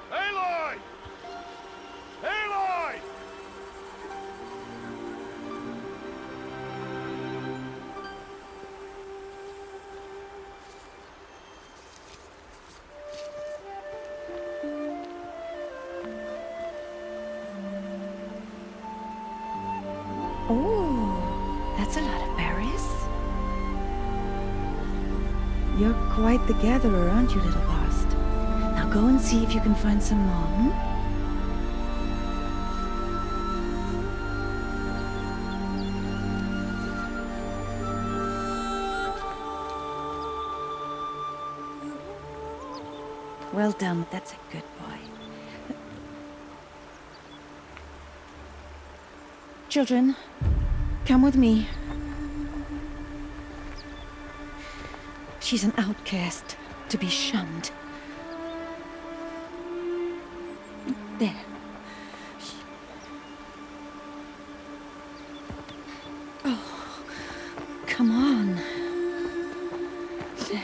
Aloy! Aloy! Oh, that's a lot of berries. You're quite the gatherer, aren't you, little Bast? Now go and see if you can find some more, hmm? Well done, that's a good boy. Children, come with me. She's an outcast, to be shunned. There. Oh, come on. There.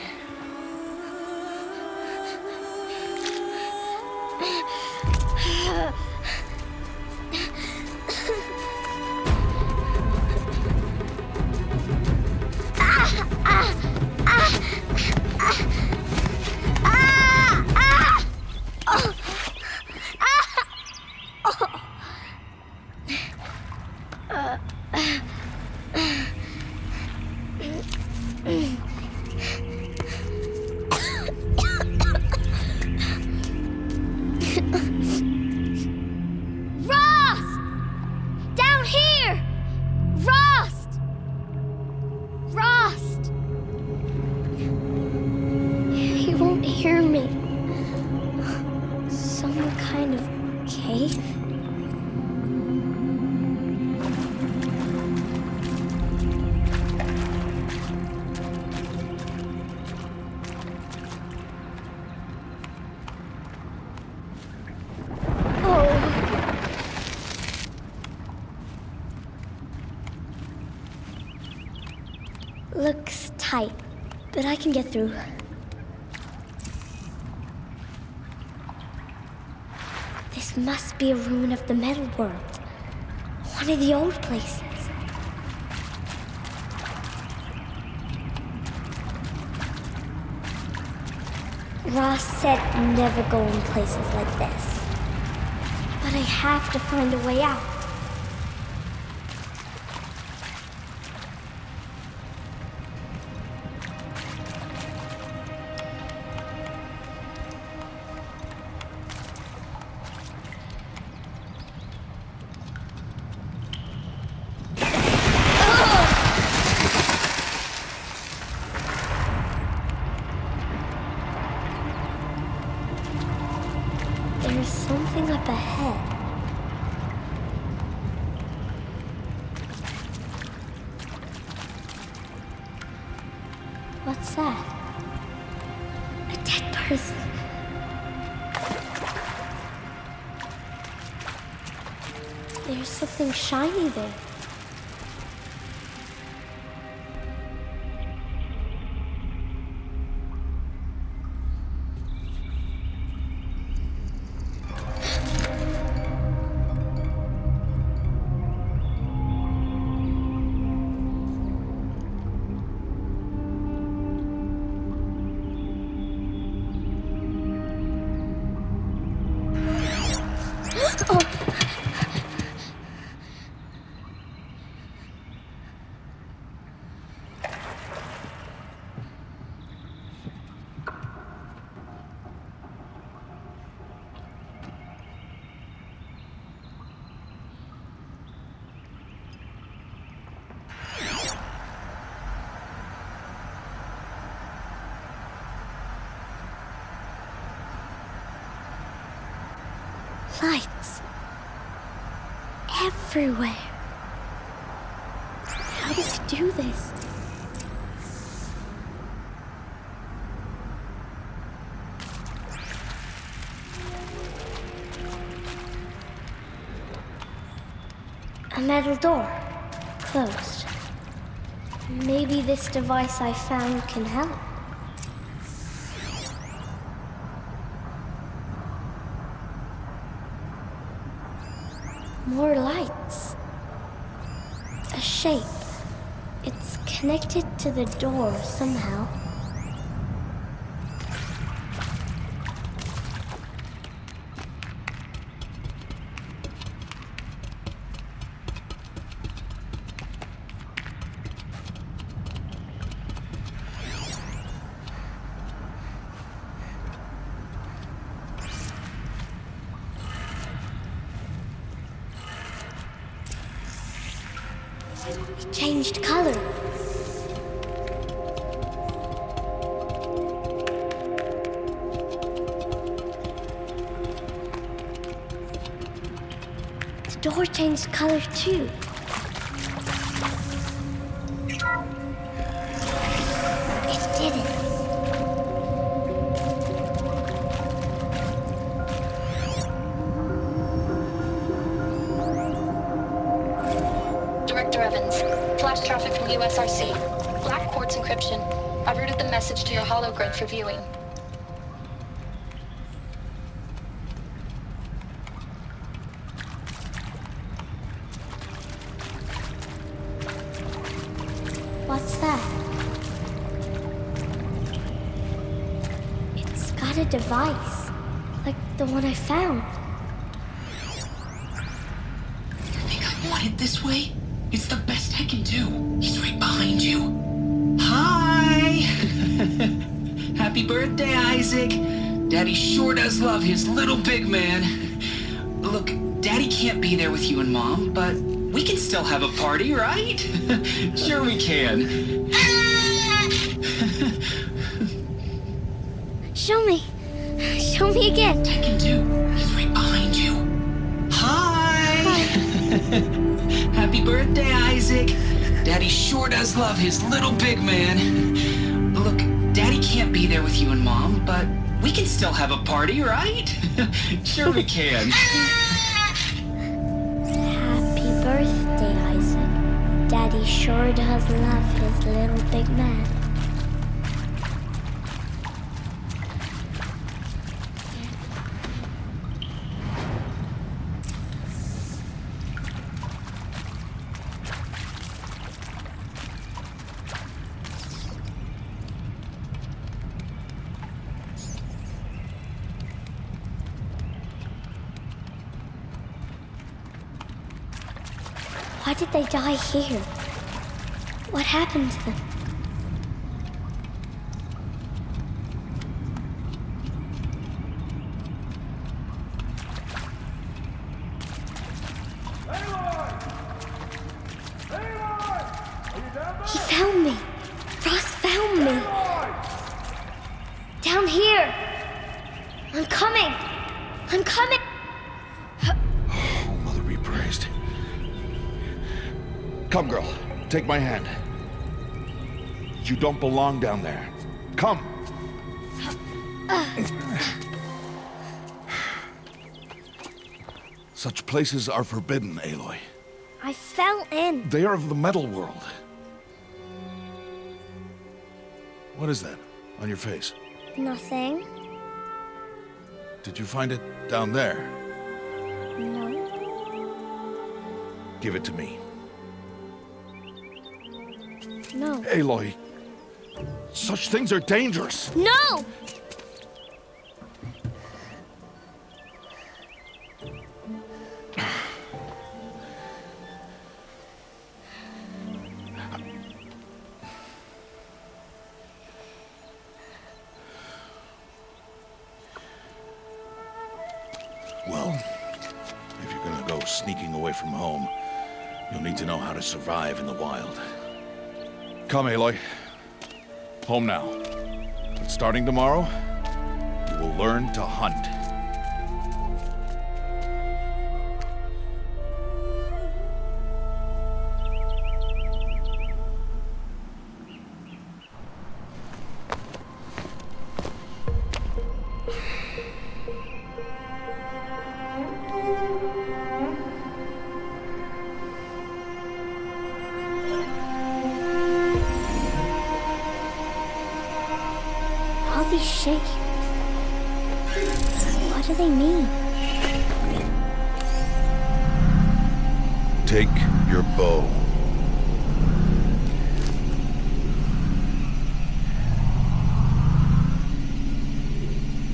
Looks tight, but I can get through. This must be a ruin of the metal world. One of the old places. Ross said never go in places like this. But I have to find a way out. There's something up ahead. What's that? A dead person. There's something shiny there. Lights. Everywhere. How does he do this? A metal door. Closed. Maybe this device I found can help. More lights. A shape. It's connected to the door somehow. It changed color. The door changed color too. It did it. Flash traffic from USRC. Black quartz encryption. I've routed the message to your hologrid for viewing. What's that? It's got a device, like the one I found. You think I want it this way? It's the best I can do. He's right behind you. Hi! Happy birthday, Isaac. Daddy sure does love his little big man. Look, Daddy can't be there with you and Mom, but we can still have a party, right? Sure we can. Show me. Show me again. I can do. He's right behind you. Hi! Happy birthday, Isaac. Daddy sure does love his little big man. Look, Daddy can't be there with you and Mom, but we can still have a party, right? Sure we can. Happy birthday, Isaac. Daddy sure does love his little big man. Why did they die here? What happened to them? He found me. Ross found me. Down here. I'm coming. I'm coming. Oh, Mother be praised. Come, girl. Take my hand. You don't belong down there. Come. Such places are forbidden, Aloy. I fell in. They are of the metal world. What is that on your face? Nothing. Did you find it down there? No. Give it to me. No. Aloy, such things are dangerous. No! Well, if you're gonna go sneaking away from home, you'll need to know how to survive in the wild. Come, Aloy. Home now. But starting tomorrow, you will learn to hunt. shape. What do they mean? Take your bow.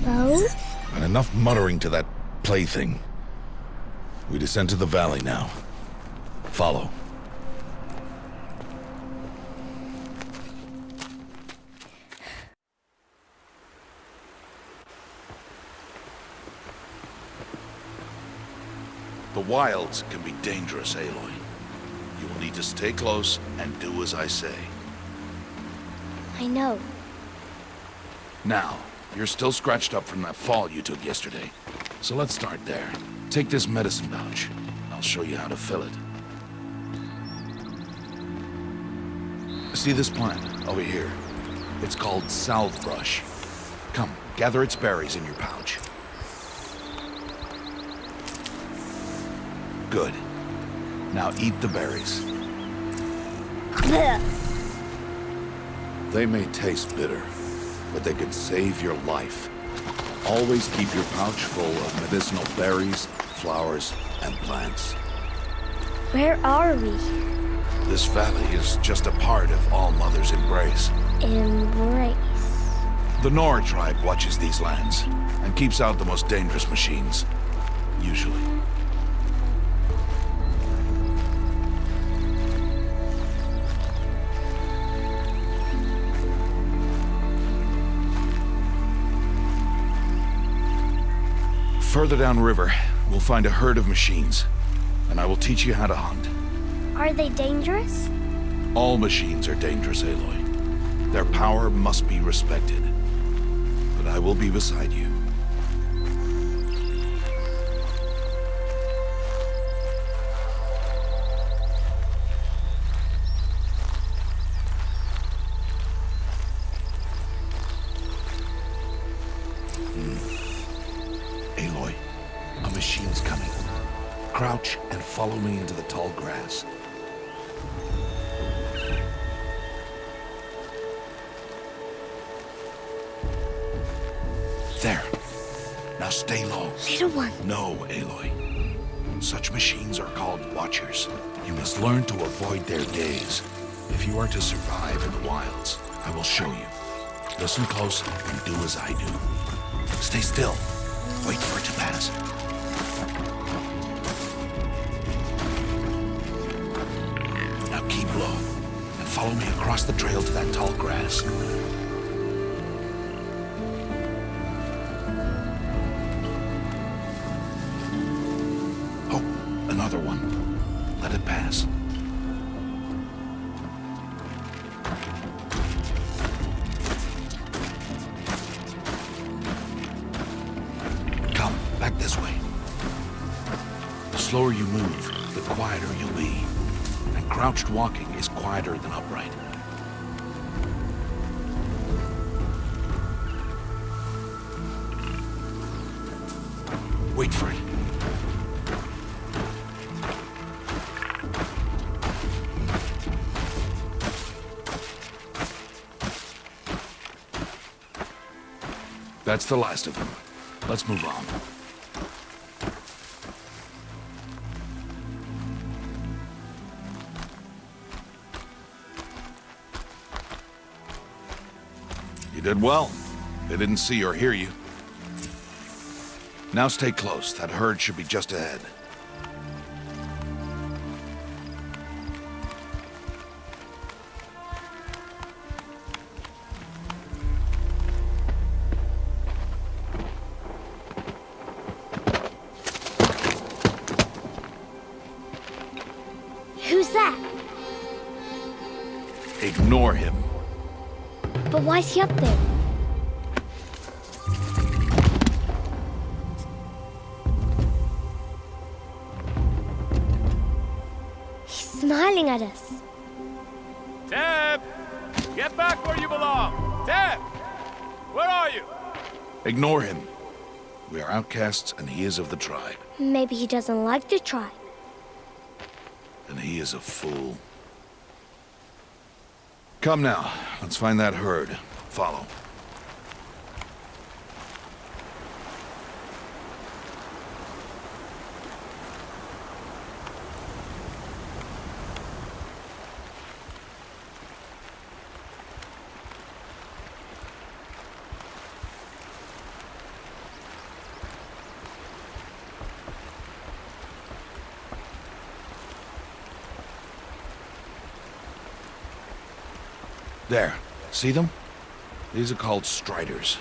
Bow? And enough muttering to that plaything. We descend to the valley now. Follow. The wilds can be dangerous, Aloy. You will need to stay close and do as I say. I know. Now, you're still scratched up from that fall you took yesterday. So let's start there. Take this medicine pouch. I'll show you how to fill it. See this plant over here? It's called salve brush. Come, gather its berries in your pouch. Good. Now eat the berries. They may taste bitter, but they can save your life. Always keep your pouch full of medicinal berries, flowers, and plants. Where are we? This valley is just a part of All Mother's embrace. Embrace. The Nora tribe watches these lands and keeps out the most dangerous machines. Usually. Further downriver, we'll find a herd of machines, and I will teach you how to hunt. Are they dangerous? All machines are dangerous, Aloy. Their power must be respected. But I will be beside you. Aloy, a machine's coming. Crouch and follow me into the tall grass. There. Now stay low. Little one. No, Aloy. Such machines are called Watchers. You must learn to avoid their gaze. If you are to survive in the wilds, I will show you. Listen close and do as I do. Stay still. Wait for it to pass. Now keep low and follow me across the trail to that tall grass. Oh, another one. Let it pass. Back this way. The slower you move, the quieter you'll be. And crouched walking is quieter than upright. Wait for it. That's the last of them. Let's move on. You did well. They didn't see or hear you. Now stay close. That herd should be just ahead. Who's that? Ignore him. But why is he up there? He's smiling at us. Teb! Get back where you belong! Teb! Where are you? Ignore him. We are outcasts, and he is of the tribe. Maybe he doesn't like the tribe. And he is a fool. Come now, let's find that herd. Follow. There. See them? These are called striders.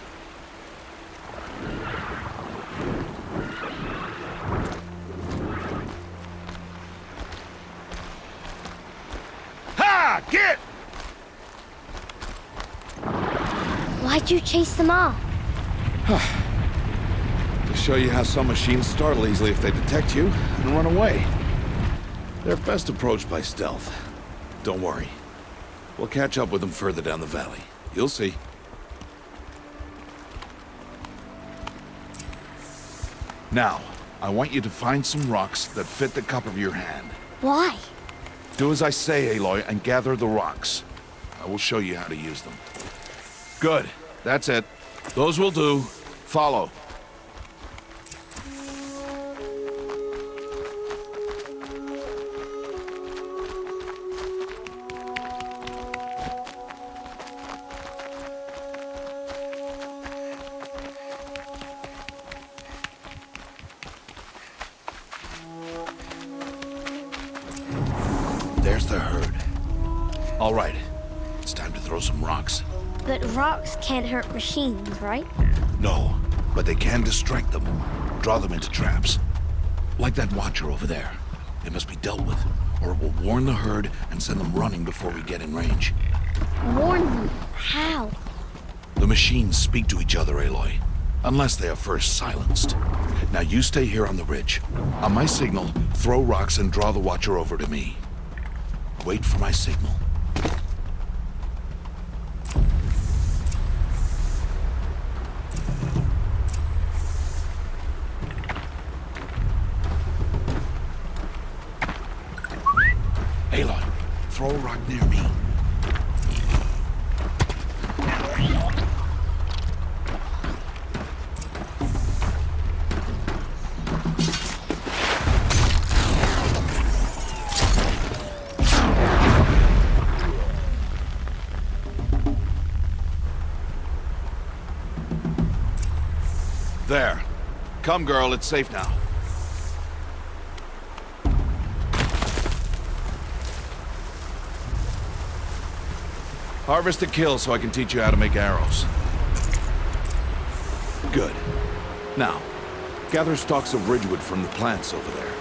Ha! Get! Why'd you chase them off? To show you how some machines startle easily if they detect you and run away. They're best approached by stealth. Don't worry. We'll catch up with them further down the valley. You'll see. Now, I want you to find some rocks that fit the cup of your hand. Why? Do as I say, Aloy, and gather the rocks. I will show you how to use them. Good. That's it. Those will do. Follow. There's the herd. All right. It's time to throw some rocks. But rocks can't hurt machines, right? No, but they can distract them. Draw them into traps. Like that watcher over there. It must be dealt with, or it will warn the herd and send them running before we get in range. Warn them? How? The machines speak to each other, Aloy. Unless they are first silenced. Now you stay here on the ridge. On my signal, throw rocks and draw the watcher over to me. Wait for my signal. Aloy, throw a rock near me. There. Come, girl, it's safe now. Harvest a kill so I can teach you how to make arrows. Good. Now, gather stalks of ridgewood from the plants over there.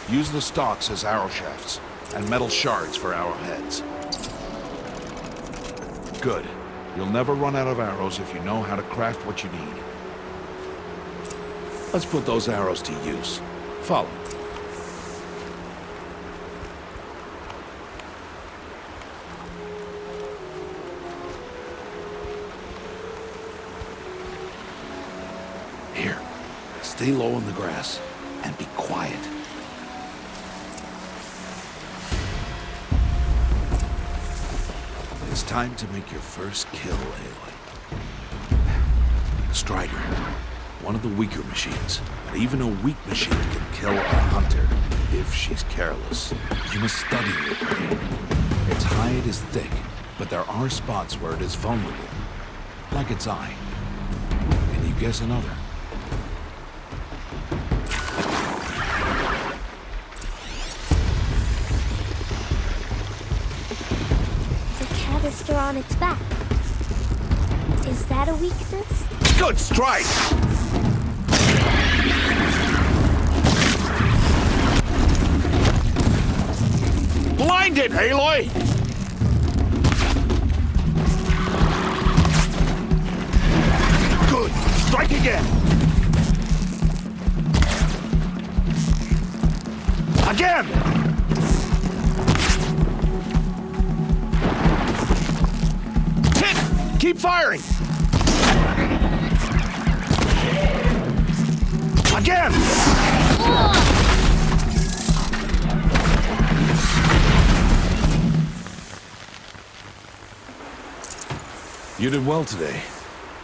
Use the stalks as arrow shafts, and metal shards for arrowheads. Good. You'll never run out of arrows if you know how to craft what you need. Let's put those arrows to use. Follow. Here. Stay low in the grass and be quiet. It's time to make your first kill, Aloy. Strider. One of the weaker machines. But even a weak machine can kill a hunter if she's careless. You must study your prey. Its hide is thick, but there are spots where it is vulnerable. Like its eye. Can you guess another? Still on its back. Is that a weakness? Good strike! Blinded, Aloy! Good! Strike again! Again! Keep firing! Again! You did well today,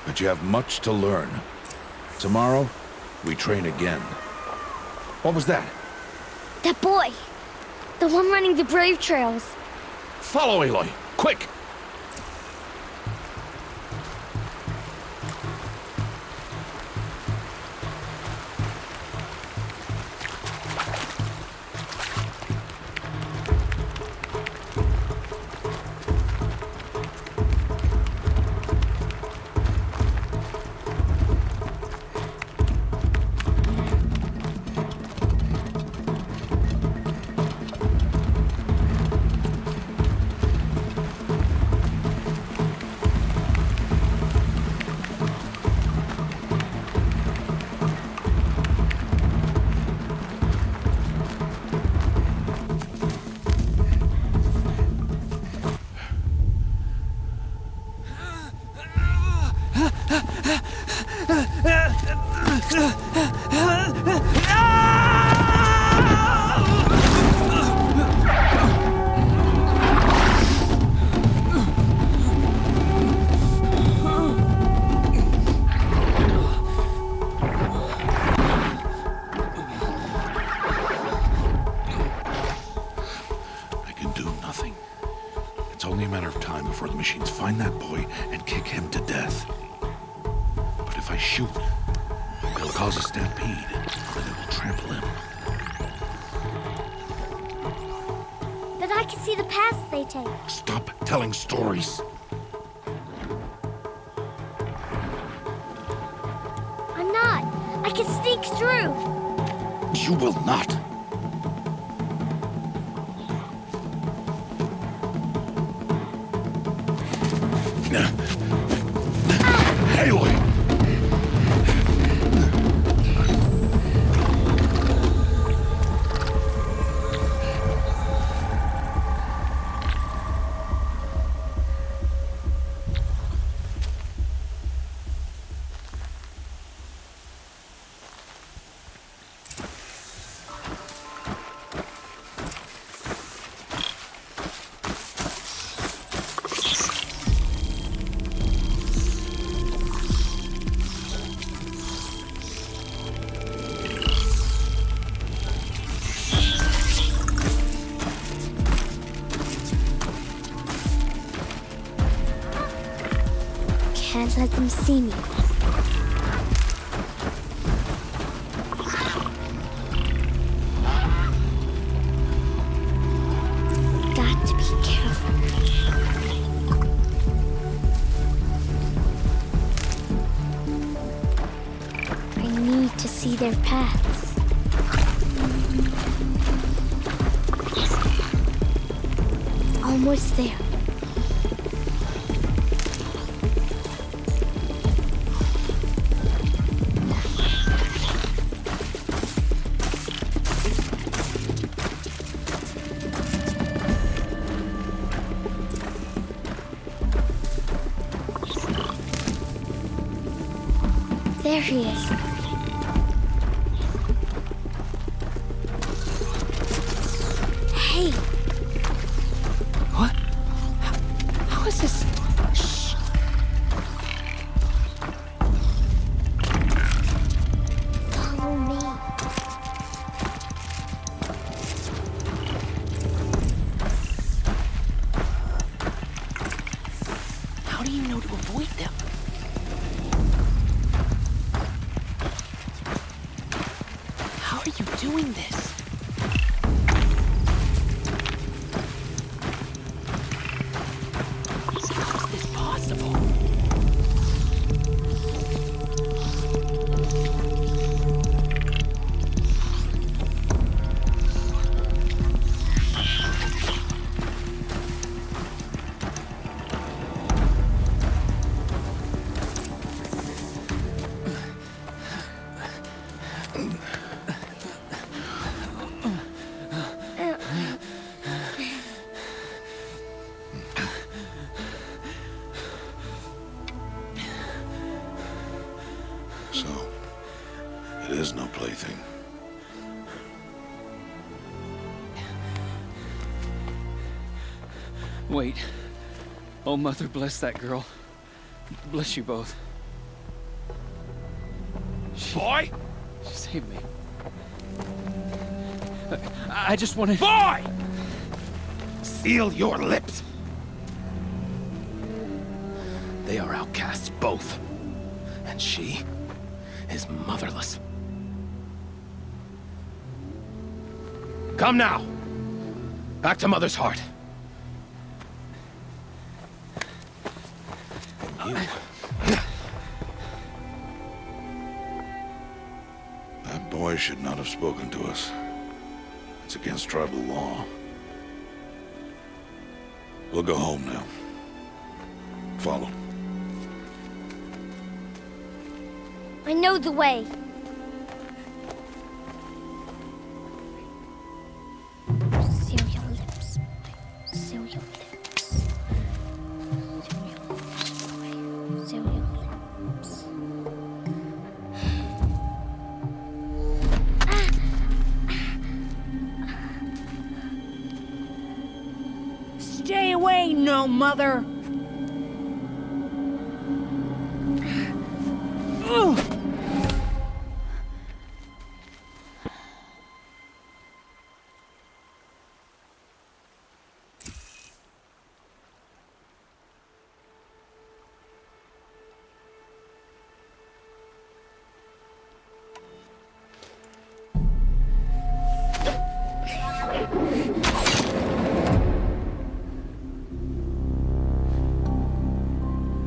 but you have much to learn. Tomorrow, we train again. What was that? That boy! The one running the brave trails. Follow, Aloy! Quick! before the machines find that boy and kick him to death. But if I shoot, it'll cause a stampede, and it will trample him. But I can see the paths they take. Stop telling stories. I'm not. I can sneak through. You will not. Aloy! Can't let them see me. Got to be careful. I need to see their paths. Almost there. There he is. Hey! What? How is this? Shh. Follow me. How do you know to avoid them? How are you doing this? How is this possible? So, it is no plaything. Wait. Oh, Mother, bless that girl. Bless you both. Boy! She saved me. I just wanted... Boy! Seal your lips! They are outcasts, both. And she is motherless. Come now! Back to Mother's heart. And you... That boy should not have spoken to us. It's against tribal law. We'll go home now. Follow. I know the way. Seal your lips, boy. Seal your lips. Seal your lips, boy. Seal your lips. You ain't no mother. Ugh.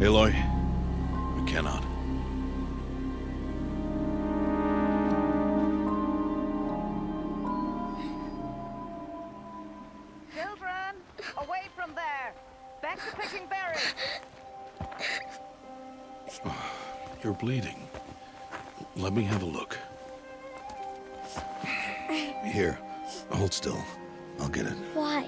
Aloy, we cannot. Children, away from there. Back to picking berries. You're bleeding. Let me have a look. Here, hold still. I'll get it. Why?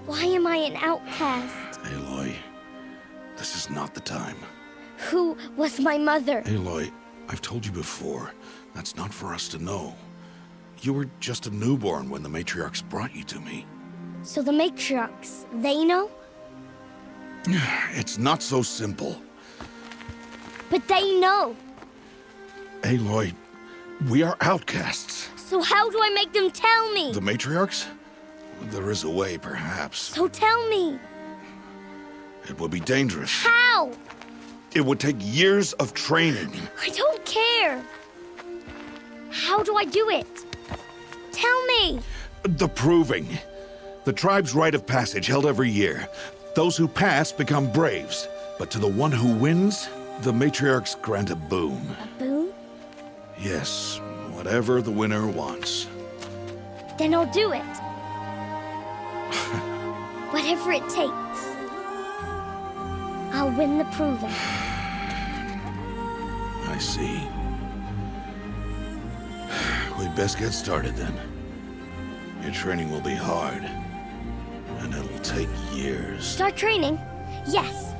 Why am I an outcast? Aloy, this is not the time. Who was my mother? Aloy, I've told you before, that's not for us to know. You were just a newborn when the matriarchs brought you to me. So the matriarchs, they know? It's not so simple. But they know. Aloy, we are outcasts. So how do I make them tell me? The matriarchs? There is a way, perhaps. So tell me. It would be dangerous. How? It would take years of training. I don't care. How do I do it? Tell me. The proving. The tribe's rite of passage held every year. Those who pass become braves. But to the one who wins, the matriarchs grant a boon. A boon? Yes, whatever the winner wants. Then I'll do it. Whatever it takes. I'll win the proving. I see. We'd best get started then. Your training will be hard, and it'll take years. Start training? Yes.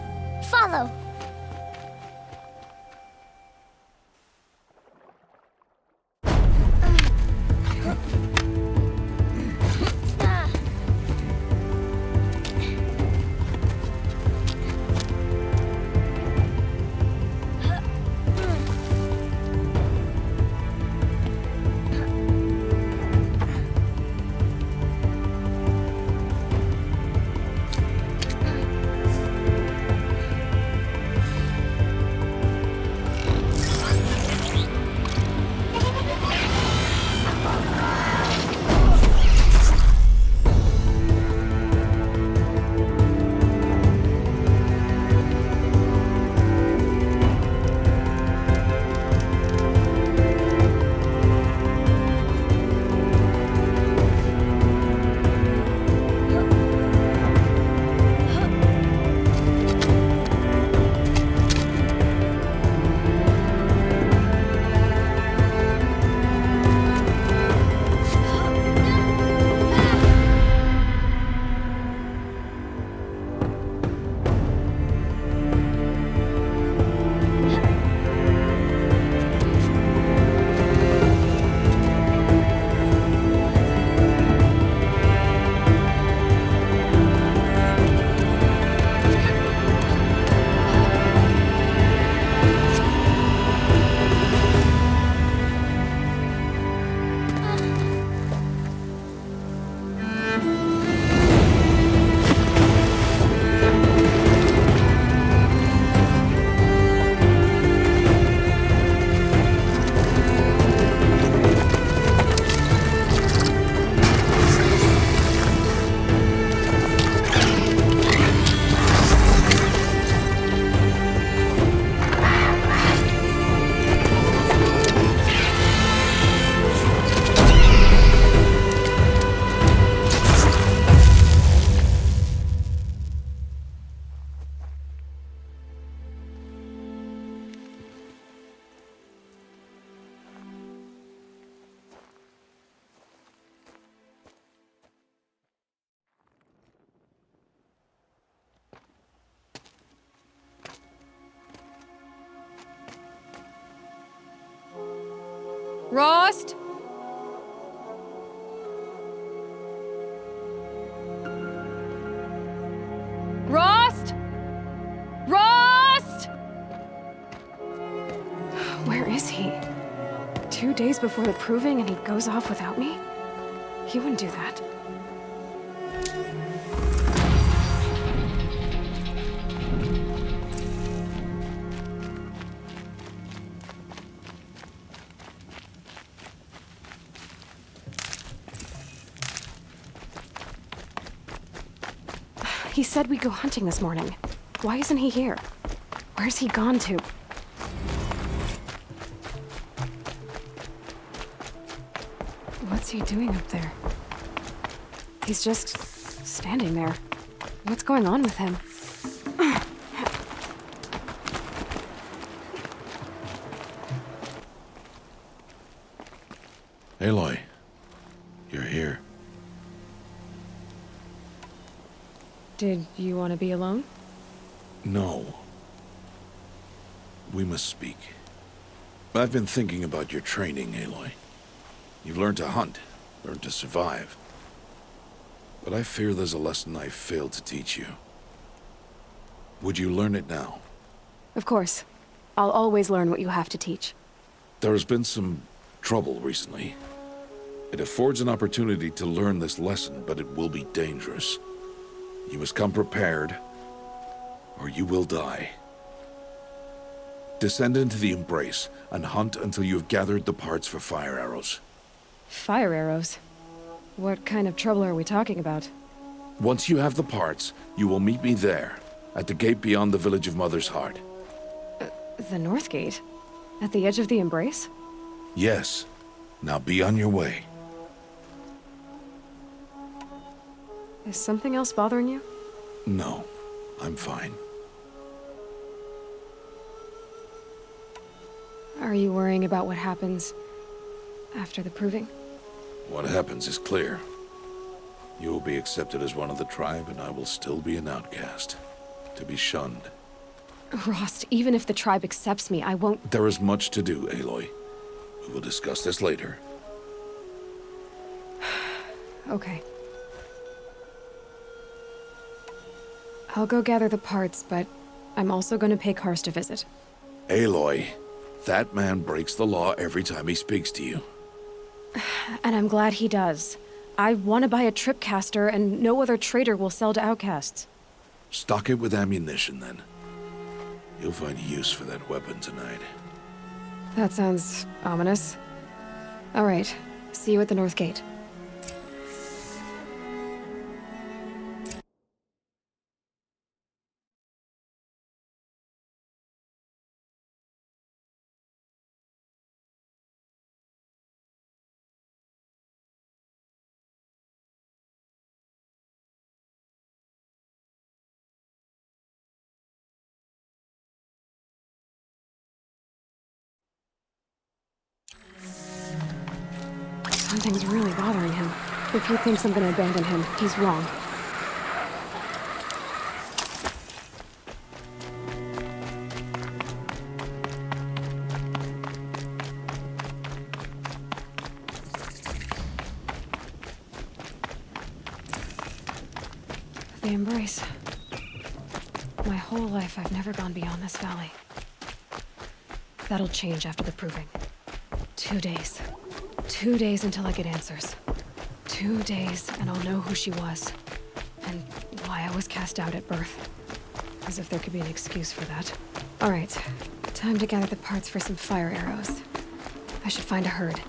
Follow. Rost? is he? 2 days before the proving and he goes off without me? He wouldn't do that. He said we'd go hunting this morning. Why isn't he here? Where's he gone to? What's he doing up there? He's just standing there. What's going on with him? Aloy, you're here. Did you want to be alone? No. We must speak. I've been thinking about your training, Aloy. You've learned to hunt, learned to survive. But I fear there's a lesson I failed to teach you. Would you learn it now? Of course. I'll always learn what you have to teach. There has been some trouble recently. It affords an opportunity to learn this lesson, but it will be dangerous. You must come prepared, or you will die. Descend into the Embrace and hunt until you have gathered the parts for fire arrows. Fire arrows? What kind of trouble are we talking about? Once you have the parts, you will meet me there, at the gate beyond the village of Mother's Heart. The North Gate? At the edge of the Embrace? Yes. Now be on your way. Is something else bothering you? No, I'm fine. Are you worrying about what happens after the proving? What happens is clear. You will be accepted as one of the tribe, and I will still be an outcast. To be shunned. Rost, even if the tribe accepts me, I won't— There is much to do, Aloy. We will discuss this later. Okay. I'll go gather the parts, but I'm also going to pay Karst a visit. Aloy, that man breaks the law every time he speaks to you. And I'm glad he does. I want to buy a tripcaster, and no other trader will sell to outcasts. Stock it with ammunition, then. You'll find use for that weapon tonight. That sounds ominous. All right. See you at the North Gate. Something's really bothering him. If he thinks I'm gonna abandon him, he's wrong. The Embrace. My whole life, I've never gone beyond this valley. That'll change after the proving. 2 days. 2 days until I get answers. 2 days, and I'll know who she was. And why I was cast out at birth. As if there could be an excuse for that. Alright, time to gather the parts for some fire arrows. I should find a herd.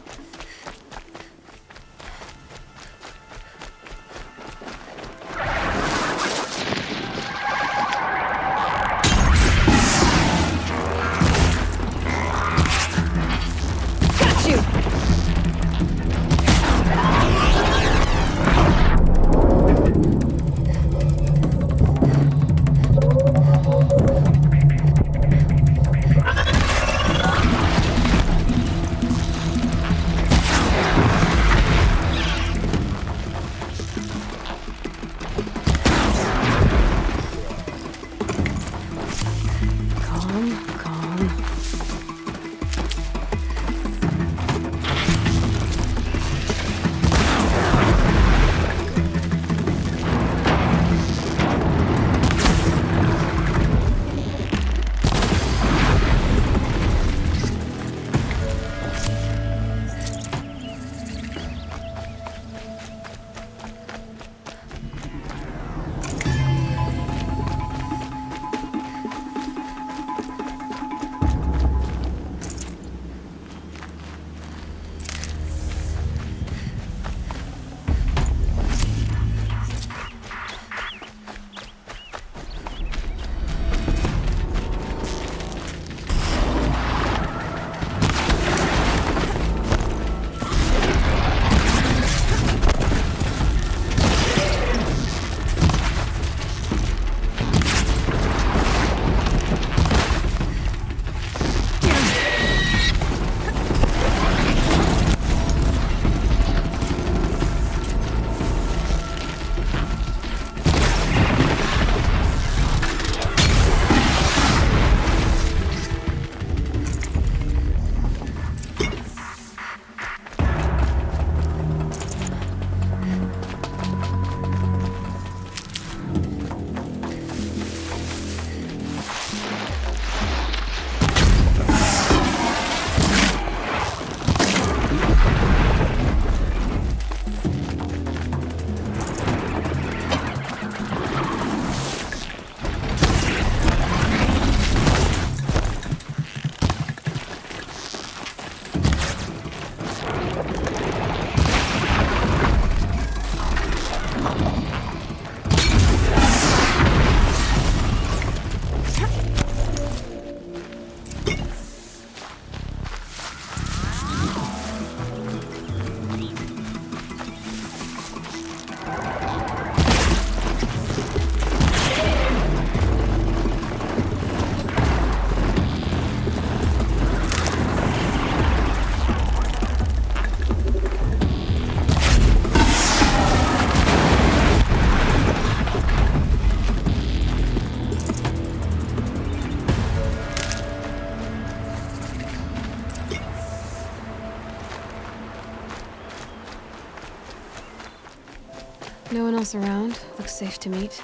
No one else around. Looks safe to meet.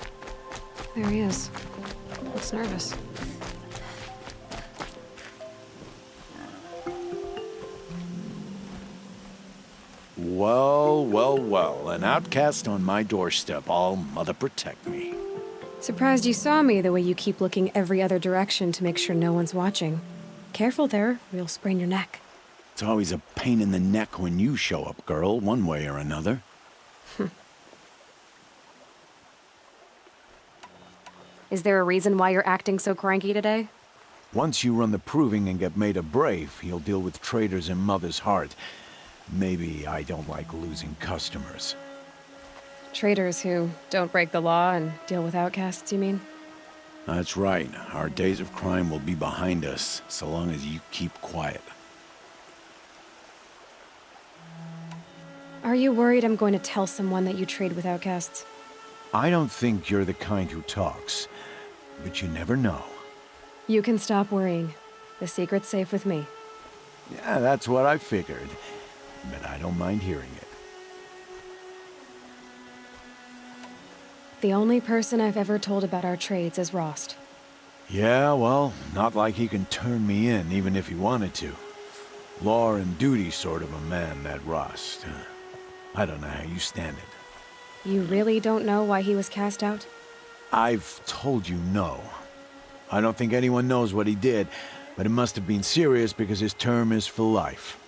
There he is. Looks nervous. Well, well, well. An outcast on my doorstep. All mother protect me. Surprised you saw me the way you keep looking every other direction to make sure no one's watching. Careful there, or you'll sprain your neck. It's always a pain in the neck when you show up, girl, one way or another. Is there a reason why you're acting so cranky today? Once you run the proving and get made a brave, you'll deal with traitors in Mother's heart. Maybe I don't like losing customers. Traitors who don't break the law and deal with outcasts, you mean? That's right. Our days of crime will be behind us, so long as you keep quiet. Are you worried I'm going to tell someone that you trade with outcasts? I don't think you're the kind who talks, but you never know. You can stop worrying. The secret's safe with me. Yeah, that's what I figured, but I don't mind hearing it. The only person I've ever told about our trades is Rost. Yeah, well, not like he can turn me in, even if he wanted to. Law and duty sort of a man, that Rost. I don't know how you stand it. You really don't know why he was cast out? I've told you no. I don't think anyone knows what he did, but it must have been serious because his term is for life.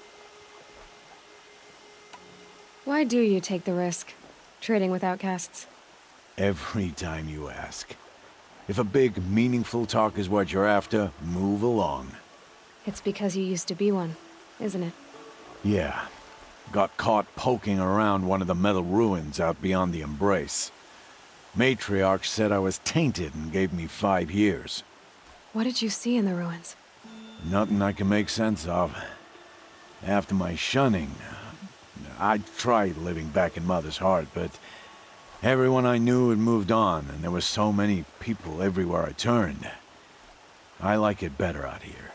Why do you take the risk, trading with outcasts? Every time you ask. If a big, meaningful talk is what you're after, move along. It's because you used to be one, isn't it? Yeah. Got caught poking around one of the metal ruins out beyond the Embrace. Matriarch said I was tainted and gave me 5 years. What did you see in the ruins? Nothing I can make sense of. After my shunning, I tried living back in Mother's heart, but everyone I knew had moved on, and there were so many people everywhere I turned. I like it better out here.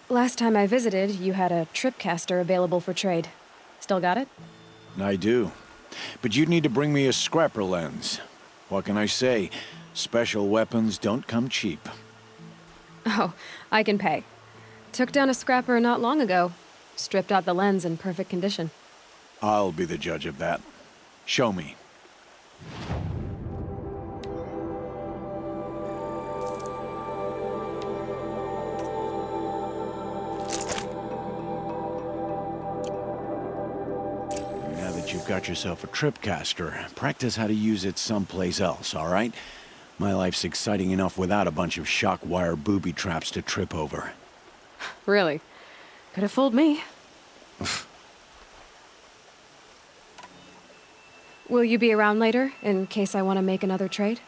Last time I visited, you had a tripcaster available for trade. Still got it? I do. But you'd need to bring me a scrapper lens. What can I say? Special weapons don't come cheap. Oh, I can pay. Took down a scrapper not long ago. Stripped out the lens in perfect condition. I'll be the judge of that. Show me. Now that you've got yourself a tripcaster, practice how to use it someplace else, all right? My life's exciting enough without a bunch of shock wire booby traps to trip over. Really? Could have fooled me. Will you be around later, in case I want to make another trade?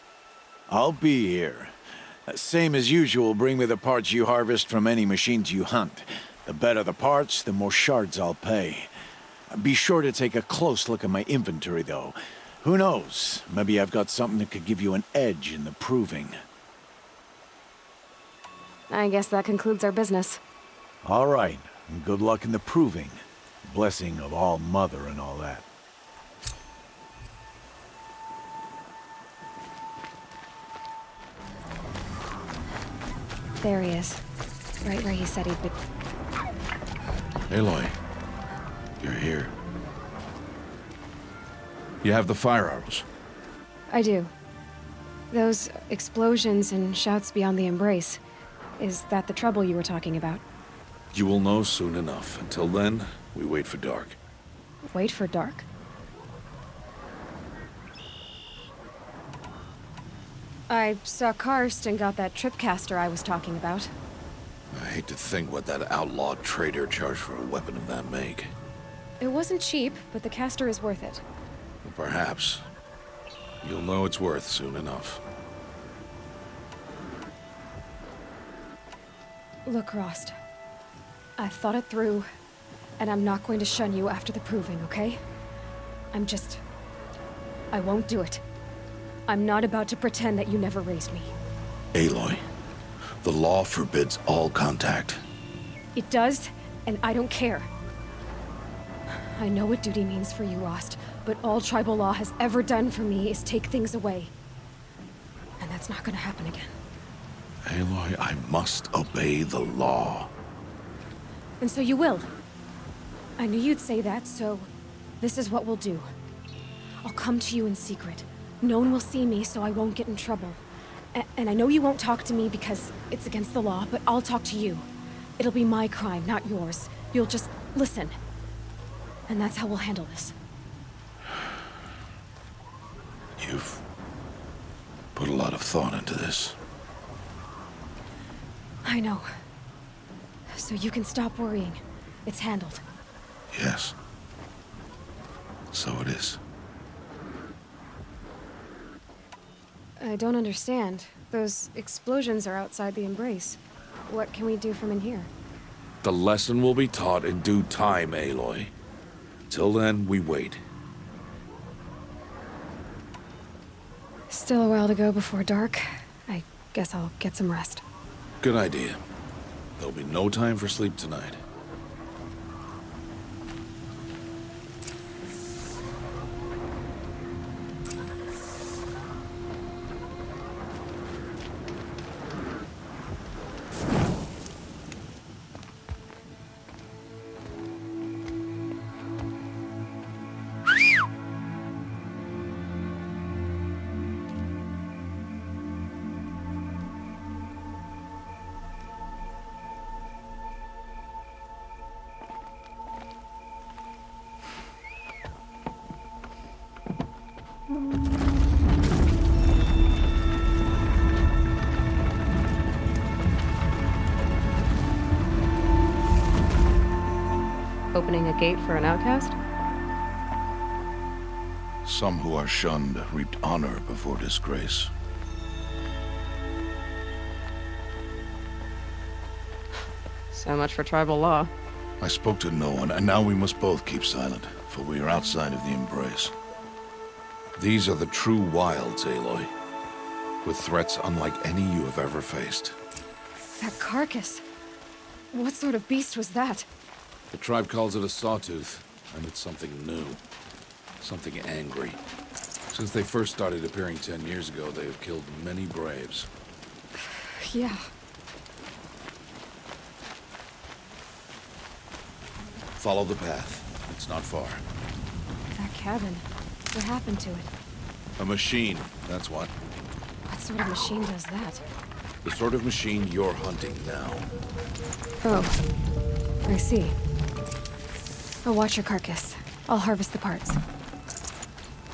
I'll be here. Same as usual, bring me the parts you harvest from any machines you hunt. The better the parts, the more shards I'll pay. Be sure to take a close look at my inventory, though. Who knows? Maybe I've got something that could give you an edge in the proving. I guess that concludes our business. All right, and good luck in the proving. Blessing of all Mother and all that. There he is. Right where he said he'd be. Aloy, you're here. You have the fire arrows. I do. Those explosions and shouts beyond the Embrace. Is that the trouble you were talking about? You will know soon enough. Until then, we wait for dark. Wait for dark? I saw Karst and got that tripcaster I was talking about. I hate to think what that outlawed trader charged for a weapon of that make. It wasn't cheap, but the caster is worth it. Well, perhaps. You'll know it's worth soon enough. Look, Rost. I've thought it through, and I'm not going to shun you after the proving, okay? I won't do it. I'm not about to pretend that you never raised me. Aloy, the law forbids all contact. It does, and I don't care. I know what duty means for you, Rost, but all tribal law has ever done for me is take things away. And that's not gonna happen again. Aloy, I must obey the law. And so you will. I knew you'd say that, so this is what we'll do. I'll come to you in secret. No one will see me, so I won't get in trouble. And I know you won't talk to me because it's against the law, but I'll talk to you. It'll be my crime, not yours. You'll just listen. And that's how we'll handle this. You've put a lot of thought into this. I know. So you can stop worrying. It's handled. Yes. So it is. I don't understand. Those explosions are outside the embrace. What can we do from in here? The lesson will be taught in due time, Aloy. Till then, we wait. Still a while to go before dark. I guess I'll get some rest. Good idea. There'll be no time for sleep tonight. Opening a gate for an outcast? Some who are shunned reaped honor before disgrace. So much for tribal law. I spoke to no one, and now we must both keep silent, for we are outside of the embrace. These are the true wilds, Aloy, with threats unlike any you have ever faced. That carcass. What sort of beast was that? The tribe calls it a sawtooth, and it's something new. Something angry. Since they first started appearing 10 years ago, they have killed many braves. Yeah. Follow the path. It's not far. That cabin. What happened to it? A machine, that's what. What sort of machine does that? The sort of machine you're hunting now. Oh. I see. I'll watch your carcass. I'll harvest the parts.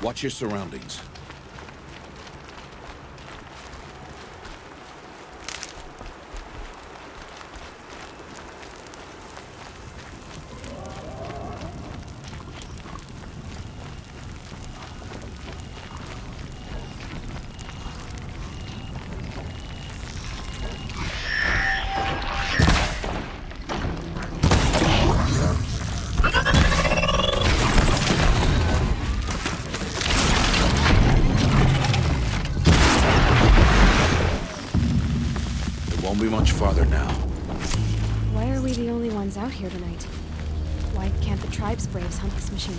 Watch your surroundings. Won't be much farther now. Why are we the only ones out here tonight? Why can't the tribe's braves hunt this machine?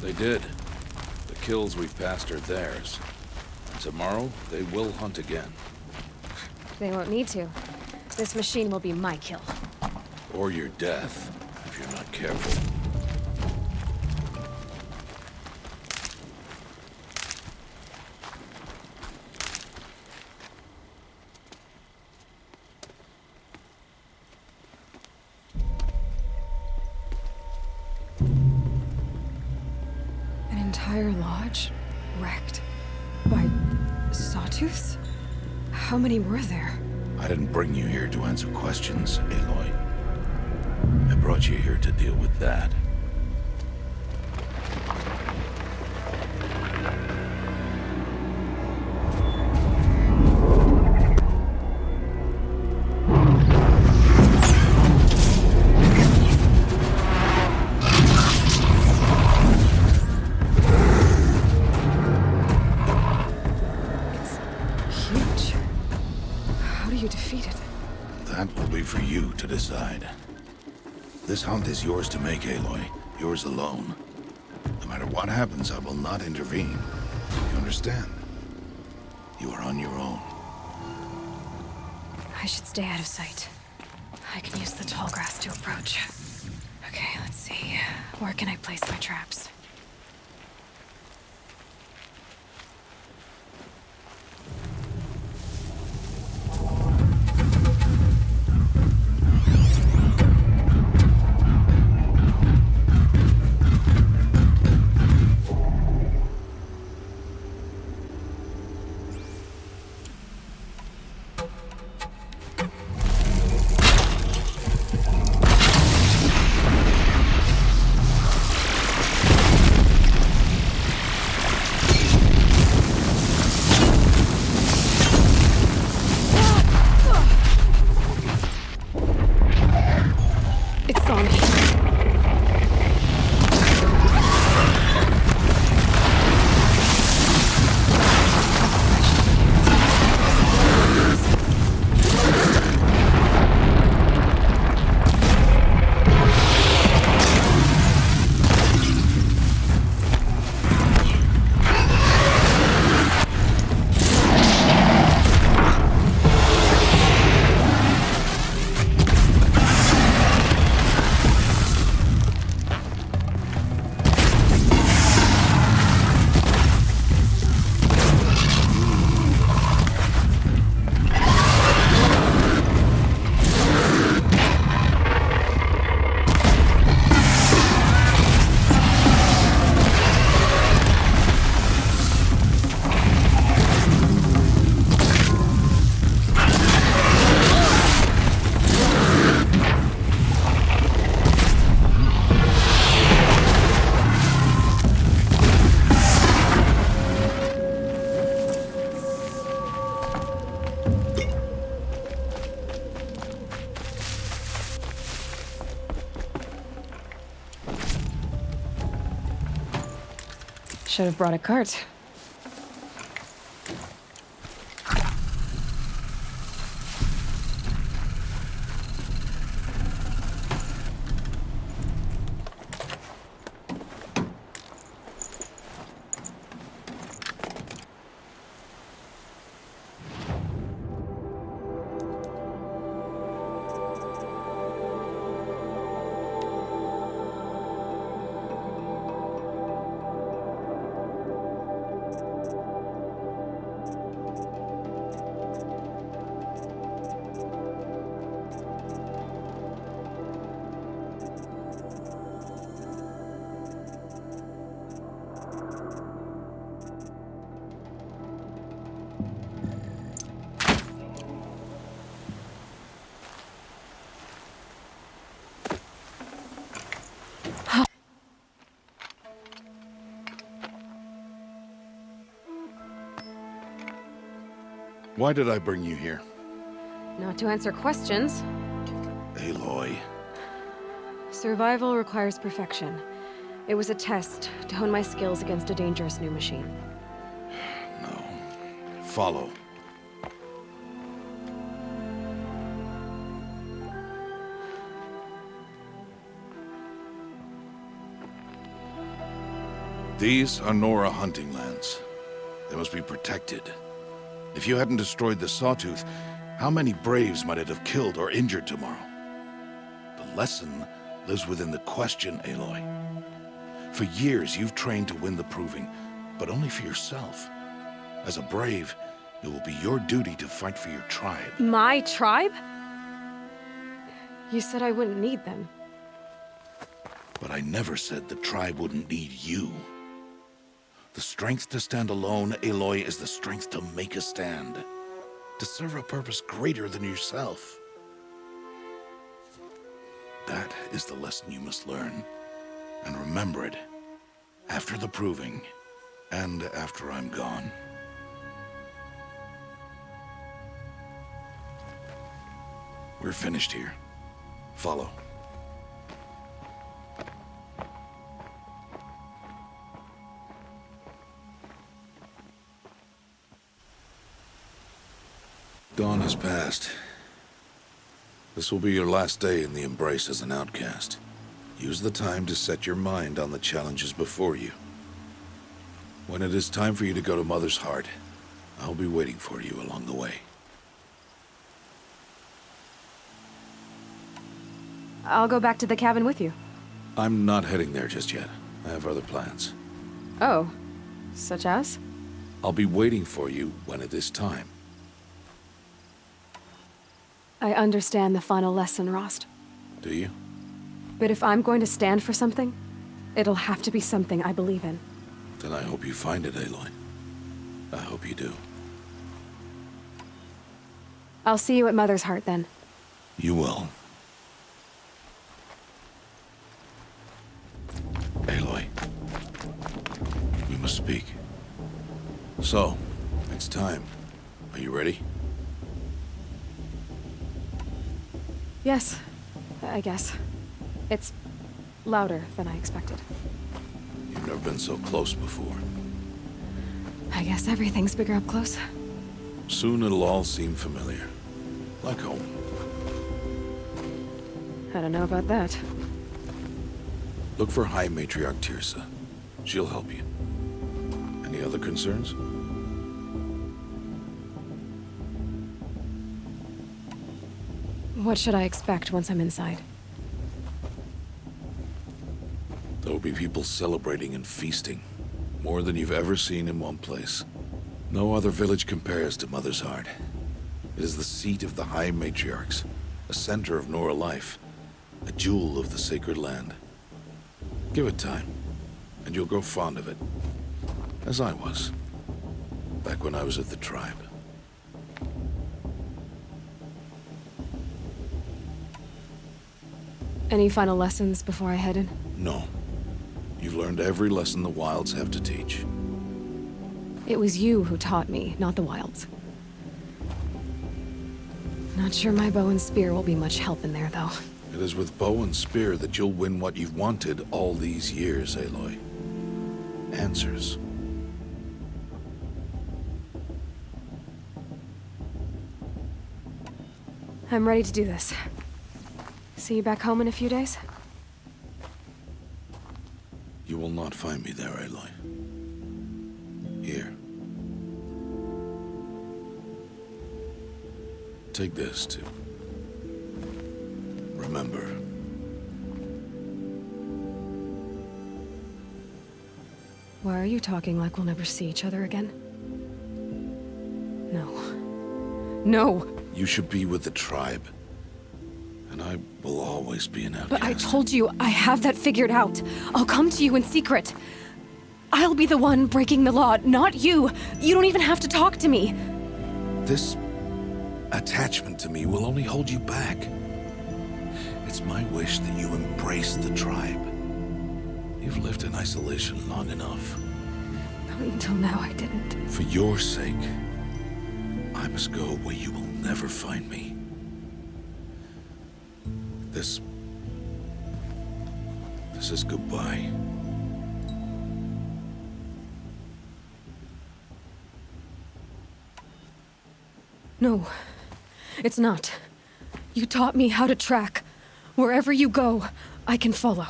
They did. The kills we've passed are theirs. And tomorrow, they will hunt again. They won't need to. This machine will be my kill. Or your death, if you're not careful. Entire lodge wrecked by sawtooths? How many were there? I didn't bring you here to answer questions, Aloy. I brought you here to deal with that. That will be for you to decide. This hunt is yours to make, Aloy. yours alone. No matter what happens, I will not intervene. You understand? You are on your own. I should stay out of sight. I can use the tall grass to approach. Okay, let's see. Where can I place my traps? Should have brought a cart. Why did I bring you here? Not to answer questions. Aloy. Survival requires perfection. It was a test to hone my skills against a dangerous new machine. No. Follow. These are Nora hunting lands. They must be protected. If you hadn't destroyed the Sawtooth, how many Braves might it have killed or injured tomorrow? The lesson lives within the question, Aloy. For years, you've trained to win the Proving, but only for yourself. As a Brave, it will be your duty to fight for your tribe. My tribe? You said I wouldn't need them. But I never said the tribe wouldn't need you. The strength to stand alone, Aloy, is the strength to make a stand. To serve a purpose greater than yourself. That is the lesson you must learn. And remember it. After the Proving. And after I'm gone. We're finished here. Follow. Dawn has passed. This will be your last day in the Embrace as an outcast. Use the time to set your mind on the challenges before you. When it is time for you to go to Mother's Heart, I'll be waiting for you along the way. I'll go back to the cabin with you. I'm not heading there just yet. I have other plans. Oh, such as? I'll be waiting for you when it is time. I understand the final lesson, Rost. Do you? But if I'm going to stand for something, it'll have to be something I believe in. Then I hope you find it, Aloy. I hope you do. I'll see you at Mother's Heart, then. You will. Aloy. We must speak. So, it's time. Are you ready? Yes, I guess. It's louder than I expected. You've never been so close before. I guess everything's bigger up close. Soon it'll all seem familiar. Like home. I don't know about that. Look for High Matriarch Tirsa. She'll help you. Any other concerns? What should I expect once I'm inside? There will be people celebrating and feasting. More than you've ever seen in one place. No other village compares to Mother's Heart. It is the seat of the High Matriarchs, a center of Nora life, a jewel of the sacred land. Give it time, and you'll grow fond of it. As I was, back when I was at the tribe. Any final lessons before I head in? No. You've learned every lesson the Wilds have to teach. It was you who taught me, not the Wilds. Not sure my bow and spear will be much help in there, though. It is with bow and spear that you'll win what you've wanted all these years, Aloy. Answers. I'm ready to do this. See you back home in a few days? You will not find me there, Aloy. Here. Take this, too. Remember. Why are you talking like we'll never see each other again? No. No! You should be with the tribe. And I will always be an outcast. But I told you, I have that figured out. I'll come to you in secret. I'll be the one breaking the law, not you. You don't even have to talk to me. This attachment to me will only hold you back. It's my wish that you embrace the tribe. You've lived in isolation long enough. Until now, I didn't. For your sake, I must go where you will never find me. This is goodbye. No, it's not. You taught me how to track. Wherever you go, I can follow.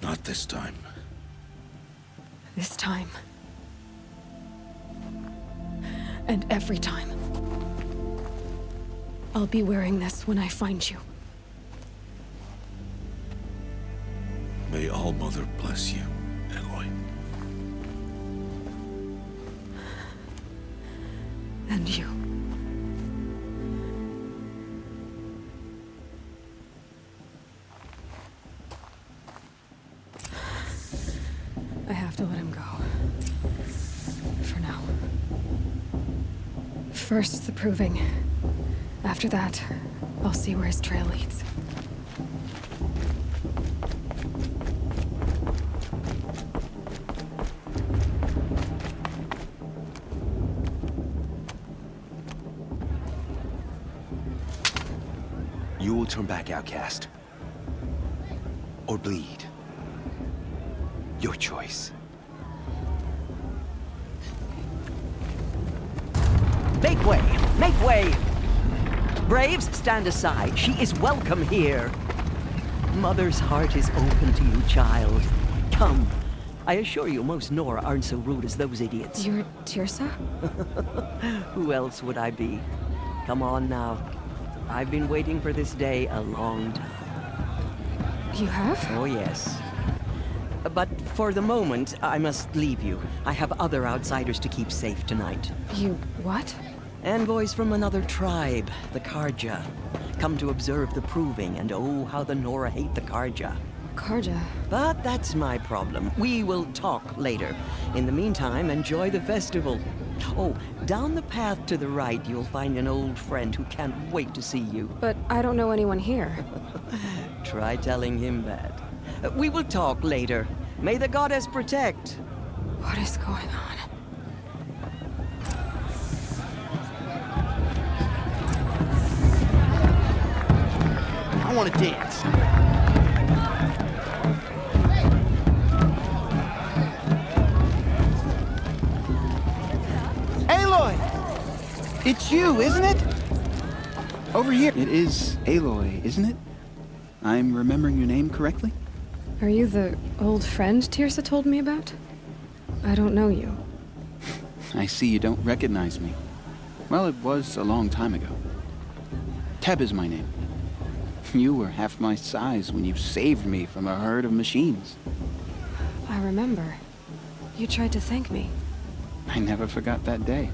Not this time. This time. And every time. I'll be wearing this when I find you. May All-Mother bless you, Aloy. And you. I have to let him go. For now. First, the proving. After that, I'll see where his trail leads. You will turn back, outcast. Or bleed. Your choice. Make way! Make way! Braves, stand aside. She is welcome here. Mother's heart is open to you, child. Come. I assure you, most Nora aren't so rude as those idiots. You're Tirsa? Who else would I be? Come on now. I've been waiting for this day a long time. You have? Oh, yes. But for the moment, I must leave you. I have other outsiders to keep safe tonight. You what? Envoys from another tribe, the Karja. Come to observe the proving, and oh, how the Nora hate the Karja. Karja? But that's my problem. We will talk later. In the meantime, enjoy the festival. Oh, down the path to the right, you'll find an old friend who can't wait to see you. But I don't know anyone here. Try telling him that. We will talk later. May the goddess protect. What is going on? I want to dance. Aloy! It's you, isn't it? Over here. It is Aloy, isn't it? I'm remembering your name correctly? Are you the old friend Tirsa told me about? I don't know you. I see you don't recognize me. Well, it was a long time ago. Teb is my name. You were half my size when you saved me from a herd of machines. I remember. You tried to thank me. I never forgot that day.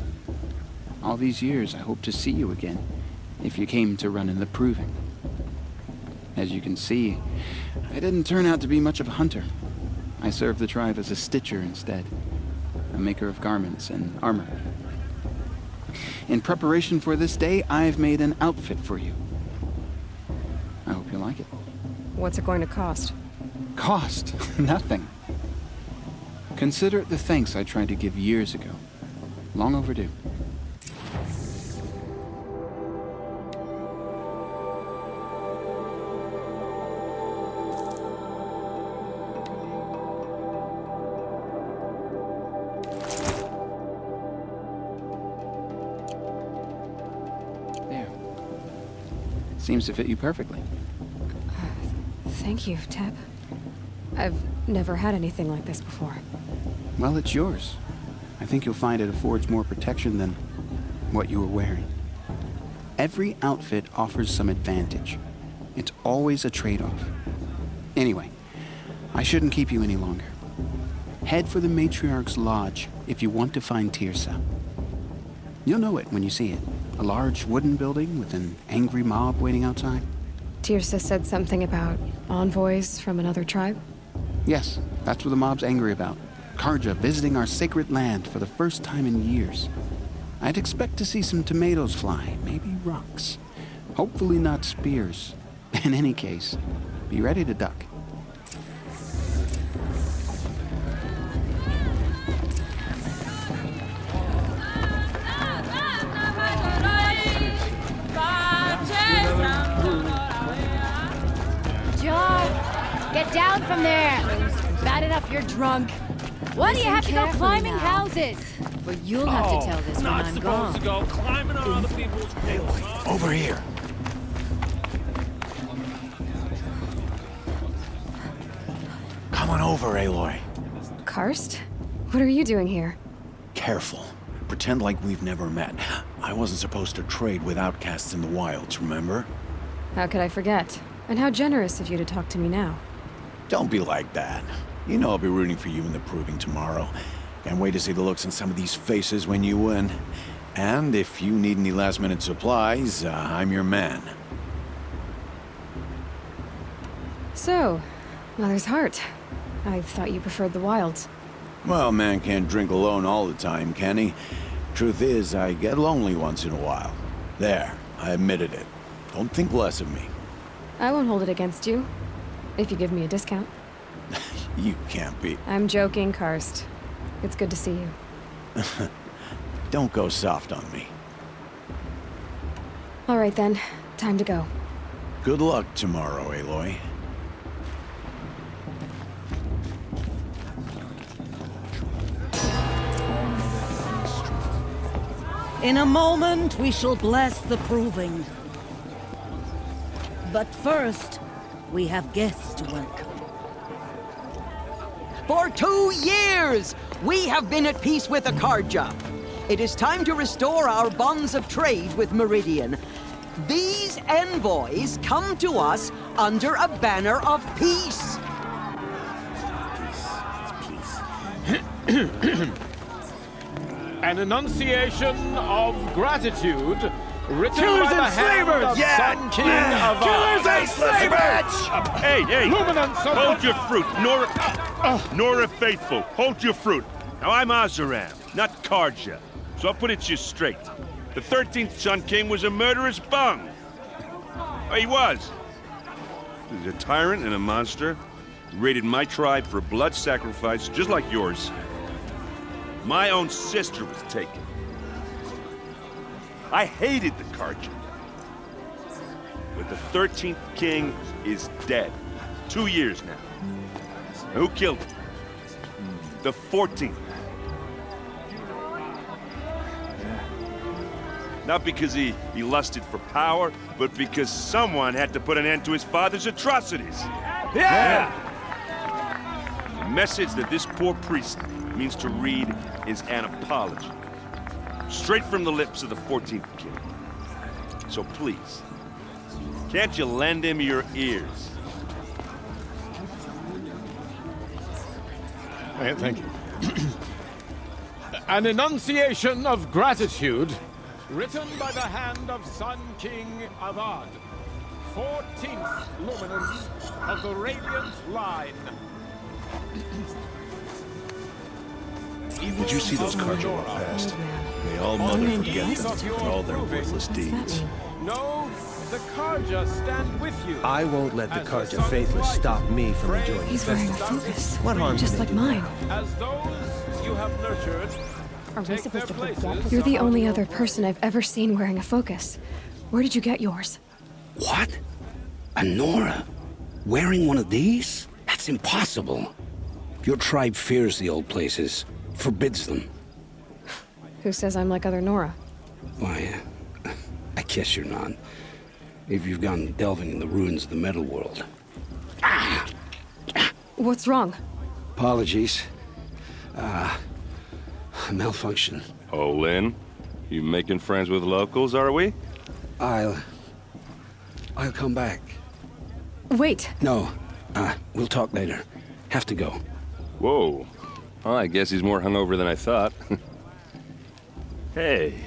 All these years, I hope to see you again, if you came to run in the proving. As you can see, I didn't turn out to be much of a hunter. I served the tribe as a stitcher instead, a maker of garments and armor. In preparation for this day, I've made an outfit for you. I hope you like it. What's it going to cost? Cost? Nothing. Consider it the thanks I tried to give years ago. Long overdue. There. Seems to fit you perfectly. Thank you, Teb. I've never had anything like this before. Well, it's yours. I think you'll find it affords more protection than what you were wearing. Every outfit offers some advantage. It's always a trade-off. Anyway, I shouldn't keep you any longer. Head for the Matriarch's Lodge if you want to find Tirsa. You'll know it when you see it. A large wooden building with an angry mob waiting outside. Tirsa said something about envoys from another tribe? Yes, that's what the mob's angry about. Karja visiting our sacred land for the first time in years. I'd expect to see some tomatoes fly, maybe rocks. Hopefully not spears. In any case, be ready to duck. John, get down from there. Bad enough you're drunk. Why do you have to go climbing houses? But you'll have to tell this when I'm gone. To go climbing on other people's Aloy, over here. Come on over, Aloy. Karst? What are you doing here? Careful. Pretend like we've never met. I wasn't supposed to trade with outcasts in the wilds, remember? How could I forget? And how generous of you to talk to me now. Don't be like that. You know I'll be rooting for you in the proving tomorrow. Can't wait to see the looks on some of these faces when you win. And if you need any last-minute supplies, I'm your man. So, Mother's Heart. I thought you preferred the wilds. Well, man can't drink alone all the time, can he? Truth is, I get lonely once in a while. There, I admitted it. Don't think less of me. I won't hold it against you, if you give me a discount. You can't be. I'm joking, Karst. It's good to see you. Don't go soft on me. All right then, time to go. Good luck tomorrow, Aloy. In a moment, we shall bless the proving. But first, We have guests to welcome. For 2 years, we have been at peace with Akarja. It is time to restore our bonds of trade with Meridian. These envoys come to us under a banner of peace. An enunciation of gratitude written Killers by the and hand slavers! of Sun King of Killers and slavers! Hey, Luminance of hold your fruit. Nora Faithful, hold your fruit. Now, I'm Ozeram, not Karja, so I'll put it to you straight. The 13th Sun King was a murderous bung. Oh, he was. He's a tyrant and a monster. He raided my tribe for a blood sacrifice, just like yours. My own sister was taken. I hated the Karja. But the 13th king is dead. 2 years now. Who killed him? The 14th. Not because he lusted for power, but because someone had to put an end to his father's atrocities. Yeah! The message that this poor priest means to read is an apology. Straight from the lips of the 14th king. So please, can't you lend him your ears? Thank you. An enunciation of gratitude written by the hand of Sun King Avad, 14th luminance of the Radiant Line. Did you see those Karja walk past? They all mother forget them and all their worthless deeds. No, the Karja stand with you. I won't let the Karja Faithless stop me from enjoying the He's wearing a festival. focus. What harm Just can like they do? mine. As those you have nurtured, Are we supposed to forget? You're the only other person I've ever seen wearing a focus. Where did you get yours? What? A Nora? Wearing one of these? That's impossible. Your tribe fears the old places, forbids them. Who says I'm like other Nora? Why, I guess you're not. If you've gone delving in the ruins of the metal world. What's wrong? Apologies. Malfunction. Oh, Lynn, you making friends with locals, are we? I'll come back. Wait. No, we'll talk later. Have to go. Whoa. Well, I guess he's more hungover than I thought. Hey,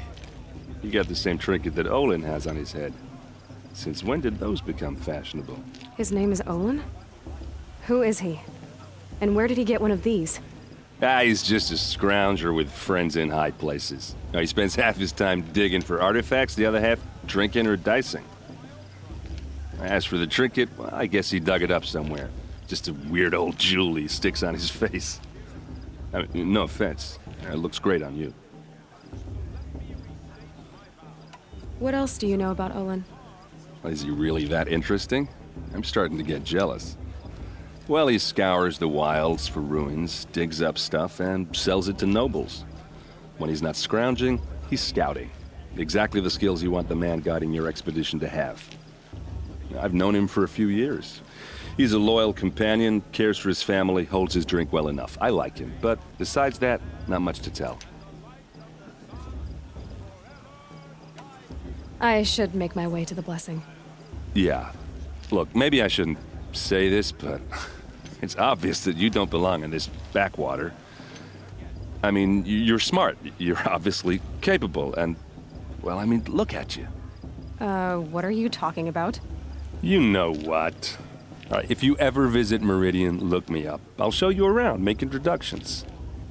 you got the same trinket that Olin has on his head. Since when did those become fashionable? His name is Olin? Who is he? And where did he get one of these? He's just a scrounger with friends in high places. Now, he spends half his time digging for artifacts, the other half drinking or dicing. As for the trinket, well, I guess he dug it up somewhere. Just a weird old jewel he sticks on his face. I mean, no offense. It looks great on you. What else do you know about Olin? Is he really that interesting? I'm starting to get jealous. Well, he scours the wilds for ruins, digs up stuff, and sells it to nobles. When he's not scrounging, he's scouting. Exactly the skills you want the man guiding your expedition to have. I've known him for a few years. He's a loyal companion, cares for his family, holds his drink well enough. I like him, but besides that, not much to tell. I should make my way to the blessing. Yeah. Look, maybe I shouldn't say this, but it's obvious that you don't belong in this backwater. I mean, you're smart. You're obviously capable, and, well, I mean, look at you. What are you talking about? You know what. All right, if you ever visit Meridian, look me up. I'll show you around, make introductions.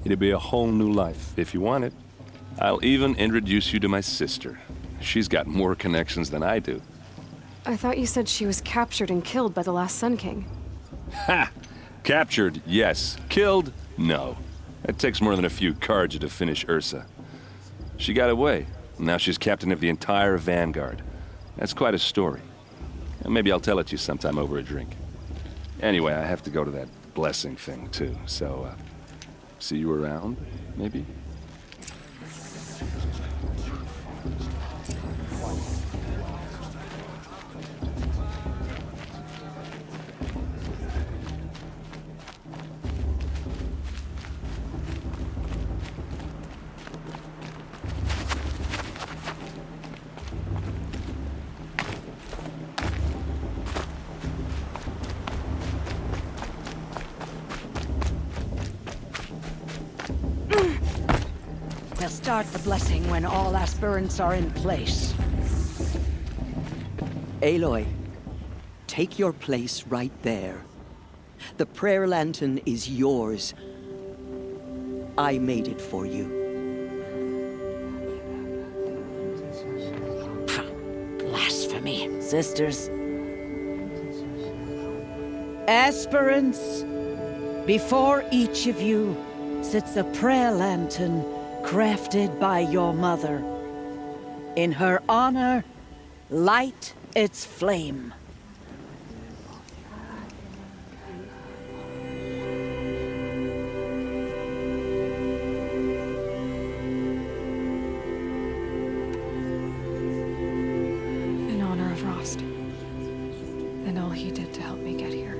It'll be a whole new life, if you want it. I'll even introduce you to my sister. She's got more connections than I do. I thought you said she was captured and killed by the last Sun King. Ha! Captured, yes. Killed, no. It takes more than a few Karja to finish Ursa. She got away. Now she's captain of the entire Vanguard. That's quite a story. Maybe I'll tell it to you sometime over a drink. Anyway, I have to go to that blessing thing, too. So, see you around, maybe? start the blessing when all aspirants are in place. Aloy, take your place right there. The prayer lantern is yours. I made it for you. Blasphemy, sisters. Aspirants, before each of you sits a prayer lantern crafted by your mother. In her honor, light its flame. In honor of Rost. And all he did to help me get here.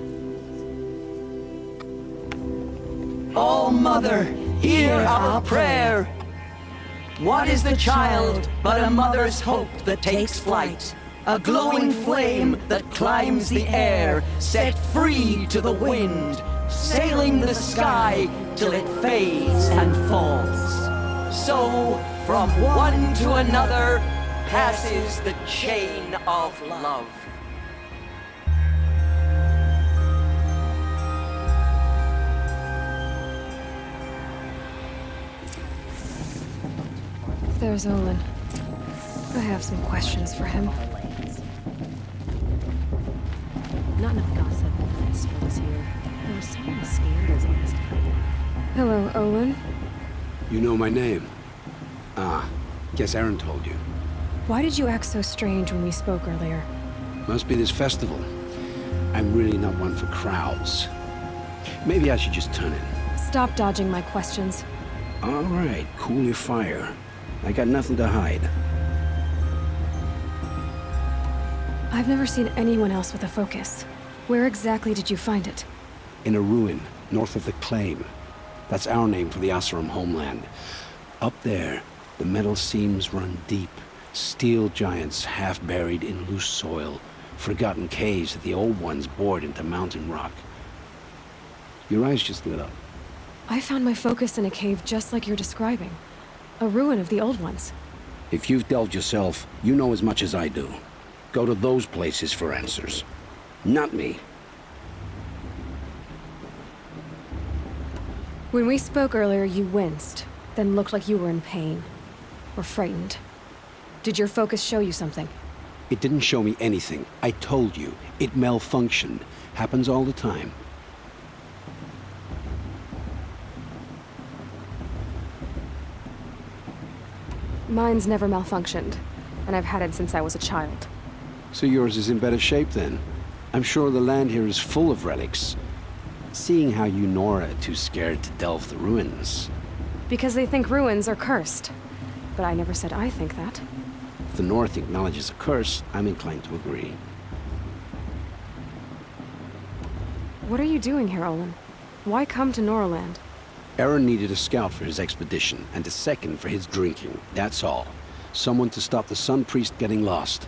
Oh, Mother, hear our prayer. What is the child but a mother's hope that takes flight? A glowing flame that climbs the air, set free to the wind, sailing the sky till it fades and falls. So, from one to another, passes the chain of love. There's Olin. I have some questions for him. Not enough gossip when Esther was here. There were so many scandals in this time. Hello, Olin. You know my name? Ah, guess Aaron told you. Why did you act so strange when we spoke earlier? Must be this festival. I'm really not one for crowds. Maybe I should just turn in. Stop dodging my questions. All right, cool your fire. I got nothing to hide. I've never seen anyone else with a focus. Where exactly did you find it? In a ruin, north of the Claim. That's our name for the Oseram homeland. Up there, the metal seams run deep. Steel giants half buried in loose soil. Forgotten caves that the old ones bored into mountain rock. Your eyes just lit up. I found my focus in a cave just like you're describing. A ruin of the old ones. If you've delved yourself, you know as much as I do. Go to those places for answers. Not me. When we spoke earlier, you winced, then looked like you were in pain. Or frightened. Did your focus show you something? It didn't show me anything. I told you. It malfunctioned. Happens all the time. Mine's never malfunctioned, and I've had it since I was a child. So yours is in better shape then. I'm sure the land here is full of relics. Seeing how you Nora are too scared to delve the ruins. Because they think ruins are cursed. But I never said I think that. If the North acknowledges a curse, I'm inclined to agree. What are you doing here, Olin? Why come to Noraland? Aaron needed a scout for his expedition, and a second for his drinking. That's all. Someone to stop the Sun Priest getting lost.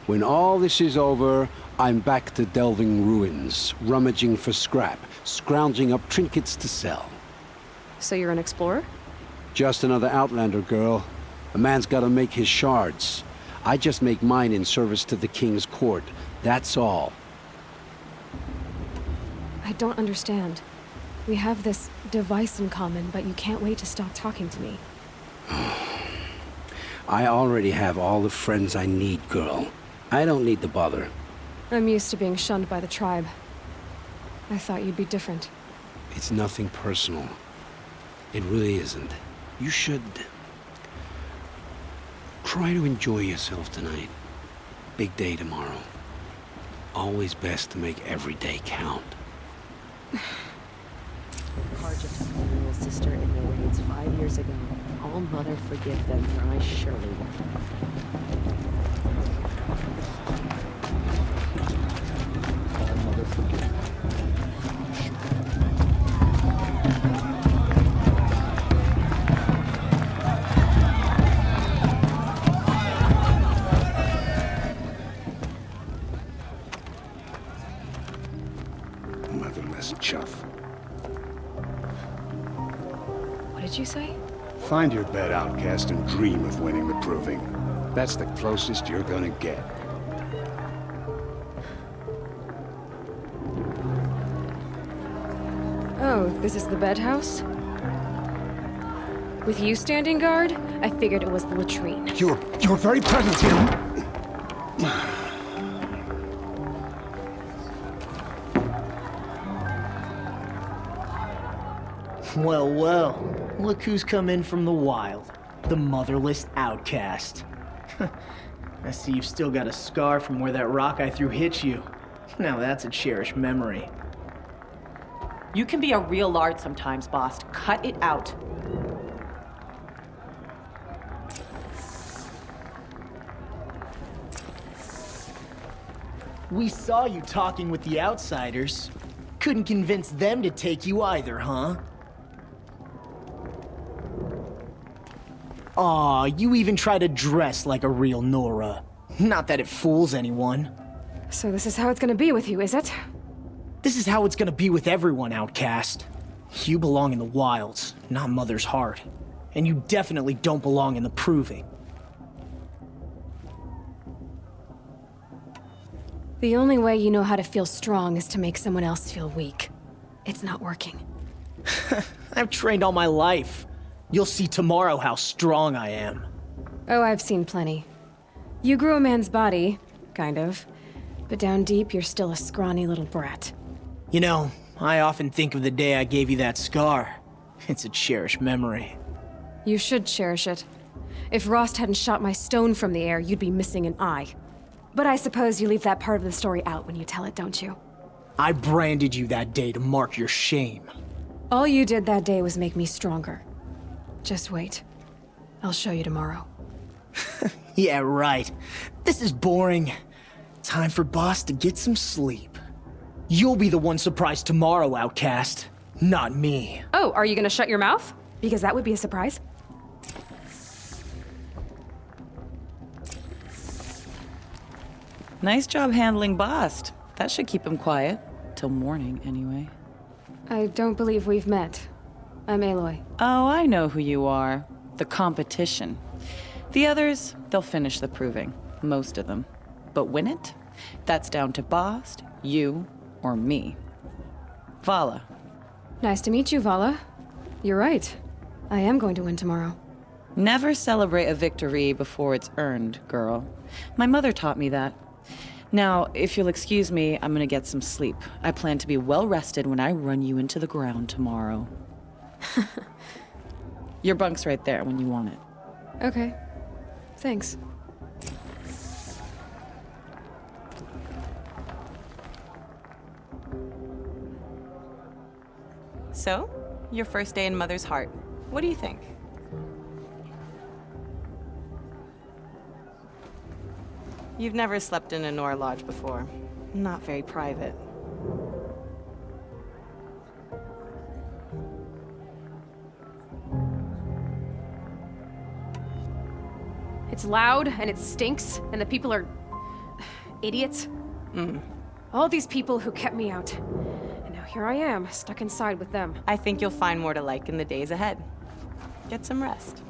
When all this is over, I'm back to delving ruins, rummaging for scrap, scrounging up trinkets to sell. So you're an explorer? Just another Outlander, girl. A man's gotta make his shards. I just make mine in service to the King's court. That's all. I don't understand. We have this device in common, but you can't wait to stop talking to me. I already have all the friends I need, girl. I don't need the bother. I'm used to being shunned by the tribe. I thought you'd be different. It's nothing personal. It really isn't. You should... try to enjoy yourself tonight. Big day tomorrow. Always best to make every day count. Karja took my little sister in their raids 5 years ago. All Mother forgive them, for I surely will. All Mother forgive them. Motherless chuff. What did you say? Find your bed, outcast, and dream of winning the proving. That's the closest you're gonna get. Oh, this is the bed house? With you standing guard, I figured it was the latrine. Your very presence here. Well, well. Look who's come in from the wild. The motherless outcast. I see you've still got a scar from where that rock I threw hit you. Now that's a cherished memory. You can be a real lard sometimes, boss. Cut it out. We saw you talking with the outsiders. Couldn't convince them to take you either, huh? Aw, you even try to dress like a real Nora. Not that it fools anyone. So this is how it's gonna be with you, is it? This is how it's gonna be with everyone, outcast. You belong in the wilds, not Mother's heart. And you definitely don't belong in the proving. The only way you know how to feel strong is to make someone else feel weak. It's not working. I've trained all my life. You'll see tomorrow how strong I am. Oh, I've seen plenty. You grew a man's body, kind of. But down deep, you're still a scrawny little brat. You know, I often think of the day I gave you that scar. It's a cherished memory. You should cherish it. If Rost hadn't shot my stone from the air, you'd be missing an eye. But I suppose you leave that part of the story out when you tell it, don't you? I branded you that day to mark your shame. All you did that day was make me stronger. Just wait. I'll show you tomorrow. Yeah, right. This is boring. Time for Boss to get some sleep. You'll be the one surprised tomorrow, outcast. Not me. Oh, are you gonna shut your mouth? Because that would be a surprise. Nice job handling Bast. That should keep him quiet. Till morning, anyway. I don't believe we've met. I'm Aloy. Oh, I know who you are. The competition. The others, they'll finish the proving. Most of them. But win it? That's down to Bast, you, or me. Vala. Nice to meet you, Vala. You're right. I am going to win tomorrow. Never celebrate a victory before it's earned, girl. My mother taught me that. Now, if you'll excuse me, I'm gonna get some sleep. I plan to be well rested when I run you into the ground tomorrow. Your bunk's right there when you want it. Okay. Thanks. So, your first day in Mother's heart. What do you think? You've never slept in a Nora lodge before. Not very private. It's loud, and it stinks, and the people are... idiots. All these people who kept me out. And now here I am, stuck inside with them. I think you'll find more to like in the days ahead. Get some rest.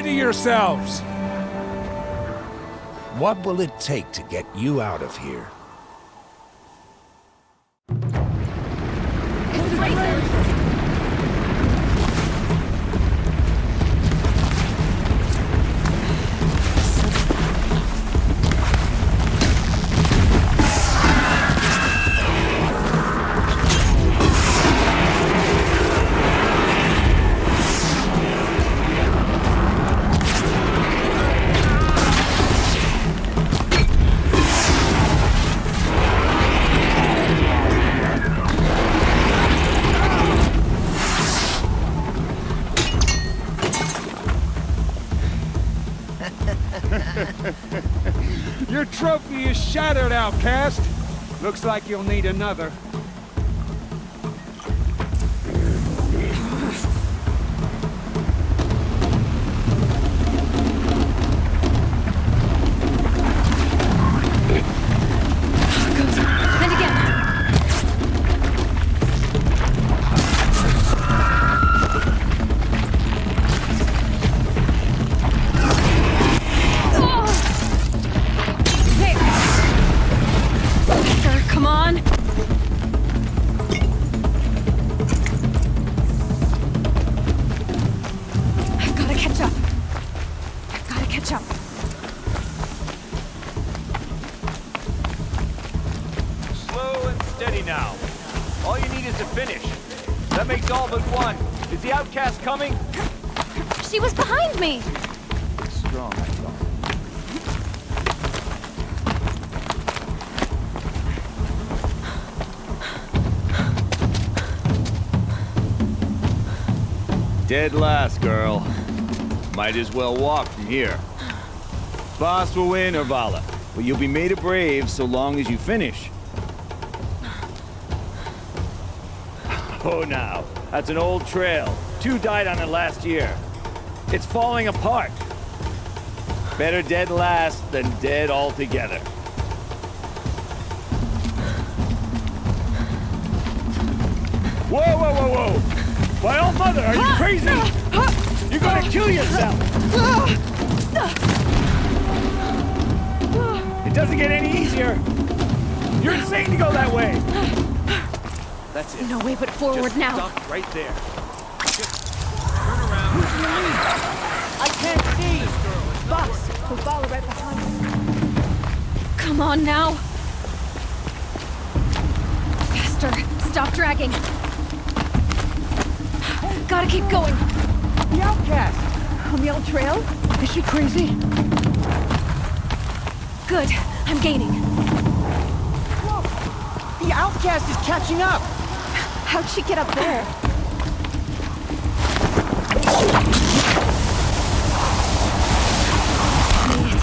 Steady yourselves! What will it take to get you out of here? Your trophy is shattered, outcast. Looks like you'll need another. And again. Come on! I've gotta catch up. I've gotta catch up. Slow and steady now. All you need is to finish. That makes all but one. Is the outcast coming? She was behind me! Strong, I thought. Dead last, girl. Might as well walk from here. Boss will win or Vala, but you'll be made a brave so long as you finish. Oh, now, that's an old trail. 2 died on it last year. It's falling apart. Better dead last than dead altogether. Whoa, whoa, whoa, whoa! By all mother, are you crazy? You're gonna kill yourself! It doesn't get any easier! You're insane to go that way! That's it. No way but forward Just now. Stop right there. Just turn around. I can't see! Boss, we'll follow right behind us. Come on now. Faster. Stop dragging. Gotta keep going. The outcast! On the old trail? Is she crazy? Good. I'm gaining. Whoa! The outcast is catching up! How'd she get up there? Made it.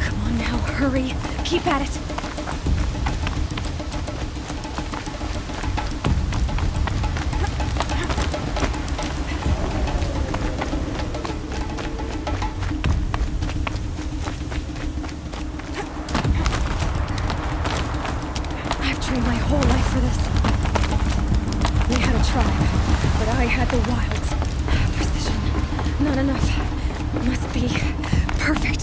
Come on now, hurry. Keep at it. My whole life for this. We had a tribe, but I had the wilds. Precision. Not enough. Must be perfect.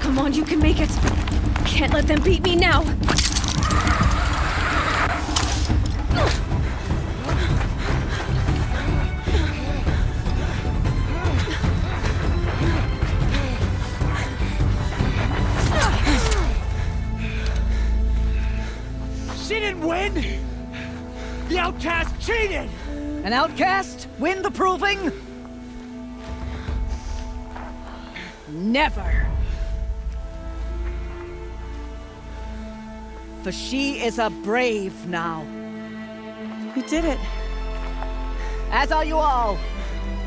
Come on, you can make it. Can't let them beat me now. Win? The outcast cheated! An outcast win the proving? Never. For she is a brave now. We did it. As are you all.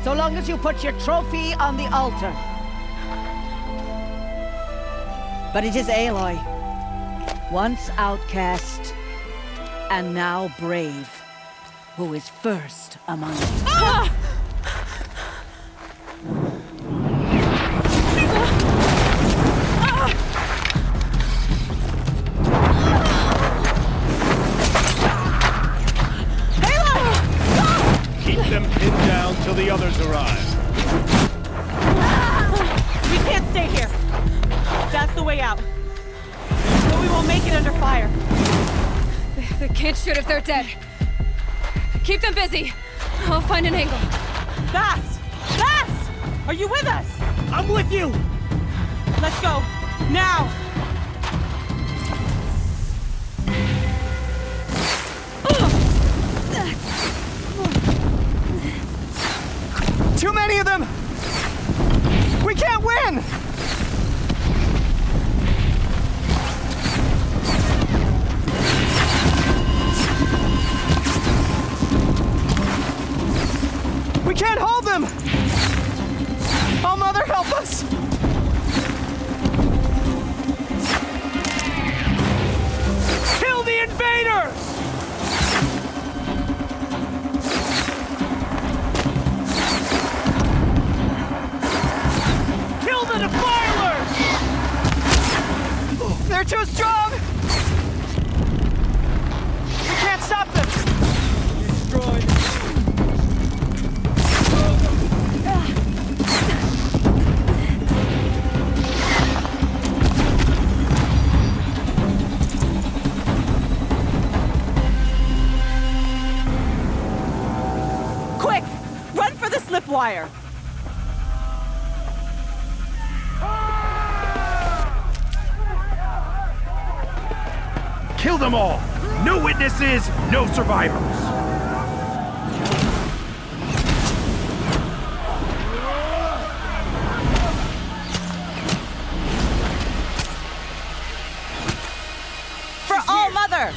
So long as you put your trophy on the altar. But it is Aloy. Once outcast, and now brave, who is first among us. Ah! get under fire. They can't shoot if they're dead. Keep them busy. I'll find an angle. Bass! Bass! Are you with us? I'm with you! Let's go. Now! Too many of them! We can't win! We can't hold them! Oh, Mother, help us! Kill the invaders! Kill the defilers! They're too strong! We can't stop them! Destroyed. Quick! Run for the slip wire! Kill them all! No witnesses, no survivors! For All Mother!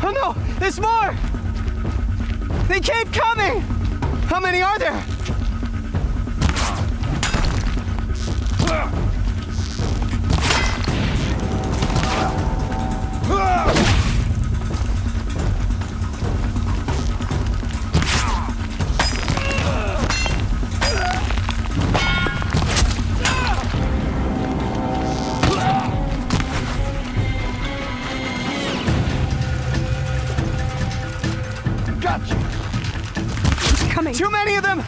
Oh no! There's more! They keep coming! How many are there? Gotcha! Coming. Too many of them!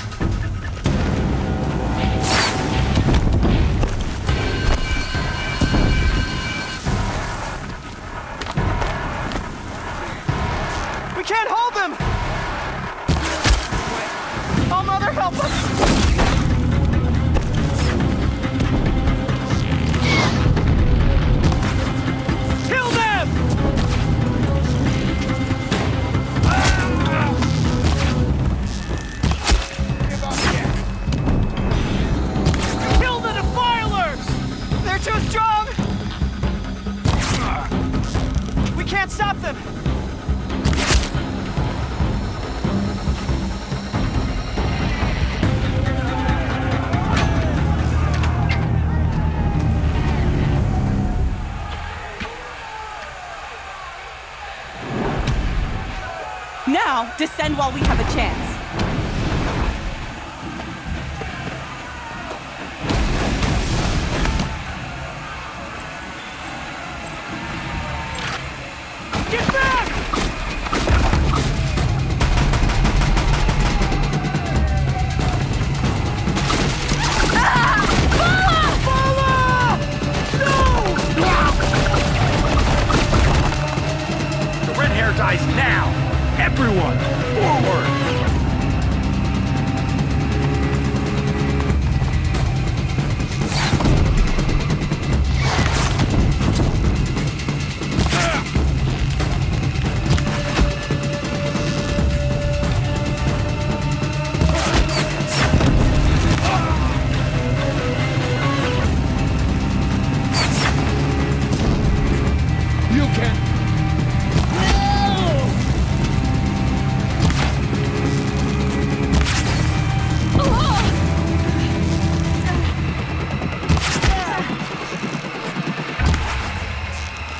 We can't hold them! Oh, Mother, help us! Kill them! Kill the defilers! They're too strong! We can't stop them! Now, descend while we have a chance. Get back! The red hair dies now! Everyone, forward! You can...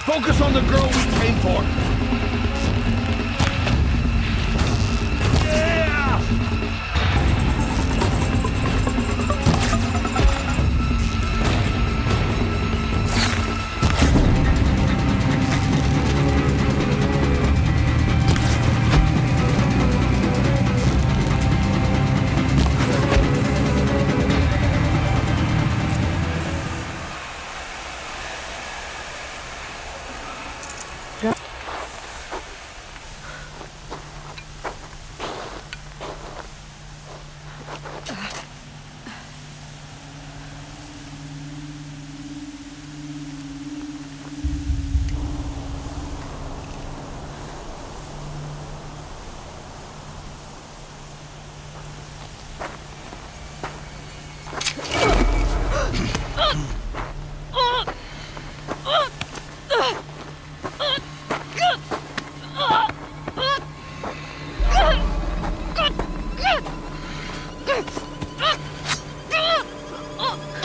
Focus on the girl we came for. Go.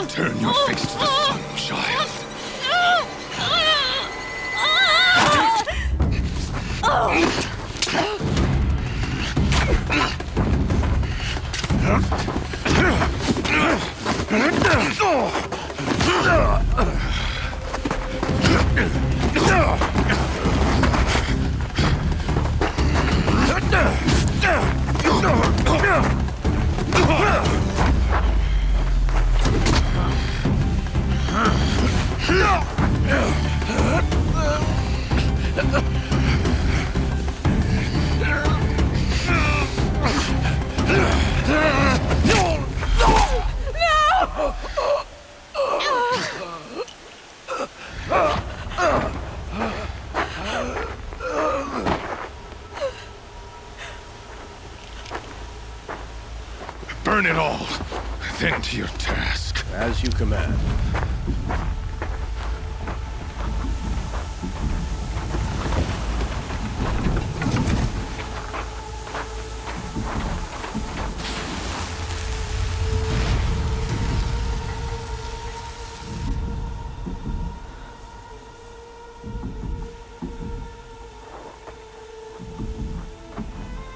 Turn your face to the sun, child. Burn it all, then to your task. As you command.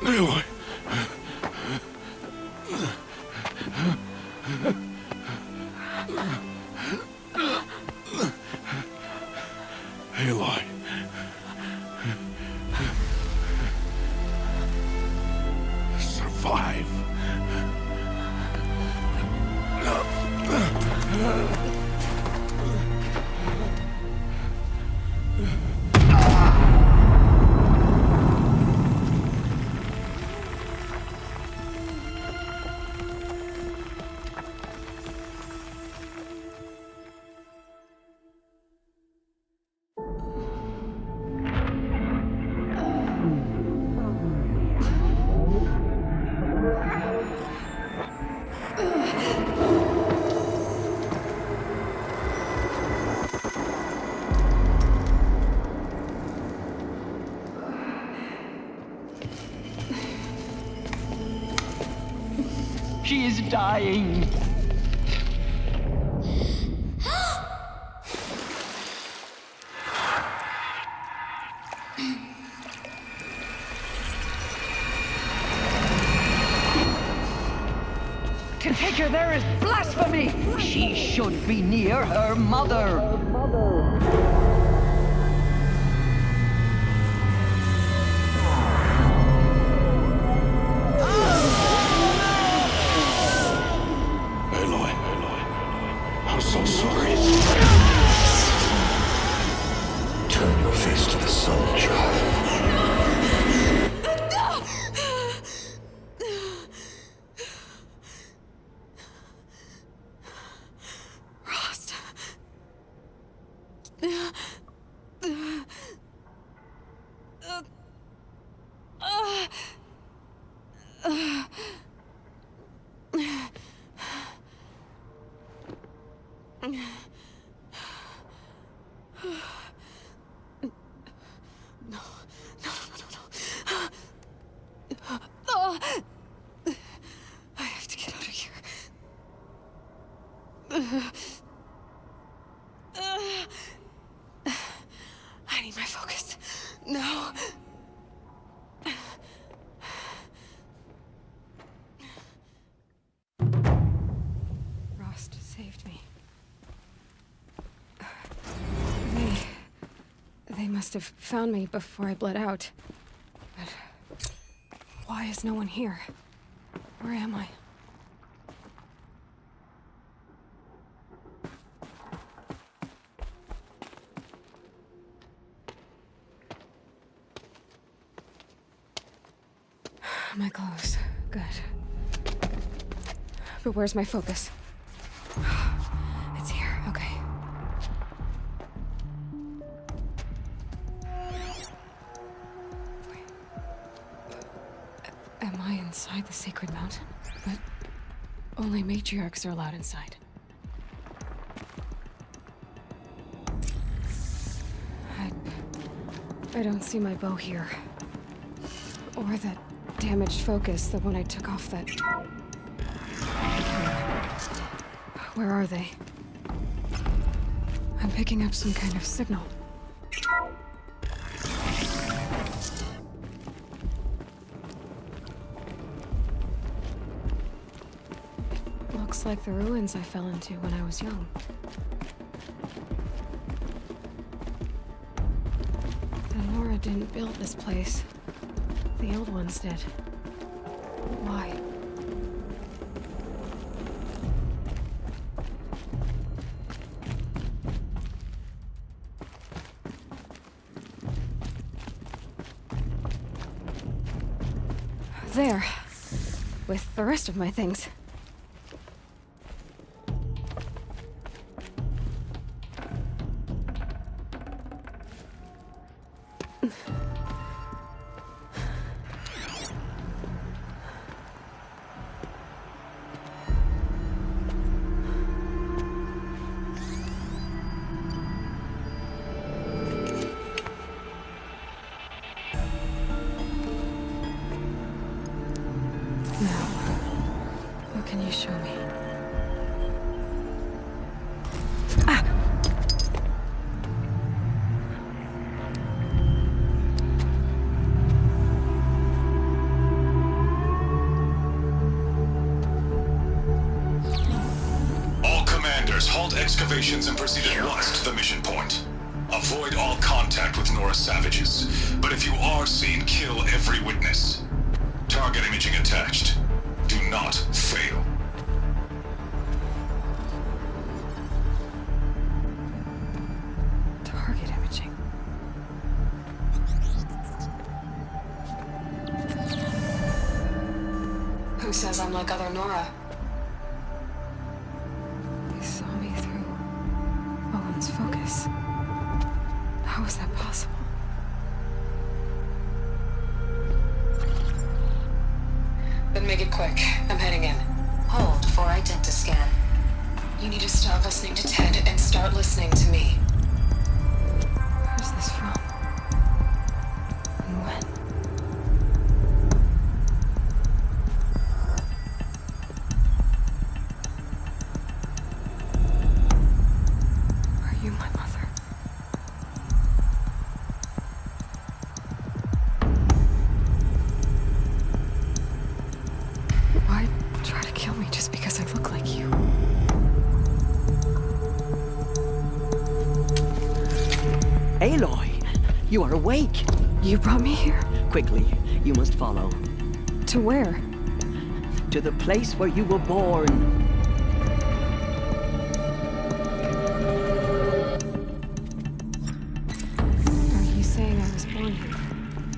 Aloy. Aloy. Survive. She is dying. To take her there is blasphemy. She should be near her mother. I'm so sorry. Turn your face to the sun, child. Rost. I have to get out of here. I need my focus. No. Rost saved me. They must have found me before I bled out. But why is no one here? Where am I? My clothes. Good. But where's my focus? It's here. Okay. Wait. Am I inside the sacred mountain? But only matriarchs are allowed inside. I don't see my bow here. Or that damaged focus, the one I took off that... Where are they? I'm picking up some kind of signal. Looks like the ruins I fell into when I was young. Nora didn't build this place. The old ones did. Why? There. With the rest of my things. Can you show me? Ah! All commanders, halt excavations and proceed at once to the mission point. Avoid all contact with Nora savages, but if you are seen, kill every witness. Target imaging attached. Do not fail. Target imaging. Who says I'm like other Nora? They saw me through Owen's focus. How is that possible? Then make it quick. I'm heading in. Hold for identiscan. You need to stop listening to Ted and start listening to me. Where's this from? And when? Are you my mother? Why try to kill me just because I look like you? Aloy, you are awake. You brought me here? Quickly, you must follow. To where? To the place where you were born. Are you saying I was born here?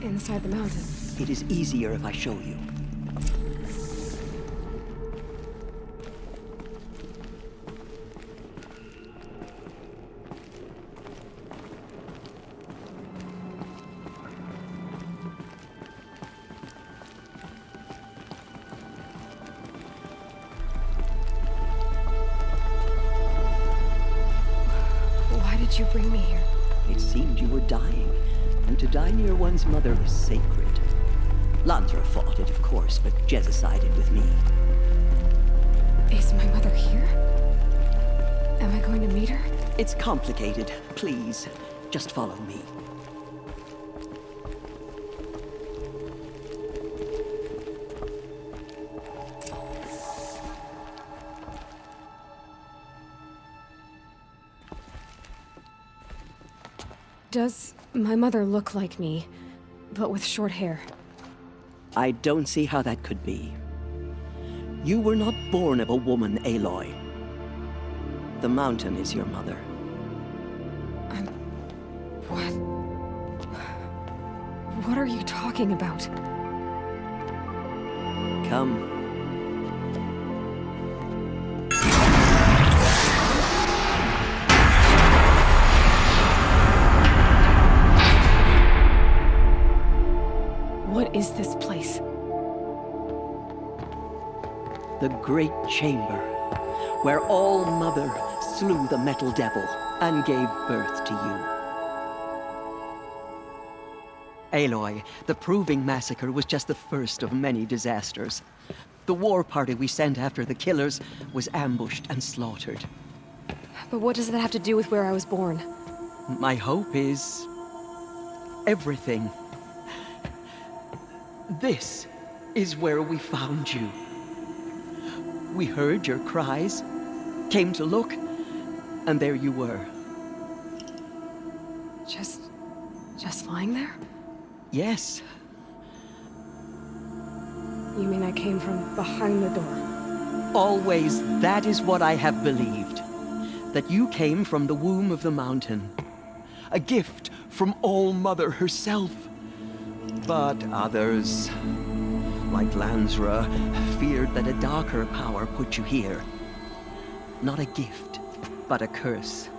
Inside the mountain? It is easier if I show you. Why did you bring me here? It seemed you were dying, and to die near one's mother is sacred. Landra fought it, of course, but Jezza sided with me. Is my mother here? Am I going to meet her? It's complicated. Please, just follow me. Does my mother look like me, but with short hair? I don't see how that could be. You were not born of a woman, Aloy. The mountain is your mother. What? What are you talking about? Come. What is this place? The Great Chamber, where All-Mother slew the Metal Devil and gave birth to you. Aloy, the Proving Massacre was just the first of many disasters. The war party we sent after the killers was ambushed and slaughtered. But what does that have to do with where I was born? My hope is... everything. This is where we found you. We heard your cries, came to look, and there you were. Just lying there? Yes. You mean I came from behind the door? Always that is what I have believed. That you came from the womb of the mountain. A gift from All-Mother herself. But others, like Lansra, feared that a darker power put you here. Not a gift, but a curse.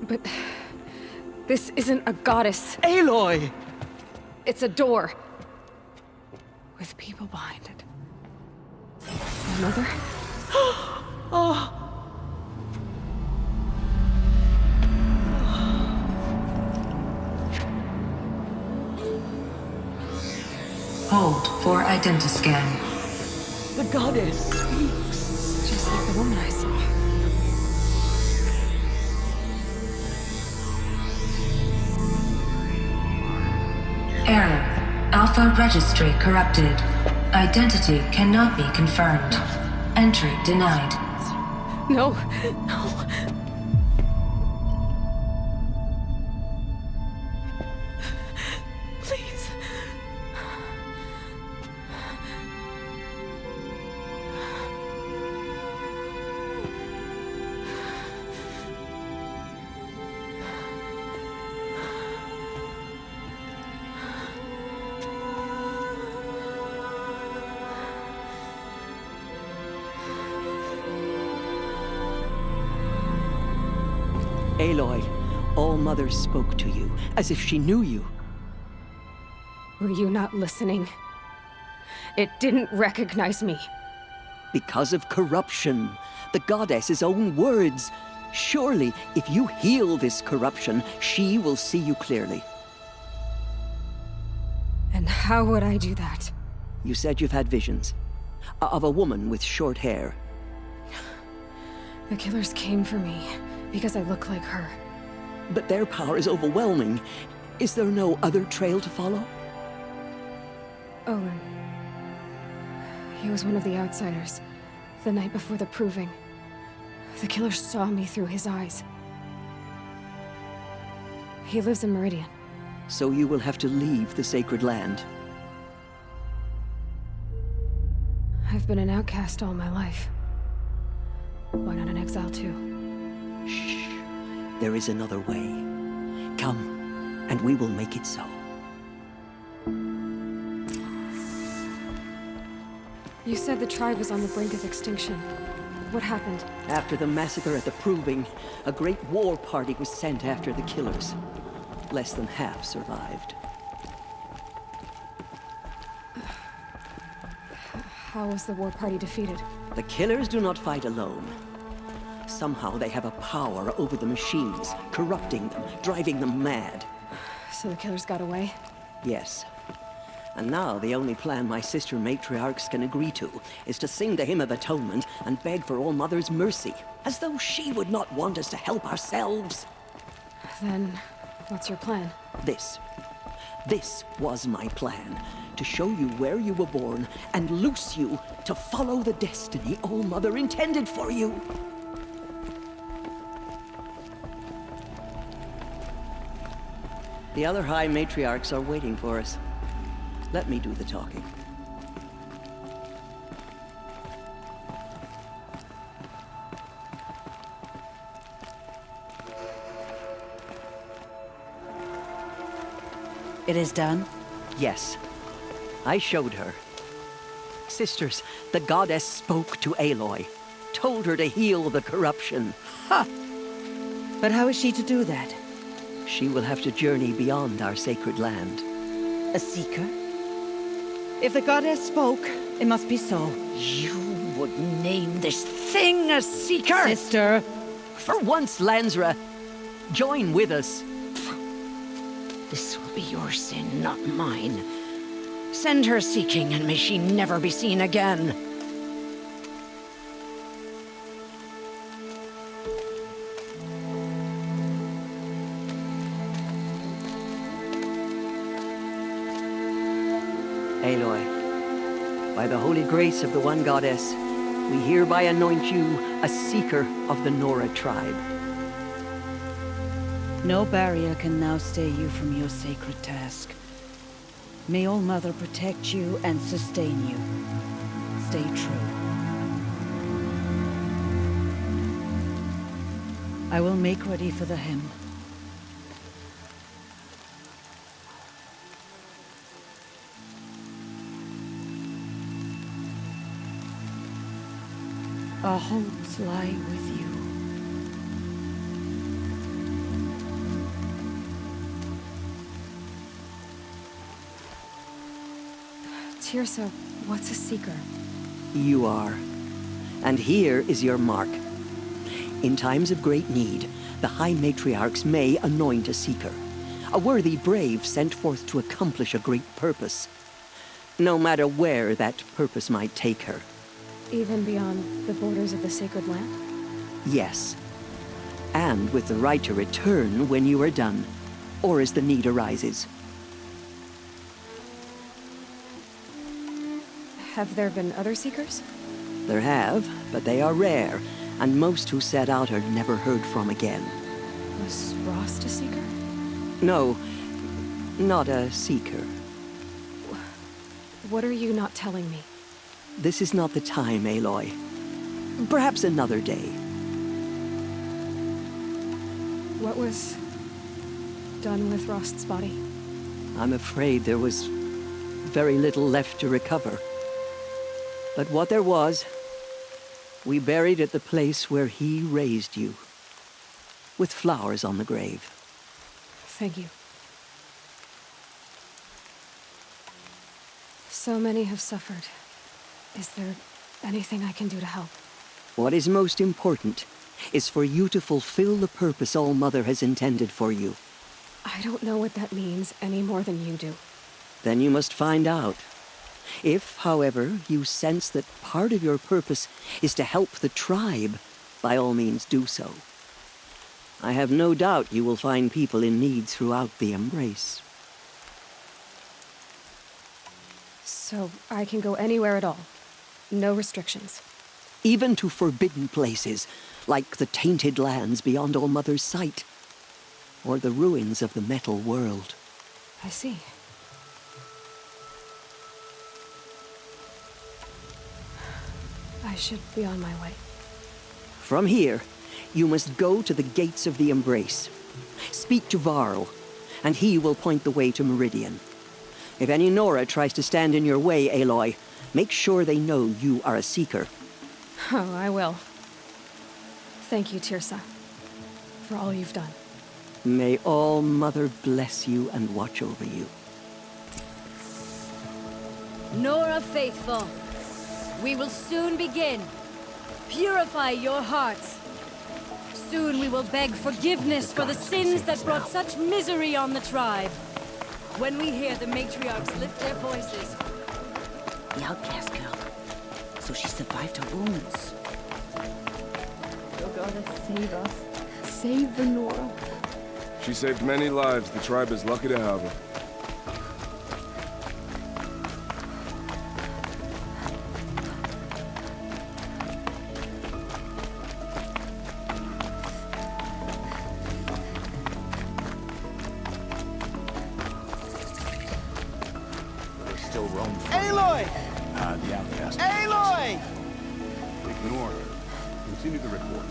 But... this isn't a goddess. Aloy! It's a door. With people behind it. My mother? Oh! Hold for identiscan. The goddess speaks. Just like the woman I saw. Error. Alpha registry corrupted. Identity cannot be confirmed. Entry denied. No, no. Please. Aloy, All-Mother spoke to you, as if she knew you. Were you not listening? It didn't recognize me. Because of corruption. The goddess's own words. Surely, if you heal this corruption, she will see you clearly. And how would I do that? You said you've had visions. Of a woman with short hair. The killers came for me. Because I look like her. But their power is overwhelming. Is there no other trail to follow? Owen. He was one of the outsiders. The night before the proving. The killer saw me through his eyes. He lives in Meridian. So you will have to leave the sacred land. I've been an outcast all my life. Why not an exile too? Shh. There is another way. Come, and we will make it so. You said the tribe was on the brink of extinction. What happened? After the massacre at the Proving, a great war party was sent after the killers. Less than half survived. How was the war party defeated? The killers do not fight alone. Somehow they have a power over the machines, corrupting them, driving them mad. So the killers got away? Yes. And now the only plan my sister matriarchs can agree to is to sing the Hymn of Atonement and beg for All-Mother's mercy, as though she would not want us to help ourselves. Then, what's your plan? This was my plan. To show you where you were born and loose you to follow the destiny All-Mother intended for you. The other High Matriarchs are waiting for us. Let me do the talking. It is done? Yes. I showed her. Sisters, the goddess spoke to Aloy, told her to heal the corruption. Ha! But how is she to do that? She will have to journey beyond our sacred land. A seeker? If the goddess spoke, it must be so. You would name this thing a seeker? Sister! For once, Lansra, join with us. This will be your sin, not mine. Send her seeking, and may she never be seen again. Aloy, by the holy grace of the One Goddess, we hereby anoint you a seeker of the Nora tribe. No barrier can now stay you from your sacred task. May All Mother protect you and sustain you. Stay true. I will make ready for the hymn. Our hopes lie with you. Tirsa, what's a seeker? You are. And here is your mark. In times of great need, the High Matriarchs may anoint a seeker. A worthy brave sent forth to accomplish a great purpose. No matter where that purpose might take her. Even beyond the borders of the sacred land? Yes. And with the right to return when you are done, or as the need arises. Have there been other seekers? There have, but they are rare, and most who set out are never heard from again. Was Rost a seeker? No, not a seeker. What are you not telling me? This is not the time, Aloy. Perhaps another day. What was done with Rost's body? I'm afraid there was very little left to recover. But what there was, we buried at the place where he raised you, with flowers on the grave. Thank you. So many have suffered. Is there anything I can do to help? What is most important is for you to fulfill the purpose All Mother has intended for you. I don't know what that means any more than you do. Then you must find out. If, however, you sense that part of your purpose is to help the tribe, by all means do so. I have no doubt you will find people in need throughout the Embrace. So I can go anywhere at all? No restrictions? Even to forbidden places, like the tainted lands beyond All Mother's sight, or the ruins of the metal world. I see. I should be on my way. From here, you must go to the gates of the Embrace. Speak to Varl, and he will point the way to Meridian. If any Nora tries to stand in your way, Aloy, make sure they know you are a seeker. Oh, I will. Thank you, Tirsa, for all you've done. May All Mother bless you and watch over you. Nora faithful, we will soon begin. Purify your hearts. Soon we will beg forgiveness for the sins that brought such misery on the tribe. When we hear the matriarchs lift their voices. The outcast girl. So she survived her wounds. Oh, goddess, save us. Save the Nora. She saved many lives. The tribe is lucky to have her. Still roam free. Aloy! The outcast. Aloy! Ignore her. Continue the report.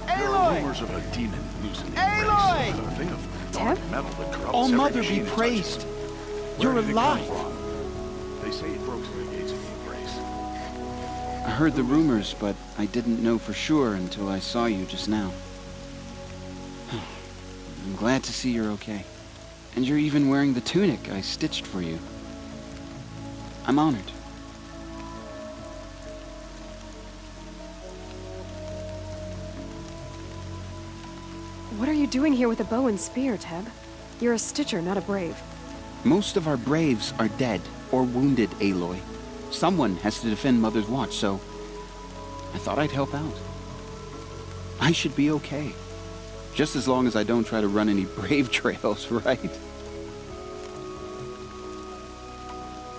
There are Aloy! rumors of a demon loose in the Aloy! Embrace. A thing of dark metal that corrupts All every Mother be machine it praised. touches. You're Where did it come alive. from? They say it broke through the gates of the Embrace. I heard the rumors, but I didn't know for sure until I saw you just now. I'm glad to see you're okay. And you're even wearing the tunic I stitched for you. I'm honored. What are you doing here with a bow and spear, Teb? You're a Stitcher, not a Brave. Most of our Braves are dead or wounded, Aloy. Someone has to defend Mother's Watch, so I thought I'd help out. I should be okay. Just as long as I don't try to run any Brave trails, right?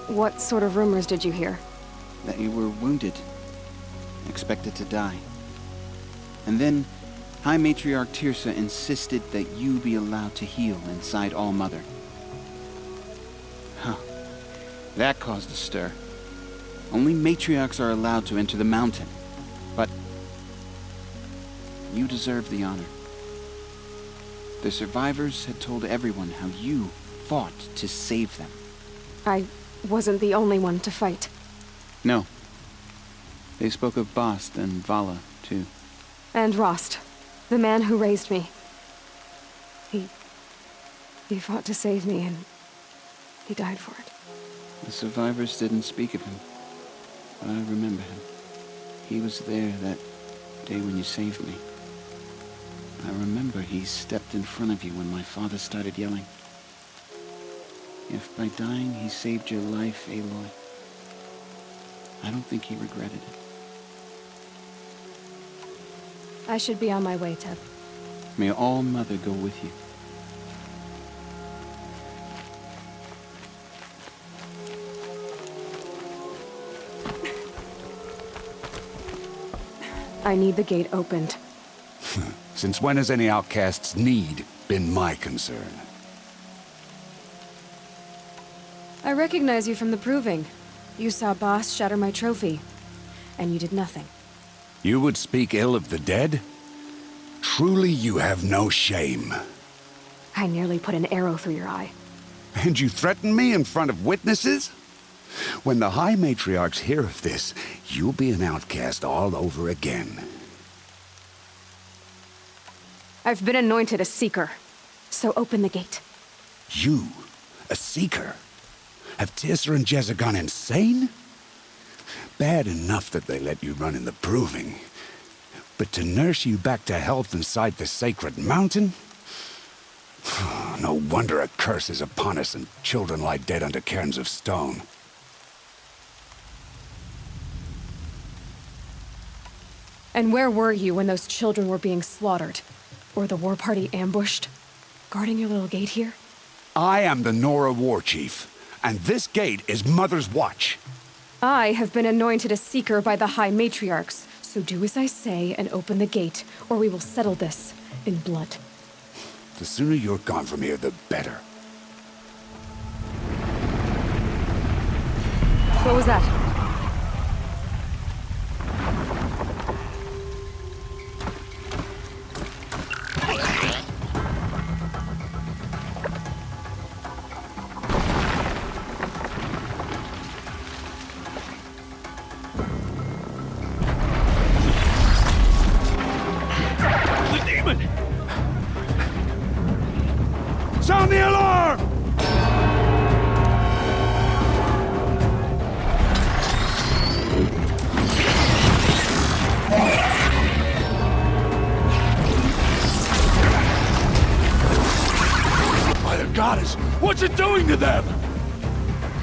What sort of rumors did you hear? That you were wounded. Expected to die. And then High Matriarch Tirsa insisted that you be allowed to heal inside All-Mother. Huh. That caused a stir. Only matriarchs are allowed to enter the mountain. But you deserve the honor. The survivors had told everyone how you fought to save them. I wasn't the only one to fight. No. They spoke of Bast and Vala, too. And Rost, the man who raised me. He fought to save me, and he died for it. The survivors didn't speak of him, but I remember him. He was there that day when you saved me. I remember he stepped in front of you when my father started yelling. If by dying he saved your life, Aloy, I don't think he regretted it. I should be on my way, Teb. May All-Mother go with you. I need the gate opened. Since when has any outcast's need been my concern? I recognize you from the proving. You saw Bast shatter my trophy, and you did nothing. You would speak ill of the dead? Truly you have no shame. I nearly put an arrow through your eye. And you threaten me in front of witnesses? When the High Matriarchs hear of this, you'll be an outcast all over again. I've been anointed a Seeker, so open the gate. You? A Seeker? Have Tirsa and Jezza gone insane? Bad enough that they let you run in the proving. But to nurse you back to health inside the sacred mountain? No wonder a curse is upon us and children lie dead under cairns of stone. And where were you when those children were being slaughtered? Or the war party ambushed? Guarding your little gate here? I am the Nora War Chief, and this gate is Mother's Watch. I have been anointed a Seeker by the High Matriarchs, so do as I say and open the gate, or we will settle this in blood. The sooner you're gone from here, the better. What was that? Sound the alarm! By the goddess, what's it doing to them?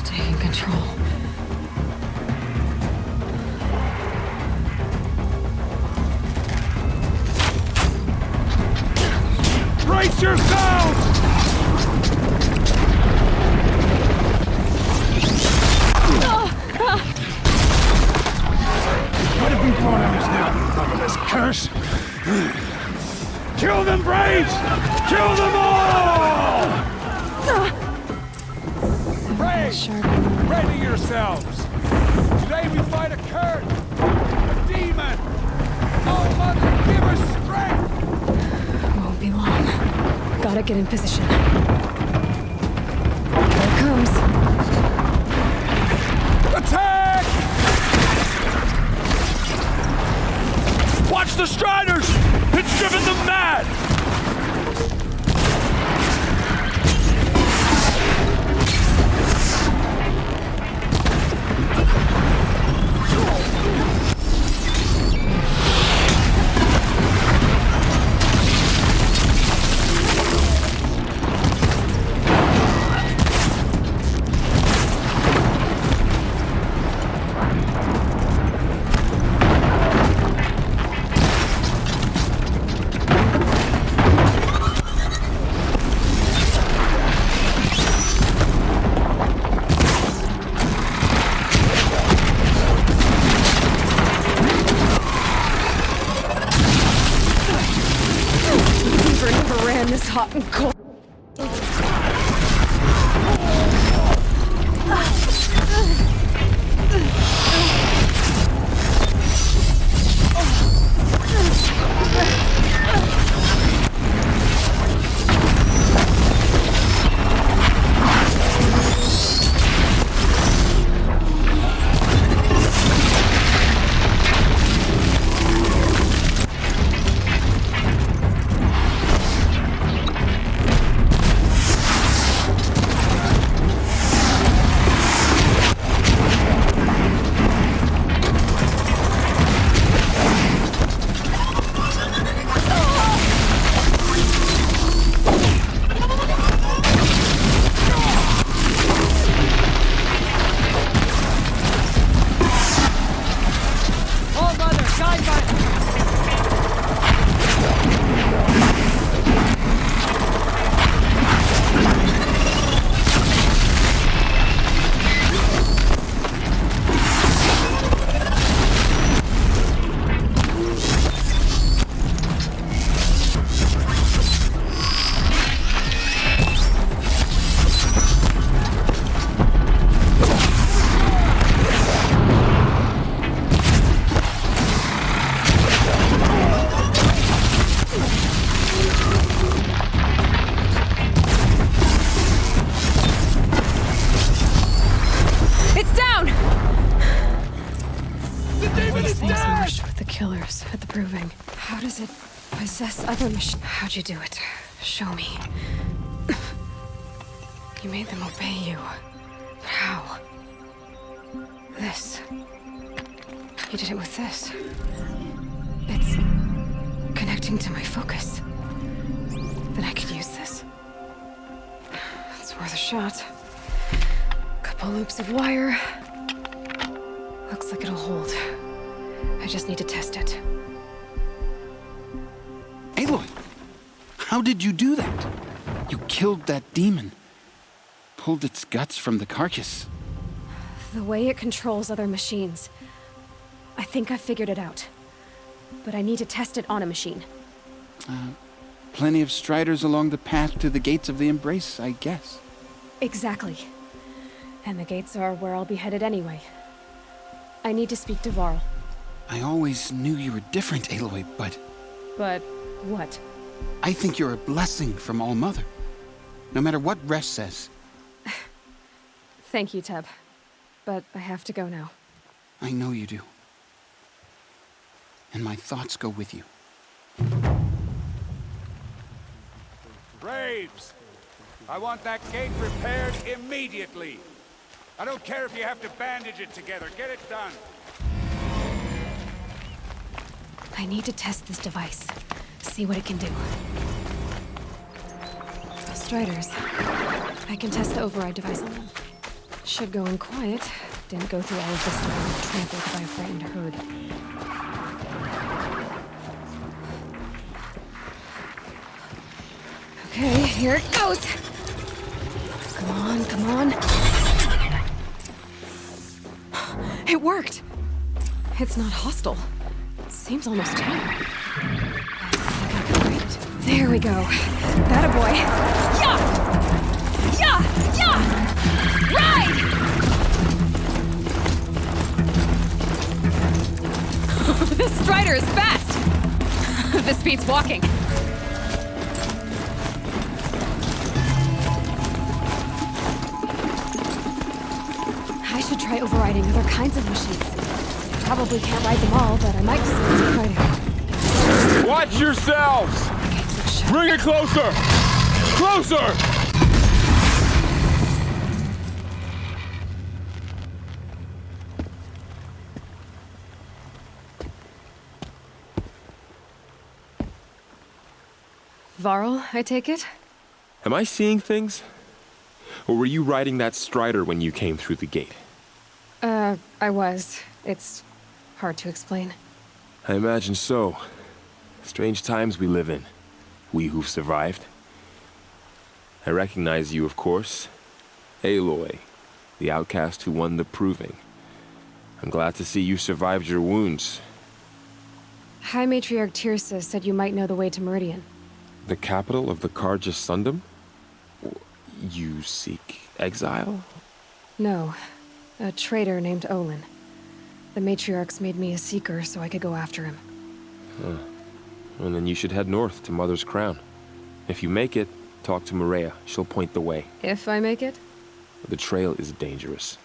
Taking control. Brace yourselves! What have we brought on us now, motherless curse? Kill them, Braves! Kill them all! Braves, ready yourselves! Today we fight a curse, a demon! Oh, Mother, give us strength! Won't be long. Gotta get in position. Here it comes. Attack! Watch the Striders! It's driven them mad! Hot and cold. At the proving. How does it possess other machines? How'd you do it? Show me. You made them obey you. But how? This. You did it with this. It's connecting to my focus. Then I could use this. It's worth a shot. Couple loops of wire. Looks like it'll hold. I just need to test it. Aloy! How did you do that? You killed that demon. Pulled its guts from the carcass. The way it controls other machines. I think I figured it out. But I need to test it on a machine. Plenty of Striders along the path to the gates of the Embrace, I guess. Exactly. And the gates are where I'll be headed anyway. I need to speak to Varl. I always knew you were different, Aloy, but... But what? I think you're a blessing from All-Mother. No matter what Resh says. Thank you, Teb. But I have to go now. I know you do. And my thoughts go with you. Braves! I want that gate repaired immediately. I don't care if you have to bandage it together. Get it done. I need to test this device. See what it can do. Striders. I can test the override device on them. Should go in quiet. Didn't go through all of this stuff trampled by a frightened herd. Okay, here it goes! Come on, come on. It worked! It's not hostile. Seems almost tame. I think I can ride it. There we go. That a boy. Yeah! Yeah! Yeah! Ride! This Strider is fast! This beats walking. I should try overriding other kinds of machines. Probably can't ride them all, but I might just try to. Watch yourselves! Bring it closer! Closer! Varl, I take it? Am I seeing things? Or were you riding that Strider when you came through the gate? I was. It's hard to explain. I imagine so. Strange times we live in. We who've survived. I recognize you, of course. Aloy, the outcast who won the proving. I'm glad to see you survived your wounds. High Matriarch Tirsa said you might know the way to Meridian. The capital of the Carja Sundom? You seek exile? No. A traitor named Olin. The Matriarchs made me a seeker so I could go after him. Huh. And then you should head north to Mother's Crown. If you make it, talk to Maria. She'll point the way. If I make it? The trail is dangerous.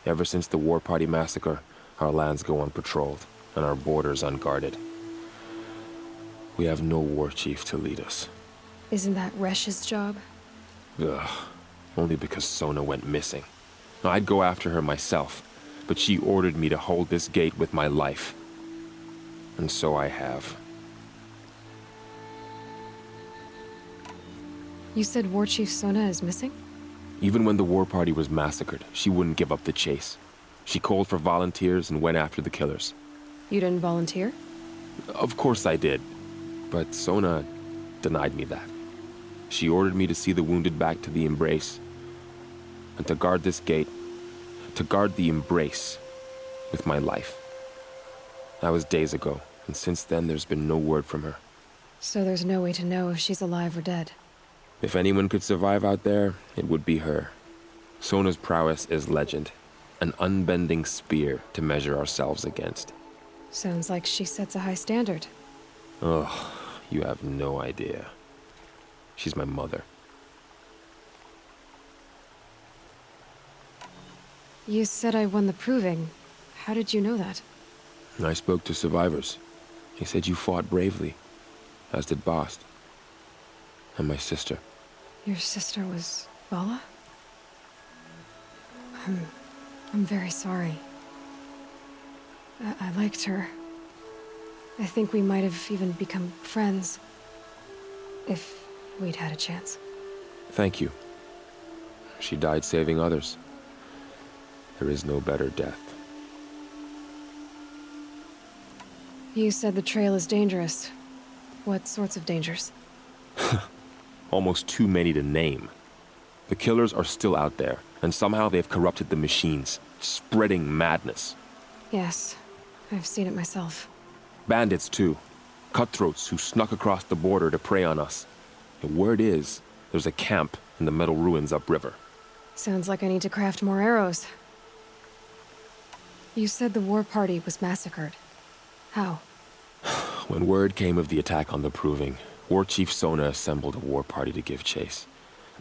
Ever since the War Party massacre, our lands go unpatrolled, and our borders unguarded. We have no war chief to lead us. Isn't that Resh's job? Ugh. Only because Sona went missing. I'd go after her myself, but she ordered me to hold this gate with my life. And so I have. You said War Chief Sona is missing? Even when the War Party was massacred, she wouldn't give up the chase. She called for volunteers and went after the killers. You didn't volunteer? Of course I did, but Sona denied me that. She ordered me to see the wounded back to the Embrace, and to guard this gate, to guard the Embrace with my life. That was days ago, and since then there's been no word from her. So there's no way to know if she's alive or dead. If anyone could survive out there, it would be her. Sona's prowess is legend, an unbending spear to measure ourselves against. Sounds like she sets a high standard. Ugh, you have no idea. She's my mother. You said I won the proving. How did you know that? I spoke to survivors. He said you fought bravely, as did Bast. And my sister. Your sister was Vala? I'm very sorry. I liked her. I think we might have even become friends. If we'd had a chance. Thank you. She died saving others. There is no better death. You said the trail is dangerous. What sorts of dangers? Almost too many to name. The killers are still out there, and somehow they've corrupted the machines, spreading madness. Yes, I've seen it myself. Bandits, too. Cutthroats who snuck across the border to prey on us. The word is, there's a camp in the metal ruins upriver. Sounds like I need to craft more arrows. You said the War Party was massacred. How? When word came of the attack on the Proving, War Chief Sona assembled a war party to give chase.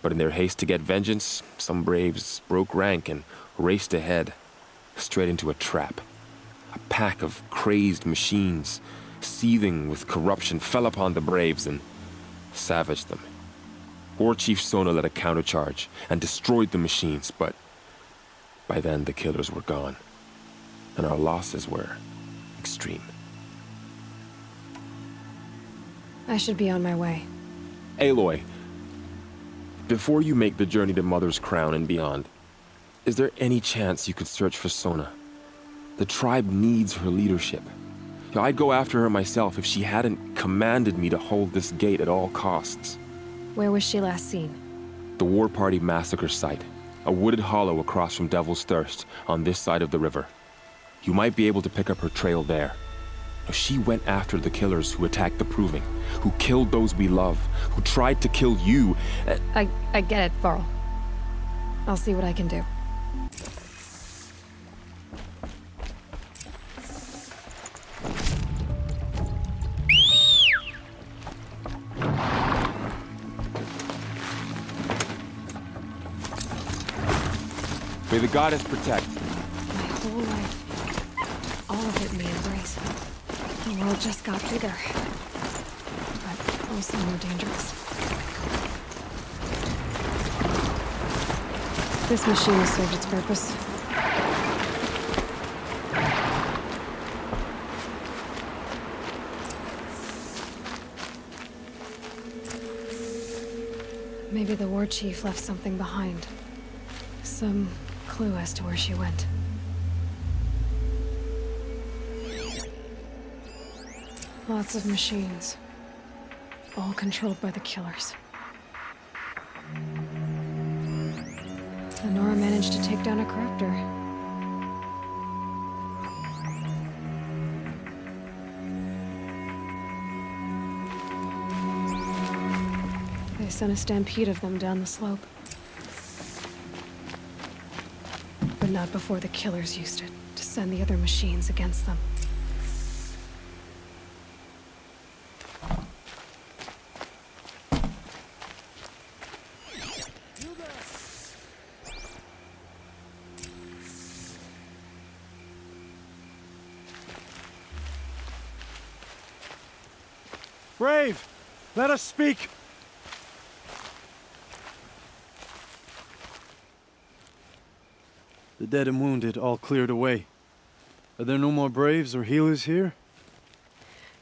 But in their haste to get vengeance, some braves broke rank and raced ahead, straight into a trap. A pack of crazed machines, seething with corruption, fell upon the braves and savaged them. War Chief Sona led a countercharge and destroyed the machines, but by then the killers were gone, and our losses were extreme. I should be on my way. Aloy, before you make the journey to Mother's Crown and beyond, is there any chance you could search for Sona? The tribe needs her leadership. I'd go after her myself if she hadn't commanded me to hold this gate at all costs. Where was she last seen? The War Party massacre site. A wooded hollow across from Devil's Thirst, on this side of the river. You might be able to pick up her trail there. She went after the killers who attacked the Proving, who killed those we love, who tried to kill you. I get it, Varl. I'll see what I can do. May the goddess protect. just got bigger, but also more dangerous. This machine has served its purpose. Maybe the war chief left something behind. Some clue as to where she went. Lots of machines. All controlled by the killers. Nora managed to take down a corruptor. They sent a stampede of them down the slope. But not before the killers used it to send the other machines against them. Brave! Let us speak! The dead and wounded all cleared away. Are there no more braves or healers here?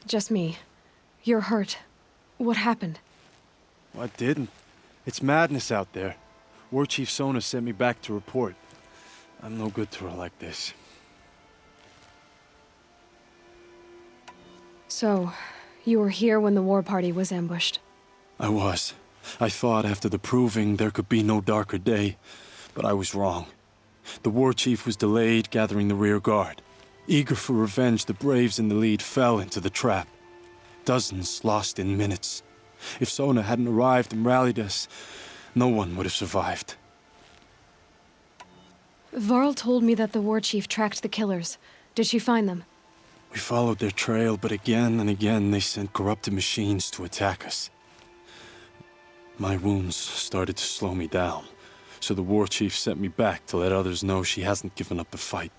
Just me. You're hurt. What happened? I didn't. It's madness out there. War Chief Sona sent me back to report. I'm no good to her like this. So, you were here when the war party was ambushed? I was. I thought after the proving there could be no darker day, but I was wrong. The war chief was delayed gathering the rear guard. Eager for revenge, the braves in the lead fell into the trap. Dozens lost in minutes. If Sona hadn't arrived and rallied us, no one would have survived. Varl told me that the war chief tracked the killers. Did she find them? We followed their trail, but again and again they sent corrupted machines to attack us. My wounds started to slow me down, so the war chief sent me back to let others know she hasn't given up the fight.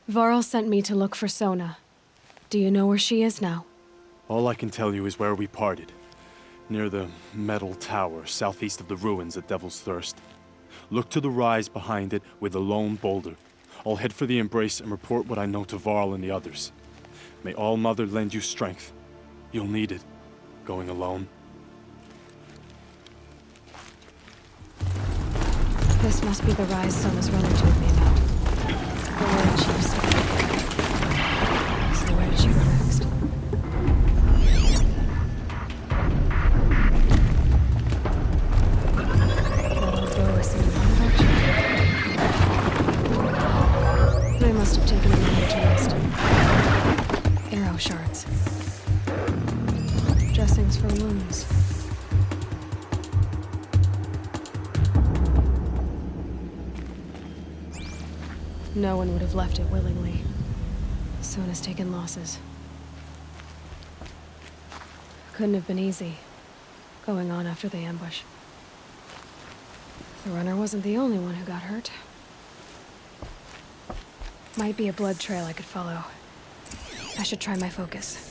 Varl sent me to look for Sona. Do you know where she is now? All I can tell you is where we parted. Near the metal tower, southeast of the ruins at Devil's Thirst. Look to the rise behind it with a lone boulder. I'll head for the embrace and report what I know to Varl and the others. May All Mother lend you strength. You'll need it, going alone. This must be the rise Sona's runner told me about. The war chief's. So where did she go next? That'll go us in one direction. They must have taken a moment to rest. Arrow shards. Dressings for wounds. No one would have left it willingly. Sona's taken losses. Couldn't have been easy, going on after the ambush. The runner wasn't the only one who got hurt. Might be a blood trail I could follow. I should try my focus.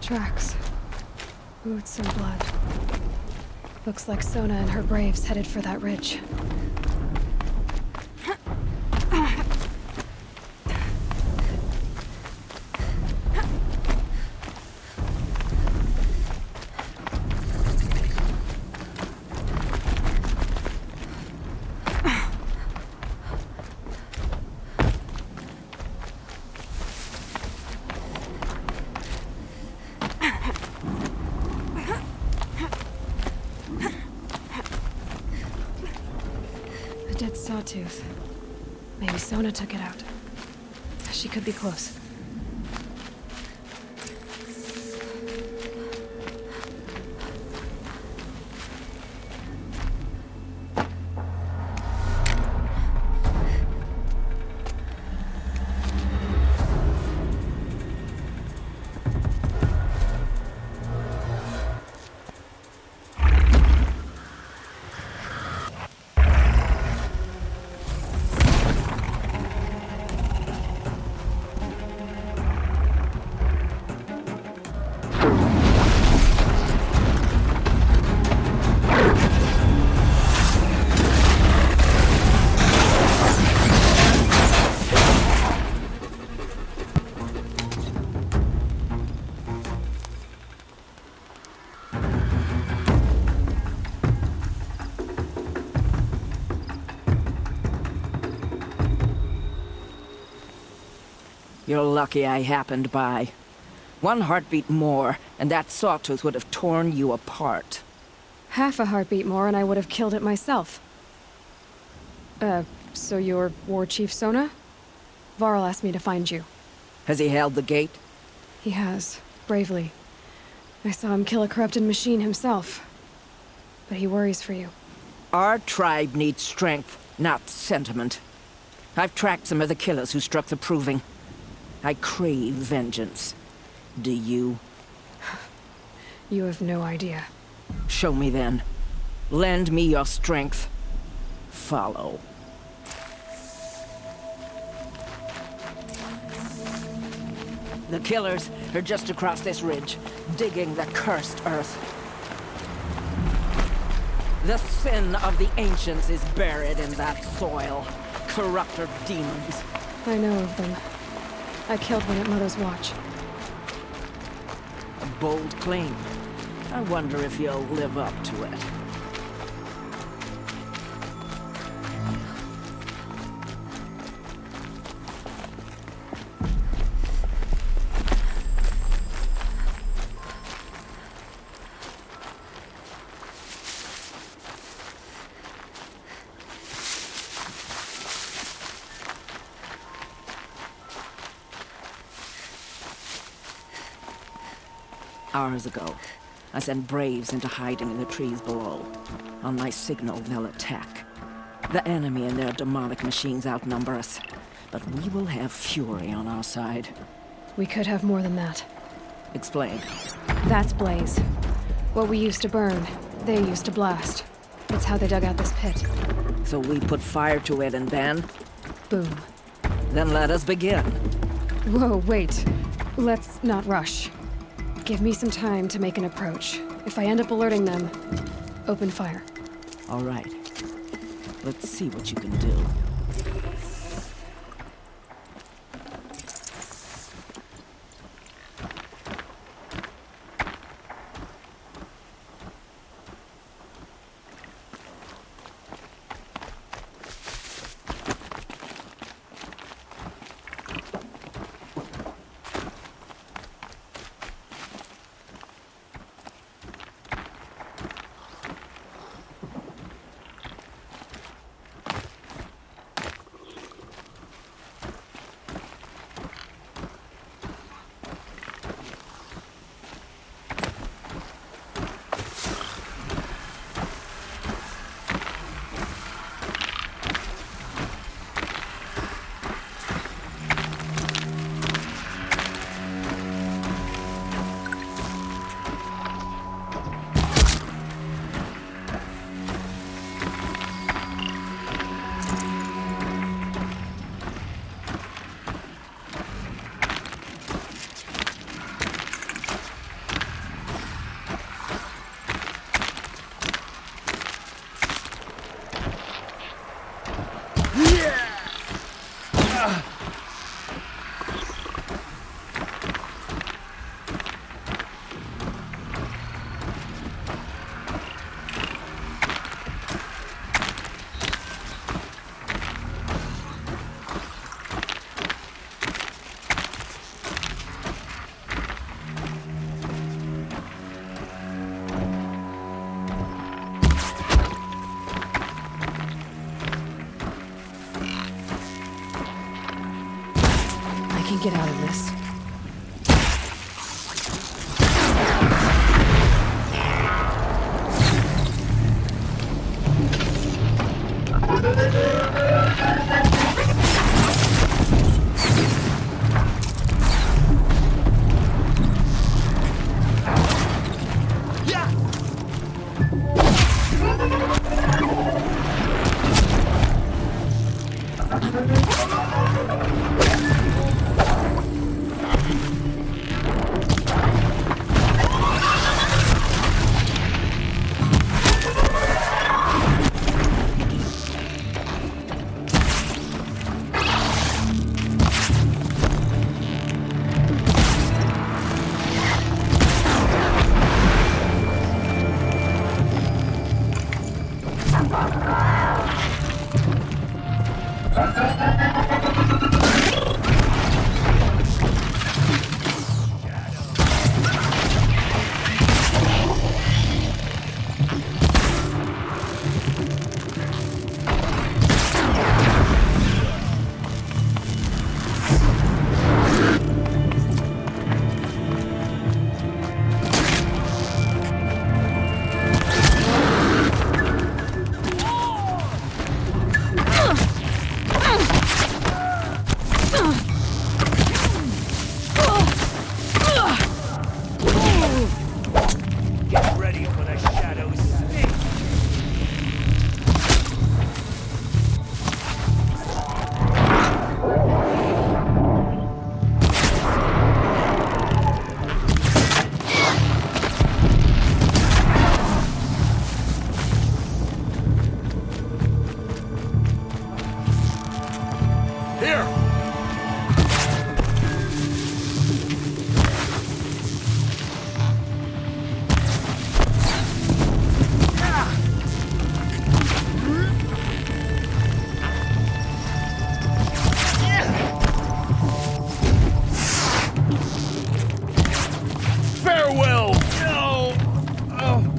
Tracks. Boots and blood. Looks like Sona and her braves headed for that ridge. Dead sawtooth. Maybe Sona took it out. She could be close. You're lucky I happened by. One heartbeat more, and that sawtooth would have torn you apart. Half a heartbeat more and I would have killed it myself. So you're War Chief Sona? Varl asked me to find you. Has he held the gate? He has, bravely. I saw him kill a corrupted machine himself. But he worries for you. Our tribe needs strength, not sentiment. I've tracked some of the killers who struck the Proving. I crave vengeance. Do you? You have no idea. Show me then. Lend me your strength. Follow. The killers are just across this ridge, digging the cursed earth. The sin of the ancients is buried in that soil. Corrupter demons. I know of them. I killed one at Mother's Watch. A bold claim. I wonder if you'll live up to it. Hours ago, I sent Braves into hiding in the trees below. On my signal, they'll attack. The enemy and their demonic machines outnumber us, but we will have fury on our side. We could have more than that. Explain. That's Blaze. What we used to burn, they used to blast. It's how they dug out this pit. So we put fire to it and then? Boom. Then let us begin. Whoa, wait. Let's not rush. Give me some time to make an approach. If I end up alerting them, open fire. All right. Let's see what you can do. Get out of this. Here! Farewell! No! Oh.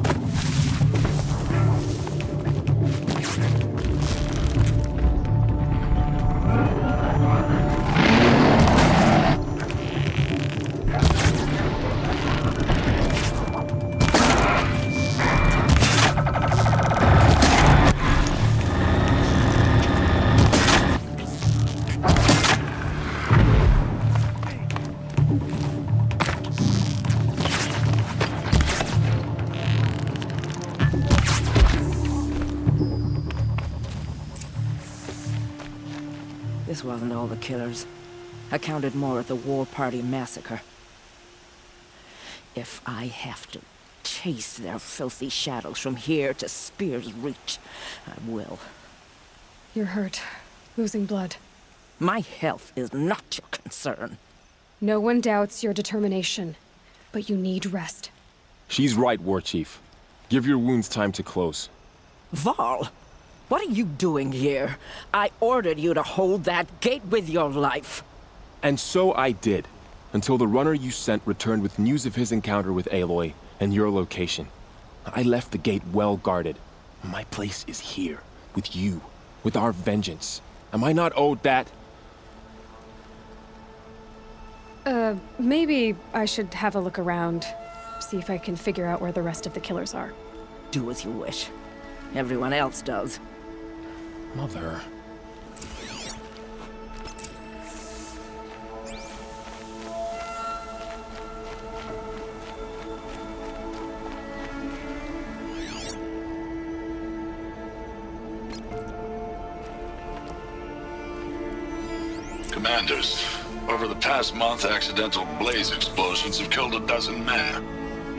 This wasn't all the killers. I counted more at the War Party massacre. If I have to chase their filthy shadows from here to Spear's Reach, I will. You're hurt. Losing blood. My health is not your concern. No one doubts your determination, but you need rest. She's right, War Chief. Give your wounds time to close. Varl, what are you doing here? I ordered you to hold that gate with your life. And so I did, until the runner you sent returned with news of his encounter with Aloy and your location. I left the gate well guarded. My place is here, with you, with our vengeance. Am I not owed that? Maybe I should have a look around. See if I can figure out where the rest of the killers are. Do as you wish. Everyone else does. Mother. Commanders, over the past month, accidental blaze explosions have killed a dozen men.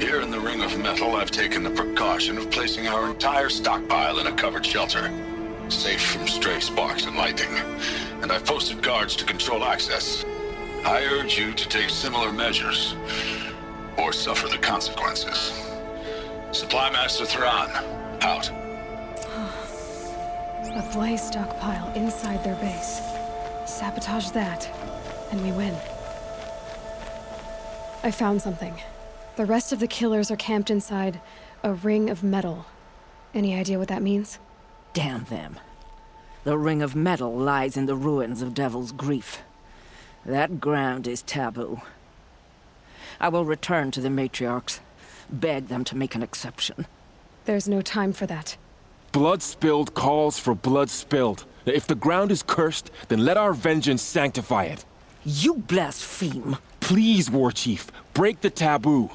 Here in the Ring of Metal, I've taken the precaution of placing our entire stockpile in a covered shelter, safe from stray sparks and lightning, and I've posted guards to control access. I urge you to take similar measures, or suffer the consequences. Supply Master Thrawn, out. A blaze stockpile inside their base. Sabotage that, and we win. I found something. The rest of the killers are camped inside a ring of metal. Any idea what that means? Damn them. The Ring of Metal lies in the ruins of Devil's Grief. That ground is taboo. I will return to the matriarchs, beg them to make an exception. There's no time for that. Blood spilled calls for blood spilled. If the ground is cursed, then let our vengeance sanctify it. You blaspheme. Please, War Chief, break the taboo.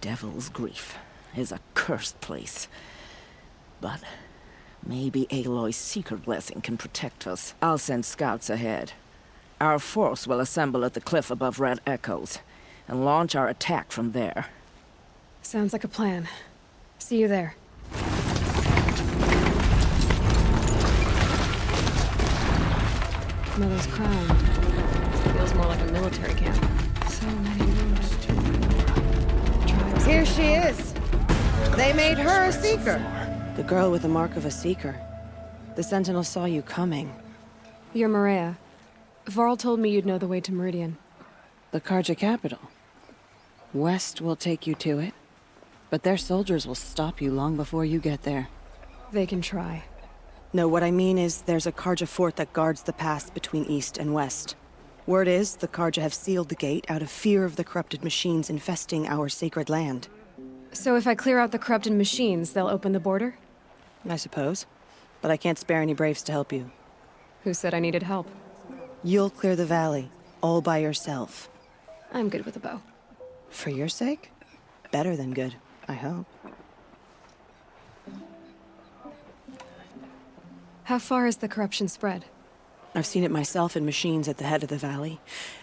Devil's Grief is a cursed place. But maybe Aloy's secret blessing can protect us. I'll send scouts ahead. Our force will assemble at the cliff above Red Echoes, and launch our attack from there. Sounds like a plan. See you there. Mother's Crown. Feels more like a military camp. So many wounded. Here she is. They made her a Seeker. The girl with the mark of a Seeker. The Sentinel saw you coming. You're Maria. Varl told me you'd know the way to Meridian. The Karja capital. West will take you to it, but their soldiers will stop you long before you get there. They can try. No, what I mean is there's a Karja fort that guards the pass between East and West. Word is, the Karja have sealed the gate out of fear of the corrupted machines infesting our sacred land. So if I clear out the corrupted machines, they'll open the border? I suppose. But I can't spare any braves to help you. Who said I needed help? You'll clear the valley, all by yourself. I'm good with a bow. For your sake? Better than good, I hope. How far has the corruption spread? I've seen it myself in machines at the head of the valley,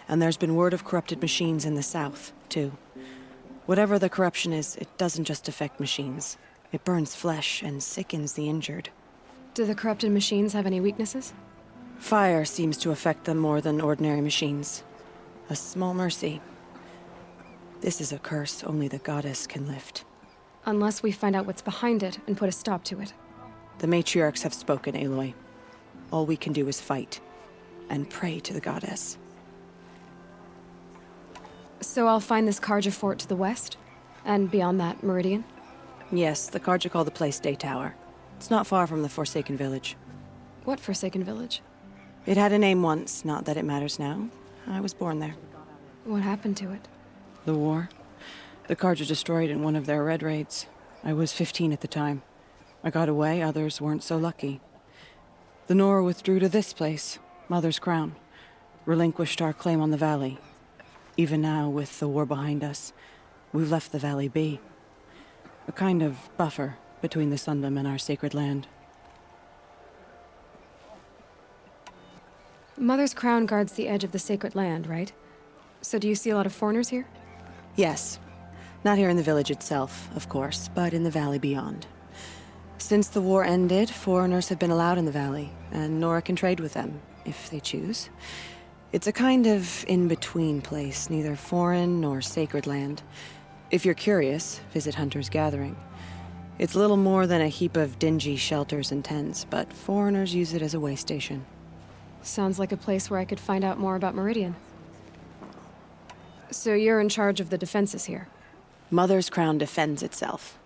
and there's been word of corrupted machines in the south, too. Whatever the corruption is, it doesn't just affect machines. It burns flesh and sickens the injured. Do the corrupted machines have any weaknesses? Fire seems to affect them more than ordinary machines. A small mercy. This is a curse only the goddess can lift. Unless we find out what's behind it and put a stop to it. The matriarchs have spoken, Aloy. All we can do is fight. And pray to the goddess. So I'll find this Karja fort to the west? And beyond that, Meridian? Yes, the Karja call the place Day Tower. It's not far from the Forsaken Village. What Forsaken Village? It had a name once, not that it matters now. I was born there. What happened to it? The war. The Karja destroyed in one of their red raids. I was 15 at the time. I got away, others weren't so lucky. The Nora withdrew to this place, Mother's Crown. Relinquished our claim on the valley. Even now, with the war behind us, we've left the valley be. A kind of buffer between the Sundom and our sacred land. Mother's Crown guards the edge of the sacred land, right? So do you see a lot of foreigners here? Yes. Not here in the village itself, of course, but in the valley beyond. Since the war ended, foreigners have been allowed in the valley, and Nora can trade with them, if they choose. It's a kind of in-between place, neither foreign nor sacred land. If you're curious, visit Hunter's Gathering. It's little more than a heap of dingy shelters and tents, but foreigners use it as a way station. Sounds like a place where I could find out more about Meridian. So you're in charge of the defenses here? Mother's Crown defends itself.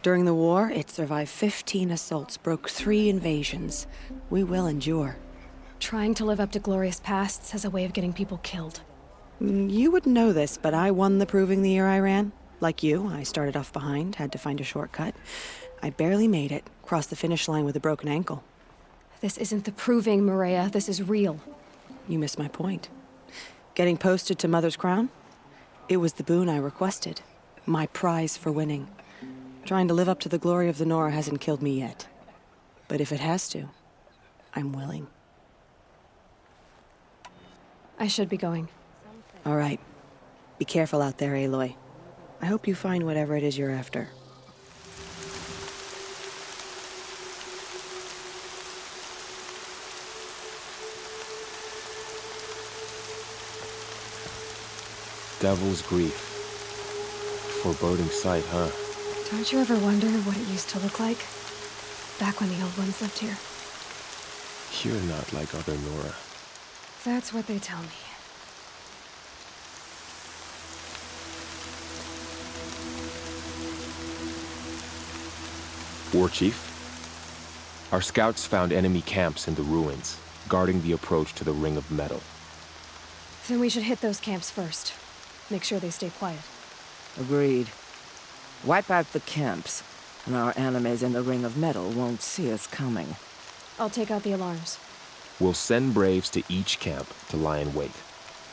During the war, it survived 15 assaults, broke 3 invasions. We will endure. Trying to live up to glorious pasts has a way of getting people killed. You wouldn't know this, but I won the proving the year I ran. Like you, I started off behind, had to find a shortcut. I barely made it, crossed the finish line with a broken ankle. This isn't the proving, Maria. This is real. You missed my point. Getting posted to Mother's Crown? It was the boon I requested. My prize for winning. Trying to live up to the glory of the Nora hasn't killed me yet. But if it has to, I'm willing. I should be going. All right. Be careful out there, Aloy. I hope you find whatever it is you're after. Devil's grief. Foreboding sight, huh? Don't you ever wonder what it used to look like? Back when the old ones lived here. You're not like other Nora. That's what they tell me. War Chief? Our scouts found enemy camps in the ruins, guarding the approach to the Ring of Metal. Then we should hit those camps first. Make sure they stay quiet. Agreed. Wipe out the camps, and our enemies in the Ring of Metal won't see us coming. I'll take out the alarms. We'll send Braves to each camp to lie in wait.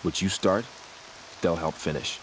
What you start, they'll help finish.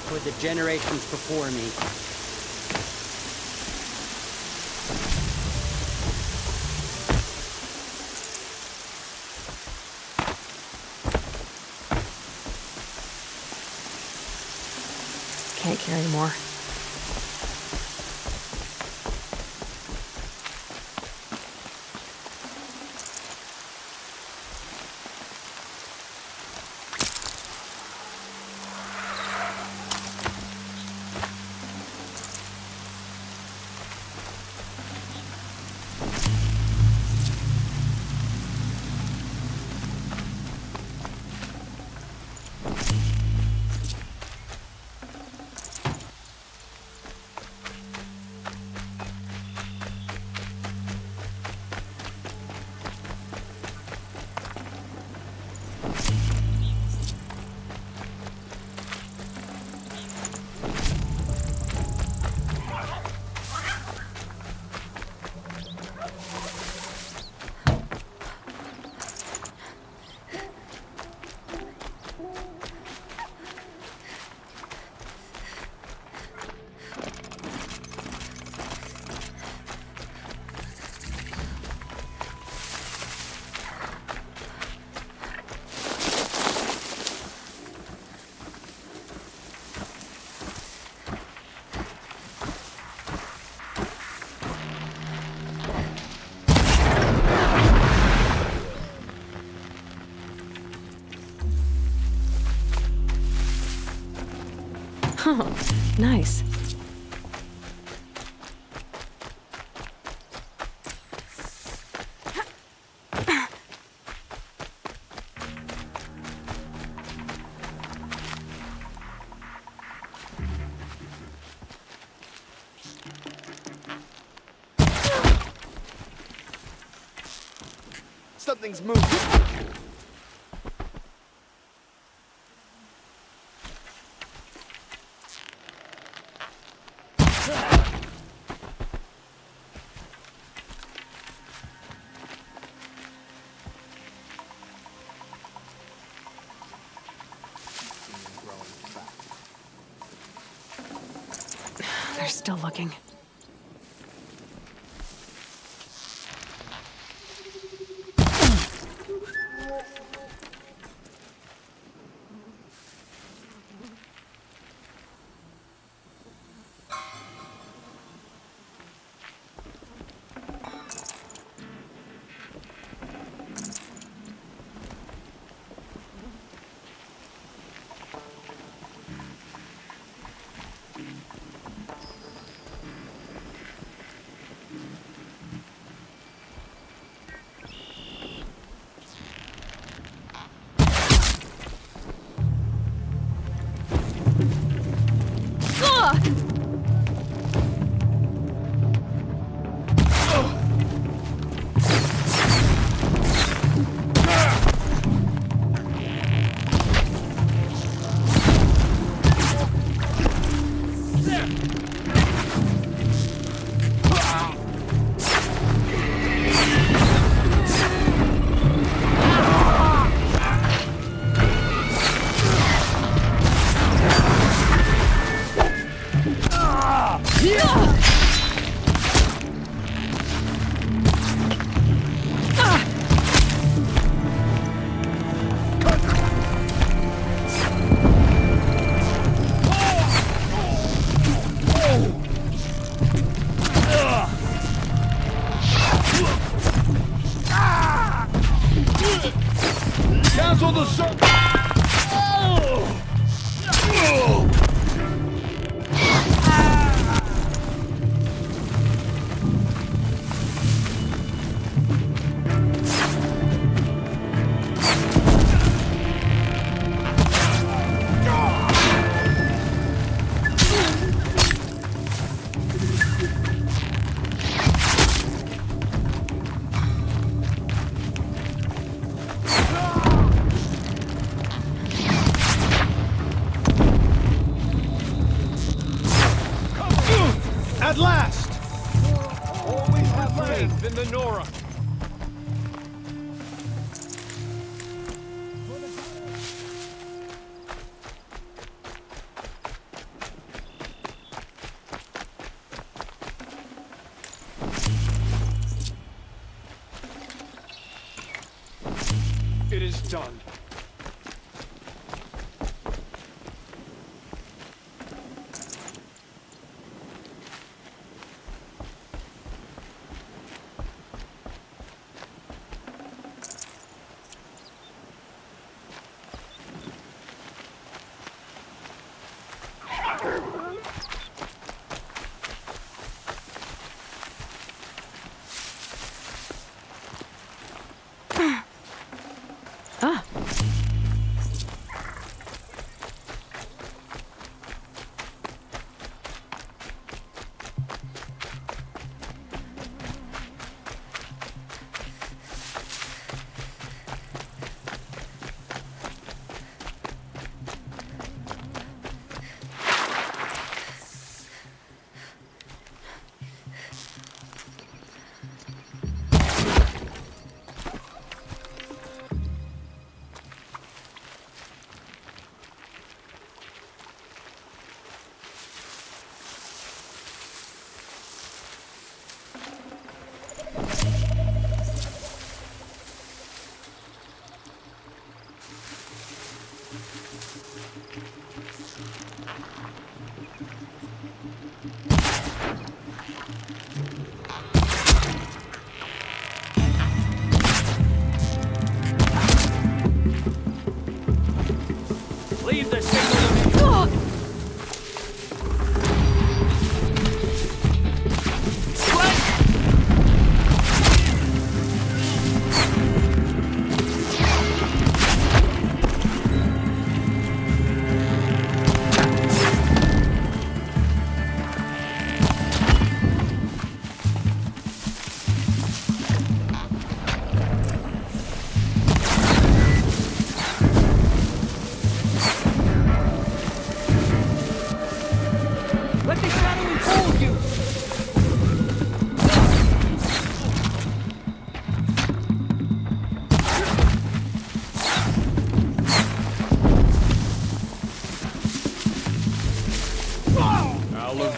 toward the generations before me. Can't carry more. Oh, nice. Something's moving. They're still looking. Cancel the At last! All we have left in the Nora. done.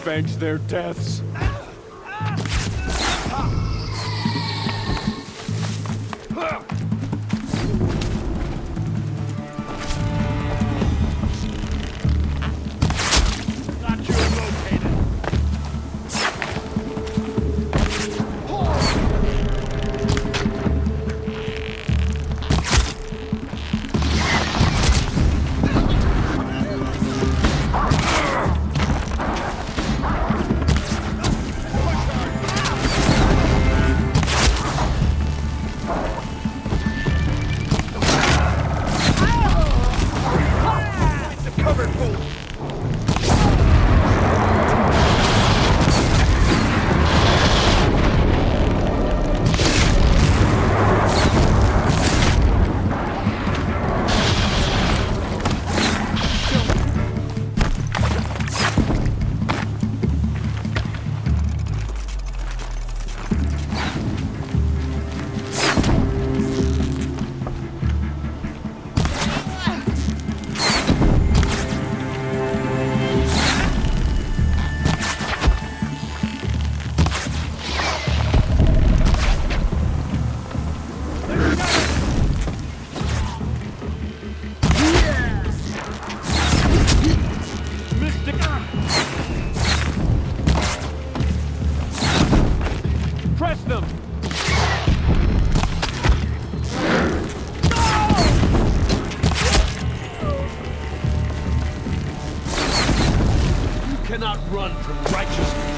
Avenge their deaths. Cannot run from righteousness.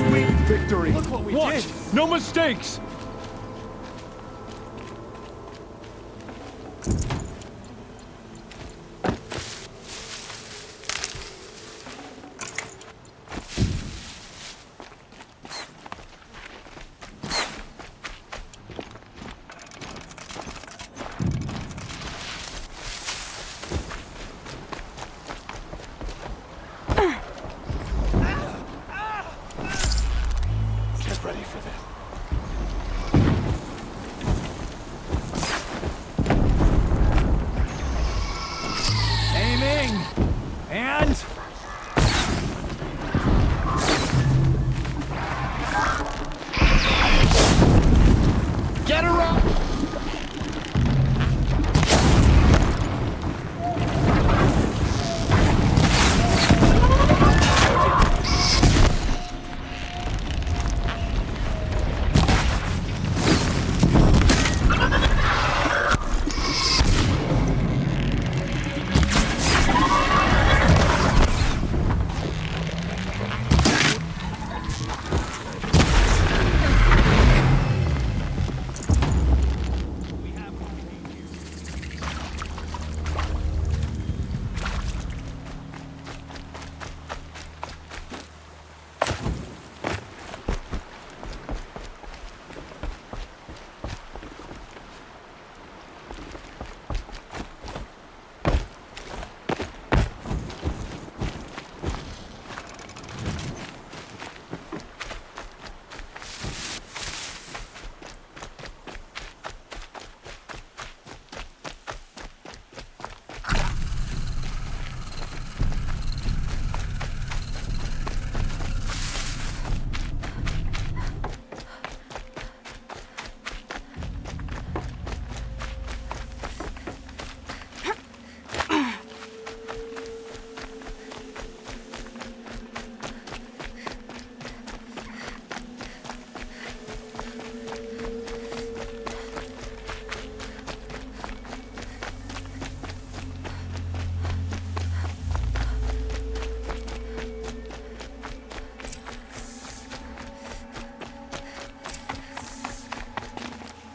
Sweet victory. Look what we did. No mistakes.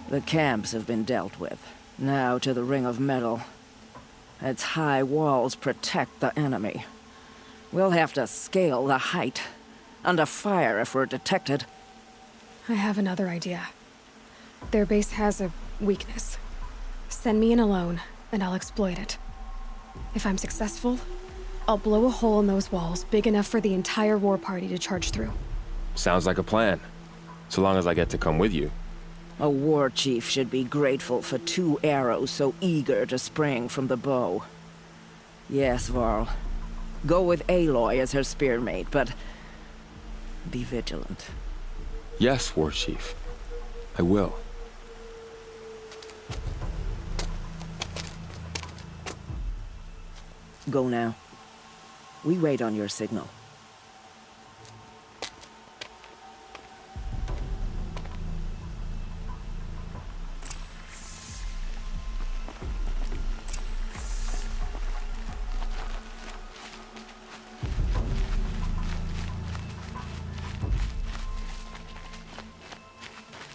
The camps have been dealt with. Now to the Ring of Metal. Its high walls protect the enemy. We'll have to scale the height. Under fire if we're detected. I have another idea. Their base has a weakness. Send me in alone, and I'll exploit it. If I'm successful, I'll blow a hole in those walls big enough for the entire war party to charge through. Sounds like a plan. So long as I get to come with you. A war chief should be grateful for 2 arrows so eager to spring from the bow. Yes, Varl. Go with Aloy as her spearmate, but be vigilant. Yes, War Chief. I will. Go now. We wait on your signal.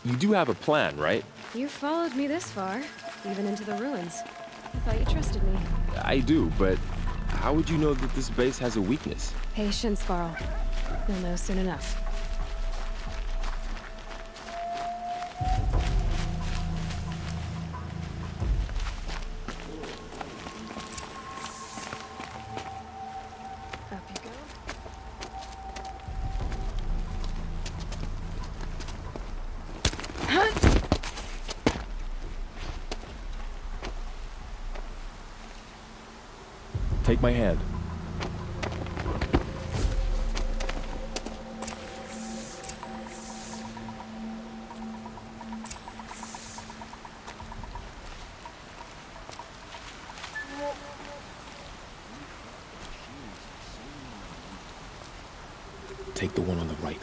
You do have a plan, right? You followed me this far, even into the ruins. I thought you trusted me. I do, but how would you know that this base has a weakness? Patience, Varl. You'll know soon enough. Up you go. Take my hand. Take the one on the right.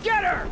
Get her!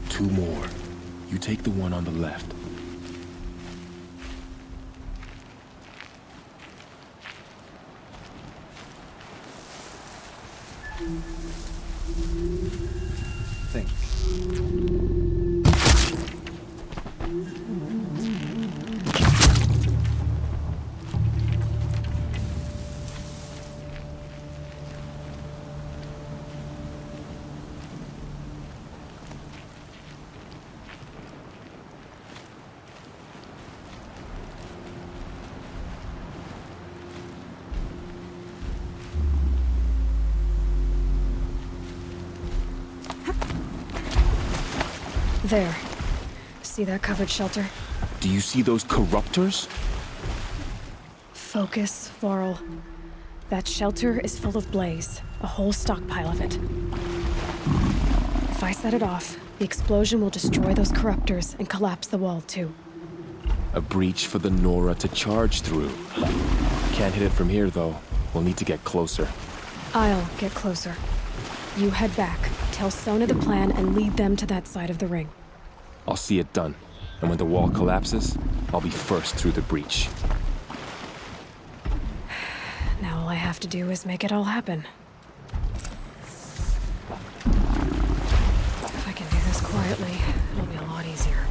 Two more. You take the one on the left. Think. There. See that covered shelter? Do you see those corruptors? Focus, Varl. That shelter is full of blaze, a whole stockpile of it. If I set it off, the explosion will destroy those corruptors and collapse the wall too. A breach for the Nora to charge through. Can't hit it from here, though. We'll need to get closer. I'll get closer. You head back, tell Sona the plan, and lead them to that side of the ring. I'll see it done. And when the wall collapses, I'll be first through the breach. Now all I have to do is make it all happen. If I can do this quietly, it'll be a lot easier.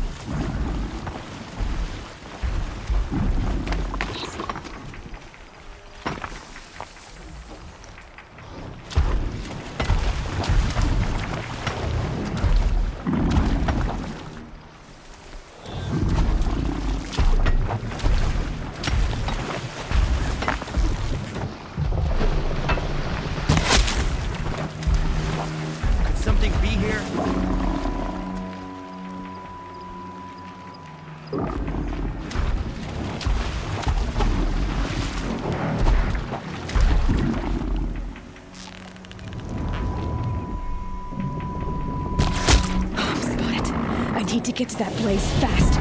Could something be here? I need to get to that place fast.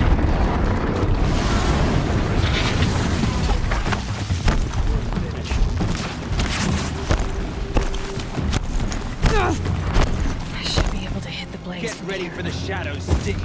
I should be able to hit the blaze. Get ready for the shadows, stick.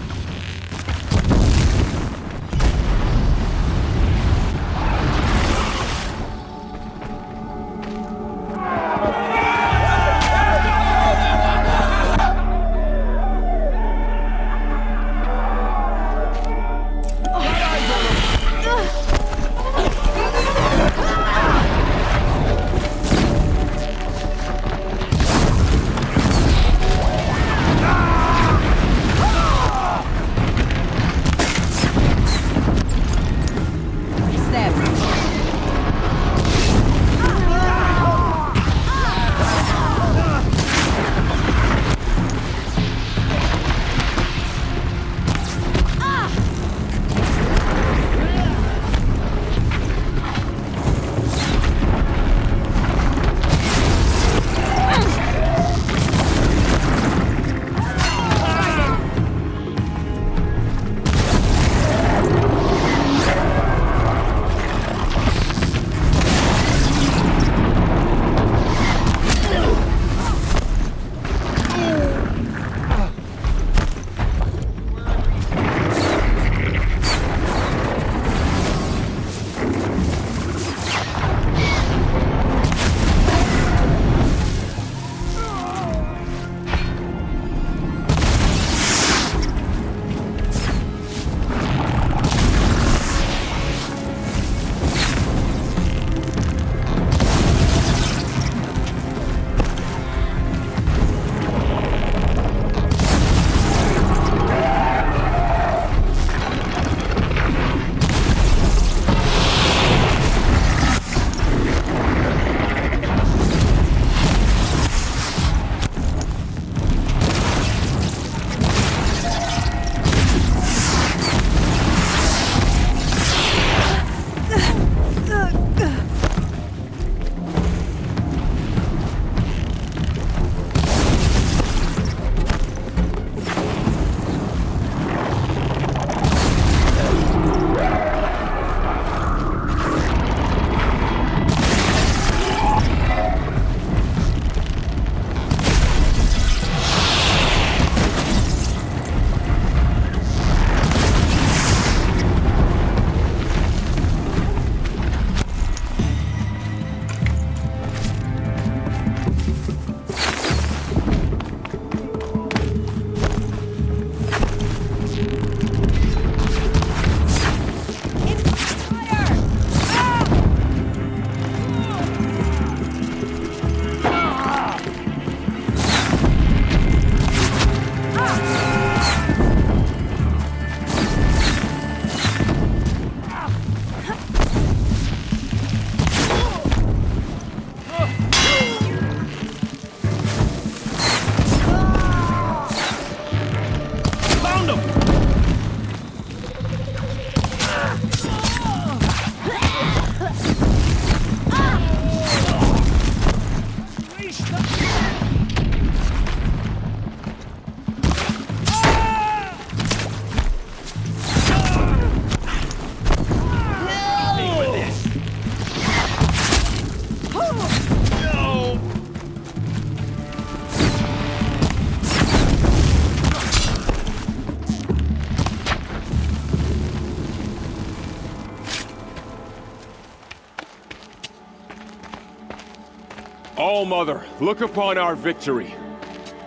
All-Mother, look upon our victory.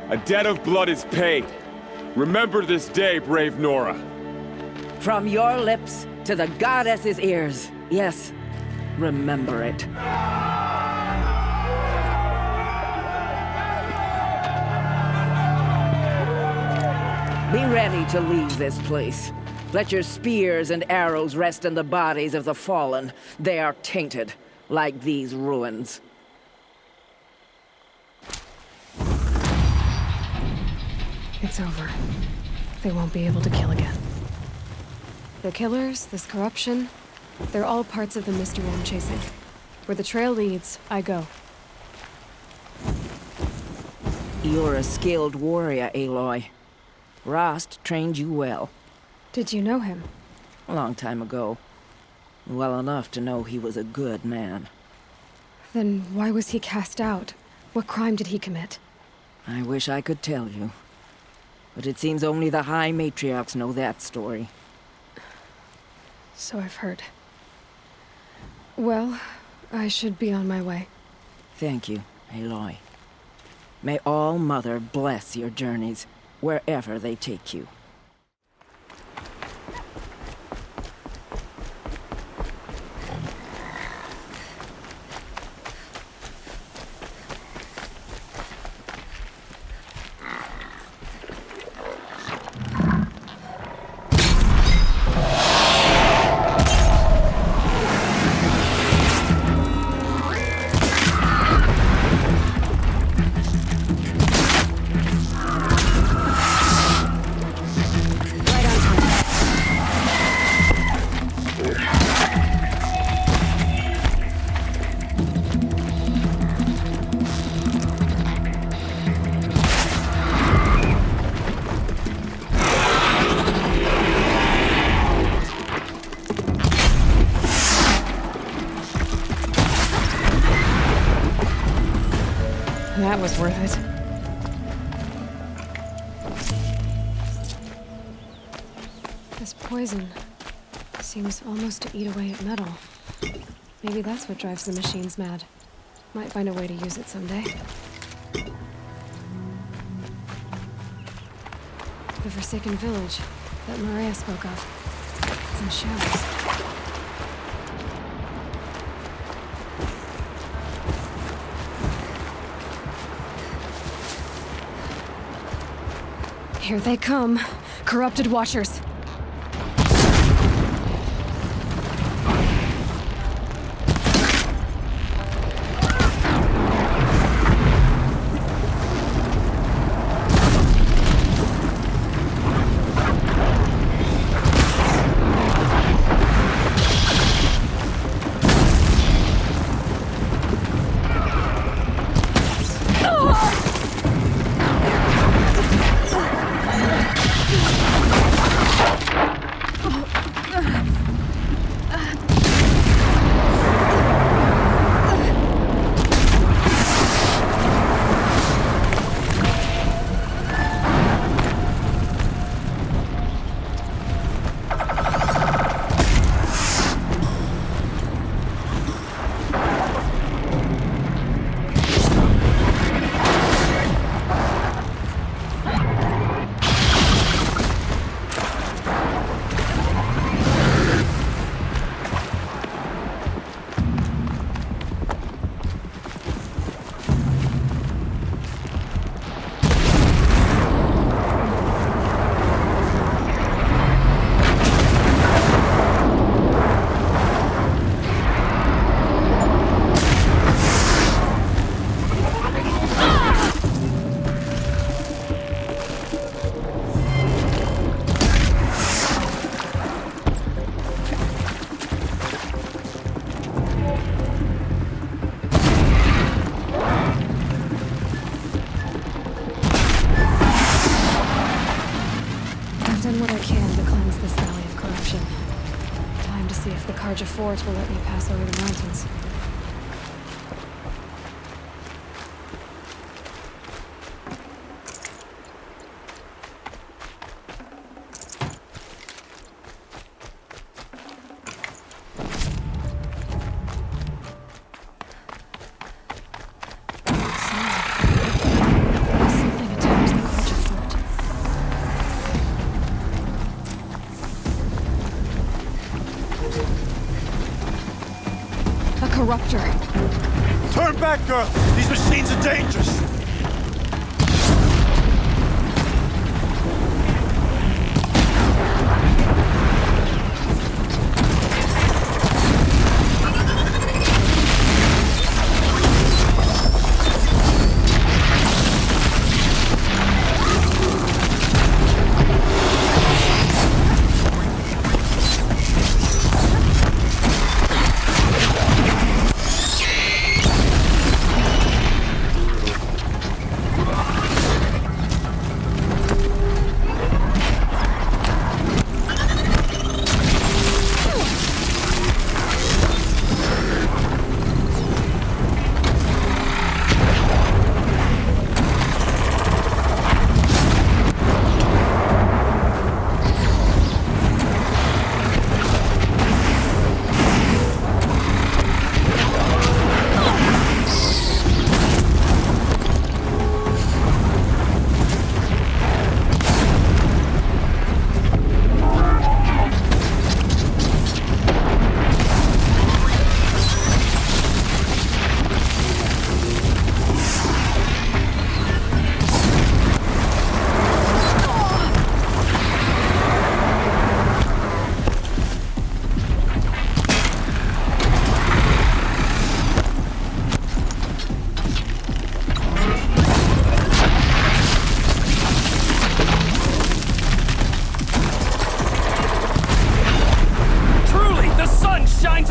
A debt of blood is paid. Remember this day, brave Nora. From your lips to the goddess's ears. Yes, remember it. Be ready to leave this place. Let your spears and arrows rest in the bodies of the fallen. They are tainted, like these ruins. It's over. They won't be able to kill again. The killers, this corruption, they're all parts of the mystery I'm chasing. Where the trail leads, I go. You're a skilled warrior, Aloy. Rost trained you well. Did you know him? A long time ago. Well enough to know he was a good man. Then why was he cast out? What crime did he commit? I wish I could tell you. But it seems only the High Matriarchs know that story. So I've heard. Well, I should be on my way. Thank you, Aloy. May All Mother bless your journeys, wherever they take you. That was worth it. This poison seems almost to eat away at metal. Maybe that's what drives the machines mad. Might find a way to use it someday. The Forsaken Village that Maria spoke of. It's in shadows. Here they come, corrupted watchers. Fort will let me pass over the mountains. Something attacked the Karja Fort. Corruptor. Turn back, girl! These machines are dangerous!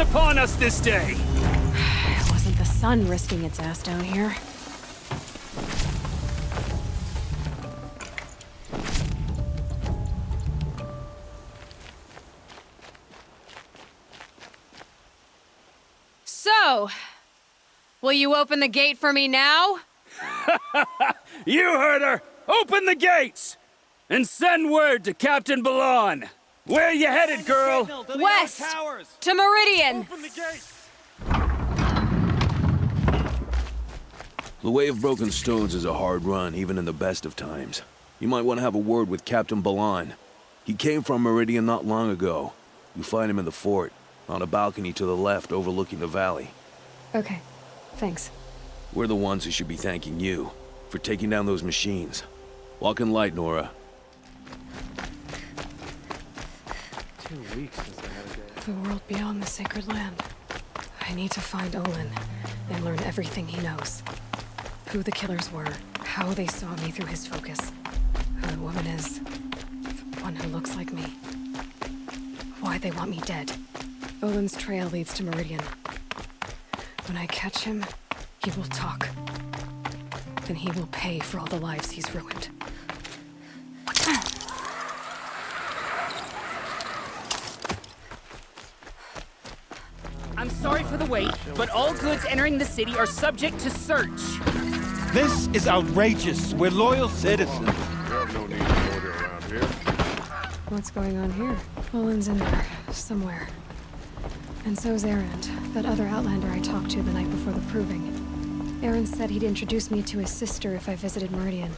upon us this day! It wasn't the sun risking its ass down here. So, will you open the gate for me now? You heard her! Open the gates! And send word to Captain Balon! Where you headed, girl? West! To Meridian! The Way of Broken Stones is a hard run, even in the best of times. You might want to have a word with Captain Balon. He came from Meridian not long ago. You'll find him in the fort, on a balcony to the left overlooking the valley. Okay, thanks. We're the ones who should be thanking you for taking down those machines. Walk in light, Nora. 2 weeks since I had a day. The world beyond the sacred land. I need to find Olin and learn everything he knows. Who the killers were, how they saw me through his focus, who the woman is, the one who looks like me. Why they want me dead. Olin's trail leads to Meridian. When I catch him, he will talk. And he will pay for all the lives he's ruined. I'm sorry for the wait, but all goods entering the city are subject to search. This is outrageous. We're loyal citizens. We have no need to order around here. What's going on here? Olin's in there, somewhere. And so's Erend, that other Outlander I talked to the night before the proving. Erend said he'd introduce me to his sister if I visited Meridian.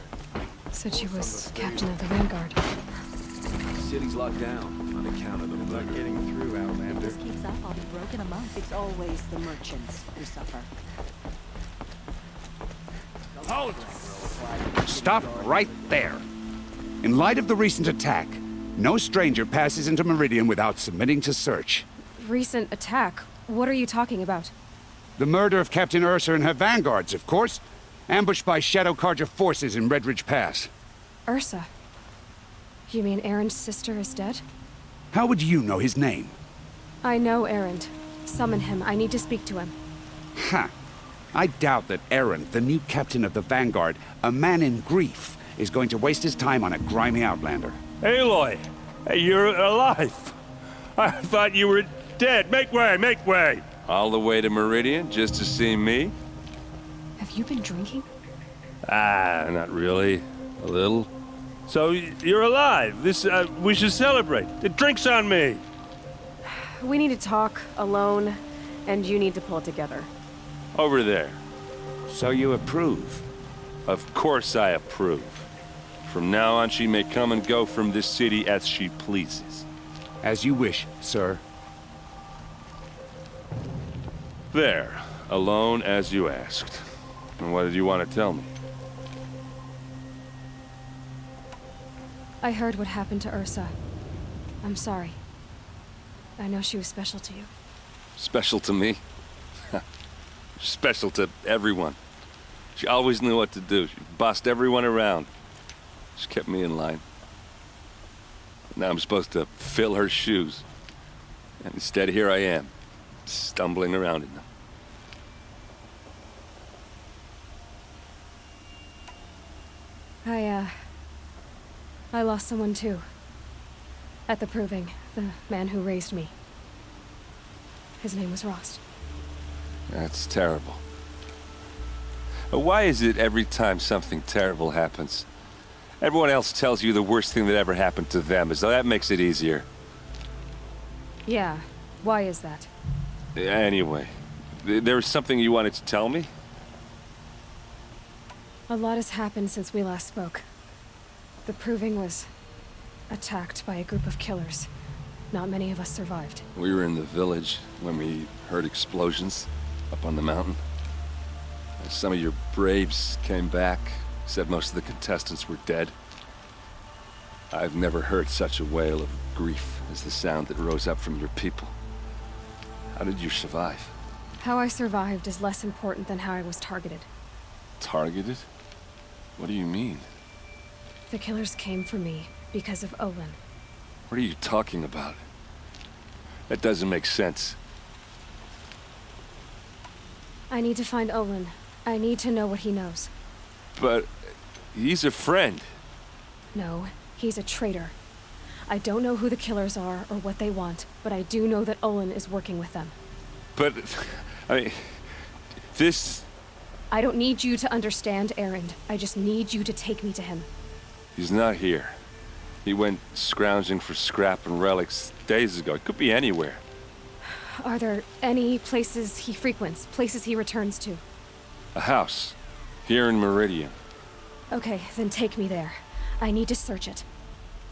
Said she was captain of the Vanguard. The city's locked down on account of the Not getting through, Outlander. If this keeps up, I'll be broke in a month. It's always the merchants who suffer. Hold! Stop right there. In light of the recent attack, no stranger passes into Meridian without submitting to search. Recent attack? What are you talking about? The murder of Captain Ursa and her vanguards, of course. Ambushed by Shadow Carja forces in Redridge Pass. Ursa? You mean Erend's sister is dead? How would you know his name? I know Erend. Summon him. I need to speak to him. Ha! I doubt that Erend, the new captain of the Vanguard, a man in grief, is going to waste his time on a grimy outlander. Aloy! Hey, you're alive! I thought you were dead. Make way, make way! All the way to Meridian just to see me? Have you been drinking? Ah, not really. A little. So, you're alive. This, we should celebrate. The drink's on me! We need to talk, alone, and you need to pull it together. Over there. So you approve? Of course I approve. From now on, she may come and go from this city as she pleases. As you wish, sir. There. Alone as you asked. And what did you want to tell me? I heard what happened to Ursa. I'm sorry. I know she was special to you. Special to me? Special to everyone. She always knew what to do. She bossed everyone around. She kept me in line. Now I'm supposed to fill her shoes. And instead, here I am, stumbling around in them. I lost someone too. At the proving, the man who raised me. His name was Rost. That's terrible. Why is it every time something terrible happens, everyone else tells you the worst thing that ever happened to them, as though that makes it easier? Yeah, why is that? Anyway, there was something you wanted to tell me? A lot has happened since we last spoke. The proving was attacked by a group of killers. Not many of us survived. We were in the village when we heard explosions up on the mountain. Some of your braves came back, said most of the contestants were dead. I've never heard such a wail of grief as the sound that rose up from your people. How did you survive? How I survived is less important than how I was targeted. Targeted? What do you mean? The killers came for me because of Olin. What are you talking about? That doesn't make sense. I need to find Olin. I need to know what he knows. But he's a friend. No, he's a traitor. I don't know who the killers are or what they want, but I do know that Olin is working with them. But, I mean, this... I don't need you to understand, Erend. I just need you to take me to him. He's not here. He went scrounging for scrap and relics days ago. He could be anywhere. Are there any places he frequents, places he returns to? A house. Here in Meridian. Okay, then take me there. I need to search it.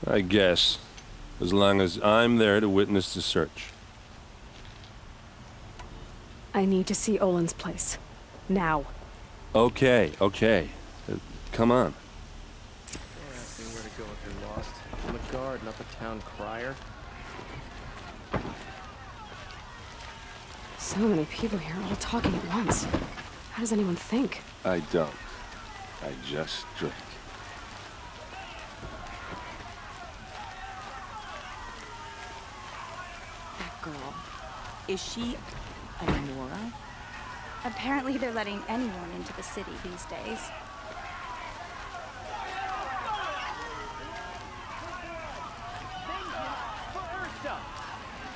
I guess. As long as I'm there to witness the search. I need to see Olin's place. Now. Okay. Come on. You're asking where to go if you're lost. I'm a guard, not the town crier. So many people here, all talking at once. How does anyone think? I don't. I just drink. That girl. Is she a Nora? Apparently they're letting anyone into the city these days.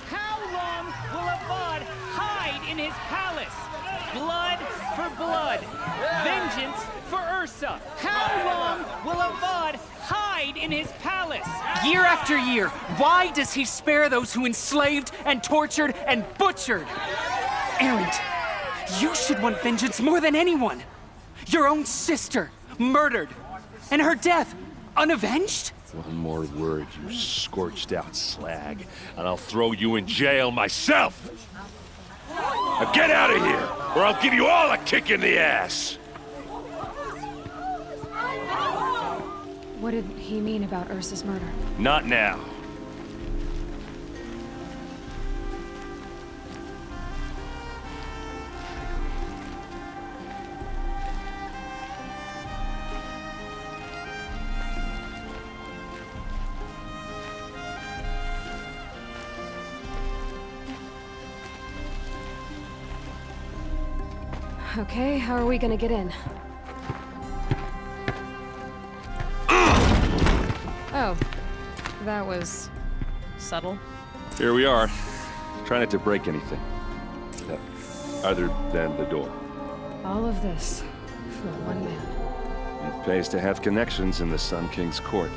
How long will Avad hide in his palace? Blood for blood. Vengeance for Ursa. How long will Avad hide in his palace? Year after year, why does he spare those who enslaved and tortured and butchered? Erend, you should want vengeance more than anyone. Your own sister, murdered, and her death, unavenged? One more word, you scorched out slag, and I'll throw you in jail myself! Now get out of here, or I'll give you all a kick in the ass! What did he mean about Ursa's murder? Not now. Okay, how are we gonna get in? Oh, that was subtle. Here we are. Try not to break anything. Other than the door. All of this for one man. It pays to have connections in the Sun King's court.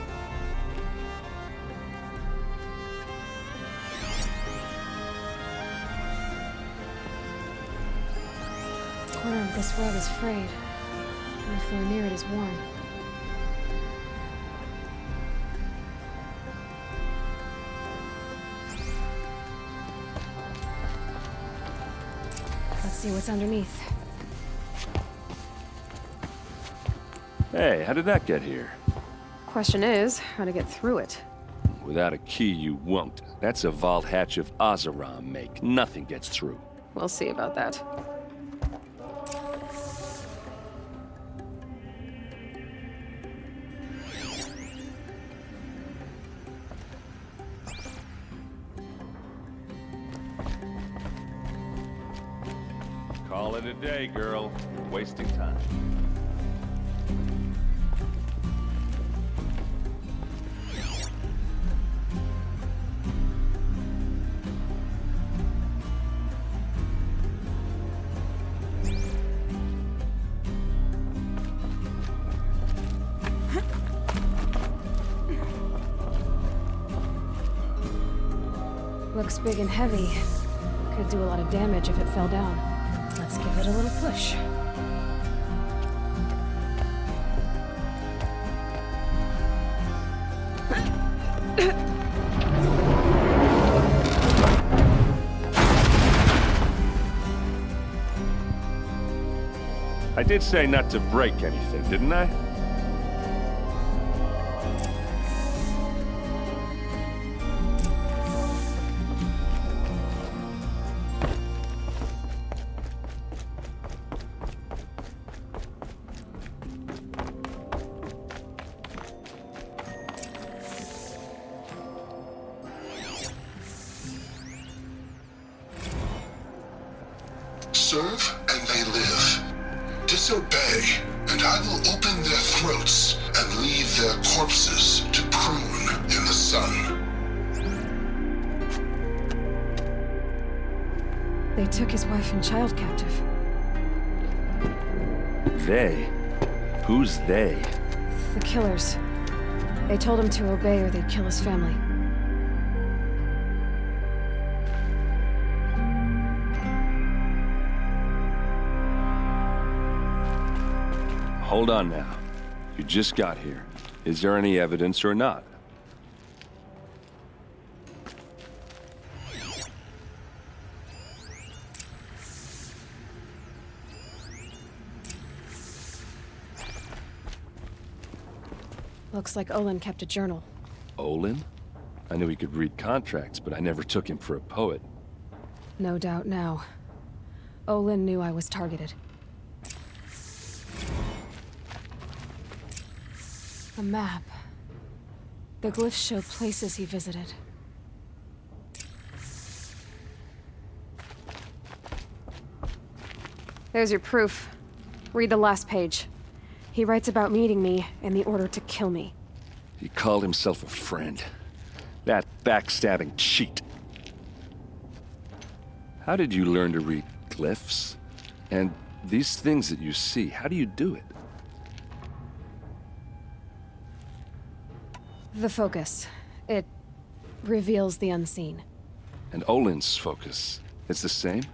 The corner of this rug is frayed. And the floor near it is worn. Let's see what's underneath. Hey, how did that get here? Question is, how to get through it. Without a key, you won't. That's a vault hatch of Oseram make. Nothing gets through. We'll see about that. Call it a day, girl. You're wasting time. Looks big and heavy. Could do a lot of damage if it fell down. Let's give it a little push. I did say not to break anything, didn't I? Serve and they live. Disobey, and I will open their throats and leave their corpses to prune in the sun. They took his wife and child captive. They? Who's they? The killers. They told him to obey or they'd kill his family. Hold on now. You just got here. Is there any evidence or not? Looks like Olin kept a journal. Olin? I knew he could read contracts, but I never took him for a poet. No doubt now. Olin knew I was targeted. A map. The glyphs show places he visited. There's your proof. Read the last page. He writes about meeting me in the order to kill me. He called himself a friend. That backstabbing cheat. How did you learn to read glyphs? And these things that you see, how do you do it? The focus. It reveals the unseen. And Olin's focus, it's the same?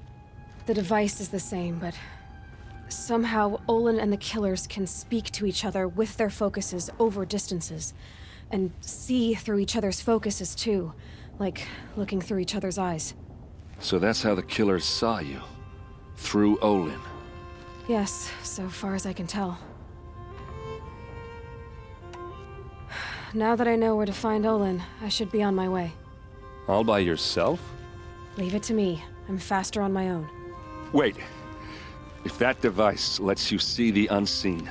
The device is the same, but somehow Olin and the killers can speak to each other with their focuses over distances. And see through each other's focuses too, like looking through each other's eyes. So that's how the killers saw you? Through Olin? Yes, so far as I can tell. Now that I know where to find Olin, I should be on my way. All by yourself? Leave it to me. I'm faster on my own. Wait. If that device lets you see the unseen...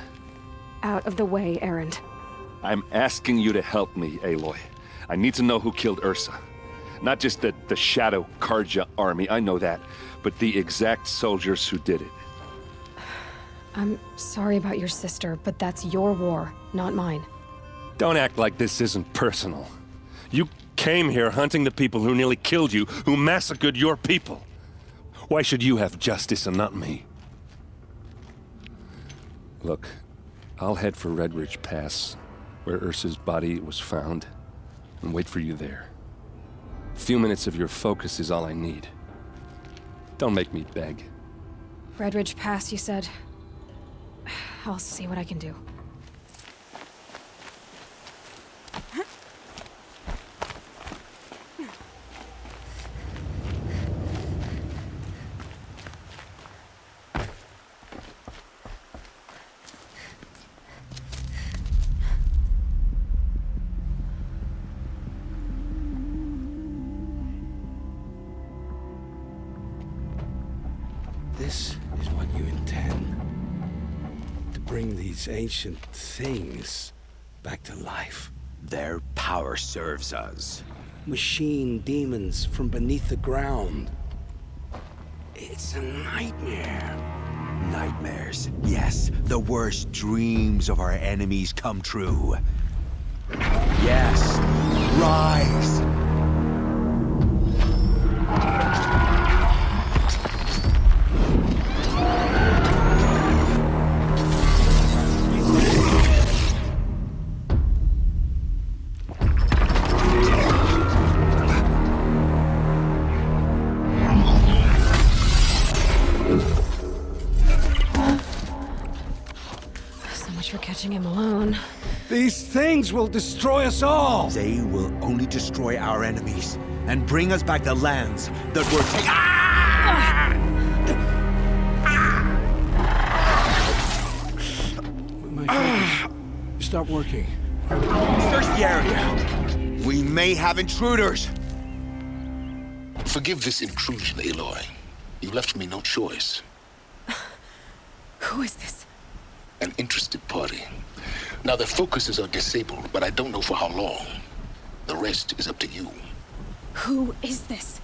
Out of the way, Erend. I'm asking you to help me, Aloy. I need to know who killed Ursa. Not just the Shadow Karja army, I know that, but the exact soldiers who did it. I'm sorry about your sister, but that's your war, not mine. Don't act like this isn't personal. You came here hunting the people who nearly killed you, who massacred your people. Why should you have justice and not me? Look, I'll head for Red Ridge Pass, where Ursa's body was found, and wait for you there. A few minutes of your focus is all I need. Don't make me beg. Red Ridge Pass, you said? I'll see what I can do. This is what you intend. To bring these ancient things back to life. Their power serves us. Machine demons from beneath the ground. It's a nightmare. Nightmares. Yes, the worst dreams of our enemies come true. Yes, rise! Him alone. These things will destroy us all! They will only destroy our enemies and bring us back the lands that were taken. My focus. Stop working. Search the area. We may have intruders. Forgive this intrusion, Aloy. You left me no choice. Who is this? An interested party. Now their focuses are disabled, but I don't know for how long. The rest is up to you. Who is this?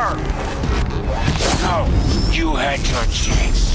her! No, you had your chance.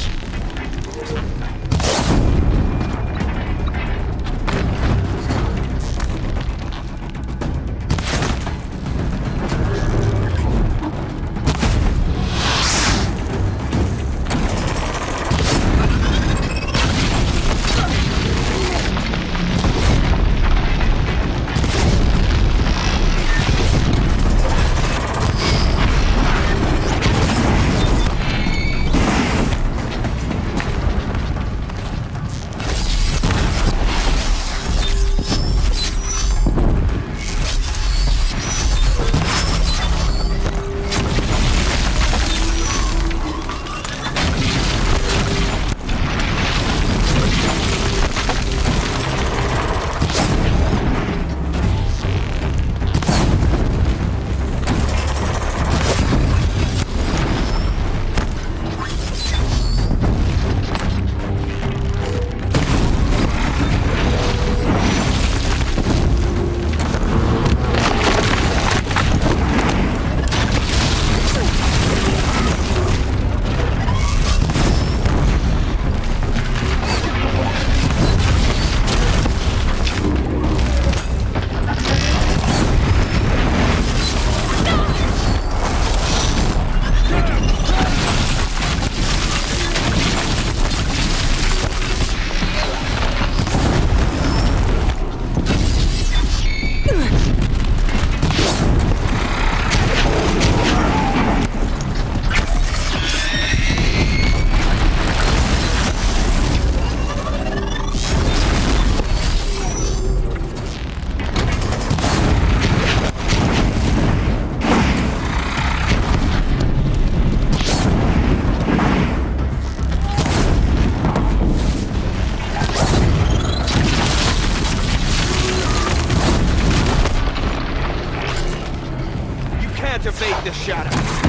Evade the shadow.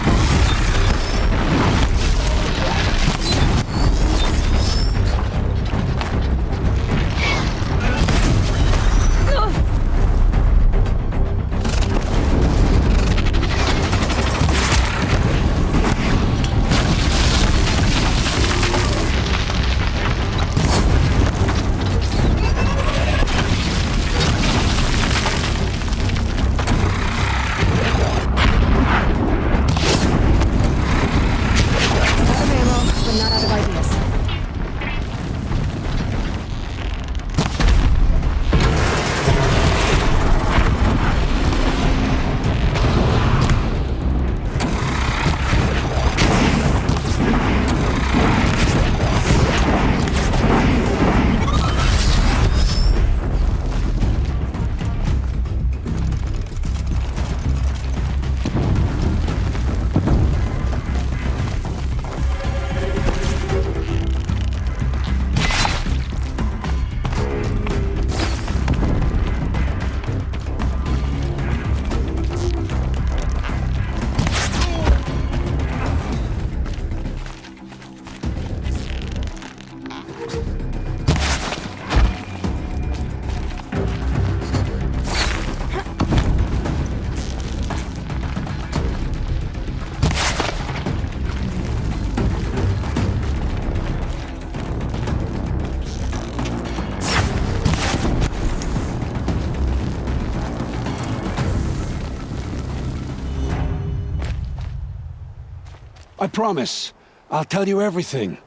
I promise. I'll tell you everything.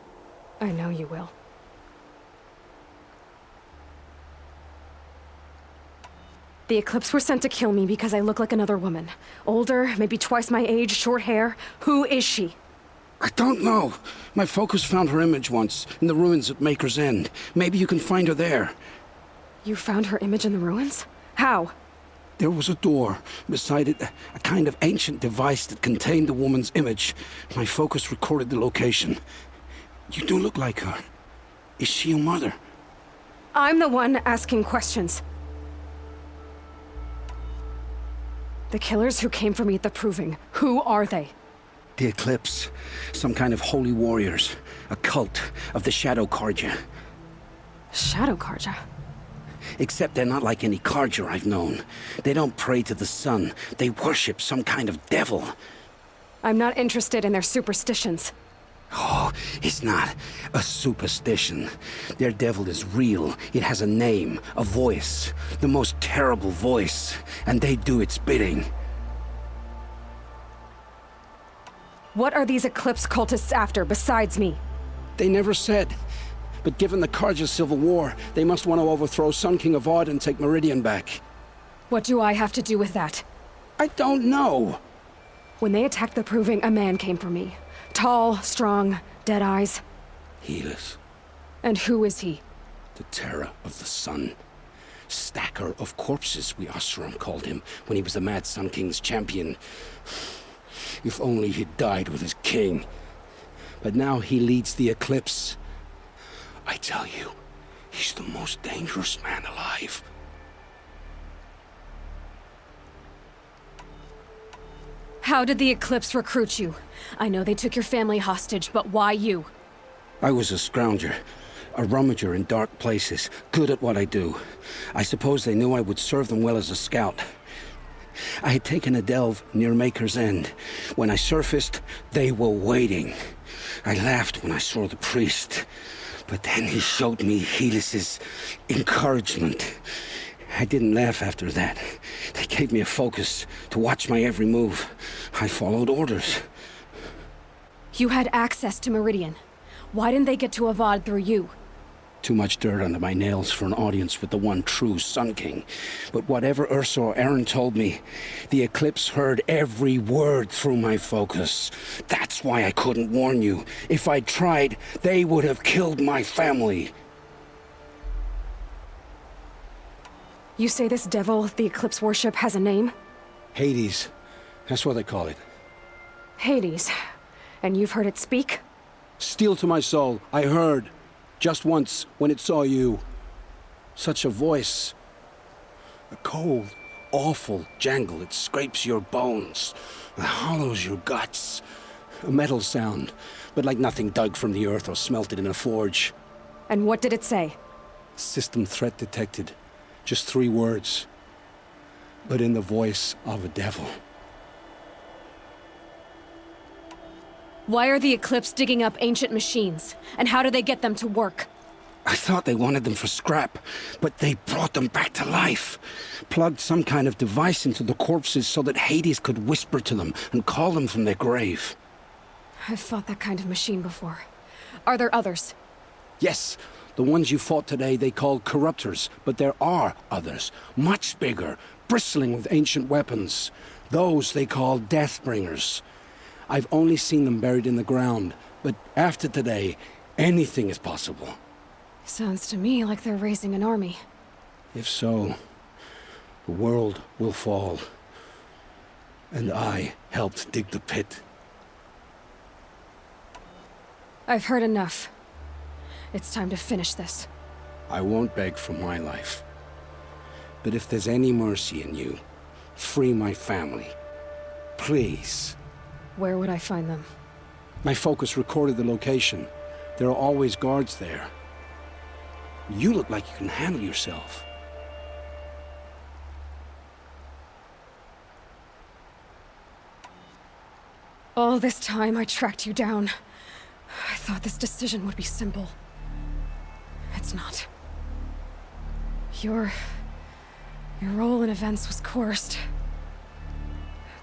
I know you will. The Eclipse were sent to kill me because I look like another woman. Older, maybe twice my age, short hair. Who is she? I don't know. My focus found her image once, in the ruins at Maker's End. Maybe you can find her there. You found her image in the ruins? How? There was a door. Beside it, a kind of ancient device that contained the woman's image. My focus recorded the location. You do look like her. Is she your mother? I'm the one asking questions. The killers who came for me at the Proving, who are they? The Eclipse. Some kind of holy warriors. A cult of the Shadow Carja. Shadow Carja? Except they're not like any Carja I've known. They don't pray to the sun. They worship some kind of devil. I'm not interested in their superstitions. Oh, it's not a superstition. Their devil is real. It has a name, a voice, the most terrible voice, and they do its bidding. What are these Eclipse cultists after besides me? They never said. But given the Carja civil war, they must want to overthrow Sun King Avad and take Meridian back. What do I have to do with that? I don't know. When they attacked the Proving, a man came for me. Tall, strong, dead eyes. Helis. And who is he? The terror of the sun. Stacker of corpses, we Oseram called him, when he was the Mad Sun King's champion. If only he'd died with his king. But now he leads the Eclipse. I tell you, he's the most dangerous man alive. How did the Eclipse recruit you? I know they took your family hostage, but why you? I was a scrounger, a rummager in dark places, good at what I do. I suppose they knew I would serve them well as a scout. I had taken a delve near Maker's End. When I surfaced, they were waiting. I laughed when I saw the priest, but then he showed me Helis's encouragement. I didn't laugh after that. They gave me a focus to watch my every move. I followed orders. You had access to Meridian. Why didn't they get to Avad through you? Too much dirt under my nails for an audience with the one true Sun King. But whatever Ursa or Aaron told me, the Eclipse heard every word through my focus. That's why I couldn't warn you. If I'd tried, they would have killed my family. You say this devil the Eclipse worship has a name? Hades. That's what they call it. Hades. And you've heard it speak? Steel to my soul, I heard. Just once, when it saw you. Such a voice. A cold, awful jangle. It scrapes your bones. It hollows your guts. A metal sound, but like nothing dug from the earth or smelted in a forge. And what did it say? System threat detected. Just 3 words. But in the voice of a devil. Why are the Eclipse digging up ancient machines? And how do they get them to work? I thought they wanted them for scrap, but they brought them back to life. Plugged some kind of device into the corpses so that Hades could whisper to them and call them from their grave. I've fought that kind of machine before. Are there others? Yes, the ones you fought today they called corruptors, but there are others, much bigger, bristling with ancient weapons. Those they call Deathbringers. I've only seen them buried in the ground, but after today, anything is possible. Sounds to me like they're raising an army. If so, the world will fall. And I helped dig the pit. I've heard enough. It's time to finish this. I won't beg for my life. But if there's any mercy in you, free my family. Please. Where would I find them? My focus recorded the location. There are always guards there. You look like you can handle yourself. All this time I tracked you down. I thought this decision would be simple. It's not. Your role in events was coerced.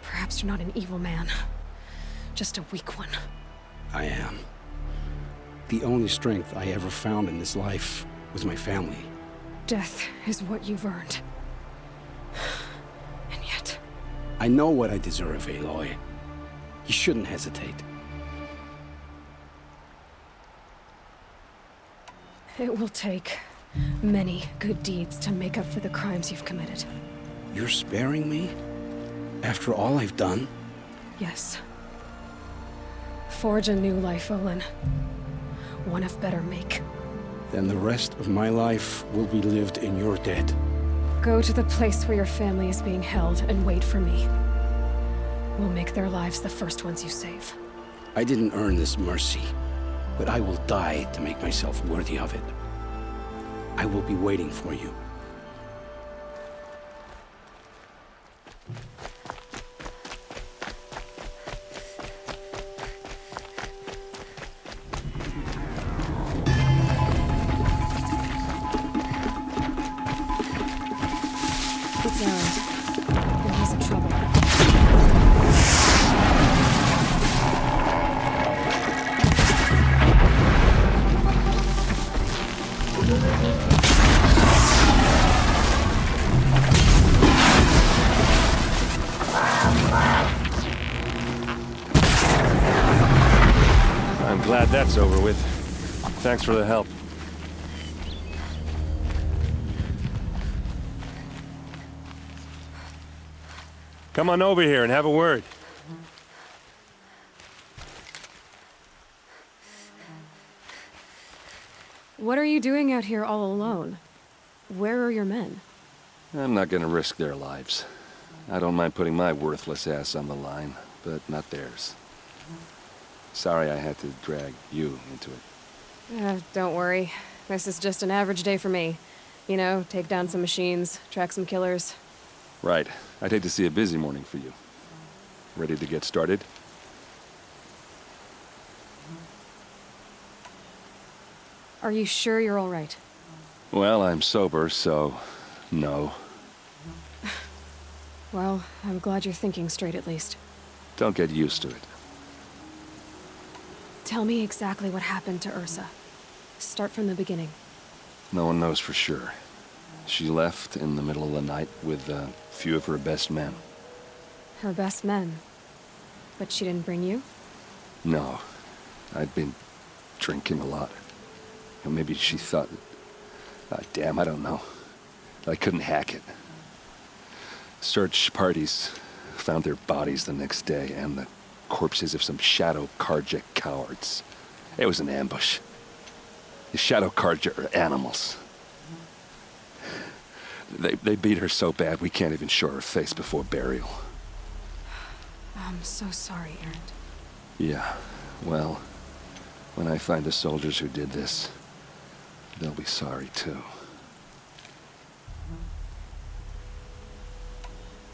Perhaps you're not an evil man. Just a weak one. I am. The only strength I ever found in this life was my family. Death is what you've earned. And yet... I know what I deserve, Aloy. You shouldn't hesitate. It will take many good deeds to make up for the crimes you've committed. You're sparing me? After all I've done? Yes. Forge a new life, Olin. One of better make. Then the rest of my life will be lived in your debt. Go to the place where your family is being held and wait for me. We'll make their lives the first ones you save. I didn't earn this mercy, but I will die to make myself worthy of it. I will be waiting for you. Glad that's over with. Thanks for the help. Come on over here and have a word. What are you doing out here all alone? Where are your men? I'm not gonna risk their lives. I don't mind putting my worthless ass on the line, but not theirs. Sorry I had to drag you into it. Don't worry. This is just an average day for me. You know, take down some machines, track some killers. Right. I'd hate to see a busy morning for you. Ready to get started? Are you sure you're all right? Well, I'm sober, so no. Well, I'm glad you're thinking straight at least. Don't get used to it. Tell me exactly what happened to Ursa. Start from the beginning. No one knows for sure. She left in the middle of the night with a few of her best men. Her best men? But she didn't bring you? No. I'd been drinking a lot. Or maybe she thought... damn, I don't know. I couldn't hack it. Search parties found their bodies the next day, and the corpses of some Shadow Karja cowards. It was an ambush. The Shadow Karja are animals. They beat her so bad we can't even show her face before burial. I'm so sorry, Erend. Yeah, well, when I find the soldiers who did this, they'll be sorry too.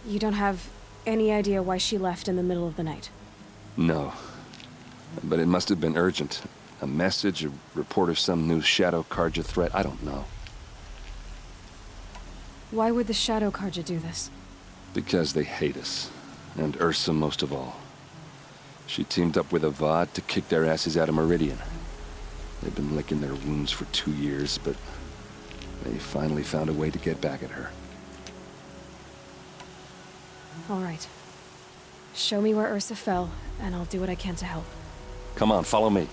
You don't have any idea why she left in the middle of the night? No. But it must have been urgent. A message, a report of some new Shadow Karja threat, I don't know. Why would the Shadow Karja do this? Because they hate us. And Ursa most of all. She teamed up with Avad to kick their asses out of Meridian. They've been licking their wounds for 2 years, but they finally found a way to get back at her. All right. Show me where Ursa fell, and I'll do what I can to help. Come on, follow me.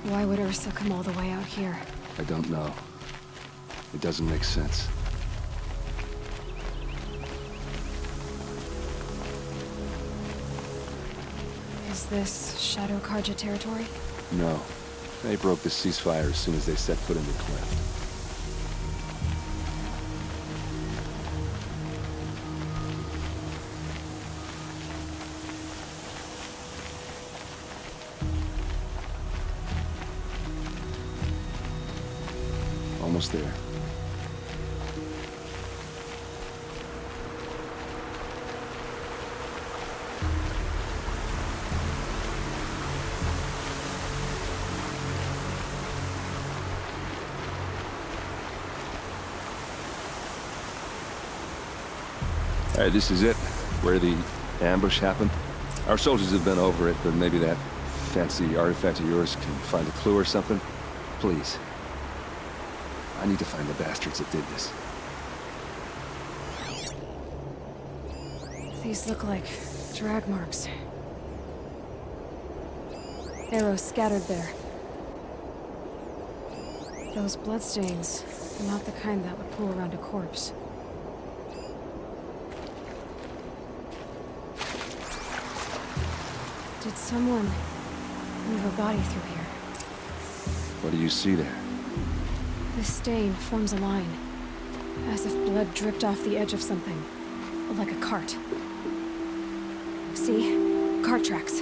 Why would Ursa come all the way out here? I don't know. It doesn't make sense. Is this Shadow Karja territory? No. They broke the ceasefire as soon as they set foot in the cleft. Almost there. Alright, this is it, where the ambush happened. Our soldiers have been over it, but maybe that fancy artifact of yours can find a clue or something. Please. I need to find the bastards that did this. These look like drag marks. Arrows scattered there. Those bloodstains, not the kind that would pool around a corpse. Did someone move a body through here? What do you see there? This stain forms a line, as if blood dripped off the edge of something, like a cart. See? Cart tracks.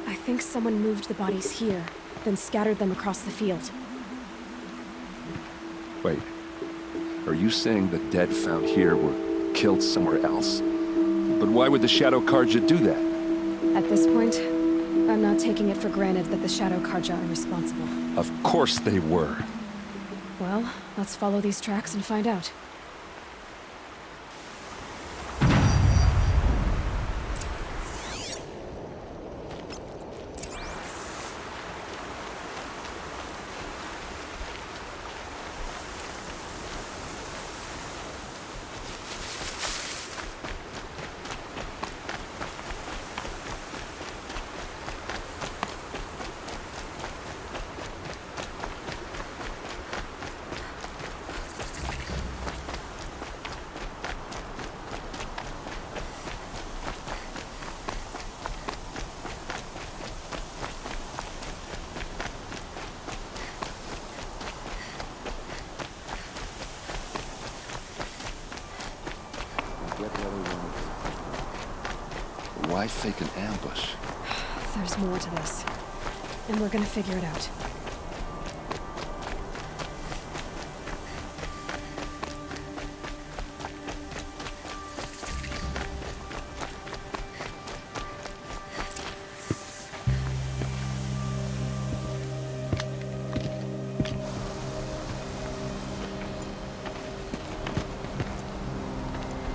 I think someone moved the bodies here, then scattered them across the field. Wait. Are you saying the dead found here were killed somewhere else? But why would the Shadow Karja do that? At this point, I'm not taking it for granted that the Shadow Karja are responsible. Of course they were. Well, let's follow these tracks and find out. Why fake an ambush? There's more to this. And we're gonna figure it out.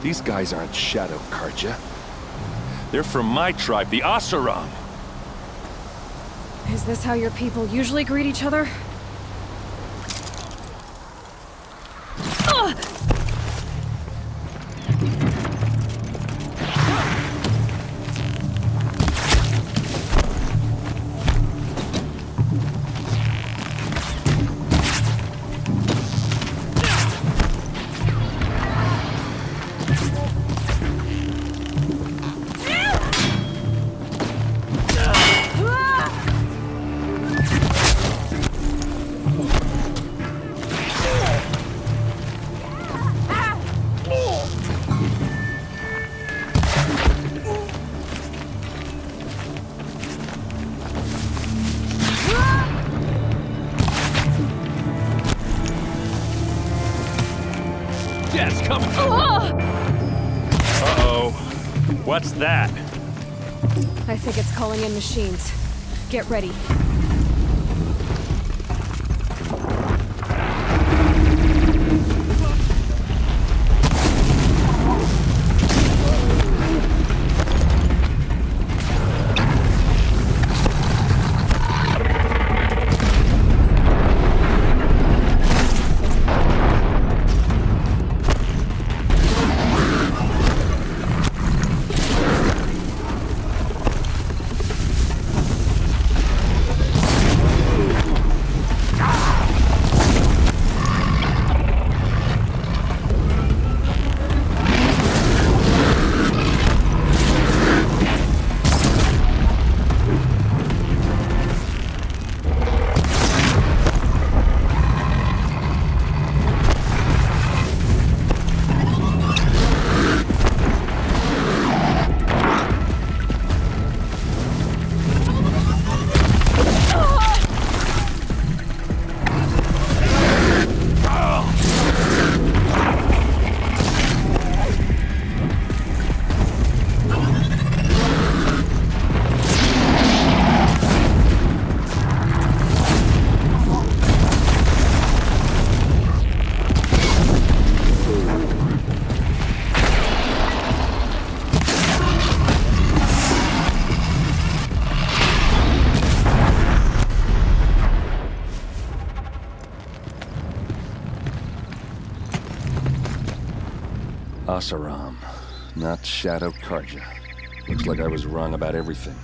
These guys aren't Shadow Karja. They're from my tribe, the Asaram. Is this how your people usually greet each other? Yes, come on. Uh-oh. What's that? I think it's calling in machines. Get ready. Asaram, not Shadow Karja. Looks like I was wrong about everything,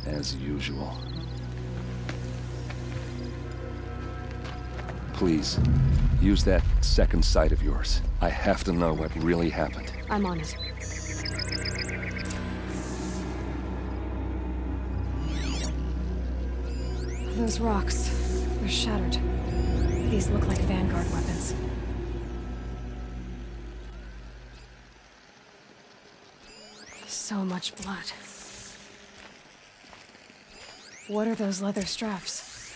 as usual. Please, use that second sight of yours. I have to know what really happened. I'm on it. Those rocks, they're shattered. These look like Vanguard weapons. So much blood. What are those leather straps?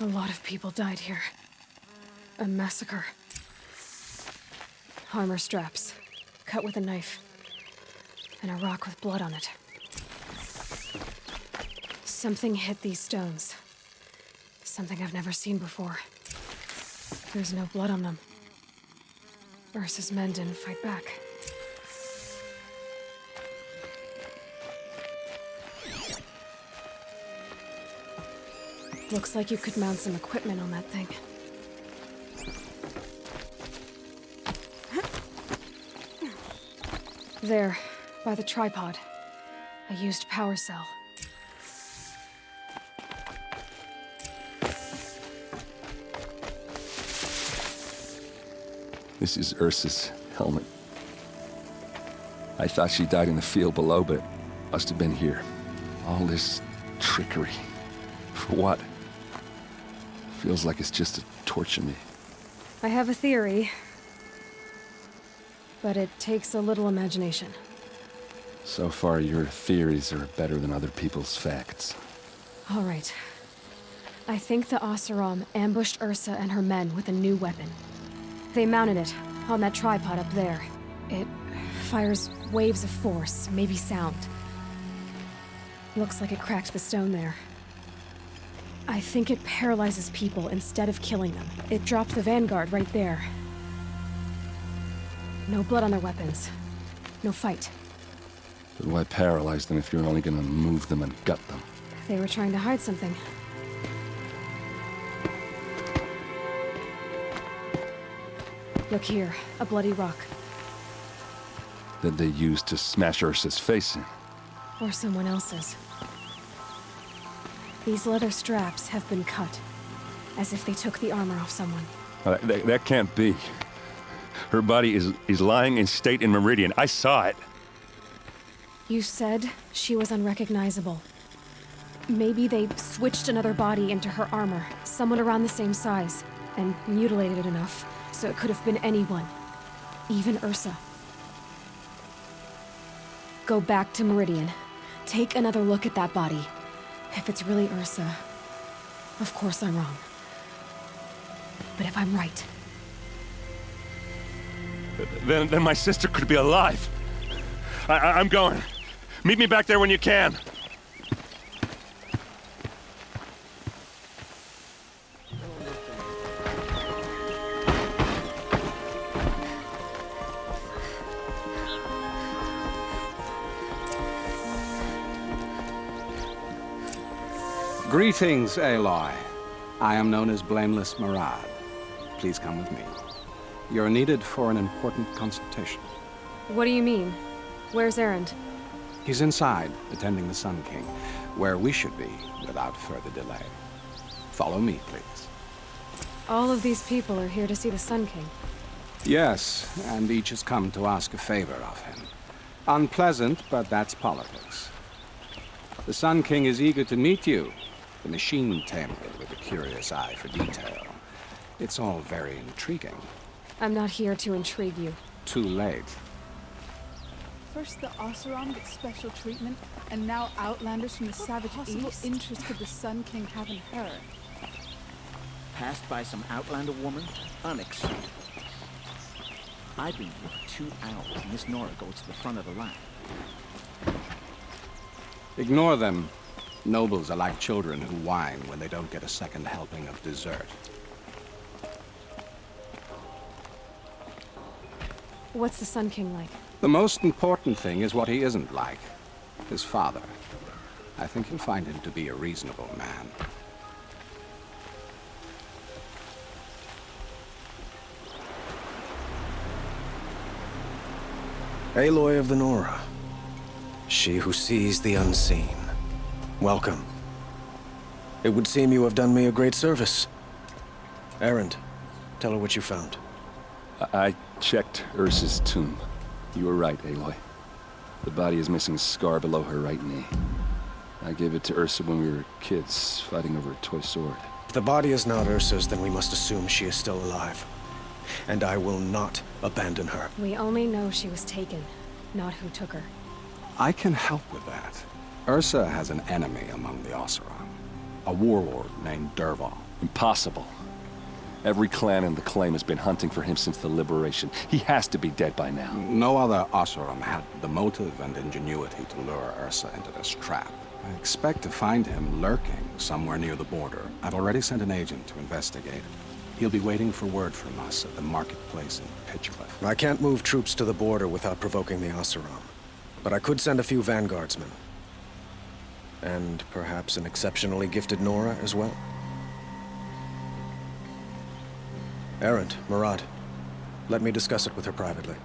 A lot of people died here. A massacre. Armor straps, cut with a knife, and a rock with blood on it. Something hit these stones. Something I've never seen before. There's no blood on them. Ursa's men didn't fight back. Looks like you could mount some equipment on that thing. There, by the tripod. A used power cell. This is Ursa's helmet. I thought she died in the field below, but must have been here. All this trickery. For what? Feels like it's just to torture me. I have a theory. but it takes a little imagination. So far, your theories are better than other people's facts. All right. I think the Oseram ambushed Ursa and her men with a new weapon. They mounted it on that tripod up there. It fires waves of force, maybe sound. Looks like it cracked the stone there. I think it paralyzes people instead of killing them. It dropped the vanguard right there. No blood on their weapons. No fight. But why paralyze them if you're only gonna move them and gut them? They were trying to hide something. Look here, a bloody rock. That they used to smash Ursa's face in. Or someone else's. These leather straps have been cut, as if they took the armor off someone. That can't be. Her body is lying in state in Meridian. I saw it. You said she was unrecognizable. Maybe they switched another body into her armor, someone around the same size, and mutilated it enough, so it could have been anyone. Even Ursa. Go back to Meridian. Take another look at that body. If it's really Ursa, of course I'm wrong. But if I'm right... Then my sister could be alive. I'm going. Meet me back there when you can. Greetings, Aloy. I am known as Blameless Murad. Please come with me. You're needed for an important consultation. What do you mean? Where's Erend? He's inside, attending the Sun King, where we should be without further delay. Follow me, please. All of these people are here to see the Sun King. Yes, and each has come to ask a favor of him. Unpleasant, but that's politics. The Sun King is eager to meet you, the machine tamer with a curious eye for detail. It's all very intriguing. I'm not here to intrigue you. Too late. First the Oseram get special treatment, and now Outlanders from the Savage East interested the Sun King haven't heard. Passed by some Outlander woman? Unacceptable. I've been here for 2 hours, and this Nora goes to the front of the line. Ignore them. Nobles are like children who whine when they don't get a second helping of dessert. What's the Sun King like? The most important thing is what he isn't like. His father. I think you'll find him to be a reasonable man. Aloy of the Nora. She who sees the unseen. Welcome. It would seem you have done me a great service. Erend, tell her what you found. I checked Ursa's tomb. You were right, Aloy. The body is missing a scar below her right knee. I gave it to Ursa when we were kids, fighting over a toy sword. If the body is not Ursa's, then we must assume she is still alive. And I will not abandon her. We only know she was taken, not who took her. I can help with that. Ursa has an enemy among the Oseram. A warlord named Dervahl. Impossible. Every clan in the claim has been hunting for him since the liberation. He has to be dead by now. No other Oseram had the motive and ingenuity to lure Ursa into this trap. I expect to find him lurking somewhere near the border. I've already sent an agent to investigate. He'll be waiting for word from us at the marketplace in Pitchcliff. I can't move troops to the border without provoking the Oseram. But I could send a few vanguardsmen. And perhaps an exceptionally gifted Nora as well. Erend, Murad, let me discuss it with her privately.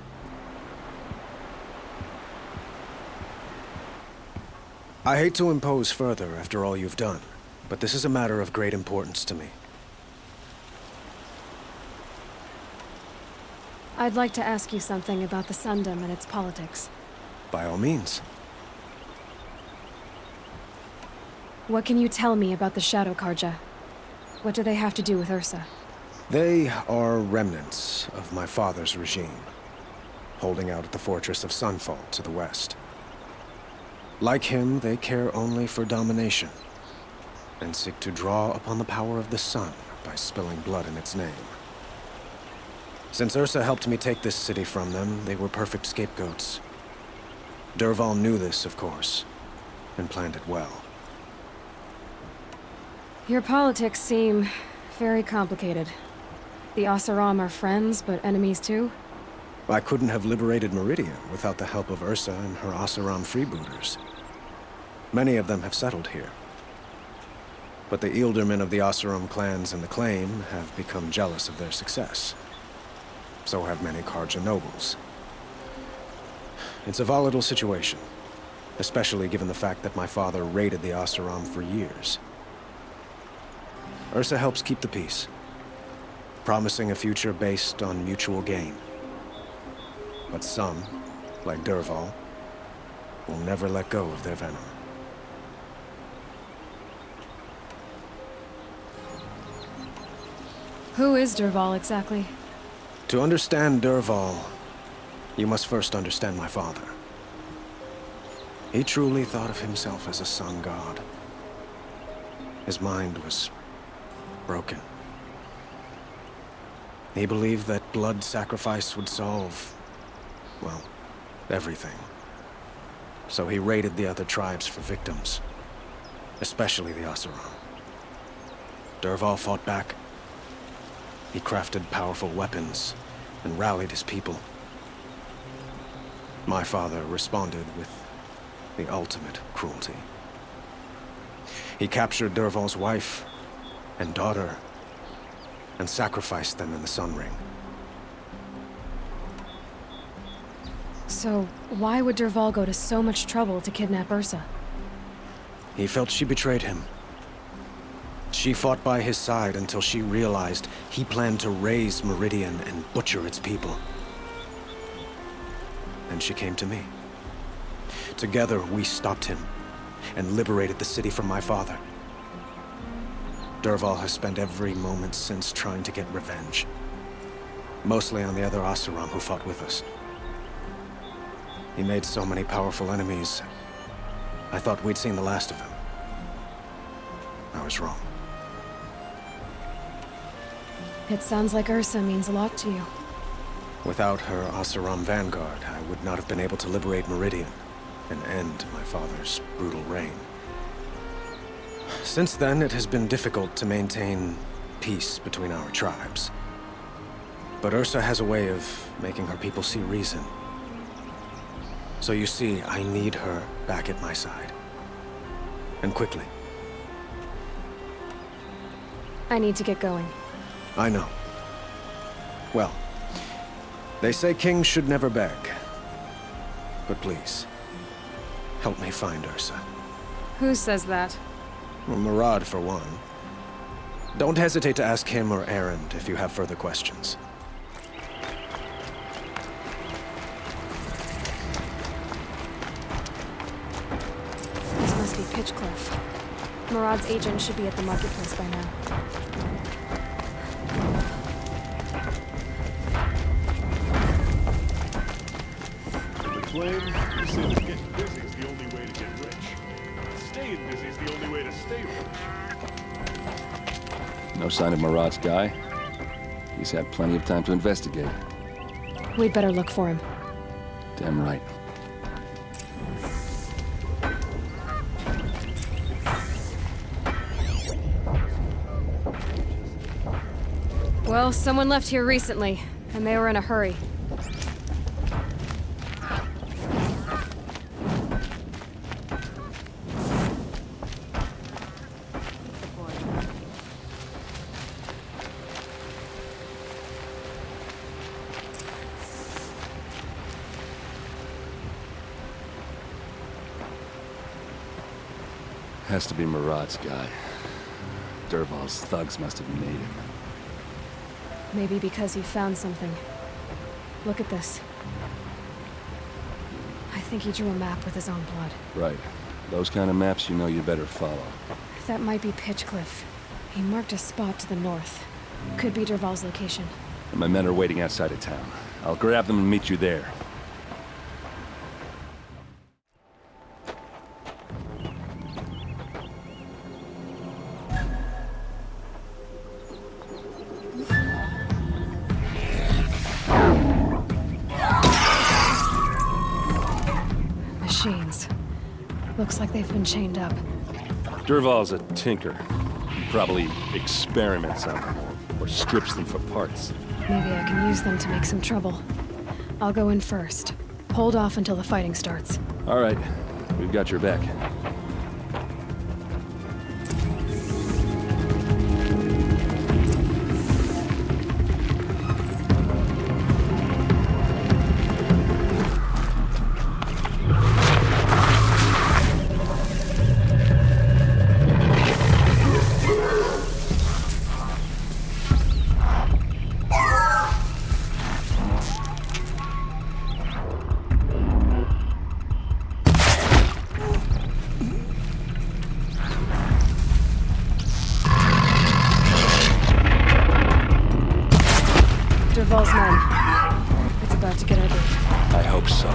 I hate to impose further after all you've done, but this is a matter of great importance to me. I'd like to ask you something about the Sundom and its politics. By all means. What can you tell me about the Shadow Karja? What do they have to do with Ursa? They are remnants of my father's regime. holding out at the fortress of Sunfall to the west. Like him, they care only for domination, and seek to draw upon the power of the sun by spilling blood in its name. Since Ursa helped me take this city from them, they were perfect scapegoats. Dervahl knew this, of course, and planned it well. Your politics seem very complicated. The Oseram are friends, but enemies too? I couldn't have liberated Meridian without the help of Ursa and her Oseram freebooters. Many of them have settled here. But the Ealdormen of the Oseram clans in the Claim have become jealous of their success. So have many Karja nobles. It's a volatile situation, especially given the fact that my father raided the Oseram for years. Ursa helps keep the peace, promising a future based on mutual gain. But some, like Dervahl, will never let go of their venom. Who is Dervahl exactly? To understand Dervahl, you must first understand my father. He truly thought of himself as a sun god. His mind was broken. He believed that blood sacrifice would solve, well, everything. So he raided the other tribes for victims, especially the Oseram. Dervahl fought back. He crafted powerful weapons and rallied his people. My father responded with the ultimate cruelty. He captured Dervahl's wife and daughter and sacrificed them in the Sun Ring. So, why would Dervahl go to so much trouble to kidnap Ursa? He felt she betrayed him. She fought by his side until she realized he planned to raise Meridian and butcher its people. Then she came to me. Together, we stopped him and liberated the city from my father. Dervahl has spent every moment since trying to get revenge. Mostly on the other Oseram who fought with us. He made so many powerful enemies, I thought we'd seen the last of him. I was wrong. It sounds like Ursa means a lot to you. Without her Oseram vanguard, I would not have been able to liberate Meridian and end my father's brutal reign. Since then, it has been difficult to maintain peace between our tribes. But Ursa has a way of making her people see reason. So you see, I need her back at my side. And quickly. I need to get going. I know. Well, they say kings should never beg. But please, help me find Ursa. Who says that? Well, Murad, for one. Don't hesitate to ask him or Erend if you have further questions. This must be Pitchcliff. Murad's agent should be at the marketplace by now. Claim, you say that getting busy is the only way to get rich. Staying busy is the only way to stay rich. No sign of Murad's guy. He's had plenty of time to investigate. We'd better look for him. Damn right. Well, someone left here recently, and they were in a hurry. Has to be Murad's guy. Dervahl's thugs must have made him. Maybe because he found something. Look at this. I think he drew a map with his own blood. Right. Those kind of maps you know you better follow. That might be Pitchcliff. He marked a spot to the north. Could be Dervahl's location. My men are waiting outside of town. I'll grab them and meet you there. machines. Looks like they've been chained up. Durval's a tinker. He probably experiments on them or strips them for parts. Maybe I can use them to make some trouble. I'll go in first. Hold off until the fighting starts. All right, we've got your back. Durval's men. It's about to get ugly. I hope so.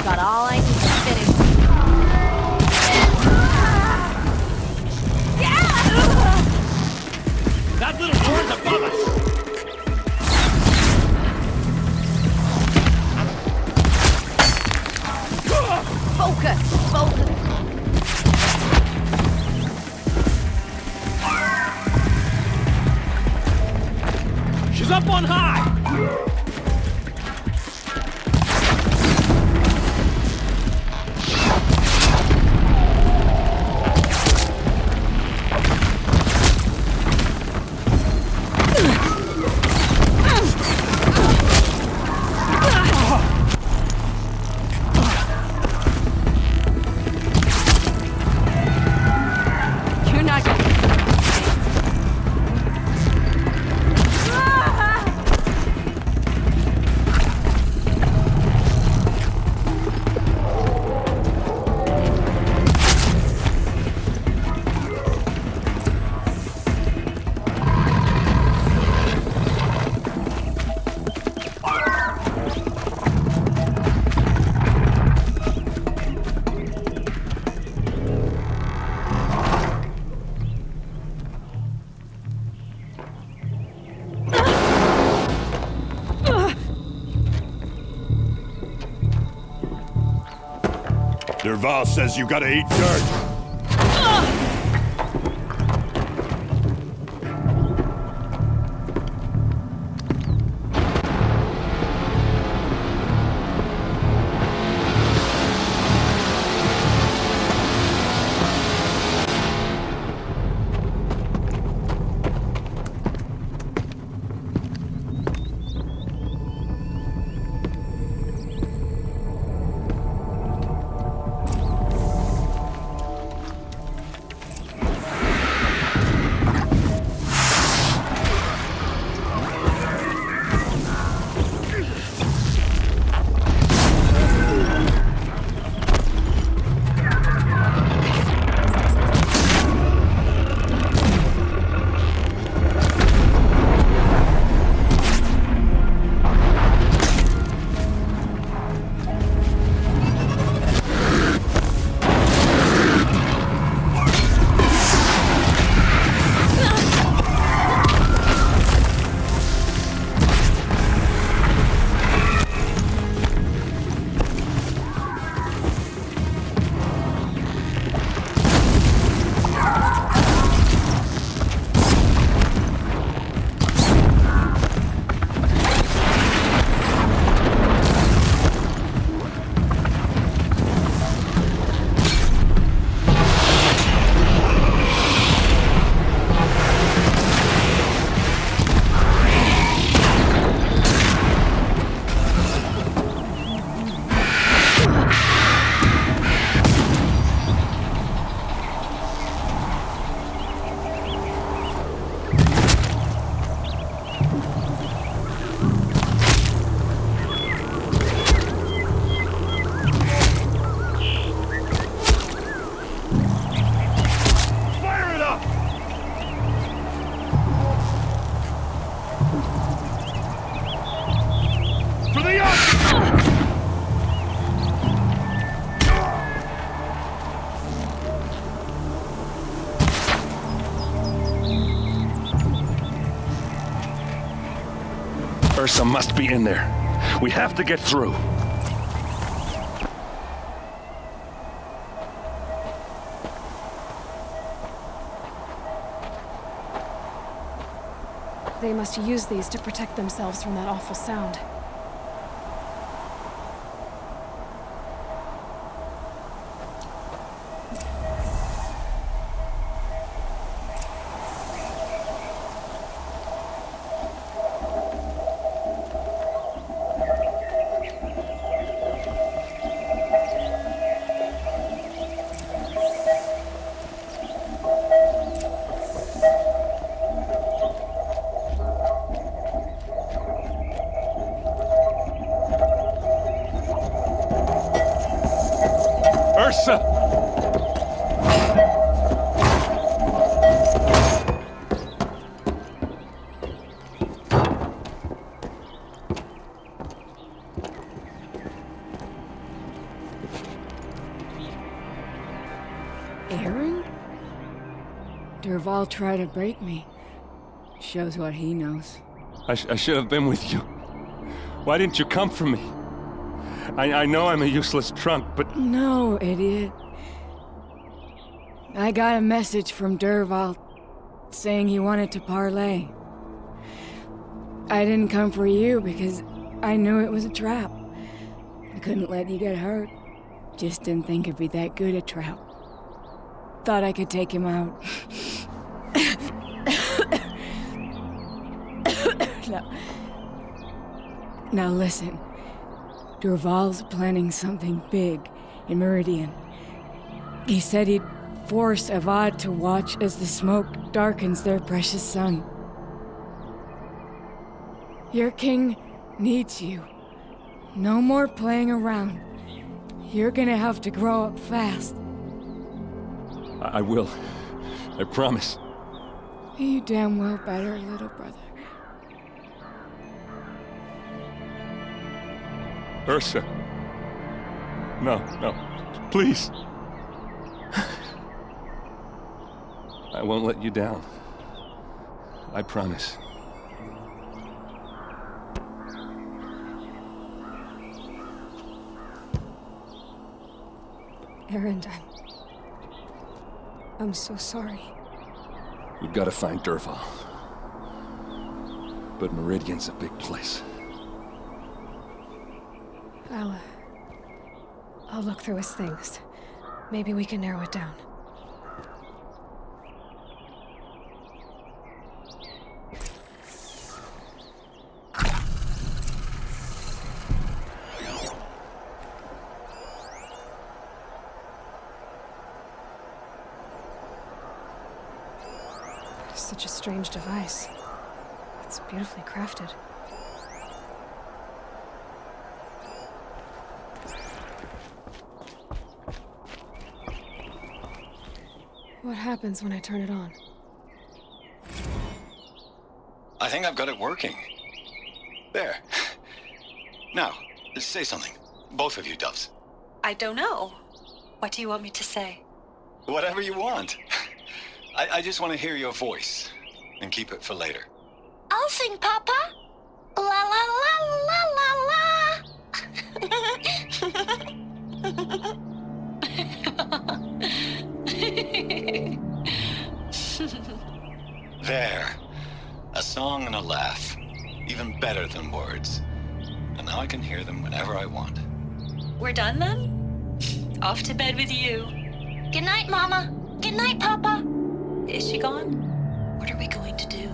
Got all I need to finish. That little door's above us! Focus! Focus! She's up on high! You're not gonna... Durval says you gotta eat dirt. Ursa must be in there. We have to get through. They must use these to protect themselves from that awful sound. Ursa! Aaron? Dervahl tried to break me. Shows what he knows. I should have been with you. Why didn't you come for me? I know I'm a useless trunk, but... No, idiot. I got a message from Dervahl saying he wanted to parlay. I didn't come for you because I knew it was a trap. I couldn't let you get hurt. Just didn't think it'd be that good a trap. Thought I could take him out. Now listen. Dervahl's planning something big in Meridian. He said he'd force Avad to watch as the smoke darkens their precious sun. Your king needs you. No more playing around. You're gonna have to grow up fast. I will. I promise. You damn well better, little brother. Ursa. No, please. I won't let you down. I promise. Aaron, I'm so sorry. We've got to find Dervahl. But Meridian's a big place. I'll look through his things. Maybe we can narrow it down. Such a strange device. It's beautifully crafted. What happens when I turn it on? I think I've got it working. There. Now, say something. Both of you, doves. I don't know. What do you want me to say? Whatever you want. I just want to hear your voice. And keep it for later. I'll sing, Papa. La la la la la la. There. A song and a laugh. Even better than words. And now I can hear them whenever I want. We're done then? Off to bed with you. Good night, Mama. Good night, Papa. Is she gone? What are we going to do?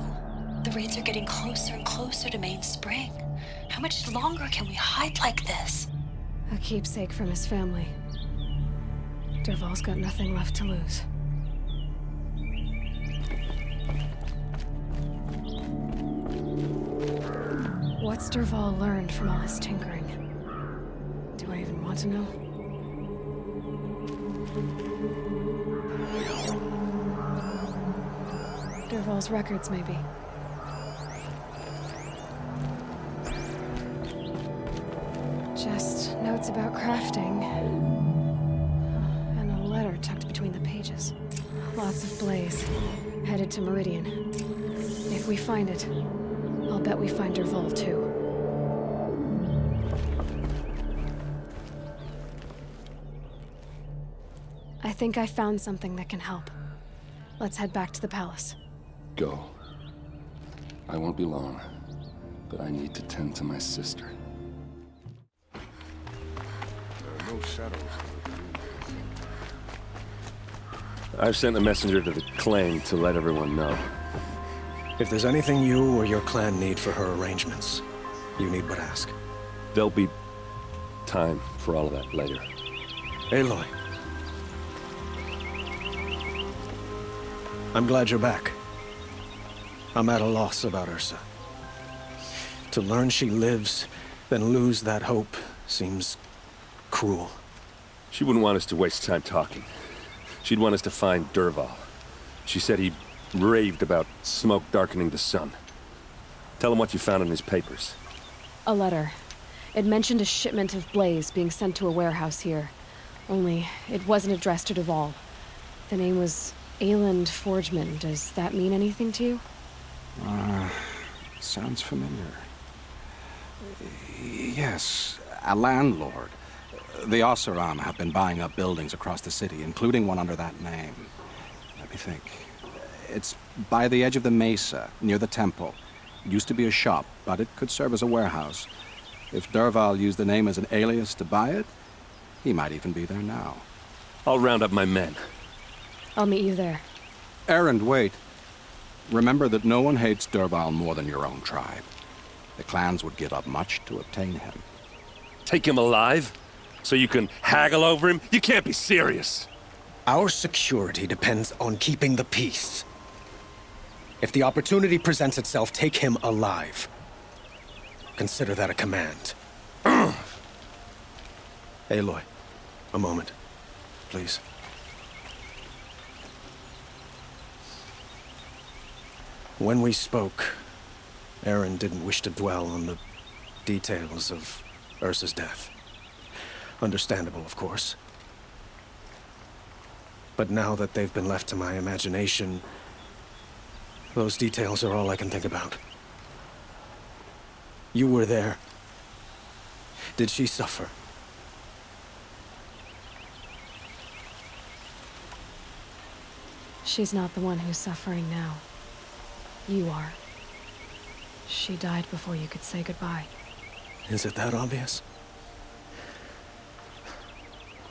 The raids are getting closer and closer to Main Spring. How much longer can we hide like this? A keepsake from his family. Dervahl's got nothing left to lose. What's Dervahl learned from all his tinkering? Do I even want to know? Dervahl's records, maybe. Just notes about crafting. And a letter tucked between the pages. Lots of blaze. Headed to Meridian. If we find it, I'll bet we find Dervahl too. think I found something that can help. Let's head back to the palace. Go. I won't be long, but I need to tend to my sister. There are no shadows. I've sent a messenger to the claim to let everyone know. If there's anything you or your clan need for her arrangements, you need but ask. There'll be time for all of that later. Aloy. I'm glad you're back. I'm at a loss about Ursa. To learn she lives, then lose that hope, seems cruel. She wouldn't want us to waste time talking. She'd want us to find Dervahl. She said he raved about smoke darkening the sun. Tell him what you found in his papers. A letter. It mentioned a shipment of blaze being sent to a warehouse here. Only, it wasn't addressed to Dervahl. The name was Ayland Forgeman. Does that mean anything to you? Sounds familiar. Yes, a landlord. The Oseram have been buying up buildings across the city, including one under that name. Let me think. It's by the edge of the mesa, near the temple. It used to be a shop, but it could serve as a warehouse. If Dervahl used the name as an alias to buy it, he might even be there now. I'll round up my men. I'll meet you there. Erend, wait. Remember that no one hates Dervahl more than your own tribe. The clans would give up much to obtain him. Take him alive? So you can haggle over him? You can't be serious. Our security depends on keeping the peace. If the opportunity presents itself, take him alive. Consider that a command. Aloy, a moment, please. When we spoke, Erend didn't wish to dwell on the details of Ursa's death. Understandable, of course. But now that they've been left to my imagination, those details are all I can think about. You were there. Did she suffer? She's not the one who's suffering now. You are. She died before you could say goodbye. Is it that obvious?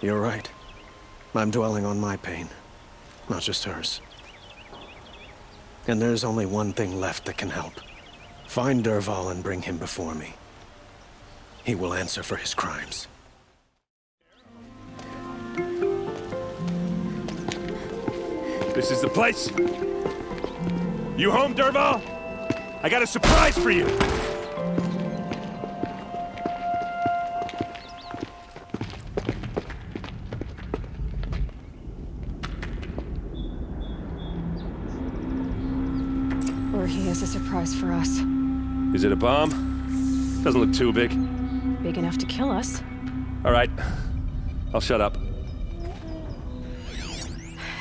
You're right. I'm dwelling on my pain, not just hers. And there's only one thing left that can help. Find Dervahl and bring him before me. He will answer for his crimes. This is the place. You home, Dervahl? I got a surprise for you. Or he has a surprise for us. Is it a bomb? Doesn't look too big. Big enough to kill us. All right. I'll shut up.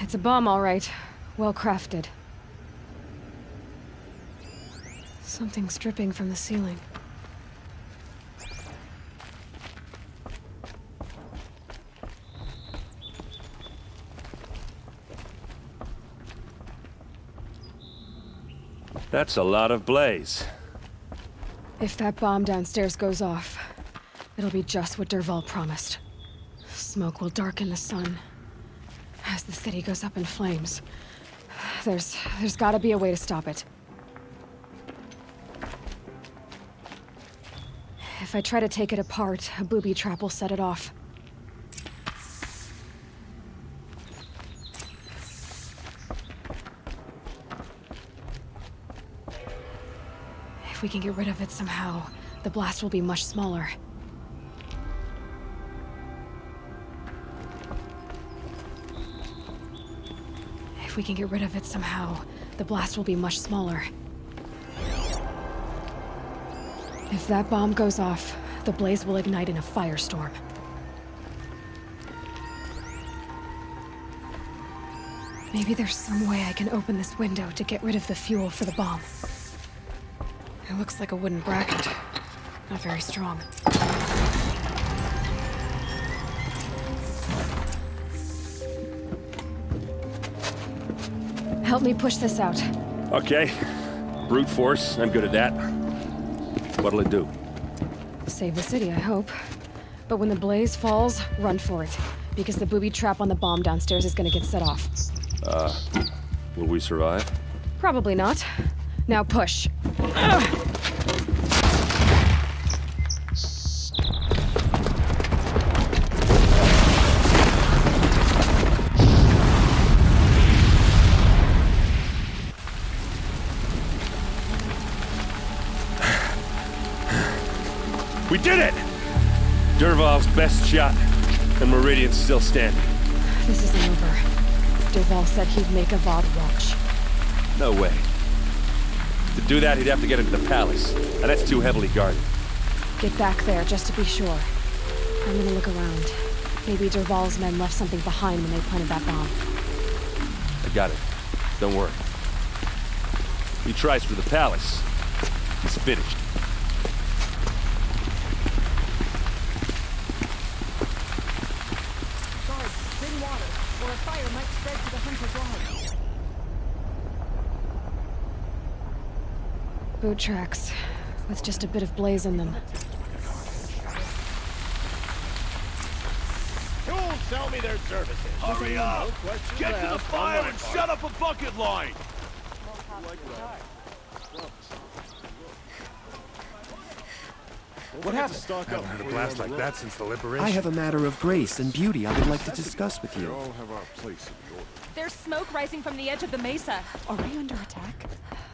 It's a bomb, all right. Well crafted. Something's dripping from the ceiling. That's a lot of blaze. If that bomb downstairs goes off, it'll be just what Dervahl promised. Smoke will darken the sun as the city goes up in flames. There's gotta be a way to stop it. If I try to take it apart, a booby trap will set it off. If we can get rid of it somehow, the blast will be much smaller. If we can get rid of it somehow, the blast will be much smaller. If that bomb goes off, the blaze will ignite in a firestorm. Maybe there's some way I can open this window to get rid of the fuel for the bomb. It looks like a wooden bracket. Not very strong. Help me push this out. Okay. Brute force, I'm good at that. What'll it do? Save the city, I hope. But when the blaze falls, run for it. Because the booby trap on the bomb downstairs is gonna get set off. Will we survive? Probably not. Now push. We did it! Dervahl's best shot, and Meridian's still standing. This isn't over. Dervahl said he'd make Avad watch. No way. To do that, he'd have to get into the palace, and that's too heavily guarded. Get back there, just to be sure. I'm gonna look around. Maybe Dervahl's men left something behind when they planted that bomb. I got it. Don't worry. He tries for the palace. He's finished. Boot tracks, with just a bit of blaze in them. Who'll sell me their services? Hurry up! Get to the fire and shut up a bucket line! What happened? I haven't heard a blast like that since the liberation. I have a matter of grace and beauty I would like to discuss with you. We all have our place in the order. There's smoke rising from the edge of the mesa. Are we under attack?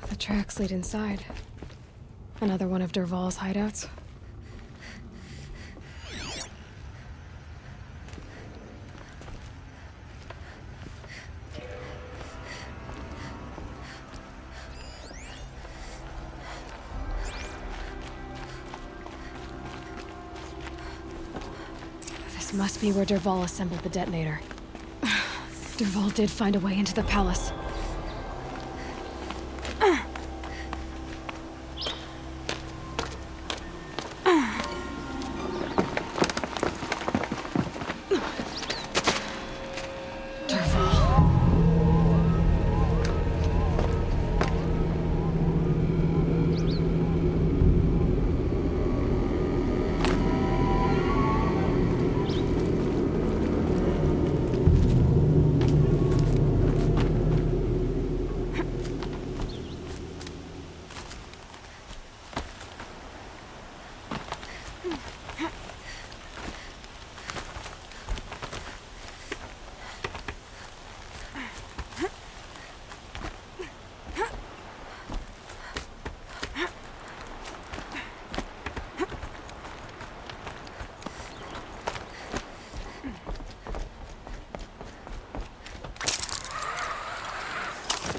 The tracks lead inside. Another one of Dervahl's hideouts. This must be where Dervahl assembled the detonator. Dervahl did find a way into the palace.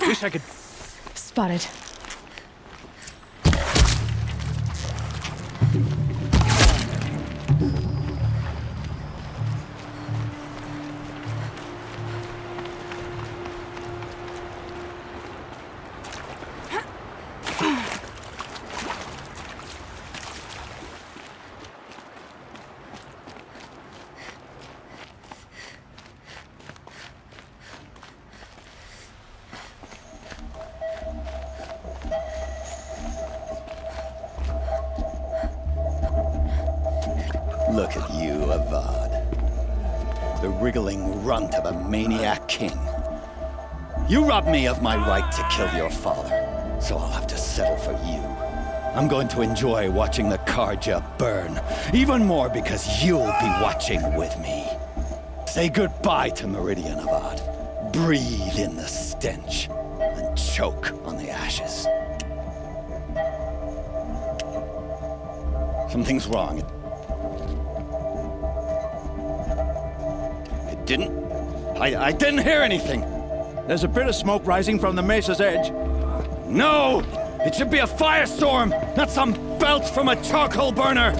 Wish I could... Spotted. Look at you, Avad. The wriggling runt of a maniac king. You robbed me of my right to kill your father, so I'll have to settle for you. I'm going to enjoy watching the Karja burn, even more because you'll be watching with me. Say goodbye to Meridian, Avad. Breathe in the stench, and choke on the ashes. Something's wrong. I didn't hear anything. There's a bit of smoke rising from the mesa's edge. No! It should be a firestorm, not some belch from a charcoal burner!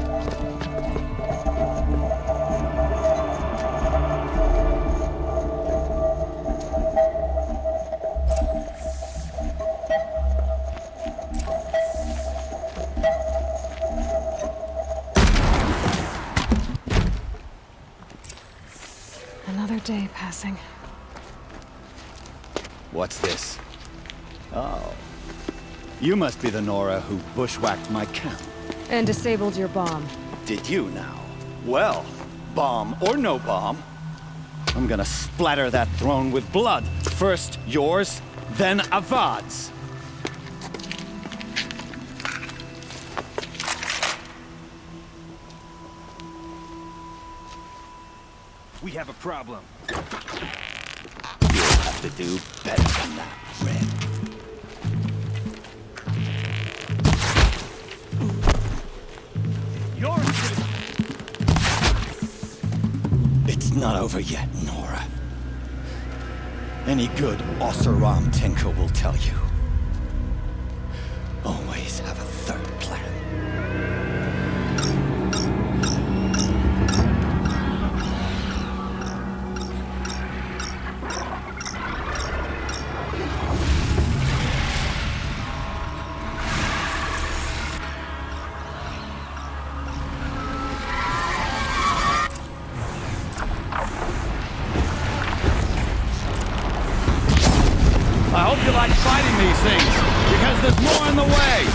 Another day passing. What's this? Oh. You must be the Nora who bushwhacked my camp. And disabled your bomb. Did you now? Well, bomb or no bomb, I'm gonna splatter that throne with blood. First yours, then Avad's. We have a problem. You'll have to do better than that, Red. It's not over yet, Nora. Any good Oseram tinker will tell you. Always have a third plan. I hope you like fighting these things, because there's more in the way!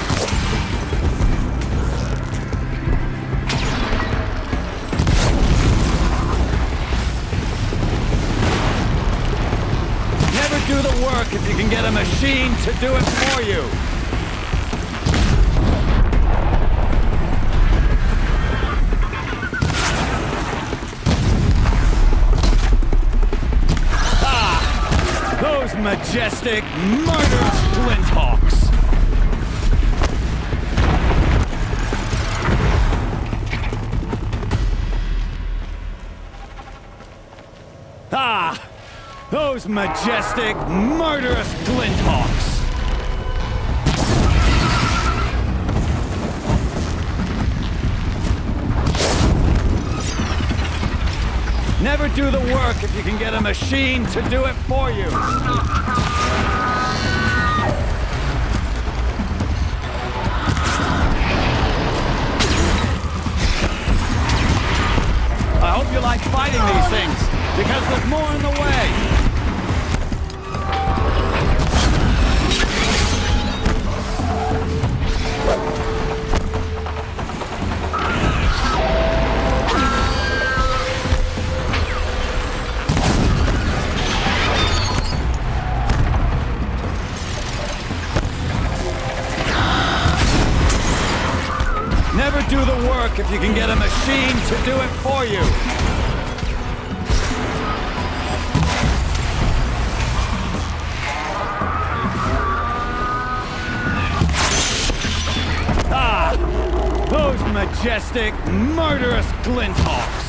Never do the work if you can get a machine to do it for you! Those majestic, murderous flinthawks! Ah! Those majestic, murderous flinthawks! Never do the work if you can get a machine to do it for you. I hope you like fighting these things, because there's more in the way. Never do the work if you can get a machine to do it for you. Ah! Those majestic, murderous glinthawks!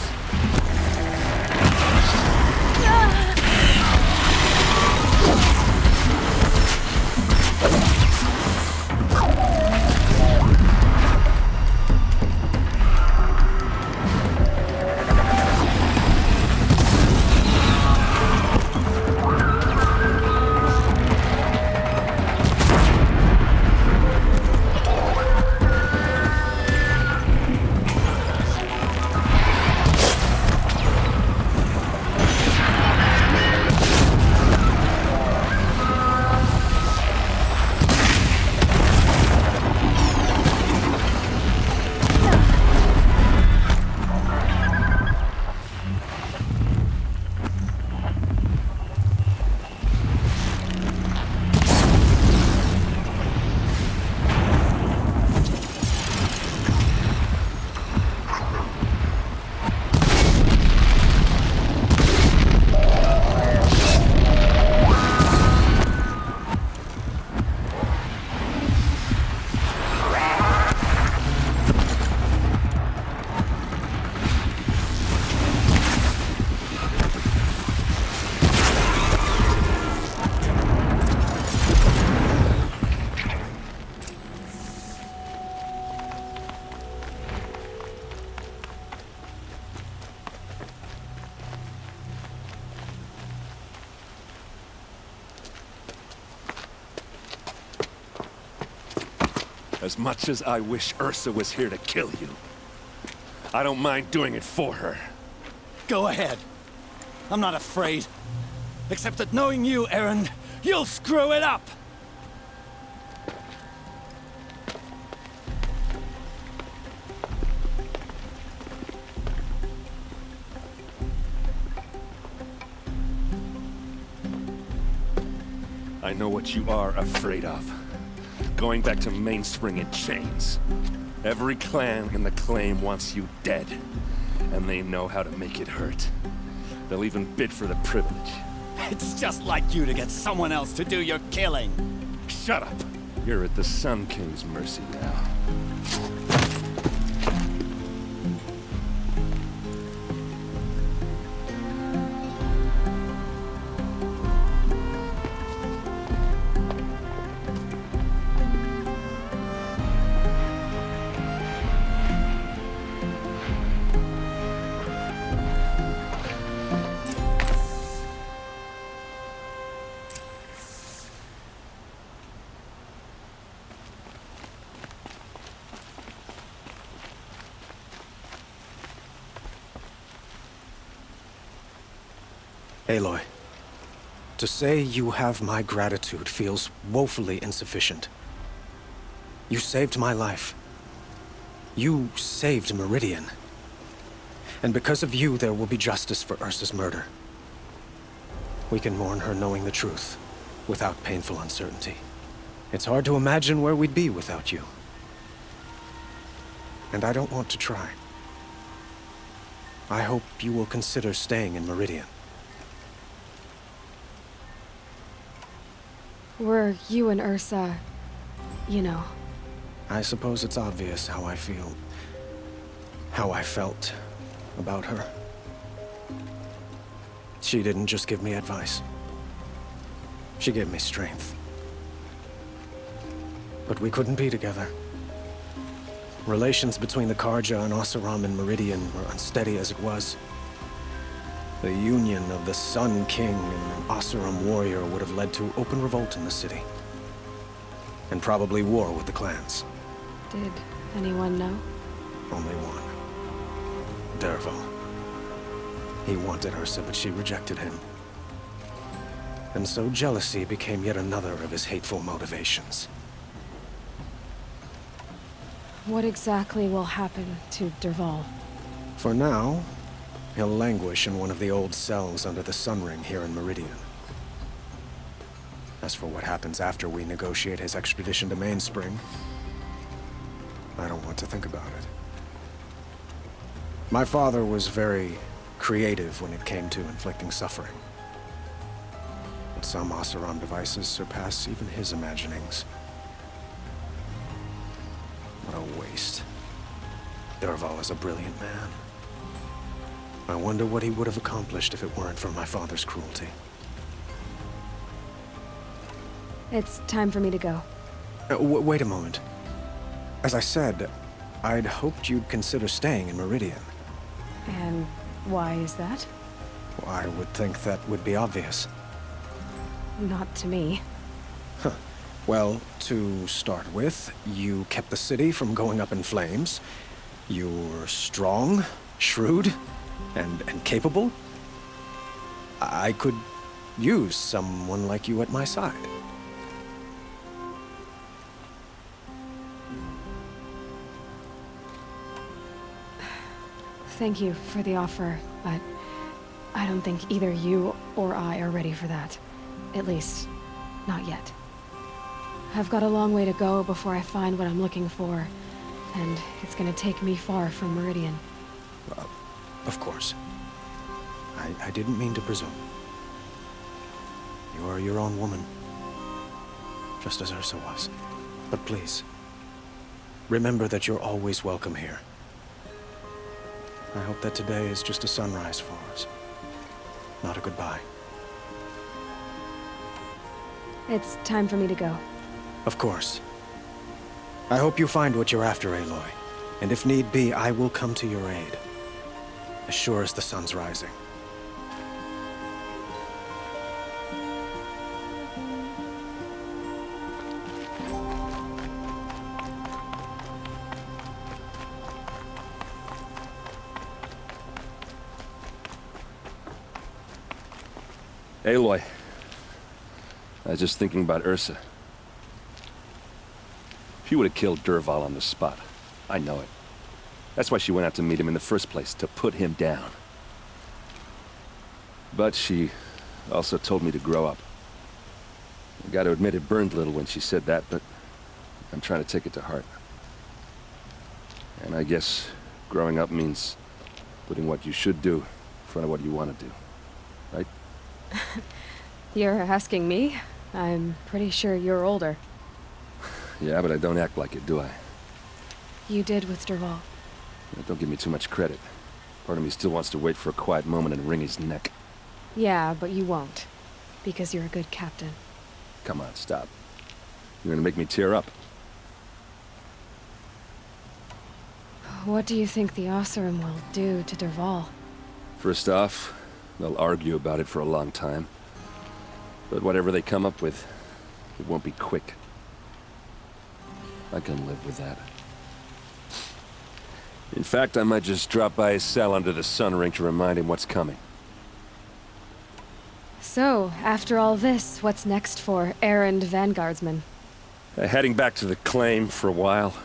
As much as I wish Ursa was here to kill you, I don't mind doing it for her. Go ahead. I'm not afraid. Except that knowing you, Aaron, you'll screw it up! I know what you are afraid of. Going back to Mainspring in chains. Every clan in the claim wants you dead. And they know how to make it hurt. They'll even bid for the privilege. It's just like you to get someone else to do your killing. Shut up! You're at the Sun King's mercy now. Aloy, to say you have my gratitude feels woefully insufficient. You saved my life. You saved Meridian. And because of you, there will be justice for Ursa's murder. We can mourn her knowing the truth, without painful uncertainty. It's hard to imagine where we'd be without you. And I don't want to try. I hope you will consider staying in Meridian. Were you and Ursa, you know? I suppose it's obvious how I feel. How I felt about her. She didn't just give me advice. She gave me strength. But we couldn't be together. Relations between the Karja and Oseram and Meridian were unsteady as it was. The union of the Sun King and an Oseram warrior would have led to open revolt in the city. And probably war with the clans. Did anyone know? Only one. Dervahl. He wanted Ursa, but she rejected him. And so jealousy became yet another of his hateful motivations. What exactly will happen to Dervahl? For now, he'll languish in one of the old cells under the Sun Ring here in Meridian. As for what happens after we negotiate his extradition to Mainspring, I don't want to think about it. My father was very creative when it came to inflicting suffering. But some Oseram devices surpass even his imaginings. What a waste. Dervahl is a brilliant man. I wonder what he would have accomplished if it weren't for my father's cruelty. It's time for me to go. Wait a moment. As I said, I'd hoped you'd consider staying in Meridian. And why is that? Well, I would think that would be obvious. Not to me. Huh. Well, to start with, you kept the city from going up in flames. You're strong, shrewd, and capable. I could use someone like you at my side. Thank you for the offer, but I don't think either you or I are ready for that. At least, not yet. I've got a long way to go before I find what I'm looking for, and it's gonna take me far from Meridian. Of course. I didn't mean to presume. You are your own woman, just as Ursa was. But please, remember that you're always welcome here. I hope that today is just a sunrise for us, not a goodbye. It's time for me to go. Of course. I hope you find what you're after, Aloy. And if need be, I will come to your aid. As sure as the sun's rising. Aloy. I was just thinking about Ursa. She would have killed Dervahl on the spot. I know it. That's why she went out to meet him in the first place, to put him down. But she also told me to grow up. I gotta admit it burned a little when she said that, but I'm trying to take it to heart. And I guess growing up means putting what you should do in front of what you want to do, right? You're asking me? I'm pretty sure you're older. Yeah, but I don't act like it, do I? You did with Dervahl. Don't give me too much credit. Part of me still wants to wait for a quiet moment and wring his neck. Yeah, but you won't. Because you're a good captain. Come on, stop. You're gonna make me tear up. What do you think the Oseram will do to Dervahl? First off, they'll argue about it for a long time. But whatever they come up with, it won't be quick. I can live with that. In fact, I might just drop by his cell under the sun ring to remind him what's coming. So, after all this, what's next for errand vanguardsman? Heading back to the claim for a while.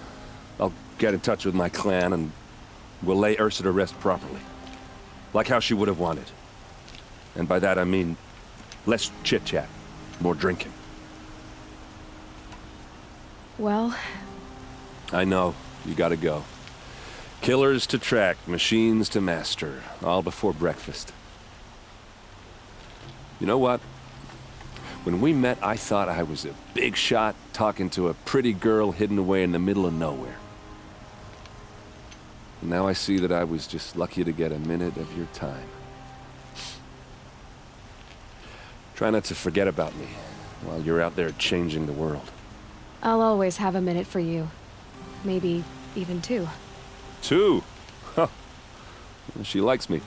I'll get in touch with my clan and we'll lay Ursa to rest properly. Like how she would have wanted. And by that I mean less chit-chat, more drinking. Well... I know, you gotta go. Killers to track, machines to master, all before breakfast. You know what? When we met, I thought I was a big shot talking to a pretty girl hidden away in the middle of nowhere. And now I see that I was just lucky to get a minute of your time. Try not to forget about me while you're out there changing the world. I'll always have a minute for you. Maybe even 2. 2? Huh. She likes me.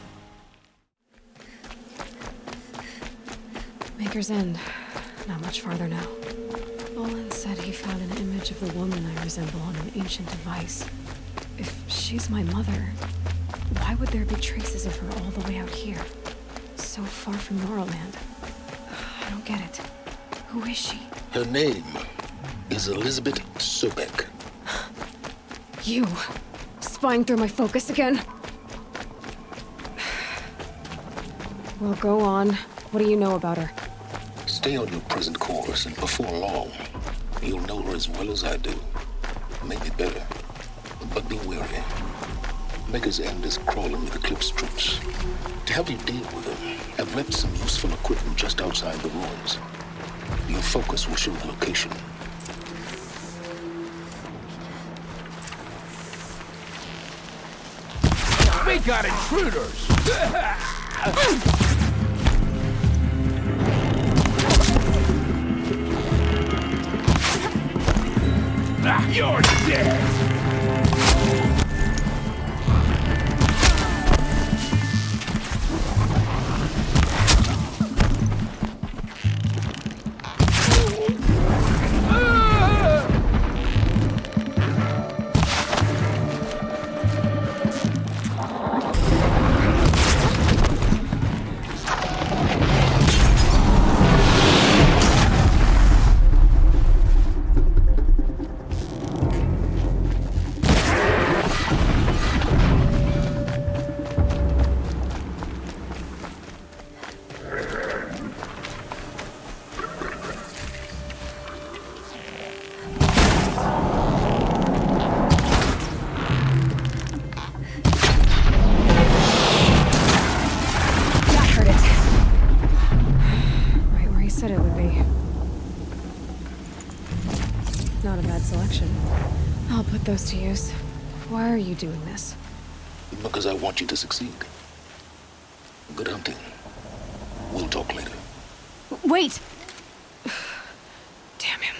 Maker's End. Not much farther now. Olin said he found an image of the woman I resemble on an ancient device. If she's my mother, why would there be traces of her all the way out here? So far from Noraland. I don't get it. Who is she? Her name is Elizabeth Sobek. You! Spying through my focus again? Well, go on. What do you know about her? Stay on your present course, and before long, you'll know her as well as I do. Maybe better. But be wary. Maker's End is crawling with Eclipse troops. To help you deal with them, I've left some useful equipment just outside the ruins. Your focus will show the location. We got intruders! You're dead! Those to use. Why are you doing this? Because I want you to succeed. Good hunting. We'll talk later. Wait! Damn him.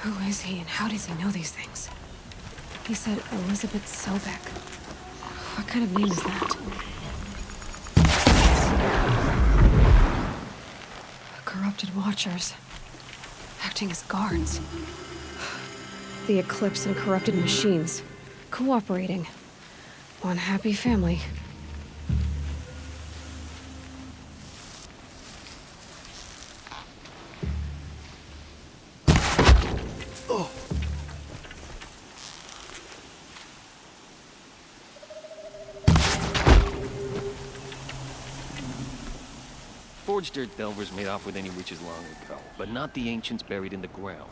Who is he and how does he know these things? He said Elizabeth Sobek. What kind of name is that? Corrupted Watchers. Acting as guards. The Eclipse and corrupted machines. Cooperating. One happy family. forged dirt delvers made off with any riches long ago, but not the ancients buried in the ground.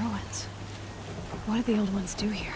Ruins. What did the old ones do here?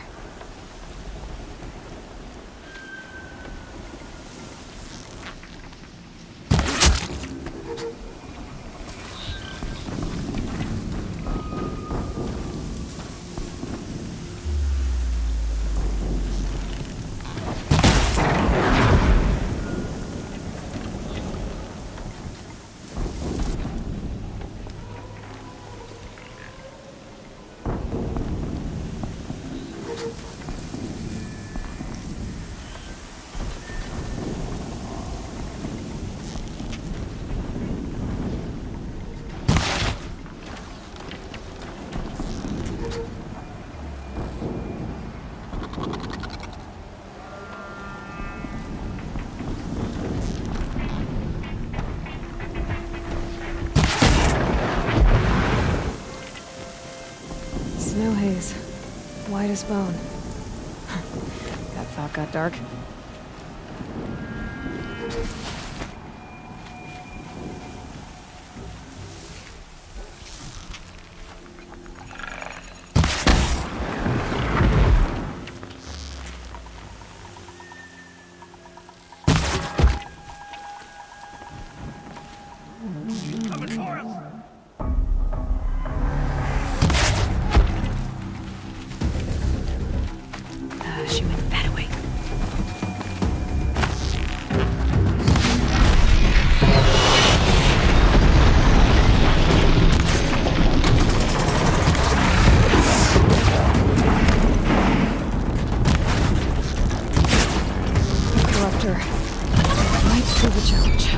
Snow haze. White as bone. That thought got dark. She went that way. Corruptor. Might prove a challenge.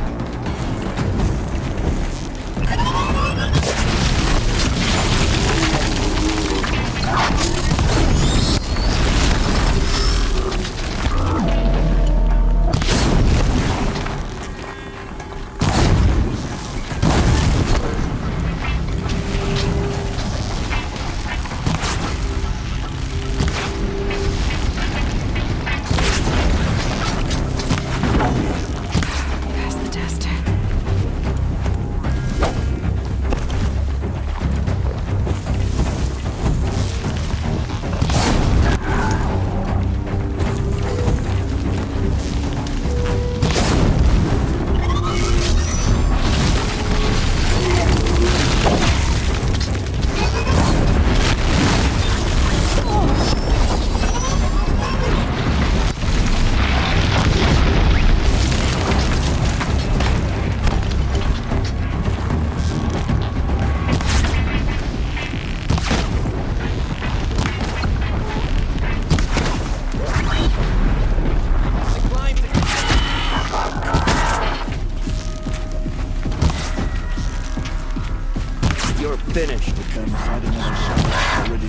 Finished. Then fight another shot. Already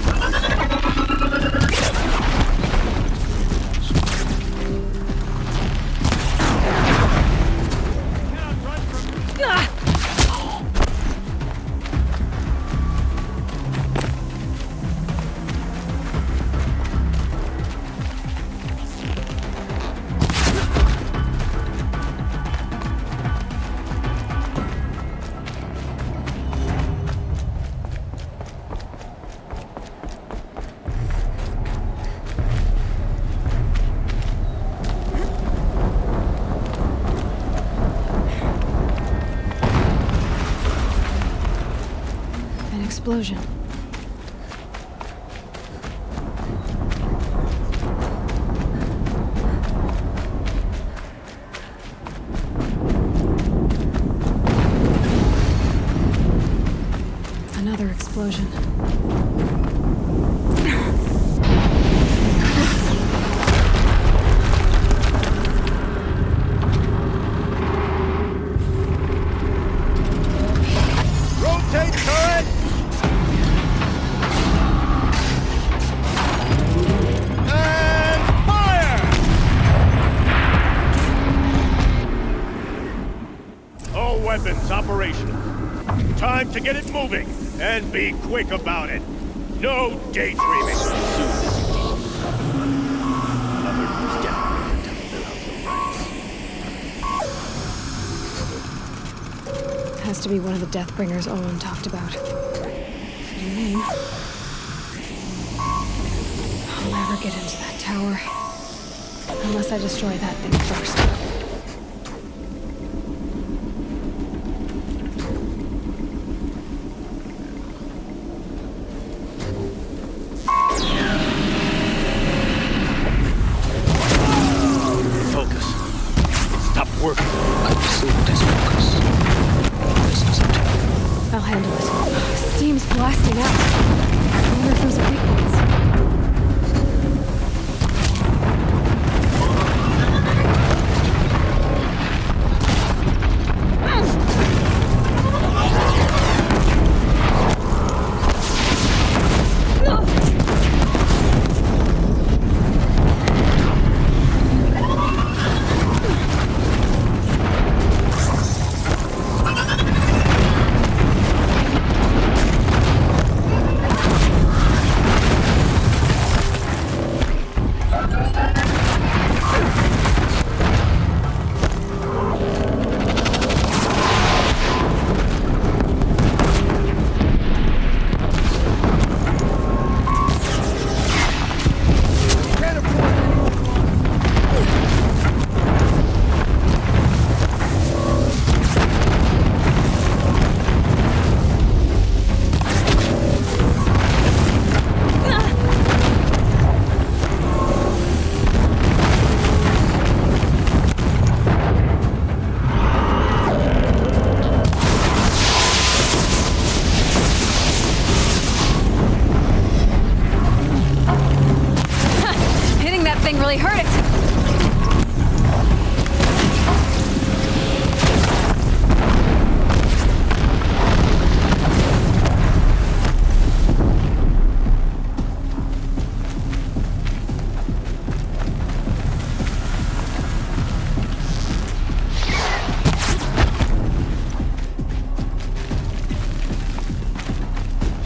explosion. Another explosion. Rotate turret! And fire! All weapons operational. Time to get it moving, and be quick about it. No daydreaming. Another who's definitely to fill out the ranks. Has to be one of the Deathbringers Owen talked about. Fitting name. I'll never get into that tower. Unless I destroy that thing first. Focus. Stop working. I pursued his focus. This isn't. I'll handle it. Steam's blasting out. I wonder if those are weak points. Really hurt it.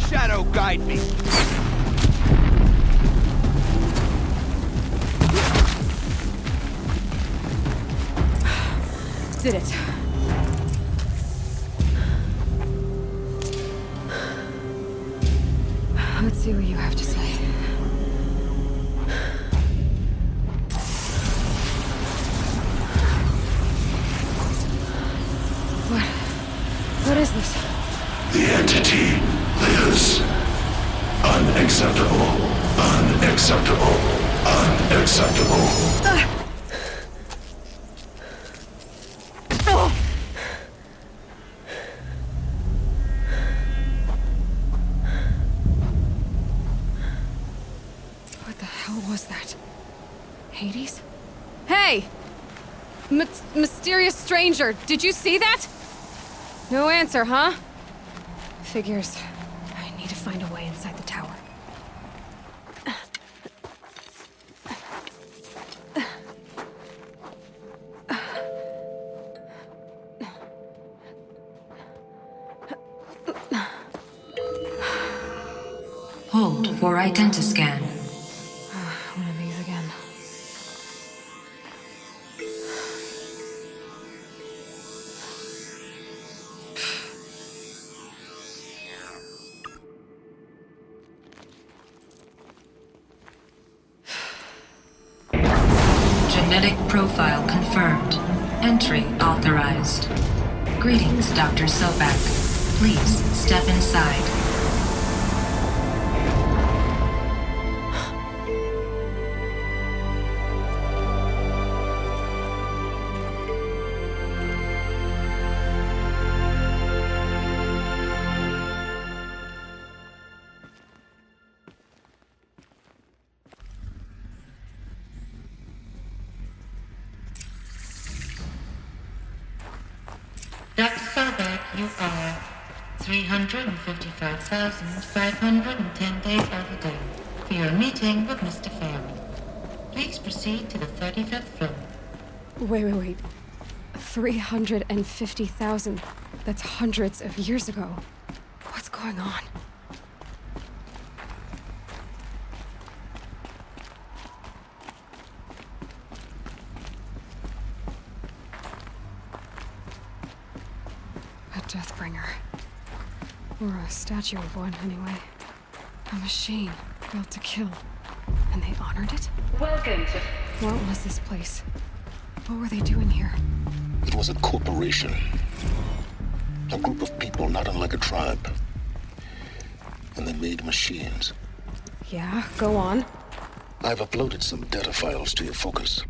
Shadow, guide me. Did it. Let's see what you have to say. What is this? The entity lives. Unacceptable. Unacceptable. Unacceptable. What was that? Hades? Hey! Mysterious stranger, did you see that? No answer, huh? Figures. I need to find a way inside the tower. Hold for identiscan. One of these again. Genetic profile confirmed. Entry authorized. Greetings, Dr. Sobak. Please step inside. Dr. Sobek, you are 355,510 days overdue for your meeting with Mr. Farrell. Please proceed to the 35th floor. Wait. 350,000. That's hundreds of years ago. What's going on? A Deathbringer. Or a statue of one, anyway. A machine built to kill. And they honored it? Welcome to... What was this place? What were they doing here? It was a corporation. A group of people not unlike a tribe. And they made machines. Yeah, go on. I've uploaded some data files to your focus.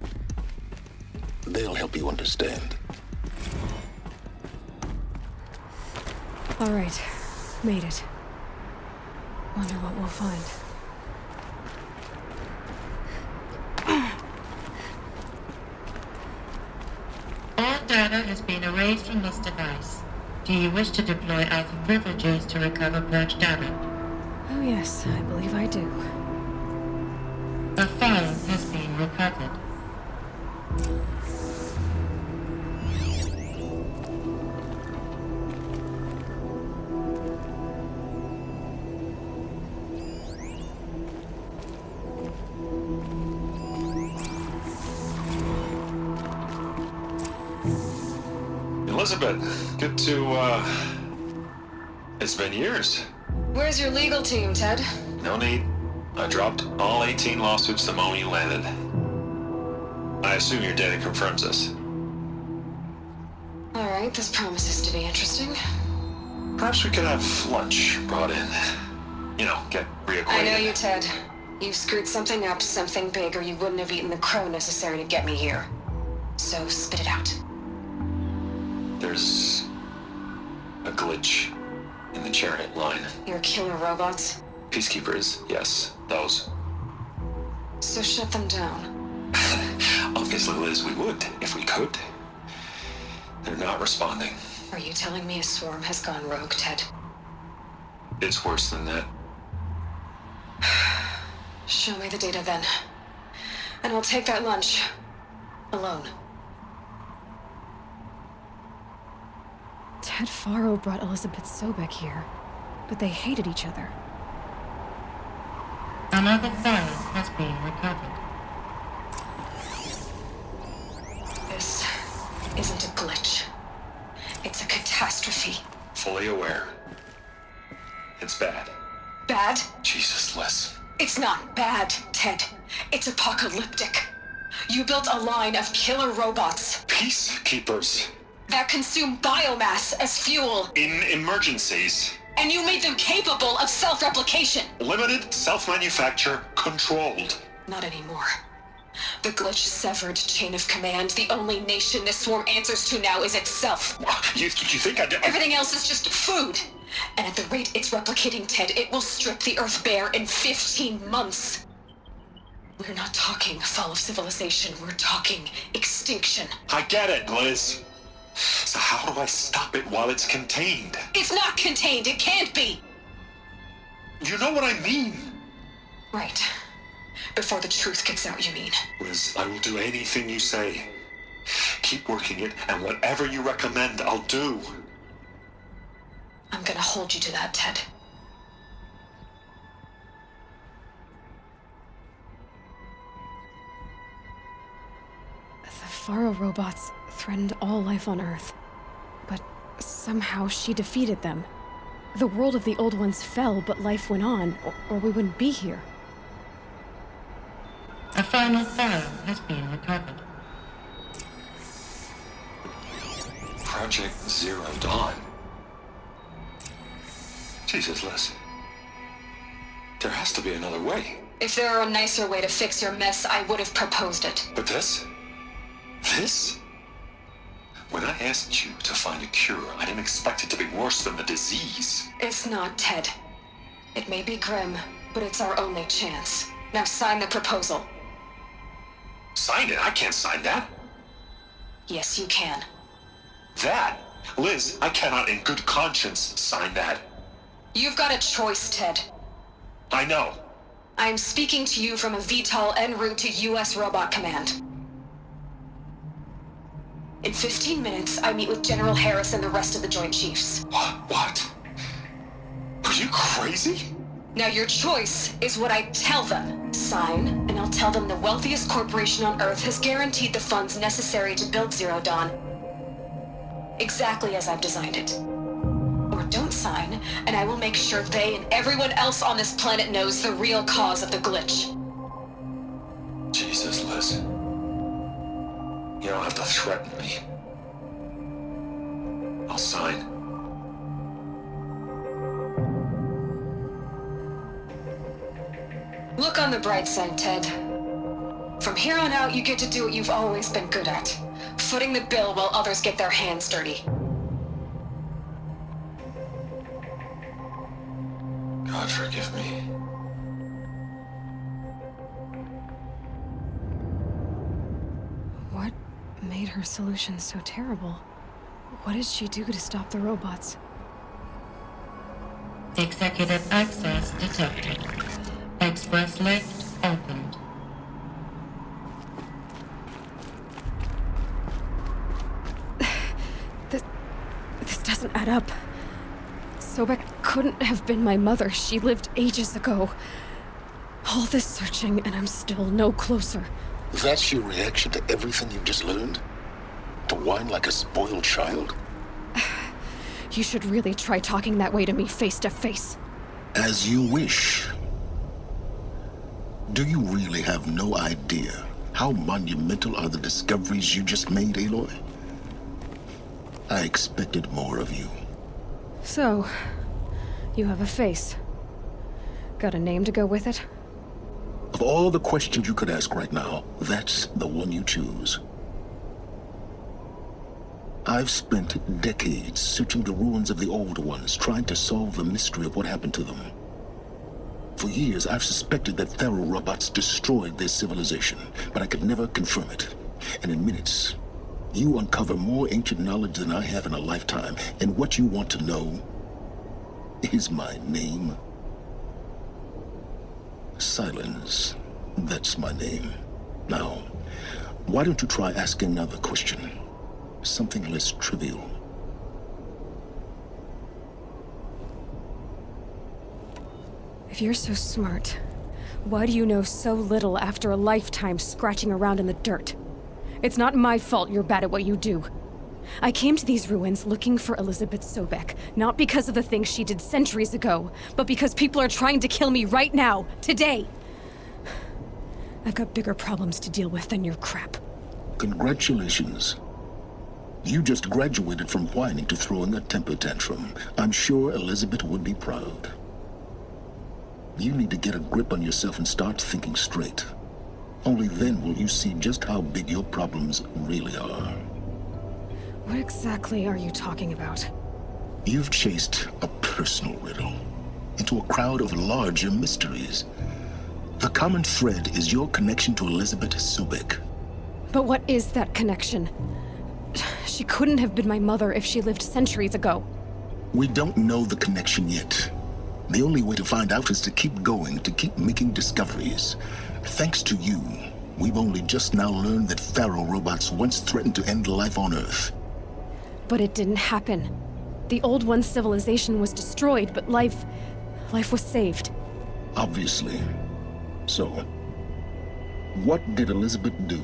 They'll help you understand. All right, made it. Wonder what we'll find. All data has been erased from this device. Do you wish to deploy alpha privileges to recover purged data? Oh yes, I believe I do. A file has been recovered. Elizabeth, good to, it's been years. Where's your legal team, Ted? No need. I dropped all 18 lawsuits the moment you landed. I assume your data confirms this. All right, this promises to be interesting. Perhaps we could have lunch brought in. You know, get reacquainted. I know you, Ted. You screwed something up, something big, or you wouldn't have eaten the crow necessary to get me here. So spit it out. There's a glitch in the chariot line. Your killer robots? Peacekeepers, yes, those. So shut them down. Obviously, Liz, we would, if we could. They're not responding. Are you telling me a swarm has gone rogue, Ted? It's worse than that. Show me the data then. And I'll take that lunch. Alone. Ted Faro brought Elizabeth Sobek here, but they hated each other. Another file has been recovered. This isn't a glitch. It's a catastrophe. Fully aware. It's bad. Bad? Jesus, Liz. It's not bad, Ted. It's apocalyptic. You built a line of killer robots. Peacekeepers. That consume biomass as fuel. In emergencies. And you made them capable of self-replication. Limited, self-manufacture, controlled. Not anymore. The glitch severed chain of command. The only nation this swarm answers to now is itself. You think I did? Everything else is just food. And at the rate it's replicating, Ted, it will strip the Earth bare in 15 months. We're not talking fall of civilization. We're talking extinction. I get it, Liz. So how do I stop it while it's contained? It's not contained. It can't be. You know what I mean? Right. Before the truth gets out, you mean? Liz, I will do anything you say. Keep working it, and whatever you recommend, I'll do. I'm gonna hold you to that, Ted. The Faro robots threatened all life on Earth. But somehow she defeated them. The world of the old ones fell, but life went on, or we wouldn't be here. A final file has been recovered. Project Zero Dawn. Jesus, Liz. There has to be another way. If there were a nicer way to fix your mess, I would have proposed it. But this? This? When I asked you to find a cure, I didn't expect it to be worse than the disease. It's not, Ted. It may be grim, but it's our only chance. Now sign the proposal. Sign it? I can't sign that. Yes, you can. That Liz, I cannot in good conscience sign that. You've got a choice, Ted. I know. I am speaking to you from a VTOL en route to U.S. Robot Command. In 15 minutes, I meet with General Harris and the rest of the Joint Chiefs. What? Are you crazy? Now your choice is what I tell them. Sign, and I'll tell them the wealthiest corporation on Earth has guaranteed the funds necessary to build Zero Dawn. Exactly as I've designed it. Or don't sign, and I will make sure they and everyone else on this planet knows the real cause of the glitch. Jesus, Liz. You don't have to threaten me. I'll sign. Look on the bright side, Ted. From here on out, you get to do what you've always been good at. Footing the bill while others get their hands dirty. God forgive me. What made her solution so terrible? What did she do to stop the robots? Executive access detected. Express lift opened. This doesn't add up. Sobek couldn't have been my mother. She lived ages ago. All this searching, and I'm still no closer. That's your reaction to everything you've just learned? To whine like a spoiled child? You should really try talking that way to me face to face. As you wish. Do you really have no idea how monumental are the discoveries you just made, Aloy? I expected more of you. So, you have a face. Got a name to go with it? Of all the questions you could ask right now, that's the one you choose. I've spent decades searching the ruins of the older ones, trying to solve the mystery of what happened to them. For years, I've suspected that Thero robots destroyed their civilization, but I could never confirm it. And in minutes, you uncover more ancient knowledge than I have in a lifetime, and what you want to know is my name. Silence. That's my name. Now, why don't you try asking another question? Something less trivial. If you're so smart, why do you know so little after a lifetime scratching around in the dirt? It's not my fault you're bad at what you do. I came to these ruins looking for Elizabeth Sobek, not because of the things she did centuries ago, but because people are trying to kill me right now, today. I've got bigger problems to deal with than your crap. Congratulations. You just graduated from whining to throwing a temper tantrum. I'm sure Elizabeth would be proud. You need to get a grip on yourself and start thinking straight. Only then will you see just how big your problems really are. What exactly are you talking about? You've chased a personal riddle into a crowd of larger mysteries. The common thread is your connection to Elizabeth Sobek. But what is that connection? She couldn't have been my mother if she lived centuries ago. We don't know the connection yet. The only way to find out is to keep going, to keep making discoveries. Thanks to you, we've only just now learned that Thero robots once threatened to end life on Earth. But it didn't happen. The old one's civilization was destroyed, but life was saved. Obviously. So, what did Elizabeth do?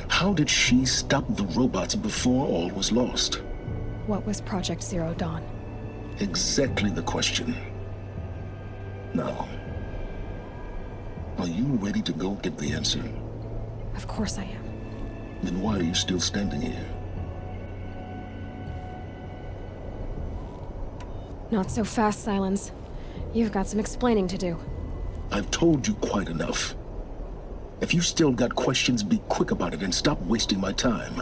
How did she stop the robots before all was lost? What was Project Zero Dawn? Exactly the question. Now, are you ready to go get the answer? Of course I am. Then why are you still standing here? Not so fast, Silence. You've got some explaining to do. I've told you quite enough. If you still got questions, be quick about it and stop wasting my time.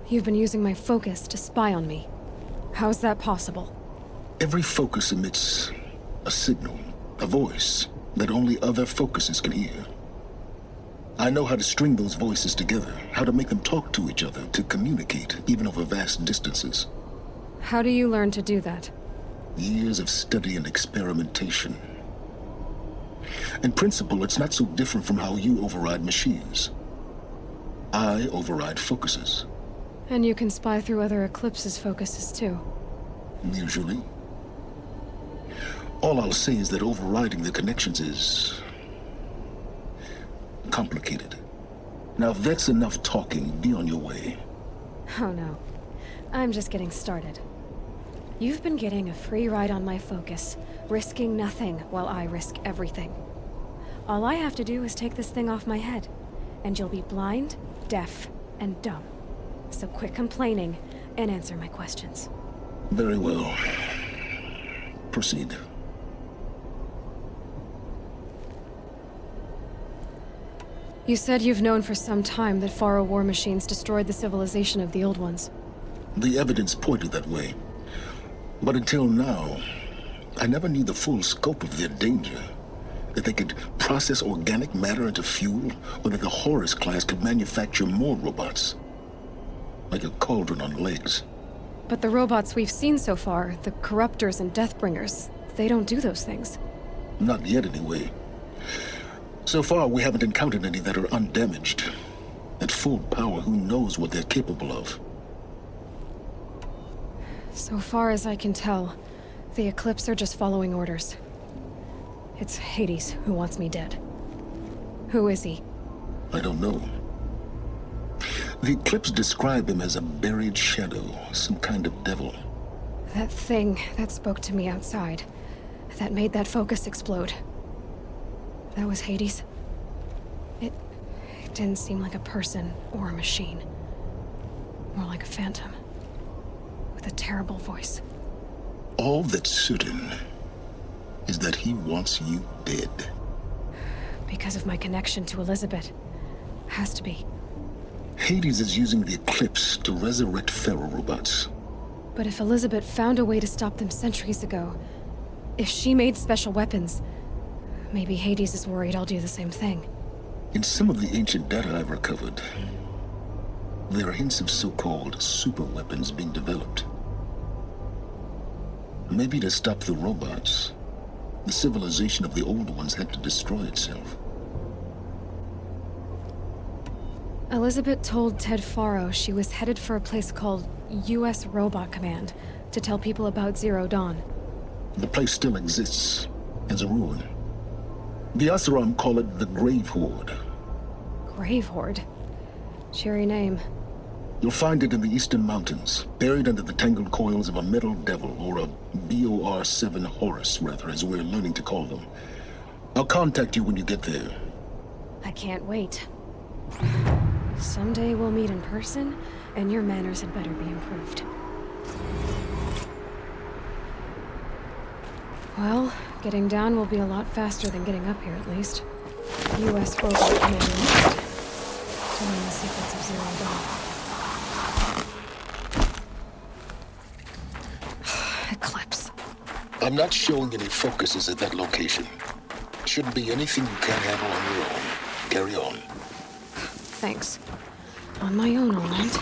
You've been using my focus to spy on me. How's that possible? Every focus emits a signal, a voice, that only other focuses can hear. I know how to string those voices together, how to make them talk to each other, to communicate, even over vast distances. How do you learn to do that? Years of study and experimentation. In principle, it's not so different from how you override machines. I override focuses. And you can spy through other Eclipse's focuses too. Usually. All I'll say is that overriding the connections is complicated. Now, if that's enough talking, be on your way. Oh no. I'm just getting started. You've been getting a free ride on my focus, risking nothing while I risk everything. All I have to do is take this thing off my head, and you'll be blind, deaf, and dumb. So quit complaining and answer my questions. Very well. Proceed. You said you've known for some time that Faro war machines destroyed the civilization of the old ones. The evidence pointed that way. But until now, I never knew the full scope of their danger. That they could process organic matter into fuel, or that the Horus class could manufacture more robots. Like a cauldron on legs. But the robots we've seen so far, the Corruptors and Deathbringers, they don't do those things. Not yet, anyway. So far, we haven't encountered any that are undamaged. At full power, who knows what they're capable of? So far as I can tell, the Eclipse are just following orders. It's Hades who wants me dead. Who is he? I don't know. The Eclipse describe him as a buried shadow, some kind of devil. That thing that spoke to me outside, that made that focus explode. That was Hades? It didn't seem like a person or a machine. More like a phantom. With a terrible voice. All that's certain is that he wants you dead. Because of my connection to Elizabeth. Has to be. Hades is using the Eclipse to resurrect Pharaoh robots. But if Elizabeth found a way to stop them centuries ago, if she made special weapons, maybe Hades is worried I'll do the same thing. In some of the ancient data I've recovered, there are hints of so-called super weapons being developed. Maybe to stop the robots, the civilization of the old ones had to destroy itself. Elizabeth told Ted Faro she was headed for a place called U.S. Robot Command to tell people about Zero Dawn. The place still exists as a ruin. The Asaram call it the Grave Horde. Grave Horde? Cheery name. You'll find it in the eastern mountains, buried under the tangled coils of a metal devil, or a BOR-7 Horus, rather, as we're learning to call them. I'll contact you when you get there. I can't wait. Someday we'll meet in person, and your manners had better be improved. Well, getting down will be a lot faster than getting up here, at least. U.S. Robot Command next. To learn the secrets of Zero Dawn. Eclipse. I'm not showing any focuses at that location. Shouldn't be anything you can't handle on your own. Carry on. Thanks. On my own, all right.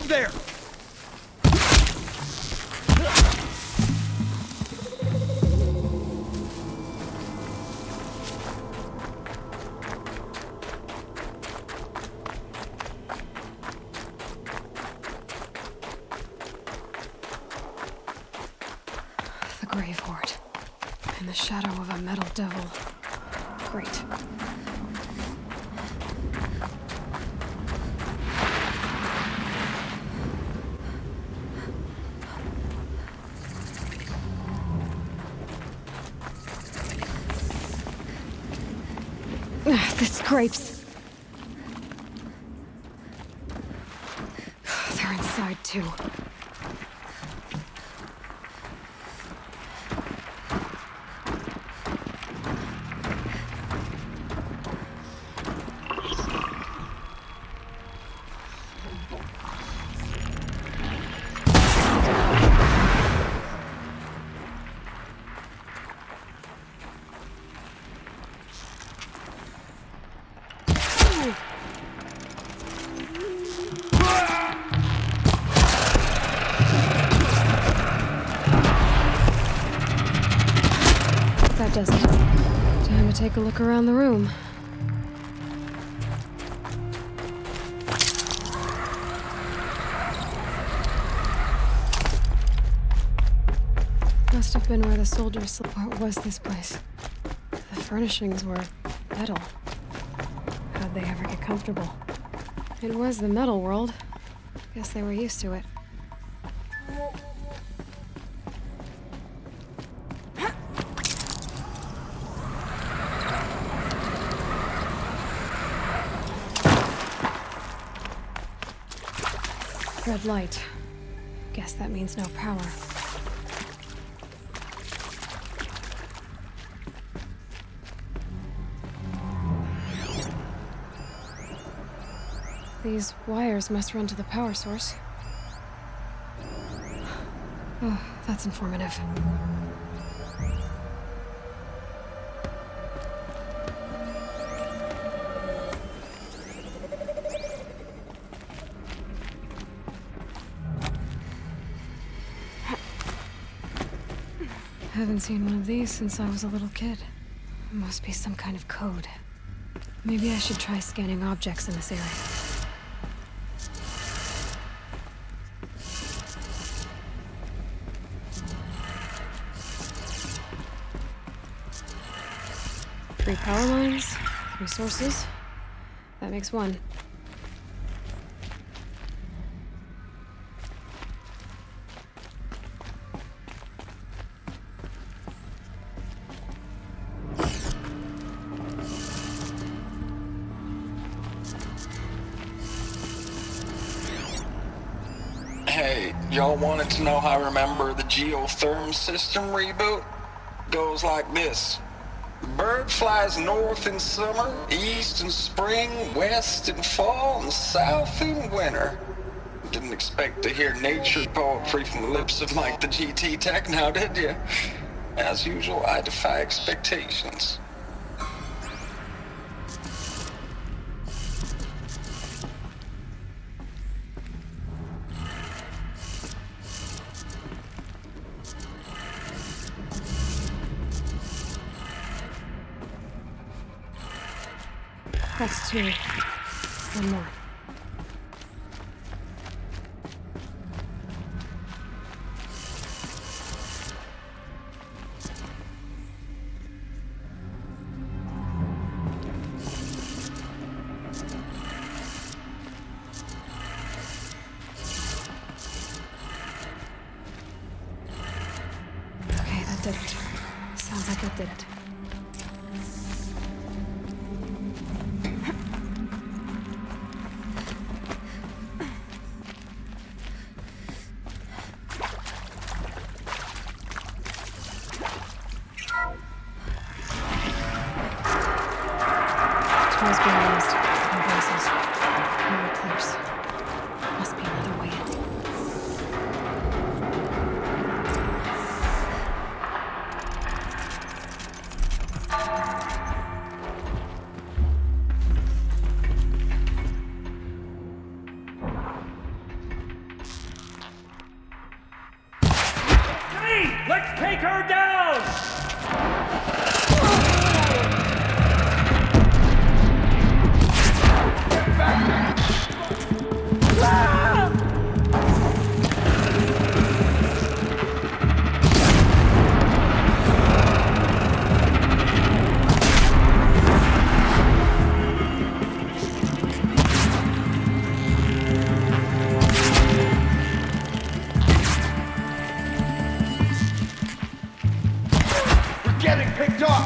There! The Grave Horde. In the shadow of a metal devil. Great. The scrapes. They're inside, too. That does it. Time to take a look around the room. Must have been where the soldiers slept. What was this place? The furnishings were metal. How'd they ever get comfortable? It was the metal world. Guess they were used to it. Red light. Guess that means no power. These wires must run to the power source. Oh, that's informative. Haven't seen one of these since I was a little kid. It must be some kind of code. Maybe I should try scanning objects in this area. Three power lines, 3 sources. That makes 1. Hey, y'all wanted to know how I remember the geotherm system reboot? Goes like this. Bird flies north in summer, east in spring, west in fall, and south in winter. Didn't expect to hear nature poetry from the lips of Mike the GT Tech now, did you? As usual, I defy expectations. That's 2. 1 more. Okay, that did it. Sounds like it did it. Tools being used. No voices. No clues. Must be another way in. Hey, let's take her down! We're getting picked up!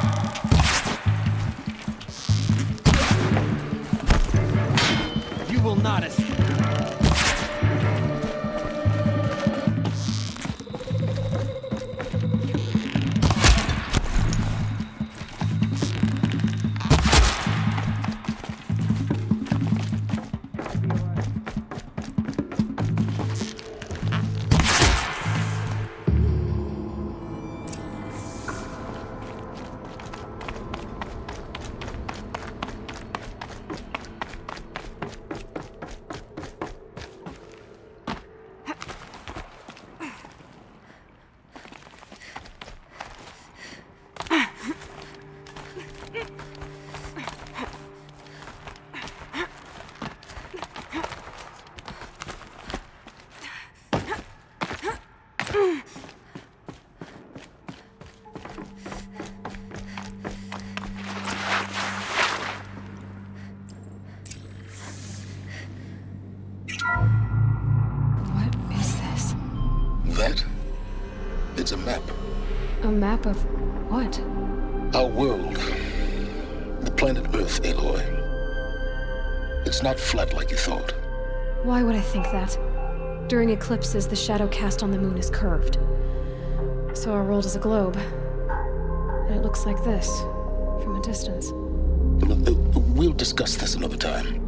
goddess. It's a map. A map of what? Our world. The planet Earth, Aloy. It's not flat like you thought. Why would I think that? During eclipses, the shadow cast on the moon is curved. So our world is a globe. And it looks like this, from a distance. We'll discuss this another time.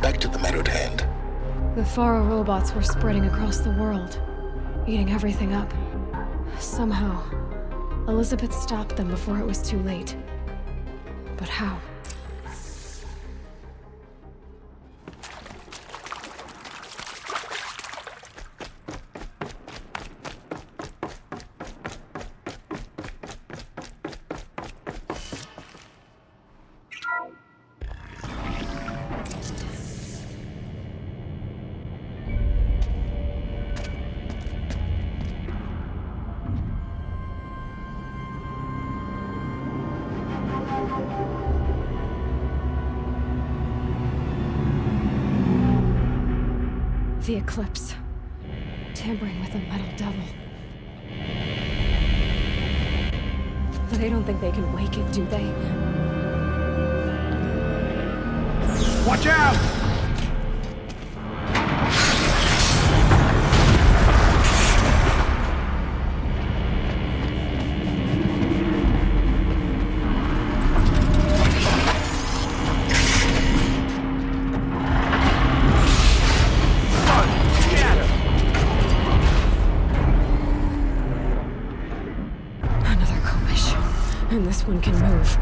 Back to the matter at hand. The Faro robots were spreading across the world, eating everything up. Somehow, Elizabeth stopped them before it was too late. But how? The eclipse. Tampering with a metal devil. They don't think they can wake it, do they? Watch out! And this one can move.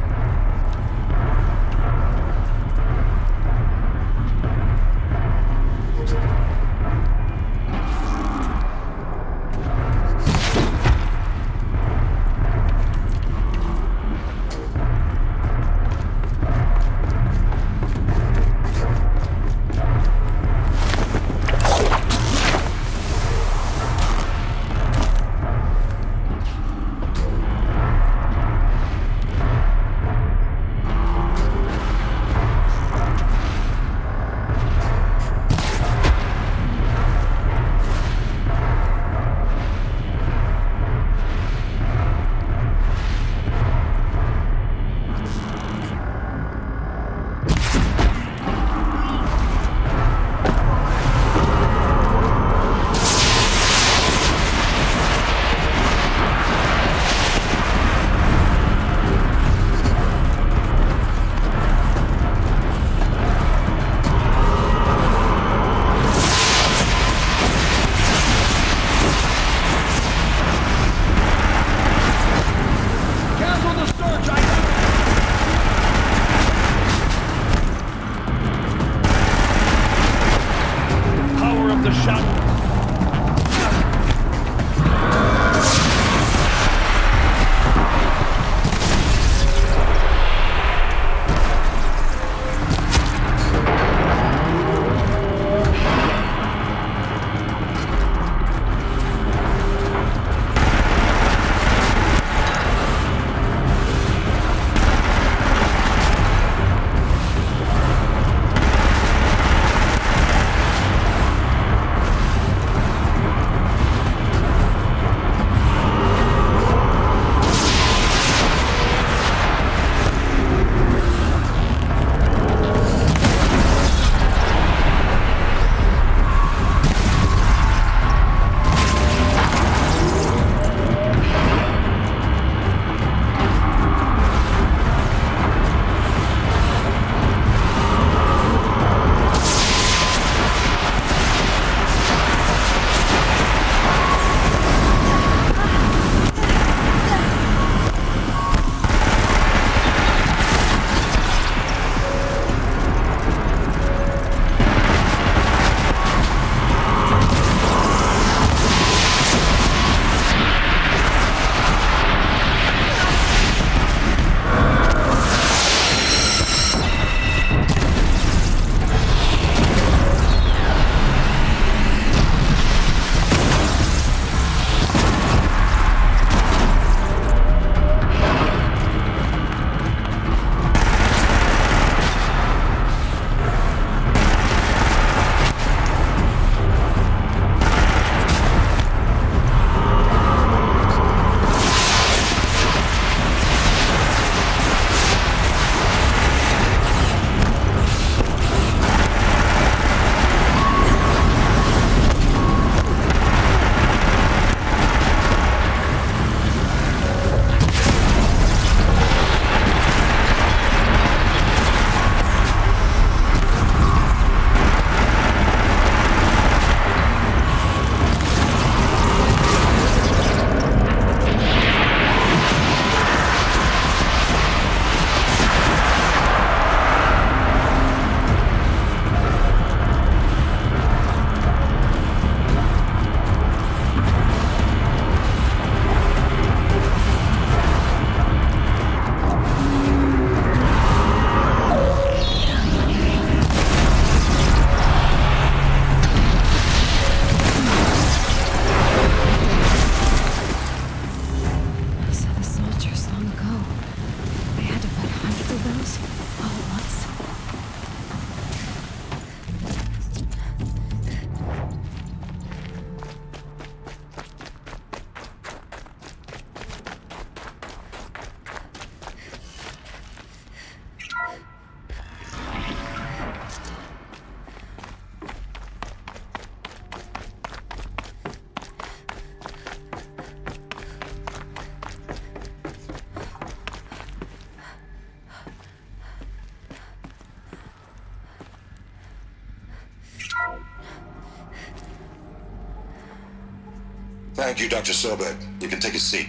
Thank you, Dr. Sobek. You can take a seat.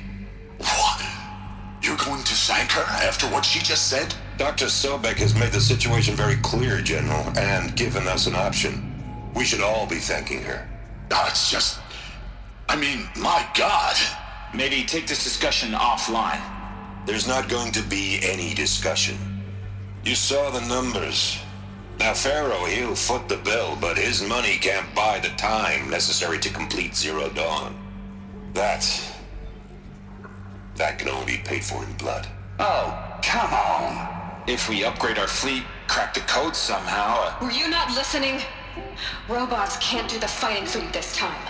What? You're going to thank her after what she just said? Dr. Sobek has made the situation very clear, General, and given us an option. We should all be thanking her. No, it's just... I mean, my God. Maybe take this discussion offline. There's not going to be any discussion. You saw the numbers. Now, Pharaoh, he'll foot the bill, but his money can't buy the time necessary to complete Zero Dawn. That can only be paid for in blood. Oh, come on. If we upgrade our fleet, crack the code somehow... Were you not listening? Robots can't do the fighting for you this time.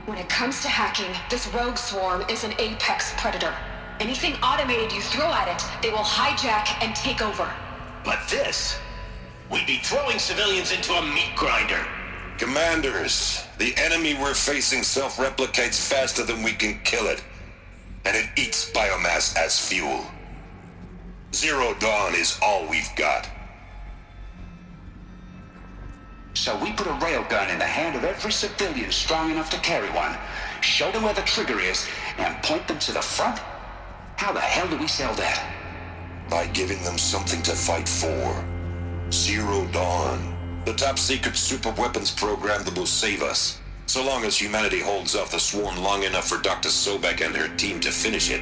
When it comes to hacking, this rogue swarm is an apex predator. Anything automated you throw at it, they will hijack and take over. But this... We'd be throwing civilians into a meat grinder. Commanders, the enemy we're facing self-replicates faster than we can kill it. And it eats biomass as fuel. Zero Dawn is all we've got. So we put a railgun in the hand of every civilian strong enough to carry one, show them where the trigger is, and point them to the front? How the hell do we sell that? By giving them something to fight for. Zero Dawn. The top-secret super-weapons program that will save us. So long as humanity holds off the swarm long enough for Dr. Sobek and her team to finish it.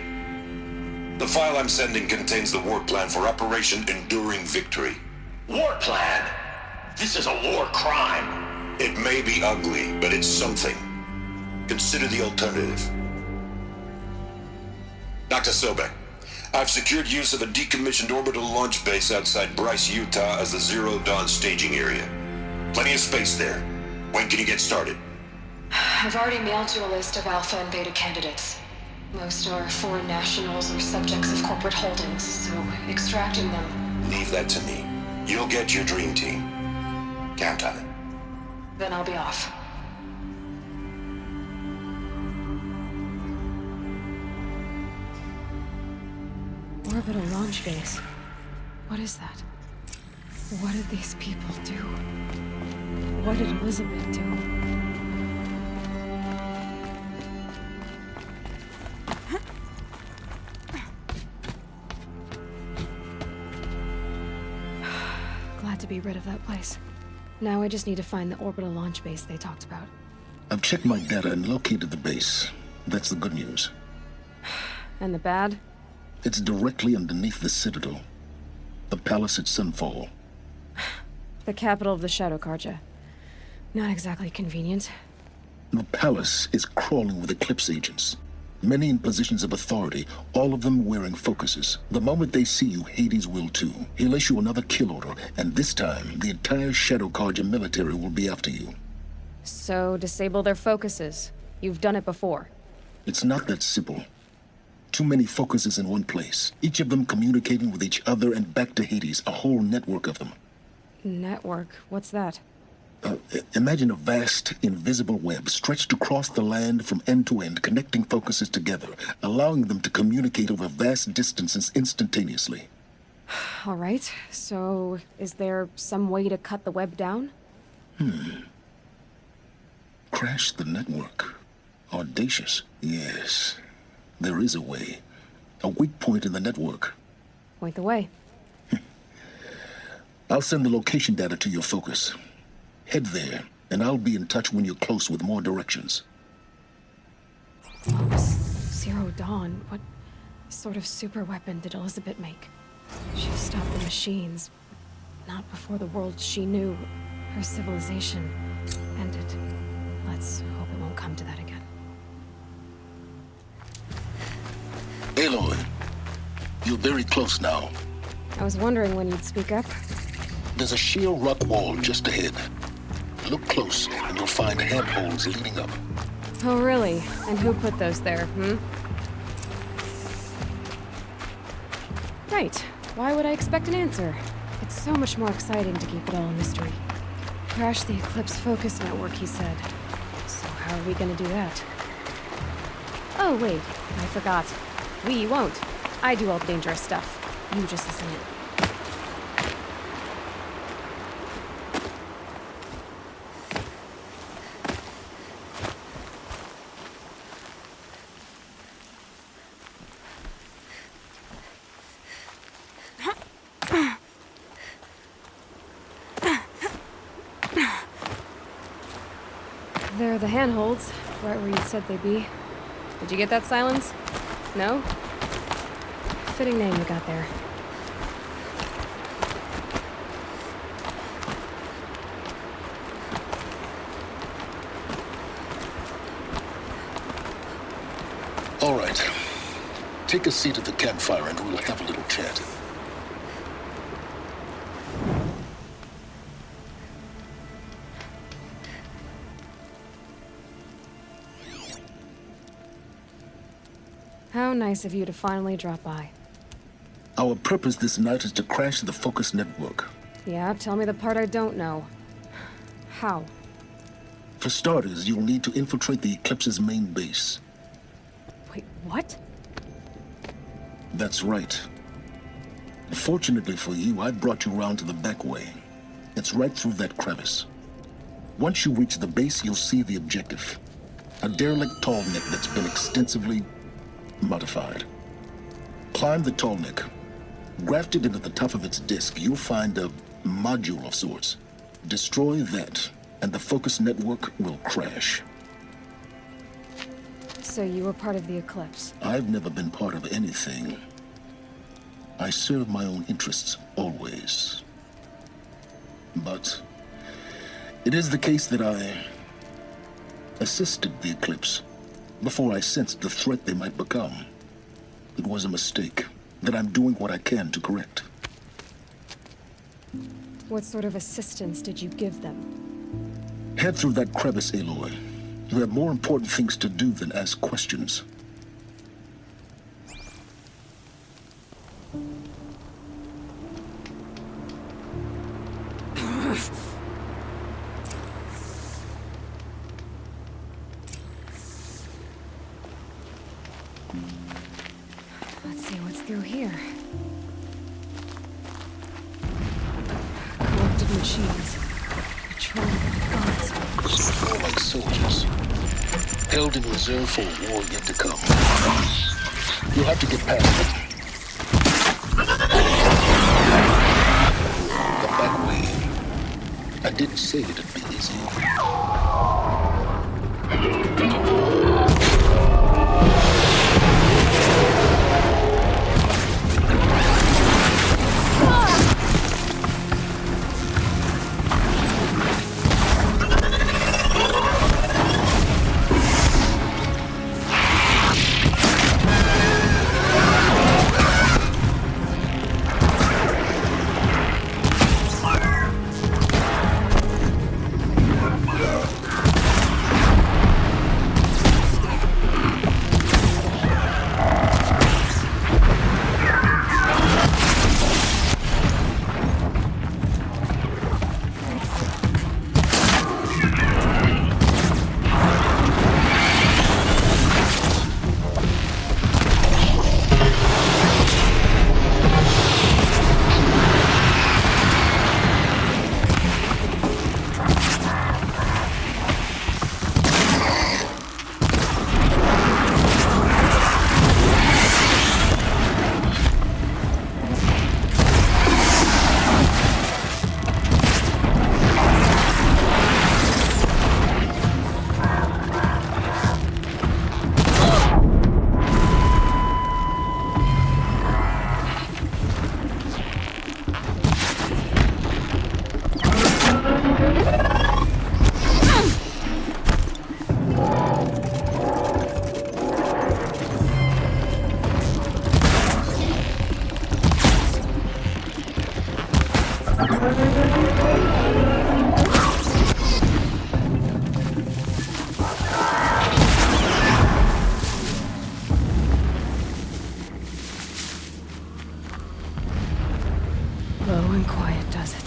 The file I'm sending contains the war plan for Operation Enduring Victory. War plan? This is a war crime. It may be ugly, but it's something. Consider the alternative. Dr. Sobek, I've secured use of a decommissioned orbital launch base outside Bryce, Utah as the Zero Dawn staging area. Plenty of space there. When can you get started? I've already mailed you a list of alpha and beta candidates. Most are foreign nationals or subjects of corporate holdings, so extracting them... Leave that to me. You'll get your dream team. Count on it. Then I'll be off. Orbital launch base. What is that? What did these people do? What did Elizabeth do? Glad to be rid of that place. Now I just need to find the orbital launch base they talked about. I've checked my data and located the base. That's the good news. And the bad? It's directly underneath the Citadel. The palace at Sunfall. The capital of the Shadow Carja. Not exactly convenient. The palace is crawling with Eclipse agents. Many in positions of authority, all of them wearing focuses. The moment they see you, Hades will too. He'll issue another kill order, and this time, the entire Shadow Carja military will be after you. So, disable their focuses. You've done it before. It's not that simple. Too many focuses in one place. Each of them communicating with each other and back to Hades, a whole network of them. Network? What's that? Imagine a vast, invisible web stretched across the land from end to end, connecting focuses together, allowing them to communicate over vast distances instantaneously. All right, so is there some way to cut the web down? Crash the network. Audacious. Yes, there is a way. A weak point in the network. Point the way. I'll send the location data to your focus. Head there, and I'll be in touch when you're close with more directions. Zero Dawn, what sort of super weapon did Elizabeth make? She stopped the machines, but not before the world she knew, her civilization, ended. Let's hope it won't come to that again. Aloy, you're very close now. I was wondering when you'd speak up. There's a sheer rock wall just ahead. Look close, and you'll find handholds leading up. Oh, really? And who put those there, Right. Why would I expect an answer? It's so much more exciting to keep it all a mystery. Crash the Eclipse Focus Network, he said. So how are we gonna do that? Oh, wait. I forgot. We won't. I do all the dangerous stuff. You just listen in. the handholds, right where you said they'd be. Did you get that, Silence? No? Fitting name you got there. All right. Take a seat at the campfire and we'll have a little chat. How nice of you to finally drop by. Our purpose this night is to crash the Focus network. Yeah, tell me the part I don't know. How? For starters, you'll need to infiltrate the Eclipse's main base. Wait, what? That's right. Fortunately for you, I brought you round to the back way. It's right through that crevice. Once you reach the base, you'll see the objective. A derelict tall neck that's been extensively modified. Climb the tall neck. Grafted into the top of its disk, you'll find a module of sorts. Destroy that, and the Focus network will crash. So you were part of the Eclipse? I've never been part of anything. I serve my own interests, always. But it is the case that I assisted the Eclipse before I sensed the threat they might become. It was a mistake that I'm doing what I can to correct. What sort of assistance did you give them? Head through that crevice, Aloy. You have more important things to do than ask questions. Let's see what's through here. Corrupted machines. Patrolling guards. More like soldiers. Held in reserve for a war yet to come. You'll have to get past them. The back way. I didn't say it'd be easy. Low and quiet does it.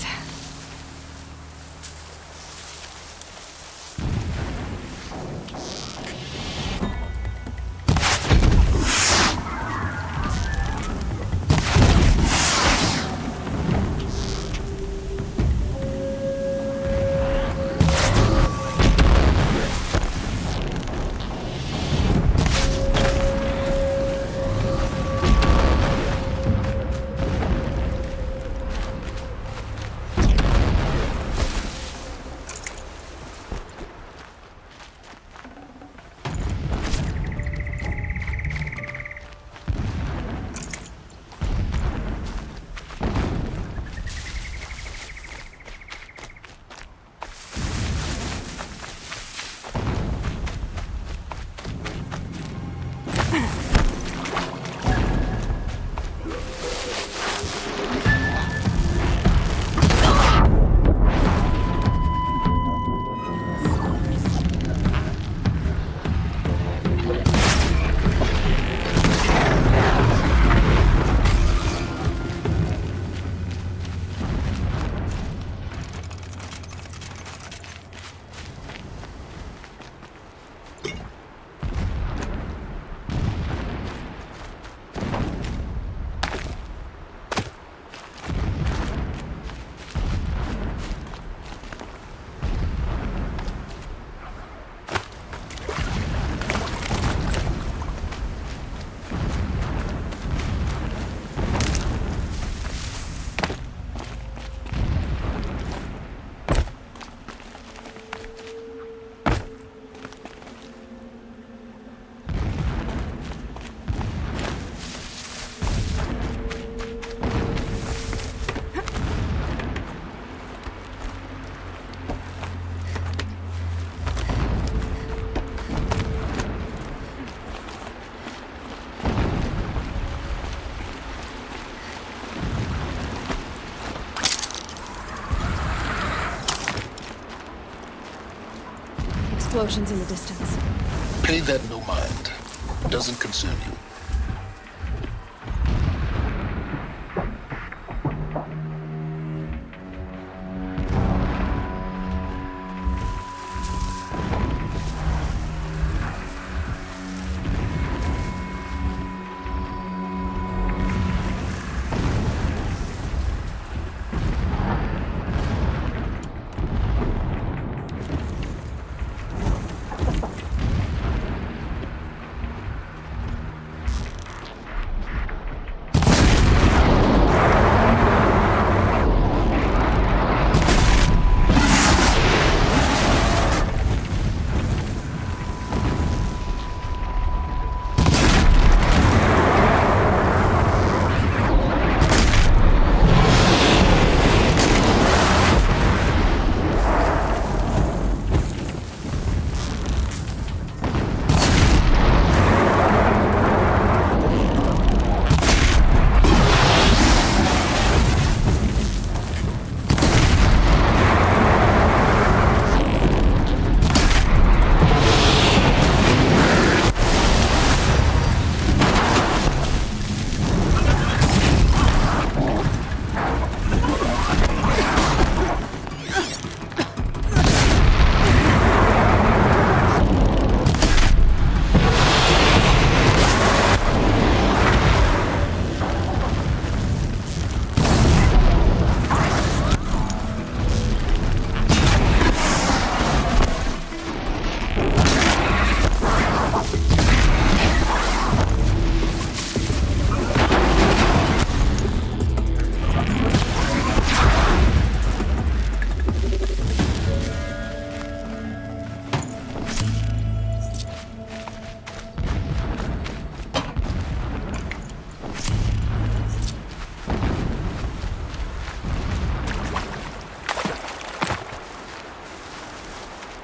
explosions in the distance. Pay that no mind. Doesn't concern you.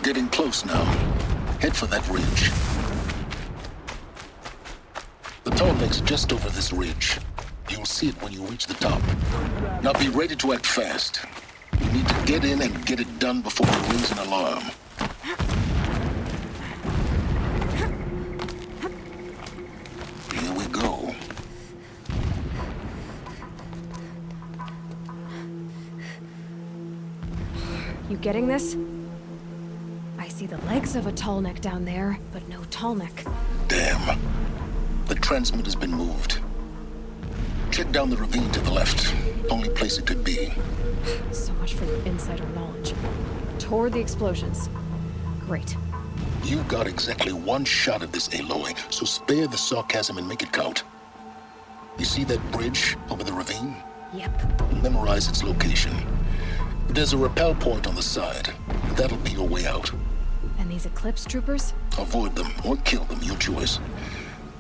Getting close now. Head for that ridge. The tall neck's just over this ridge. You'll see it when you reach the top. Now be ready to act fast. You need to get in and get it done before it rings an alarm. Here we go. You getting this? I see the legs of a tall neck down there, but no tall neck. Damn. The transmitter's been moved. Check down the ravine to the left. Only place it could be. So much for your insider knowledge. Toward the explosions. Great. You got exactly one shot at this, Aloy, so spare the sarcasm and make it count. You see that bridge over the ravine? Yep. Memorize its location. There's a rappel point on the side. That'll be your way out. And these Eclipse troopers? Avoid them or kill them, your choice.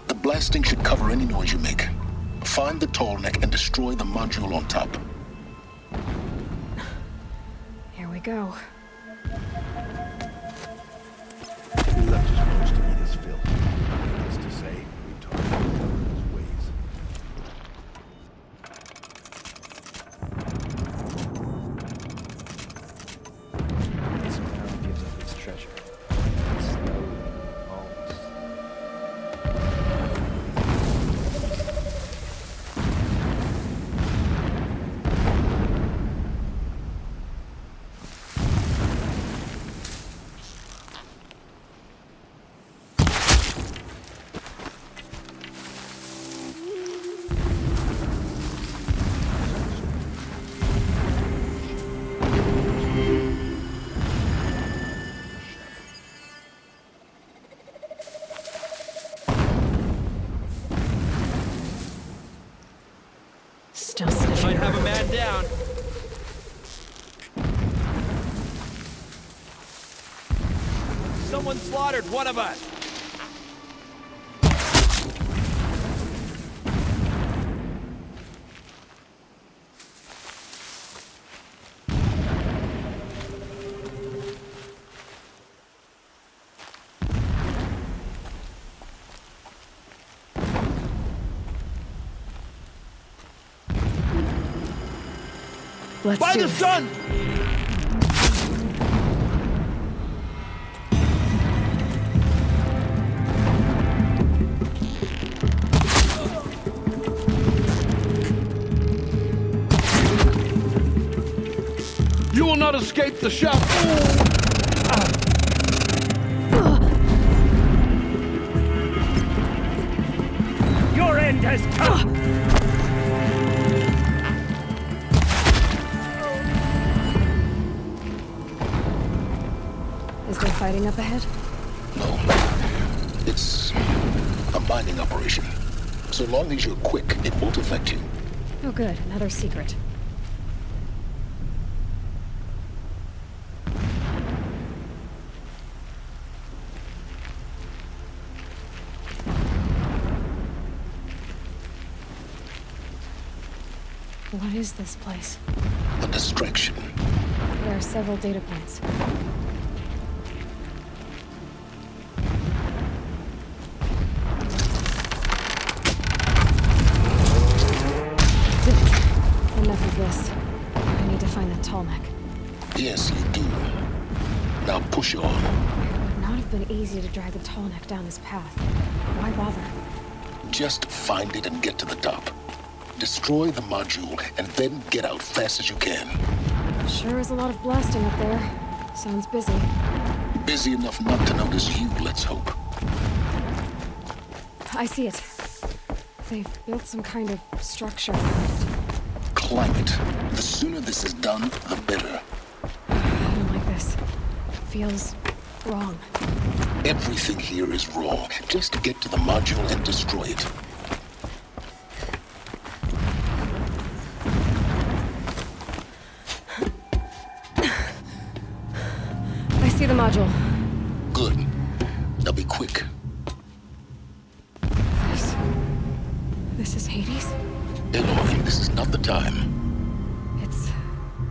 The blasting should cover any noise you make. Find the tall neck and destroy the module on top. Here we go. We left his close to eat his fill. Needless to say, we taught him his ways. This man gives up his treasure. Slowly, always. Still sniffing. Might have a man down. Someone slaughtered one of us. Let's By do the this. sun! will not escape the shout. Your end has come! Is there fighting up ahead? No. It's a mining operation. So long as you're quick, it won't affect you. Oh good, another secret. What is this place? A distraction. There are several data points. Enough of this. I need to find that tall neck. Yes, you do. Now push on. It would not have been easy to drag the tall neck down this path. Why bother? Just find it and get to the top. Destroy the module, and then get out fast as you can. Sure is a lot of blasting up there. Sounds busy. Busy enough not to notice you, let's hope. I see it. They've built some kind of structure. Climb it. The sooner this is done, the better. I don't like this. Feels wrong. Everything here is wrong. Just get to the module and destroy it. I see the module. Good. Now be quick. This is Hades? Aloy, this is not the time. It's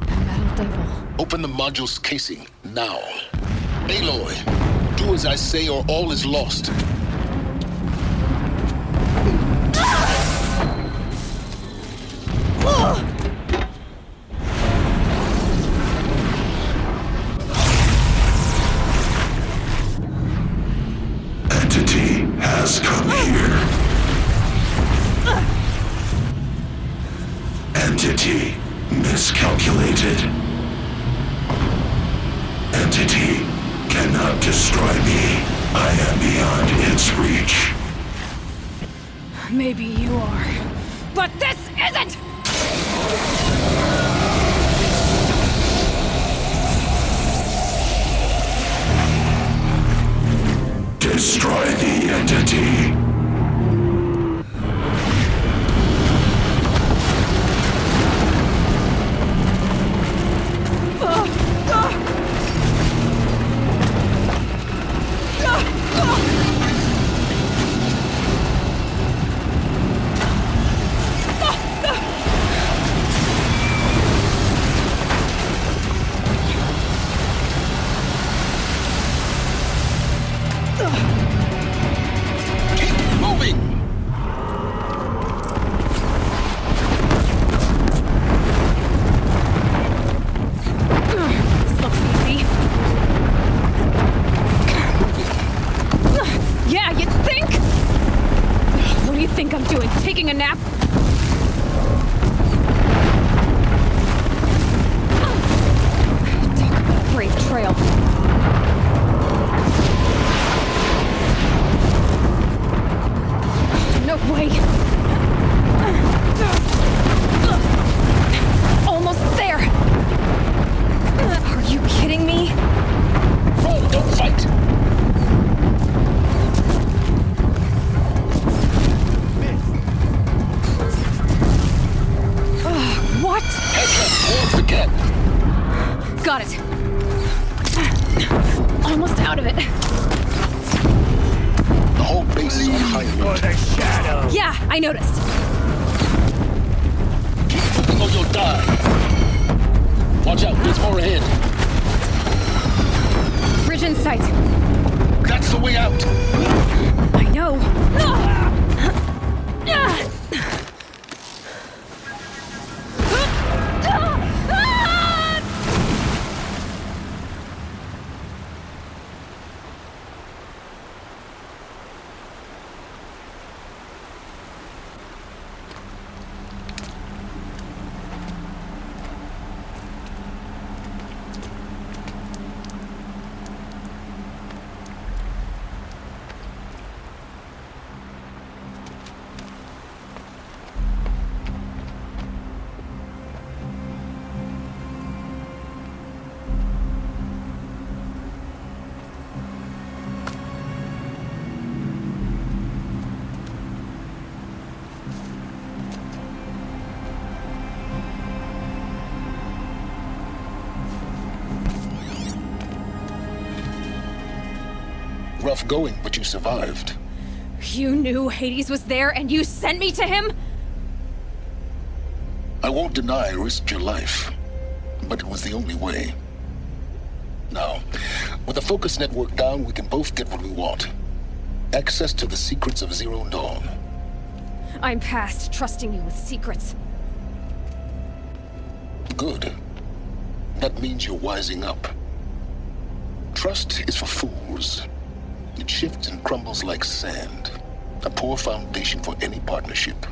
a metal devil. Open the module's casing, now. Aloy, do as I say or all is lost. Entity has come here. Entity miscalculated. Entity cannot destroy me. I am beyond its reach. Maybe you are. But this isn't! Destroy the entity. Taking a nap? Talk about a brave trail. No way. Almost there. Are you kidding me? Roll, don't fight. What? Towards the cat. Got it. Almost out of it. The whole base is on high alert. For the shadow. Yeah, I noticed. Keep moving or you'll die. Watch out, there's more ahead. Bridge in sight. That's the way out. I know. rough going, but you survived. You knew Hades was there and you sent me to him? I won't deny I risked your life, but it was the only way. Now, with the focus network down, we can both get what we want. Access to the secrets of Zero Dawn. I'm past trusting you with secrets. Good. That means you're wising up. Trust is for fools. It shifts and crumbles like sand. A poor foundation for any partnership.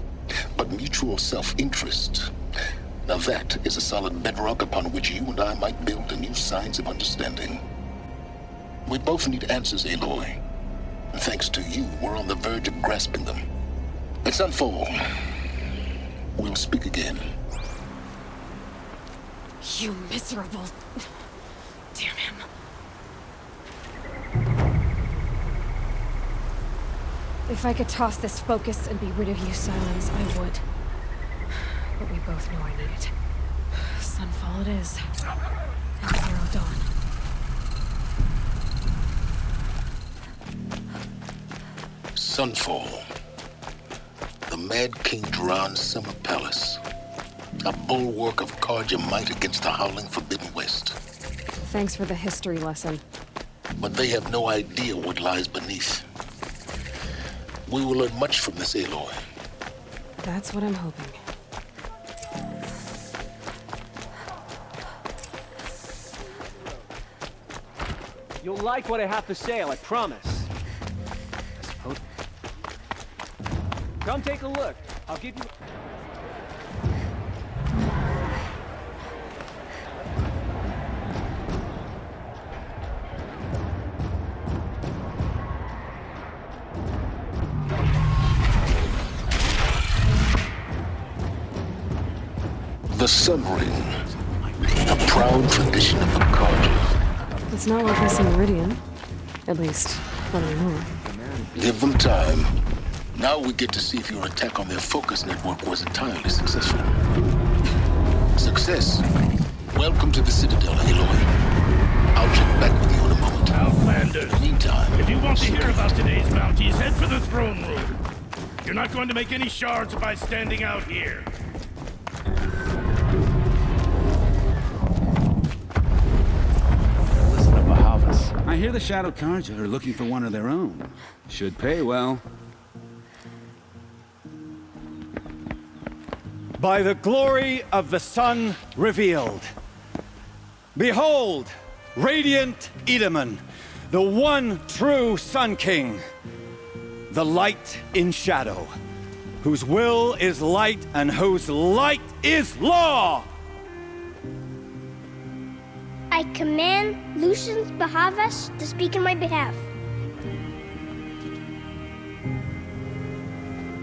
But mutual self-interest, now that is a solid bedrock upon which you and I might build a new science of understanding. We both need answers, Aloy. And thanks to you, we're on the verge of grasping them. At Sunfall, we'll speak again. You miserable... Damn him. If I could toss this focus and be rid of you, Silence, I would. But we both know I need it. Sunfall it is. And Zero Dawn. Sunfall. The Mad King Duran's summer palace. A bulwark of Karja might against the howling Forbidden West. Thanks for the history lesson. But they have no idea what lies beneath. We will learn much from this, Aloy. That's what I'm hoping. You'll like what I have to say, I promise. I suppose. Come take a look. I'll give you... The Sun Ring. A proud tradition of the Karja. It's not like this in Meridian. At least, not anymore. Give them time. Now we get to see if your attack on their focus network was entirely successful. Success. Welcome to the Citadel, Aloy. I'll check back with you in a moment. Outlanders. Meantime, if you want to hear about today's bounties, head for the throne room. You're not going to make any shards by standing out here. I hear the Shadow Karja are looking for one of their own. Should pay well. By the glory of the sun revealed. Behold, radiant Edaman, the one true Sun King. The light in shadow, whose will is light and whose light is law! I command Lucius Bahavas to speak in my behalf.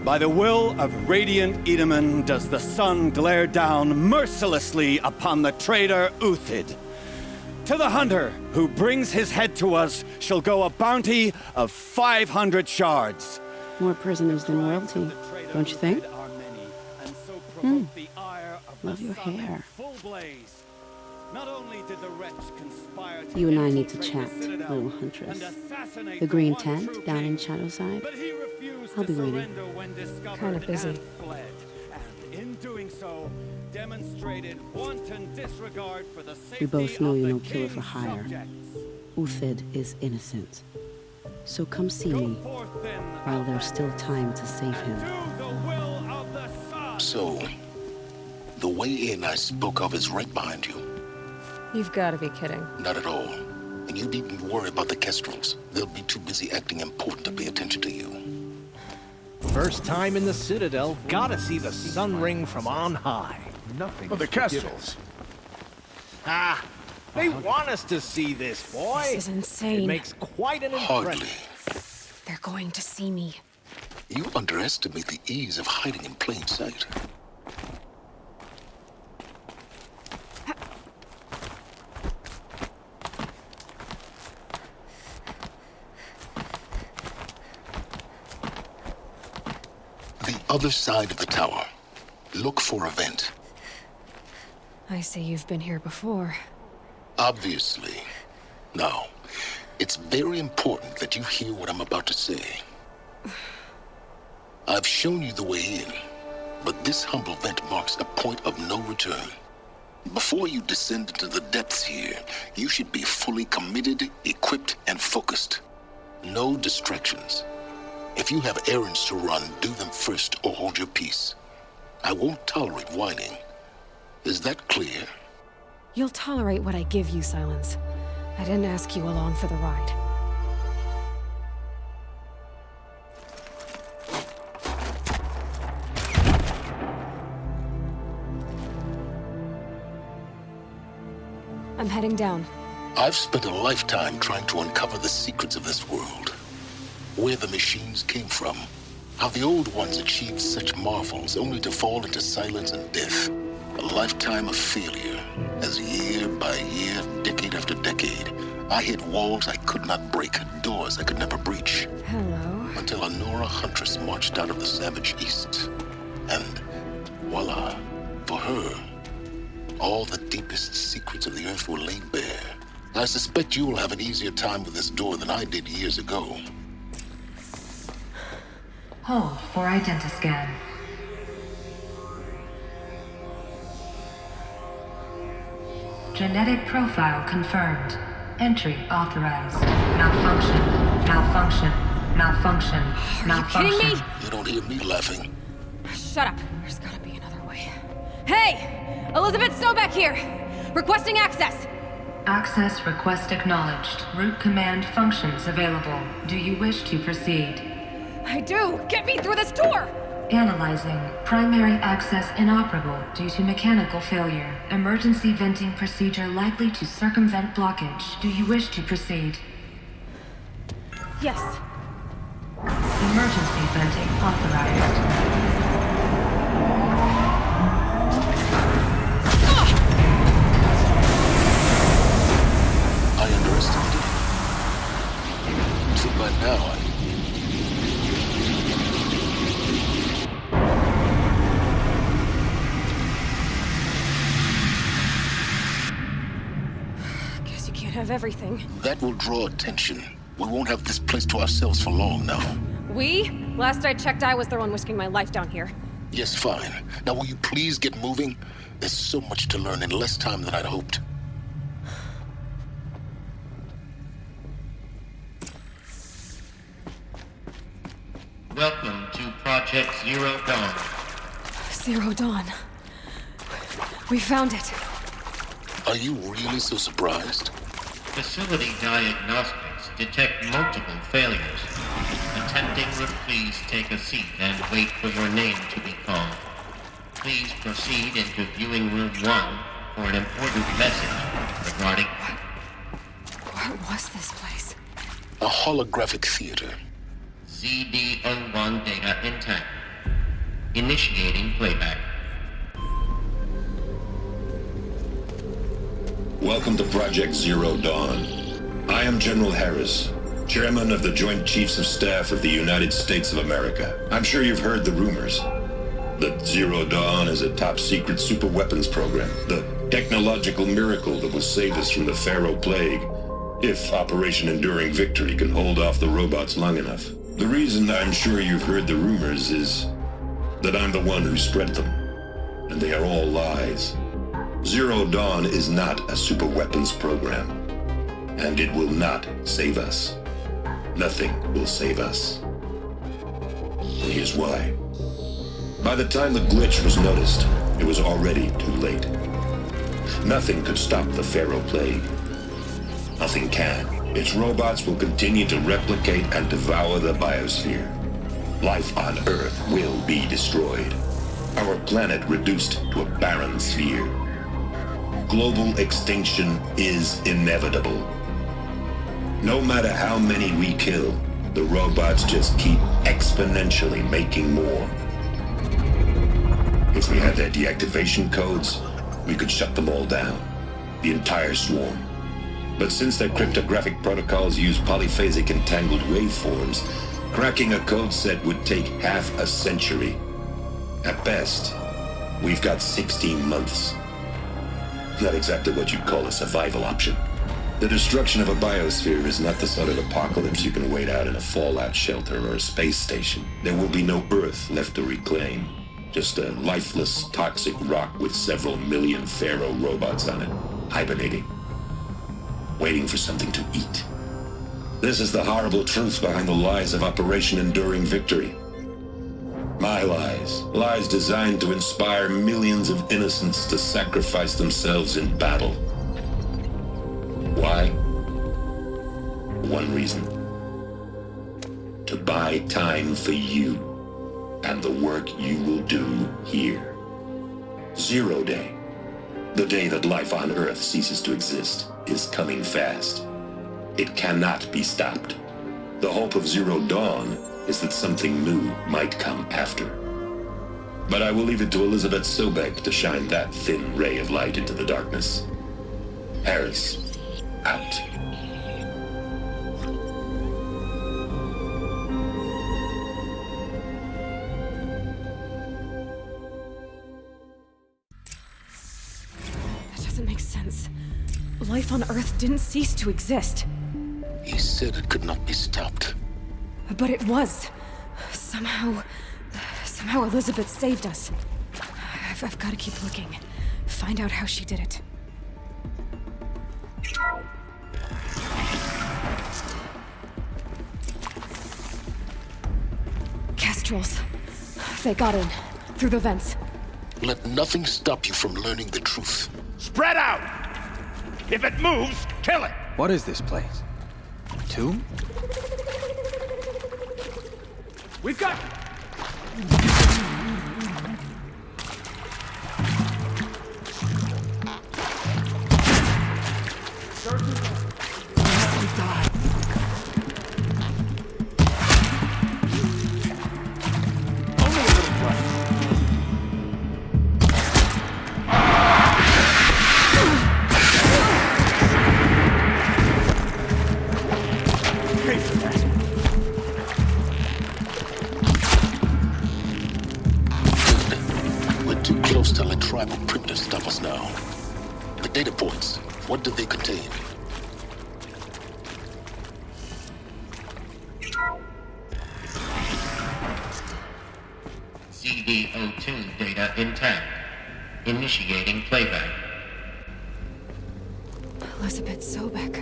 By the will of radiant Edaman does the sun glare down mercilessly upon the traitor Uthid. To the hunter who brings his head to us shall go a bounty of 500 shards. More prisoners than royalty, don't you think? Love your hair. You and I need to chat, little huntress. The green tent down in Shadowside? I'll be waiting. Kind of busy. We both know you're no killer for hire. Uthid is innocent. So come see me, while there's still time to save him. So, the way in I spoke of is right behind you. You've got to be kidding. Not at all. And you needn't worry about the Kestrels. They'll be too busy acting important to pay attention to you. First time in the Citadel, gotta see the Sun Ring from on high. Nothing. Oh, the Kestrels. Ah, they want us to see this, boy. This is insane. It makes quite an impression. Hardly. They're going to see me. You underestimate the ease of hiding in plain sight. Other side of the tower. Look for a vent. I see you've been here before. Obviously. Now, It's very important that you hear what I'm about to say. I've shown you the way in, but this humble vent marks a point of no return. Before you descend into the depths here, you should be fully committed, equipped, and focused. No distractions. If you have errands to run, do them first or hold your peace. I won't tolerate whining. Is that clear? You'll tolerate what I give you, Silence. I didn't ask you along for the ride. I'm heading down. I've spent a lifetime trying to uncover the secrets of this world. Where the machines came from. How the old ones achieved such marvels only to fall into silence and death. A lifetime of failure, as year by year, decade after decade, I hit walls I could not break, doors I could never breach. Hello. Until a Nora huntress marched out of the savage east. And voila, for her, all the deepest secrets of the earth were laid bare. I suspect you will have an easier time with this door than I did years ago. Hold for identiscan. Genetic profile confirmed. Entry authorized. Malfunction. Malfunction. Malfunction. Malfunction. Are you kidding me? You don't hear me laughing. Shut up. There's gotta be another way. Hey! Elizabeth Sobek here! Requesting access! Access request acknowledged. Root command functions available. Do you wish to proceed? I do! Get me through this door! Analyzing. Primary access inoperable due to mechanical failure. Emergency venting procedure likely to circumvent blockage. Do you wish to proceed? Yes. Emergency venting authorized. I underestimated you. So by now, Guess you can't have everything. That will draw attention. We won't have this place to ourselves for long now. We? Last I checked, I was the one risking my life down here. Yes, fine. Now will you please get moving? There's so much to learn in less time than I'd hoped. Welcome to Project Zero Dawn. Zero Dawn. We found it. Are you really so surprised? Facility diagnostics detect multiple failures. Attempting room, please take a seat and wait for your name to be called. Please proceed into viewing room 1 for an important message regarding... What was this place? A holographic theater. ZD-01 data intact. Initiating playback. Welcome to Project Zero Dawn. I am General Harris, Chairman of the Joint Chiefs of Staff of the United States of America. I'm sure you've heard the rumors that Zero Dawn is a top-secret superweapons program, the technological miracle that will save us from the Pharaoh Plague, if Operation Enduring Victory can hold off the robots long enough. The reason I'm sure you've heard the rumors is that I'm the one who spread them, and they are all lies. Zero Dawn is not a superweapons program, and it will not save us. Nothing will save us. And here's why. By the time the glitch was noticed, it was already too late. Nothing could stop the Pharaoh Plague. Nothing can. Its robots will continue to replicate and devour the biosphere. Life on Earth will be destroyed. Our planet reduced to a barren sphere. Global extinction is inevitable. No matter how many we kill, the robots just keep exponentially making more. If we had their deactivation codes, we could shut them all down. The entire swarm. But since their cryptographic protocols use polyphasic entangled waveforms, cracking a code set would take half a century. At best, we've got 16 months. Not exactly what you'd call a survival option. The destruction of a biosphere is not the sort of apocalypse you can wait out in a fallout shelter or a space station. There will be no Earth left to reclaim. Just a lifeless, toxic rock with several million Pharaoh robots on it, hibernating, waiting for something to eat. This is the horrible truth behind the lies of Operation Enduring Victory. My lies. Lies designed to inspire millions of innocents to sacrifice themselves in battle. Why? One reason. To buy time for you and the work you will do here. 0 Day, the day that life on Earth ceases to exist, is coming fast. It cannot be stopped. The hope of Zero Dawn is that something new might come after. But I will leave it to Elizabeth Sobek to shine that thin ray of light into the darkness. Harris, out. That doesn't make sense. Life on Earth didn't cease to exist. He said it could not be stopped. But it was. Somehow Elizabeth saved us. I've got to keep looking. Find out how she did it. Kestrels. They got in. Through the vents. Let nothing stop you from learning the truth. Spread out! If it moves, kill it! What is this place? A tomb? We've got... Data points. What did they contain? CD02 data intact. Initiating playback. Elizabeth Sobek.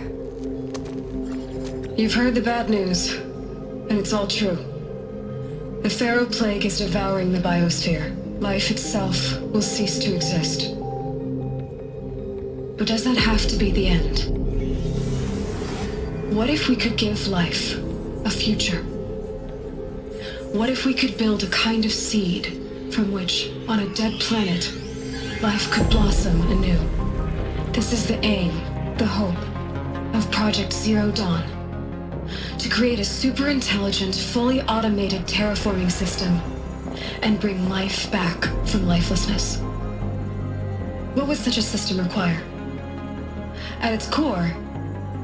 You've heard the bad news, and it's all true. The Pharaoh Plague is devouring the biosphere. Life itself will cease to exist. But does that have to be the end? What if we could give life a future? What if we could build a kind of seed from which, on a dead planet, life could blossom anew? This is the aim, the hope, of Project Zero Dawn. To create a super intelligent, fully automated terraforming system and bring life back from lifelessness. What would such a system require? At its core,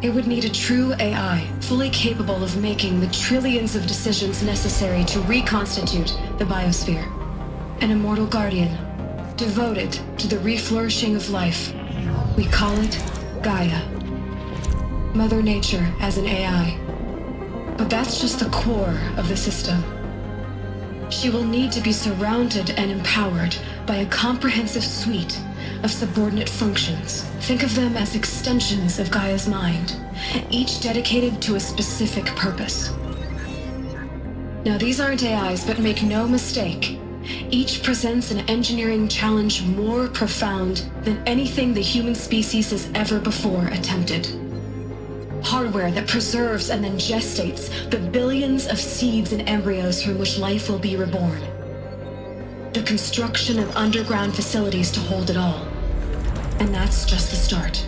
it would need a true AI, fully capable of making the trillions of decisions necessary to reconstitute the biosphere. An immortal guardian, devoted to the reflourishing of life. We call it Gaia. Mother Nature as an AI. But that's just the core of the system. She will need to be surrounded and empowered by a comprehensive suite of subordinate functions. Think of them as extensions of Gaia's mind, each dedicated to a specific purpose. Now, these aren't AIs, but make no mistake, each presents an engineering challenge more profound than anything the human species has ever before attempted. Hardware that preserves and then gestates the billions of seeds and embryos from which life will be reborn. The construction of underground facilities to hold it all. And that's just the start.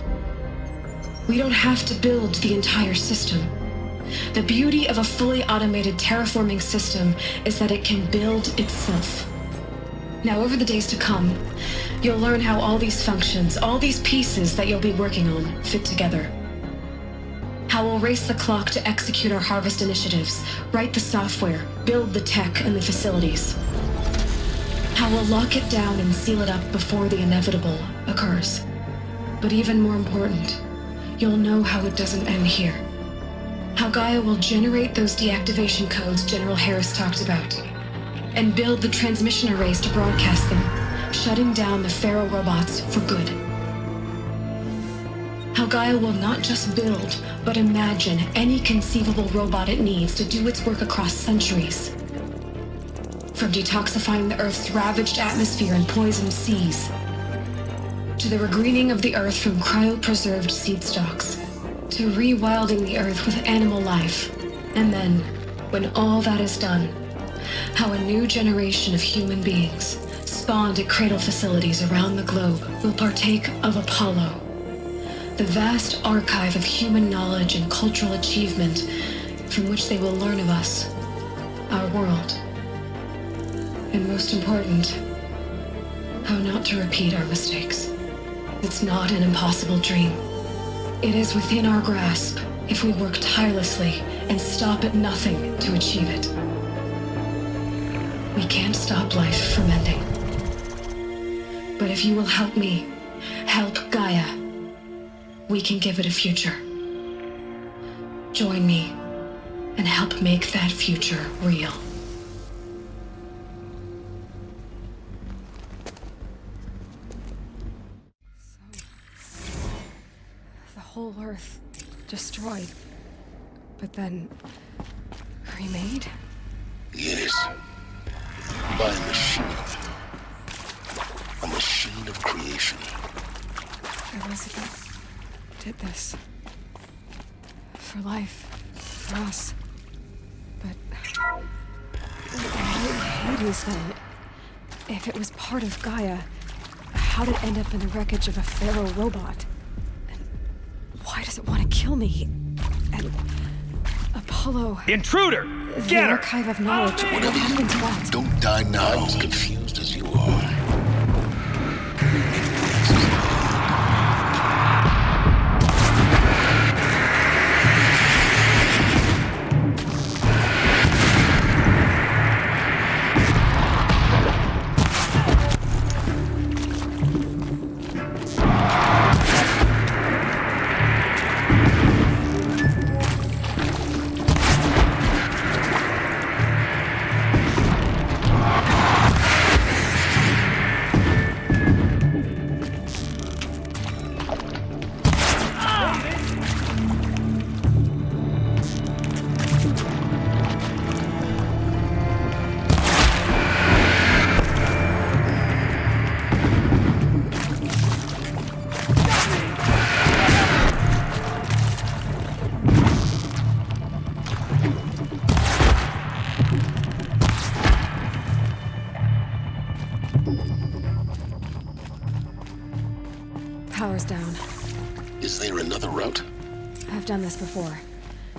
We don't have to build the entire system. The beauty of a fully automated terraforming system is that it can build itself. Now, over the days to come, you'll learn how all these functions, all these pieces that you'll be working on, fit together. How we'll race the clock to execute our harvest initiatives, write the software, build the tech and the facilities. How we'll lock it down and seal it up before the inevitable occurs. But even more important, you'll know how it doesn't end here. How Gaia will generate those deactivation codes General Harris talked about, and build the transmission arrays to broadcast them, shutting down the Pharaoh robots for good. How Gaia will not just build, but imagine any conceivable robot it needs to do its work across centuries. From detoxifying the Earth's ravaged atmosphere and poisoned seas, to the regreening of the Earth from cryopreserved seed stalks, to rewilding the Earth with animal life. And then, when all that is done, how a new generation of human beings, spawned at cradle facilities around the globe, will partake of Apollo, the vast archive of human knowledge and cultural achievement from which they will learn of us, our world, and most important, how not to repeat our mistakes. It's not an impossible dream. It is within our grasp if we work tirelessly and stop at nothing to achieve it. We can't stop life from ending. But if you will help me, help Gaia, we can give it a future. Join me and help make that future real. The whole Earth destroyed, but then remade? Yes. By a machine. A machine of creation. Elizabeth did this. For life. For us. But why Hades then? If it was part of Gaia, how did it end up in the wreckage of a Pharaoh robot? And why does it want to kill me? And Apollo... Intruder! The Get her! archive of knowledge. What happened to that? Don't die now. I'm as confused as you are. Power's down. Is there another route? I've done this before.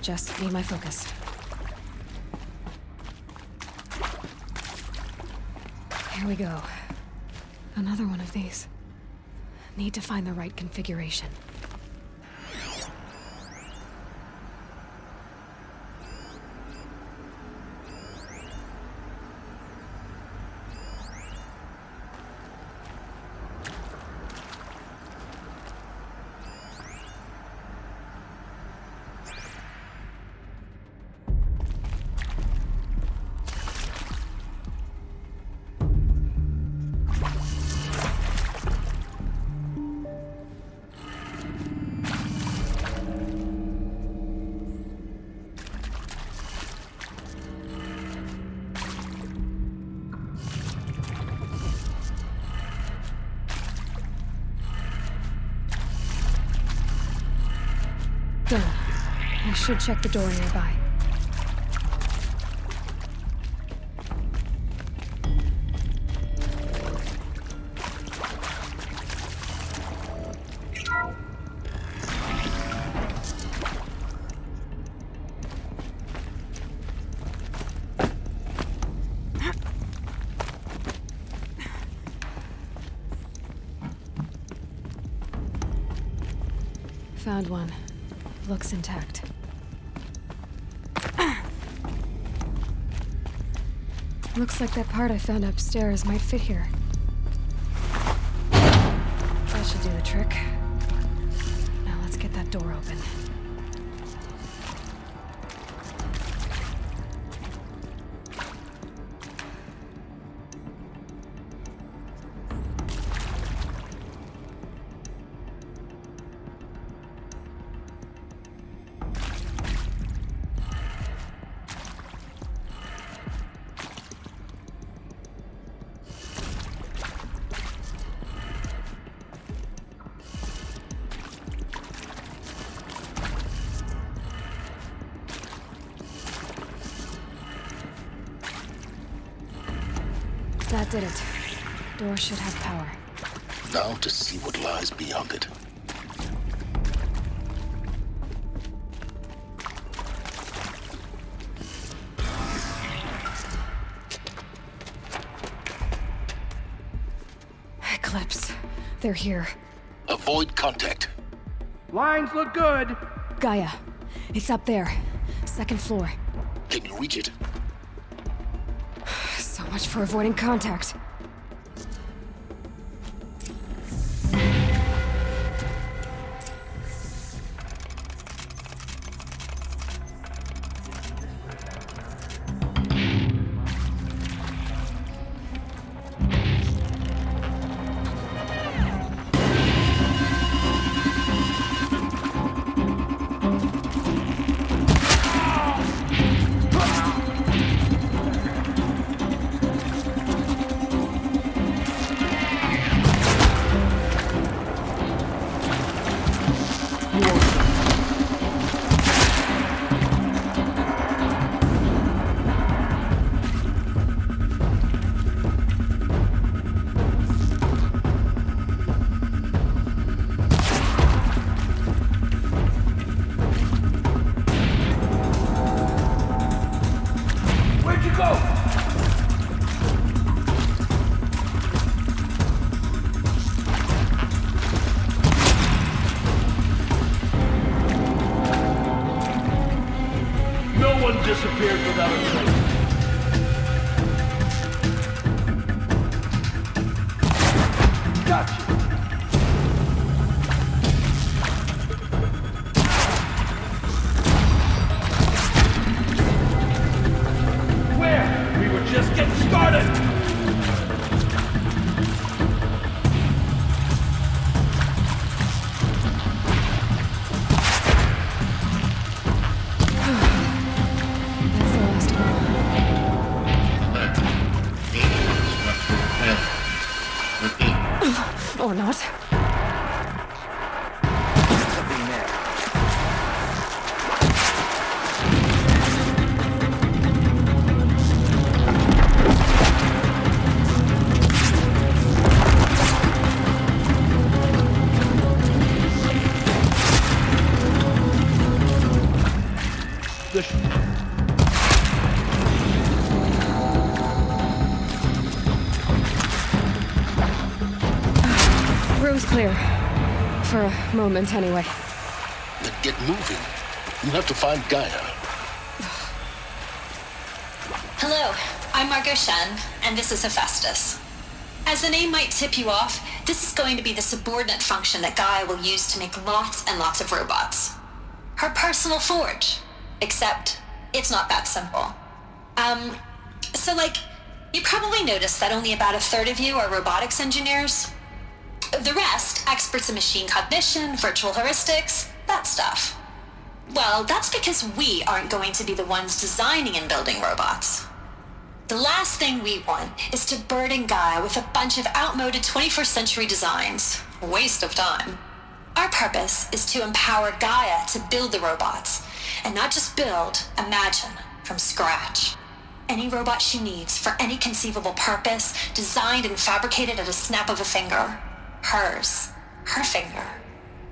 Just need my focus. Here we go. Another one of these. Need to find the right configuration. Done. I should check the door nearby. Found one. Looks intact. Looks like that part I found upstairs might fit here. That should do the trick. Now let's get that door open. That did it. Door should have power. Now to see what lies beyond it. Eclipse. They're here. Avoid contact. Lines look good. Gaia. It's up there. Second floor. Can you reach it? So much for avoiding contact. Disappeared without a trace. Gotcha. Where? We were just getting started. Or not. Room's clear. For a moment, anyway. Then get moving. You have to find Gaia. Hello, I'm Margot Shen, and this is Hephaestus. As the name might tip you off, this is going to be the subordinate function that Gaia will use to make lots and lots of robots. Her personal forge. Except, it's not that simple. So you probably noticed that only about a third of you are robotics engineers. The rest, experts in machine cognition, virtual heuristics, that stuff. Well, that's because we aren't going to be the ones designing and building robots. The last thing we want is to burden Gaia with a bunch of outmoded 21st century designs. Waste of time. Our purpose is to empower Gaia to build the robots, and not just build, imagine, from scratch. Any robot she needs for any conceivable purpose, designed and fabricated at a snap of a finger. Hers. Her finger.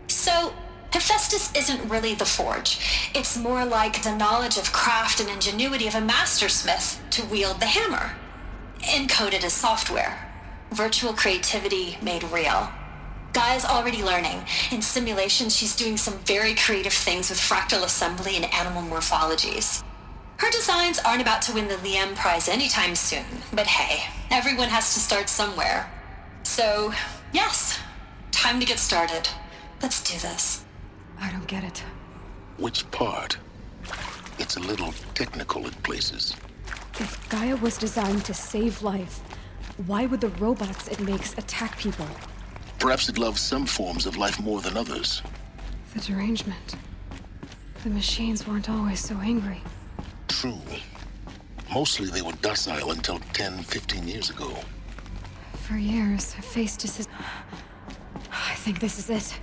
So, Hephaestus isn't really the forge. It's more like the knowledge of craft and ingenuity of a mastersmith to wield the hammer. Encoded as software. Virtual creativity made real. Gaia's already learning. In simulations, she's doing some very creative things with fractal assembly and animal morphologies. Her designs aren't about to win the Liam Prize anytime soon, but hey, everyone has to start somewhere. So, yes, time to get started. Let's do this. I don't get it. Which part? It's a little technical at places. If Gaia was designed to save life, why would the robots it makes attack people? Perhaps it loves some forms of life more than others. The derangement. The machines weren't always so angry. True. Mostly they were docile until 10, 15 years ago. For years, I faced I think this is it.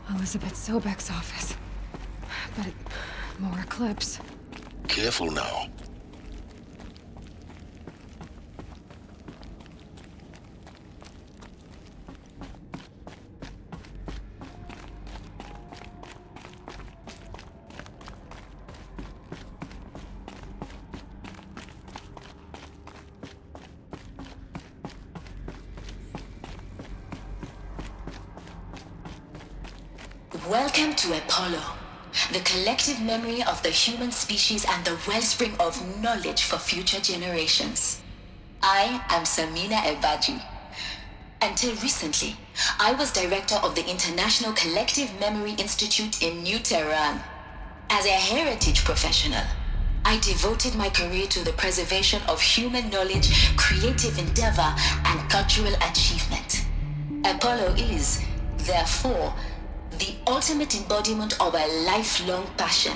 Elizabeth Sobek's office. But more Eclipse. Careful now. Welcome to Apollo, the collective memory of the human species and the wellspring of knowledge for future generations. I am Samina Ebaji. Until recently, I was director of the International Collective Memory Institute in New Tehran. As a heritage professional, I devoted my career to the preservation of human knowledge, creative endeavor, and cultural achievement. Apollo is, therefore, the ultimate embodiment of a lifelong passion,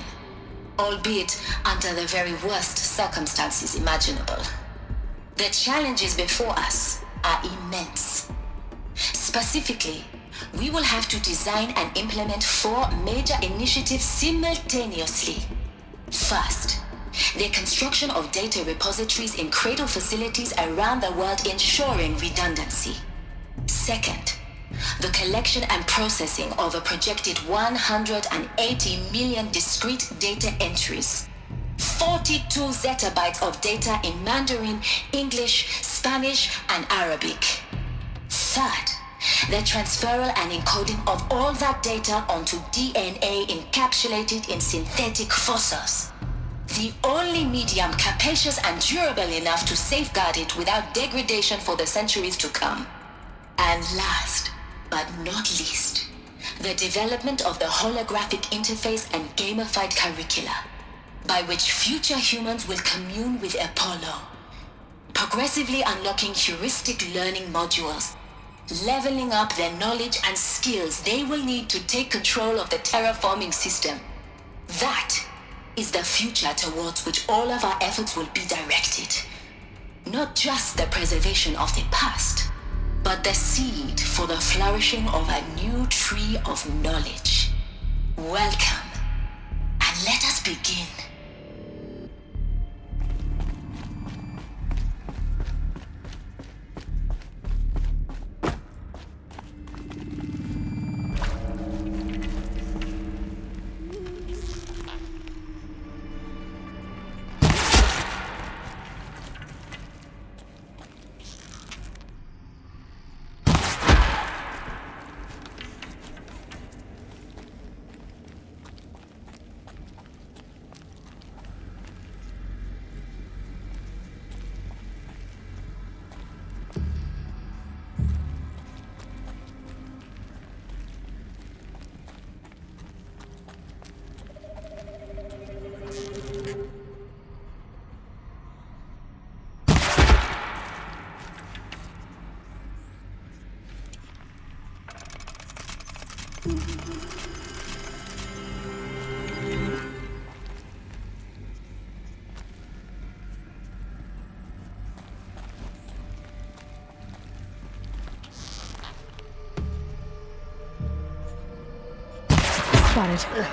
albeit under the very worst circumstances imaginable. The challenges before us are immense. Specifically, we will have to design and implement 4 major initiatives simultaneously. First, the construction of data repositories in cradle facilities around the world ensuring redundancy. Second, the collection and processing of a projected 180 million discrete data entries, 42 zettabytes of data in Mandarin, English, Spanish, and Arabic. Third, the transferal and encoding of all that data onto DNA encapsulated in synthetic fossils, the only medium capacious and durable enough to safeguard it without degradation for the centuries to come. And last, but not least, the development of the holographic interface and gamified curricula, by which future humans will commune with Apollo, progressively unlocking heuristic learning modules, leveling up their knowledge and skills they will need to take control of the terraforming system. That is the future towards which all of our efforts will be directed. Not just the preservation of the past, but the seed for the flourishing of a new tree of knowledge. Welcome, and let us begin. Spotted.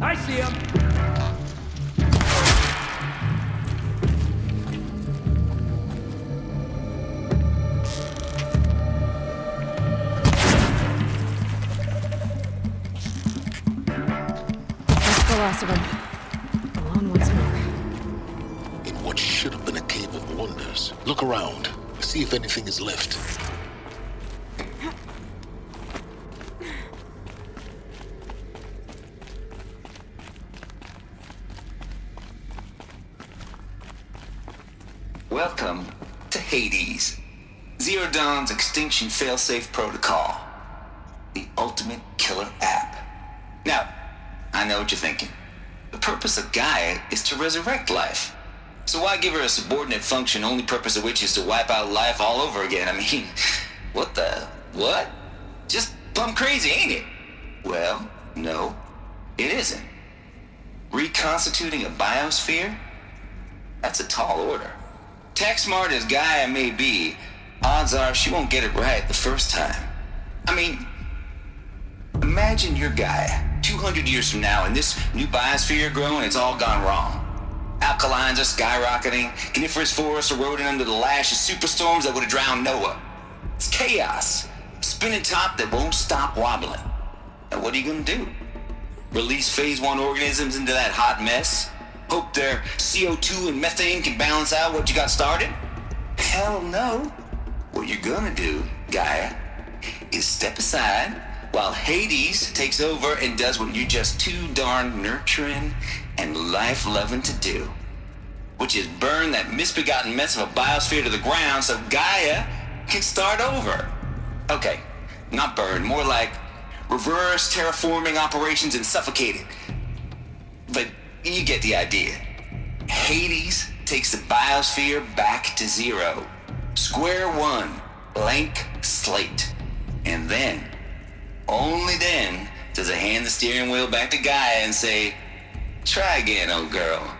I see him. Of them. Alone once more. In what should have been a cave of wonders. Look around. See if anything is left. Welcome to Hades, Zero Dawn's extinction failsafe protocol, the ultimate killer app. Now, I know what you're thinking. The purpose of Gaia is to resurrect life. So why give her a subordinate function, only purpose of which is to wipe out life all over again? I mean, what? Just plumb crazy, ain't it? Well, no, it isn't. Reconstituting a biosphere? That's a tall order. Tech smart as Gaia may be, odds are she won't get it right the first time. I mean, imagine you're Gaia, 200 years from now, and this new biosphere growing, it's all gone wrong. Alkalines are skyrocketing, coniferous forests eroding under the lash of superstorms that would have drowned Noah. It's chaos, spinning top that won't stop wobbling. Now what are you gonna do? Release phase 1 organisms into that hot mess? Hope their CO2 and methane can balance out what you got started? Hell no. What you're gonna do, Gaia, is step aside while Hades takes over and does what you're just too darn nurturing and life-loving to do, which is burn that misbegotten mess of a biosphere to the ground so Gaia can start over. Okay, not burn, more like reverse terraforming operations and suffocate it. But you get the idea. Hades takes the biosphere back to zero. Square one, blank slate. And then, only then, does it hand the steering wheel back to Gaia and say, try again, old girl.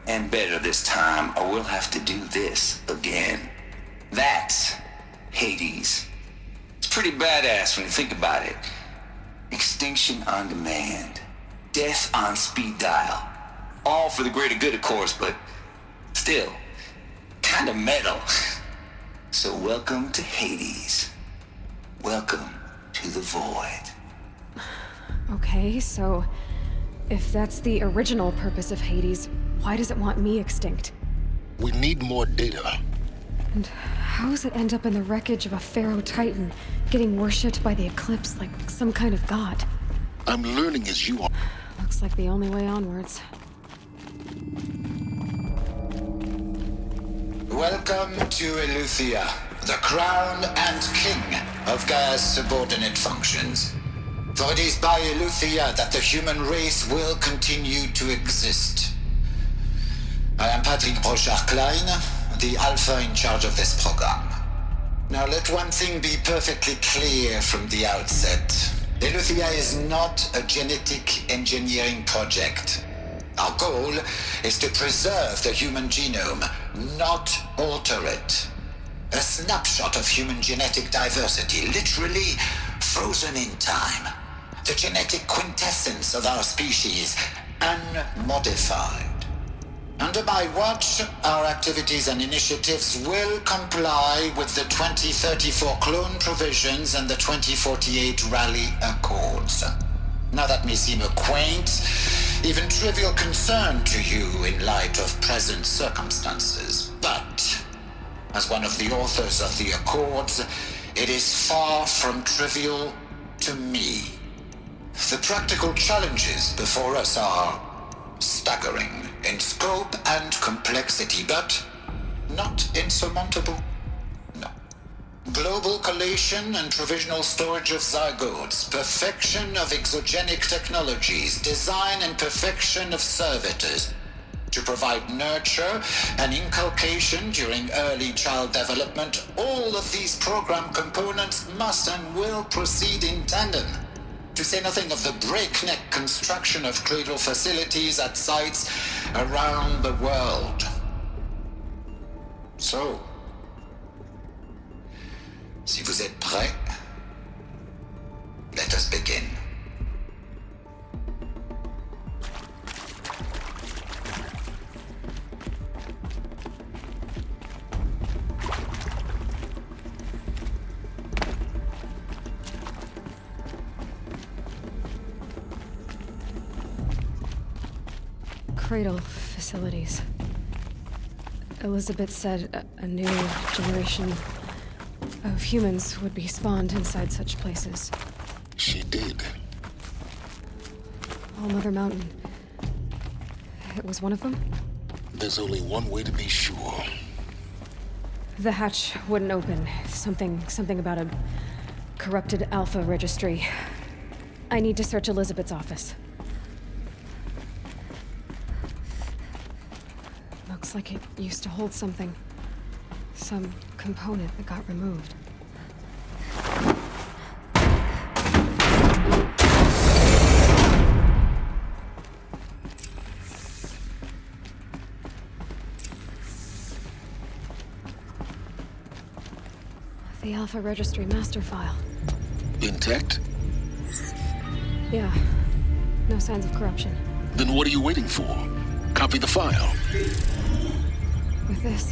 And better this time, or we'll have to do this again. That's Hades. It's pretty badass when you think about it. Extinction on demand. Death on speed dial. All for the greater good, of course, but still, kind of metal. So welcome to Hades. Welcome to the void. Okay, so if that's the original purpose of Hades, why does it want me extinct? We need more data. And how does it end up in the wreckage of a Pharaoh Titan, getting worshipped by the Eclipse like some kind of god? I'm learning as you are. Looks like the only way onwards. Welcome to Eleuthia, the crown and king of Gaia's subordinate functions. For it is by Eleuthia that the human race will continue to exist. I am Patrick Brochard-Klein, the Alpha in charge of this program. Now let one thing be perfectly clear from the outset. Eleuthia is not a genetic engineering project. Our goal is to preserve the human genome, not alter it. A snapshot of human genetic diversity, literally frozen in time. The genetic quintessence of our species, unmodified. Under my watch, our activities and initiatives will comply with the 2034 clone provisions and the 2048 Rally Accords. Now that may seem a quaint, even trivial concern to you in light of present circumstances, but as one of the authors of the Accords, it is far from trivial to me. The practical challenges before us are staggering in scope and complexity, but not insurmountable. No. Global collation and provisional storage of zygotes, perfection of exogenic technologies, design and perfection of servitors, to provide nurture and inculcation during early child development. All of these program components must and will proceed in tandem. To say nothing of the breakneck construction of cradle facilities at sites around the world. So, si vous êtes prêts, let us begin. Cradle facilities. Elizabeth said a new generation of humans would be spawned inside such places. She did. All Mother Mountain. It was one of them? There's only one way to be sure. The hatch wouldn't open. Something about a corrupted Alpha registry. I need to search Elizabeth's office. Looks like it used to hold something. Some component that got removed. The Alpha Registry master file. Intact? Yeah. No signs of corruption. Then what are you waiting for? Copy the file. With this,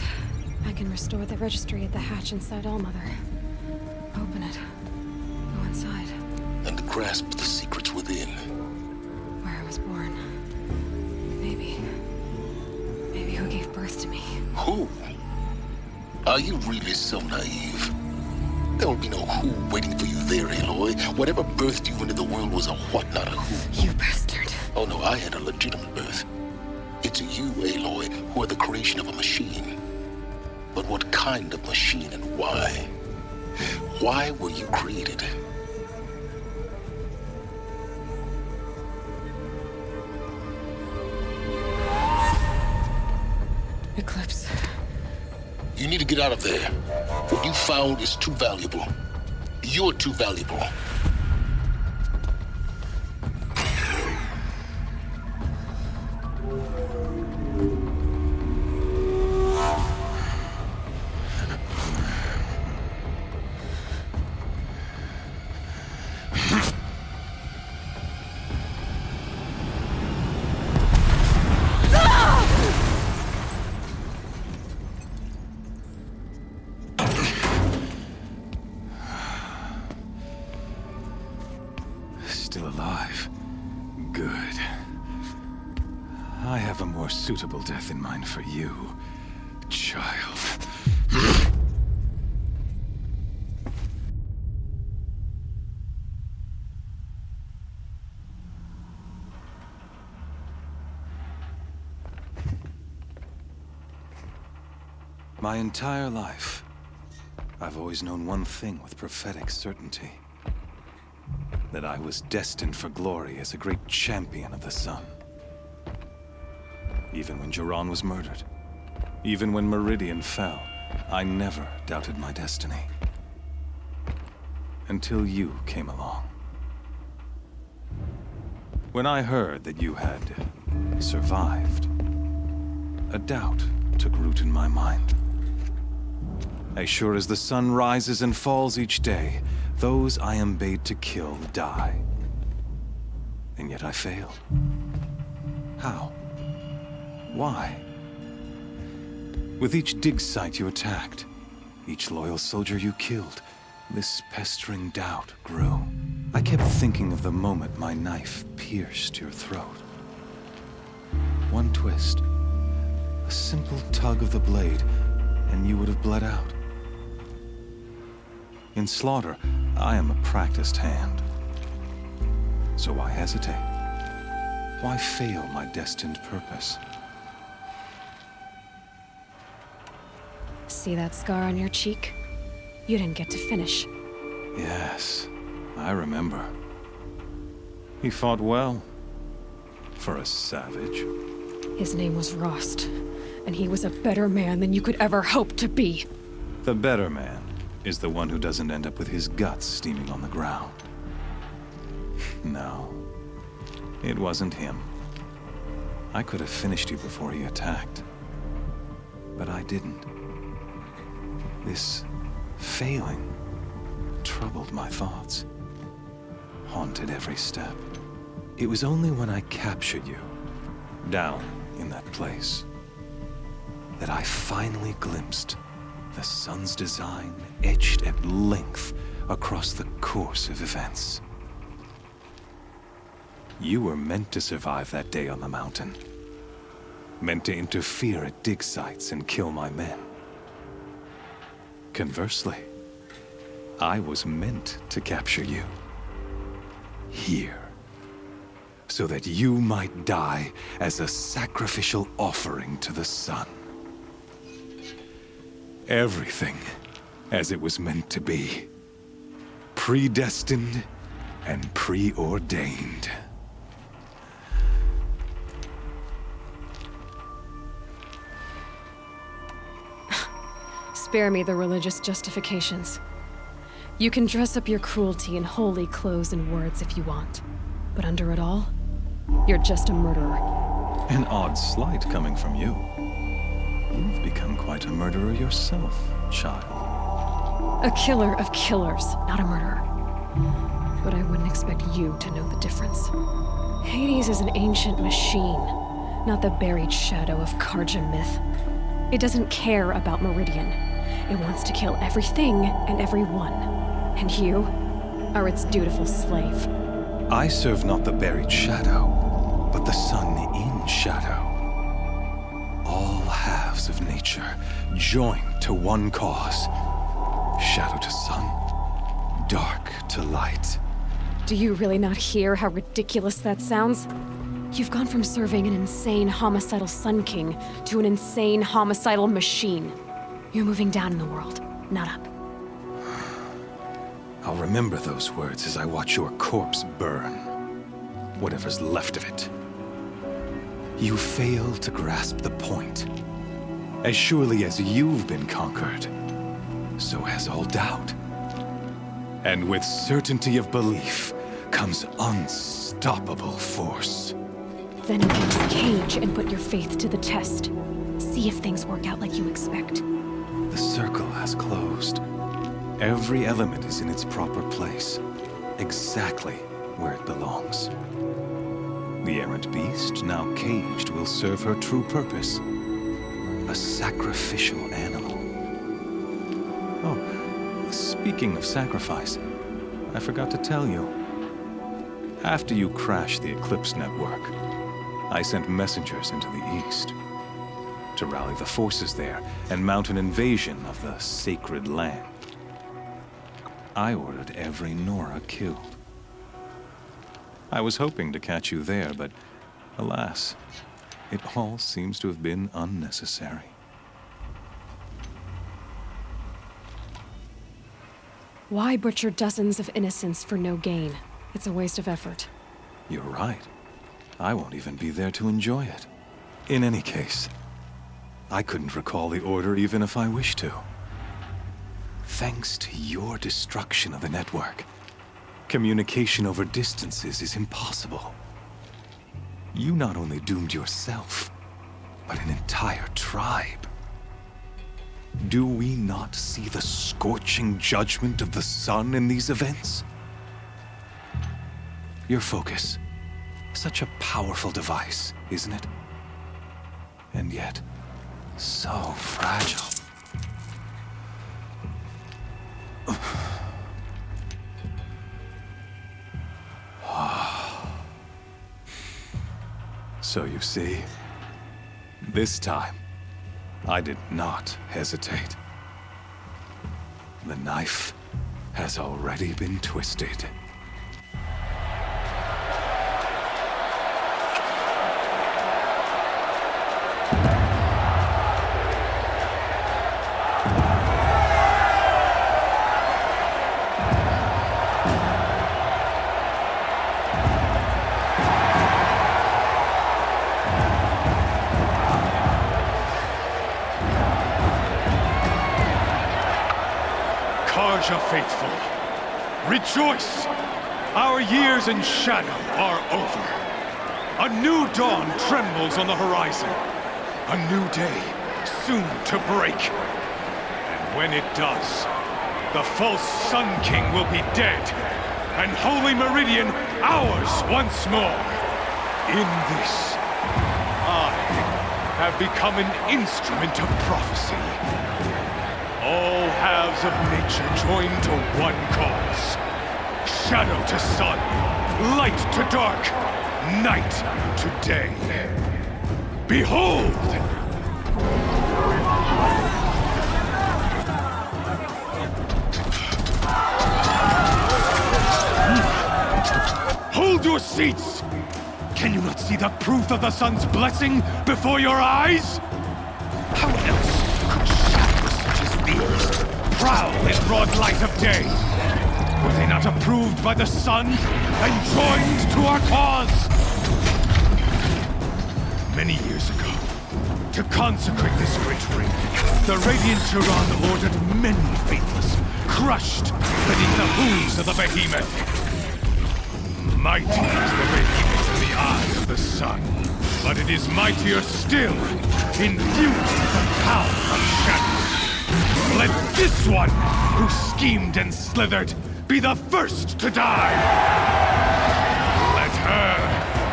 I can restore the registry at the hatch inside Allmother. Open it. Go inside. And grasp the secrets within. Where I was born. Maybe who gave birth to me. Who? Are you really so naive? There will be no who waiting for you there, Aloy. Whatever birthed you into the world was a what, not a who. You bastard. Oh no, I had a legitimate birth. It's you, Aloy, who are the creation of a machine. But what kind of machine and why? Why were you created? Eclipse. You need to get out of there. What you found is too valuable. You're too valuable. Still alive. Good. I have a more suitable death in mind for you, child. My entire life, I've always known one thing with prophetic certainty. That I was destined for glory as a great champion of the sun. Even when Jiran was murdered, even when Meridian fell, I never doubted my destiny. Until you came along. When I heard that you had survived, a doubt took root in my mind. As sure as the sun rises and falls each day, those I am bade to kill die. And yet I failed. How? Why? With each dig site you attacked, each loyal soldier you killed, this pestering doubt grew. I kept thinking of the moment my knife pierced your throat. One twist, a simple tug of the blade, and you would have bled out. In slaughter, I am a practiced hand. So why hesitate? Why fail my destined purpose? See that scar on your cheek? You didn't get to finish. Yes, I remember. He fought well. For a savage. His name was Rost, and he was a better man than you could ever hope to be. The better man is the one who doesn't end up with his guts steaming on the ground. No, it wasn't him. I could have finished you before he attacked. But I didn't. This failing troubled my thoughts, haunted every step. It was only when I captured you, down in that place, that I finally glimpsed the sun's design etched at length across the course of events. You were meant to survive that day on the mountain. Meant to interfere at dig sites and kill my men. Conversely, I was meant to capture you. Here. So that you might die as a sacrificial offering to the sun. Everything as it was meant to be. Predestined and preordained. Spare me the religious justifications. You can dress up your cruelty in holy clothes and words if you want. But under it all, you're just a murderer. An odd slight coming from you. You've become quite a murderer yourself, child. A killer of killers, not a murderer. But I wouldn't expect you to know the difference. Hades is an ancient machine, not the buried shadow of Karja myth. It doesn't care about Meridian. It wants to kill everything and everyone. And you are its dutiful slave. I serve not the buried shadow, but the sun in shadow. All halves of nature joined to one cause. Shadow to sun, dark to light. Do you really not hear how ridiculous that sounds? You've gone from serving an insane homicidal Sun King to an insane homicidal machine. You're moving down in the world, not up. I'll remember those words as I watch your corpse burn. Whatever's left of it. You fail to grasp the point. As surely as you've been conquered, so has all doubt. And with certainty of belief comes unstoppable force. Then enter this cage and put your faith to the test. See if things work out like you expect. The circle has closed. Every element is in its proper place, exactly where it belongs. The errant beast, now caged, will serve her true purpose. A sacrificial animal. Oh, speaking of sacrifice, I forgot to tell you. After you crashed the Eclipse network, I sent messengers into the east to rally the forces there and mount an invasion of the sacred land. I ordered every Nora killed. I was hoping to catch you there, but alas, it all seems to have been unnecessary. Why butcher dozens of innocents for no gain? It's a waste of effort. You're right. I won't even be there to enjoy it. In any case, I couldn't recall the order even if I wished to. Thanks to your destruction of the network, communication over distances is impossible. You not only doomed yourself, but an entire tribe. Do we not see the scorching judgment of the sun in these events? Your focus, such a powerful device, isn't it? And yet, so fragile. So you see, this time, I did not hesitate. The knife has already been twisted. Karja faithful, rejoice! Our years in shadow are over. A new dawn trembles on the horizon. A new day soon to break. And when it does, the false Sun King will be dead, and Holy Meridian ours once more. In this, I have become an instrument of prophecy. All halves of nature join to one cause. Shadow to sun, light to dark, night to day. Behold! Hold your seats! Can you not see the proof of the sun's blessing before your eyes? How else could shadows such as in broad light of day. Were they not approved by the sun and joined to our cause? Many years ago, to consecrate this great ring, the Radiant Turan ordered many faithless, crushed beneath the hooves of the behemoth. Mighty is the behemoth in the eye of the sun, but it is mightier still, infused with the power of shadow. Let this one, who schemed and slithered, be the first to die! Let her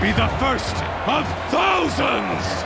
be the first of thousands!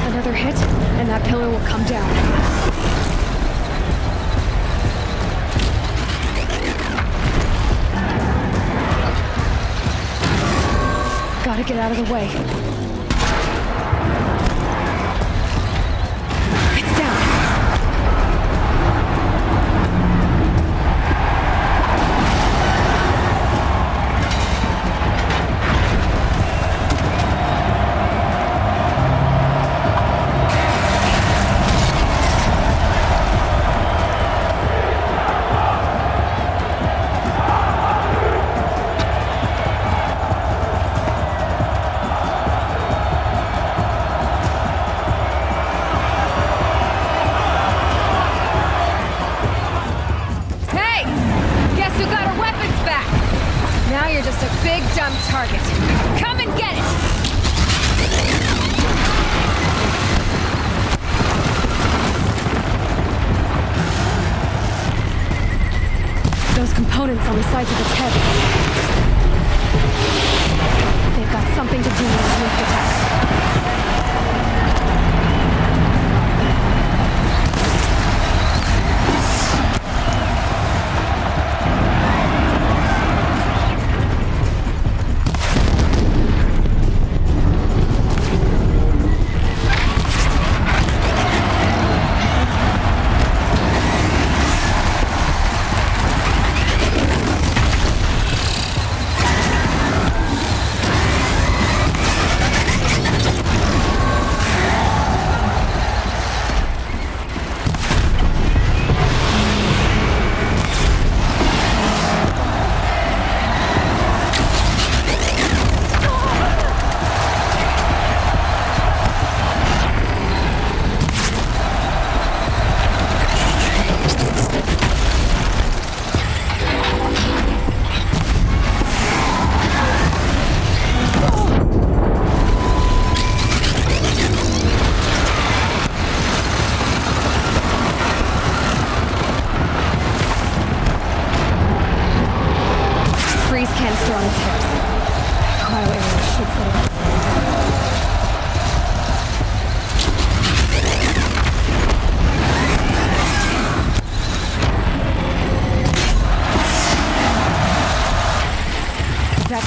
Another hit, and that pillar will come down. Gotta get out of the way. It's down. Target. Come and get it! Those components on the sides of its head. They've got something to do with its lift attacks.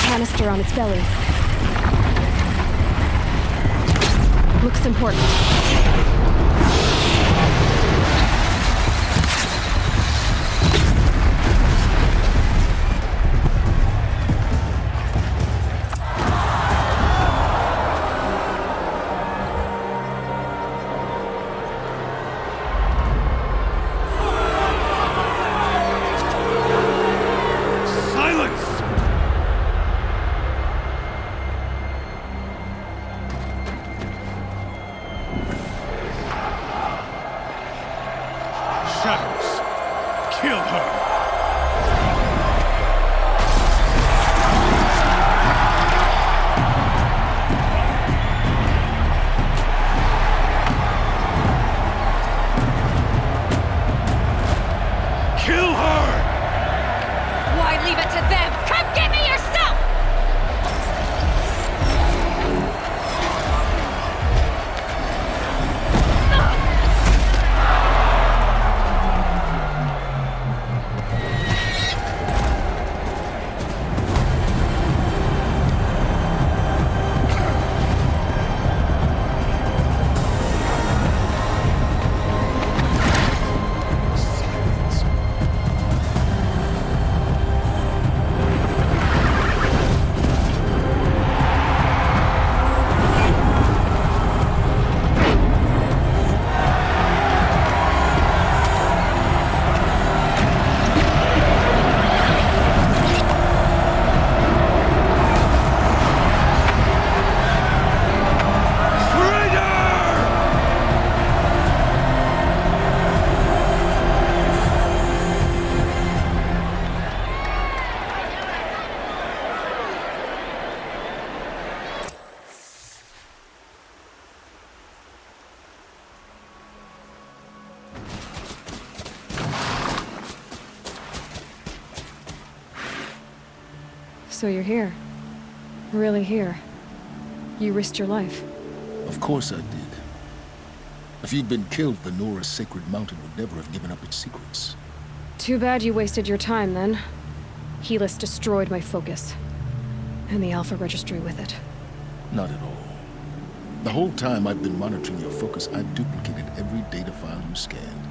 Canister on its belly. Looks important. So you're here. Really here. You risked your life. Of course I did. If you'd been killed, the Nora's sacred mountain would never have given up its secrets. Too bad you wasted your time, then. Helis destroyed my focus. And the Alpha Registry with it. Not at all. The whole time I've been monitoring your focus, I've duplicated every data file you scanned.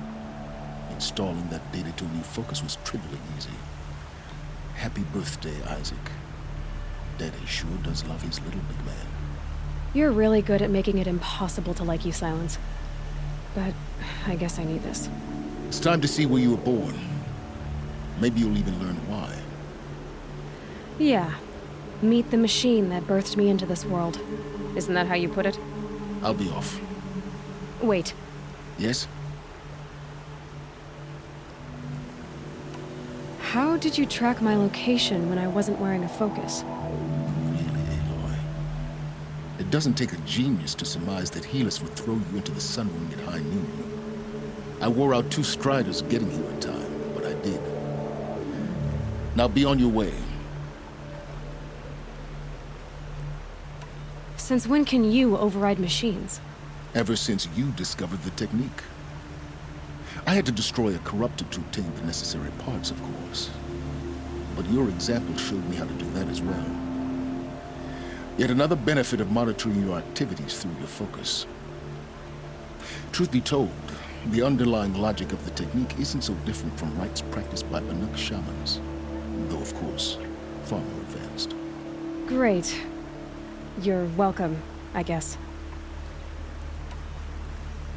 Installing that data to a new focus was trivially easy. Happy birthday, Isaac. Daddy sure does love his little big man. You're really good at making it impossible to like you, Silence. But I guess I need this. It's time to see where you were born. Maybe you'll even learn why. Yeah. Meet the machine that birthed me into this world. Isn't that how you put it? I'll be off. Wait. Yes? How did you track my location when I wasn't wearing a focus? Really, Aloy? It doesn't take a genius to surmise that Helis would throw you into the sun ring at high noon. I wore out 2 striders getting here in time, but I did. Now be on your way. Since when can you override machines? Ever since you discovered the technique. I had to destroy a corruptor to obtain the necessary parts, of course. But your example showed me how to do that as well. Yet another benefit of monitoring your activities through your focus. Truth be told, the underlying logic of the technique isn't so different from rites practiced by Banuk shamans. Though, of course, far more advanced. Great. You're welcome, I guess.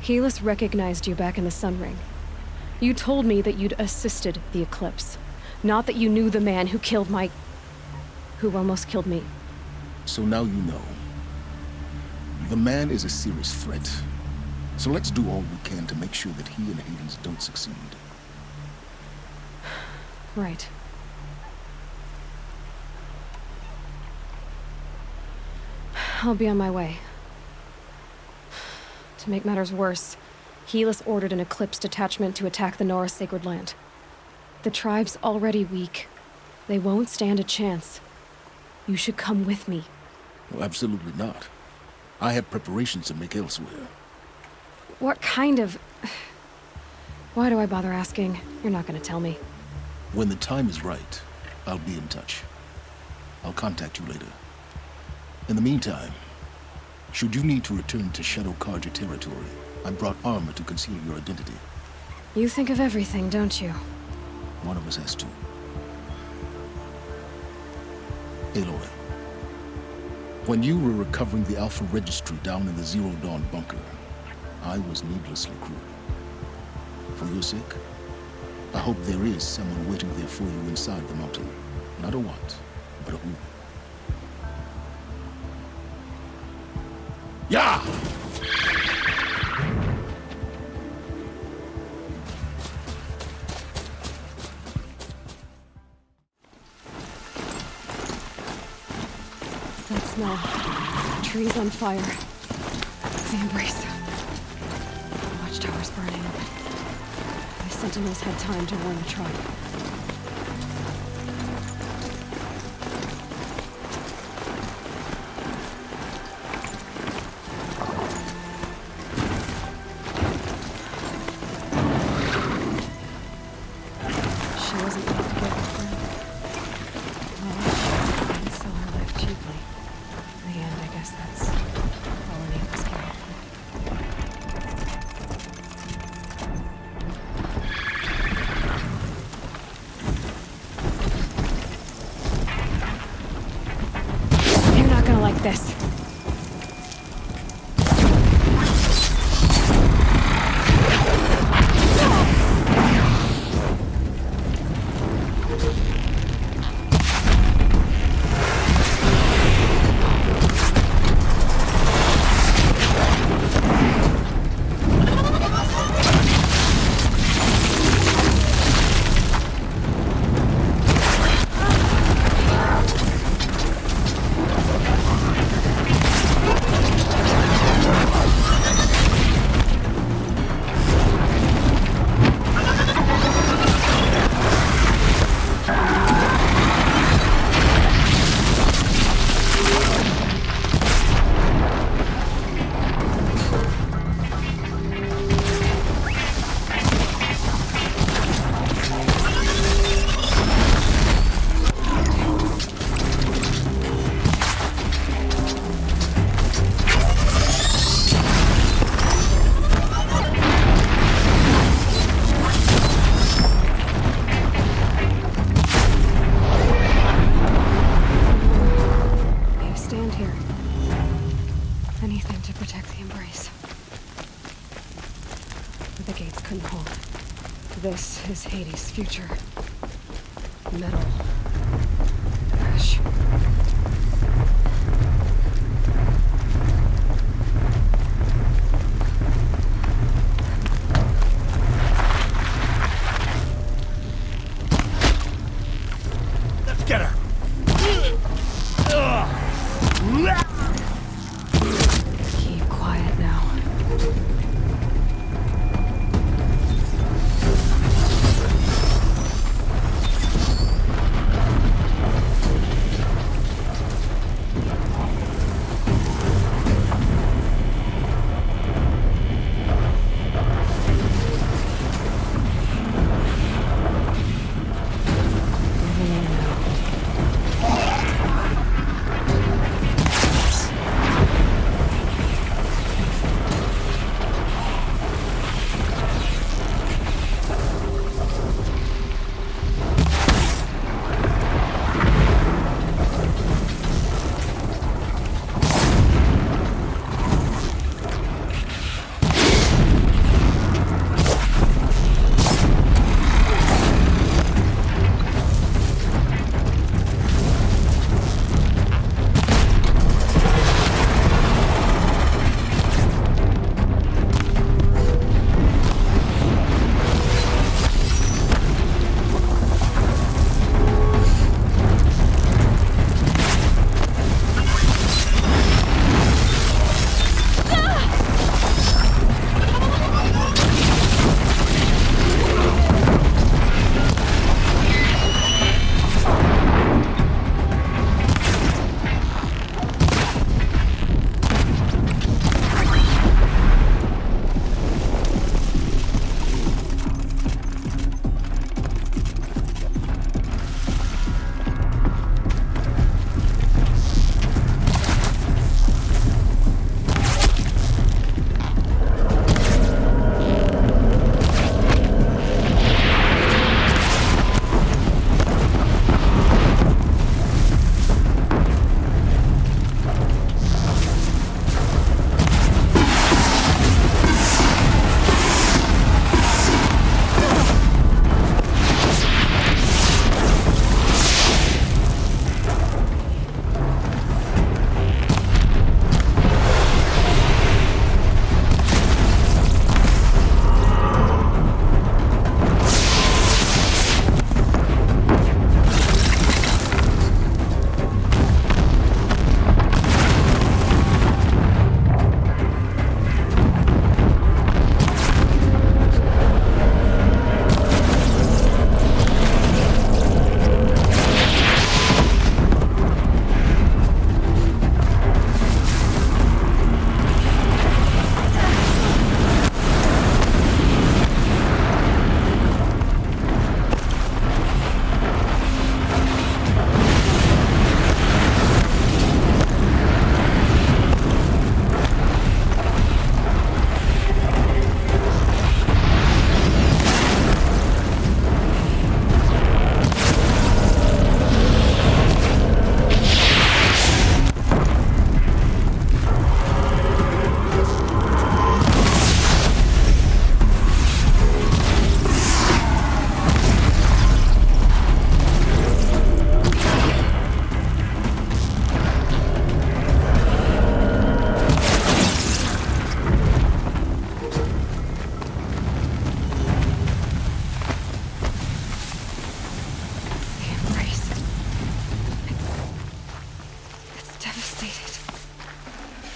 Helis recognized you back in the Sun Ring. You told me that you'd assisted the Eclipse. Not that you knew the man who killed who almost killed me. So now you know. The man is a serious threat. So let's do all we can to make sure that he and Hades don't succeed. Right. I'll be on my way. To make matters worse, Helis ordered an Eclipse detachment to attack the Nora Sacred Land. The tribe's already weak. They won't stand a chance. You should come with me. Well, absolutely not. I have preparations to make elsewhere. What kind of... Why do I bother asking? You're not gonna tell me. When the time is right, I'll be in touch. I'll contact you later. In the meantime, should you need to return to Shadow Karja territory, I brought armor to conceal your identity. You think of everything, don't you? One of us has to. Aloy, when you were recovering the Alpha Registry down in the Zero Dawn bunker, I was needlessly cruel. For your sake, I hope there is someone waiting there for you inside the mountain. Not a what, but a who. Yeah! That smell. Trees on fire. The embrace. The watchtower's burning. The sentinels had time to warn the tribe. This. around here. Anything to protect the embrace. But the gates couldn't hold. This is Hades' future. Metal. Ash. Let's get her! Keep quiet now.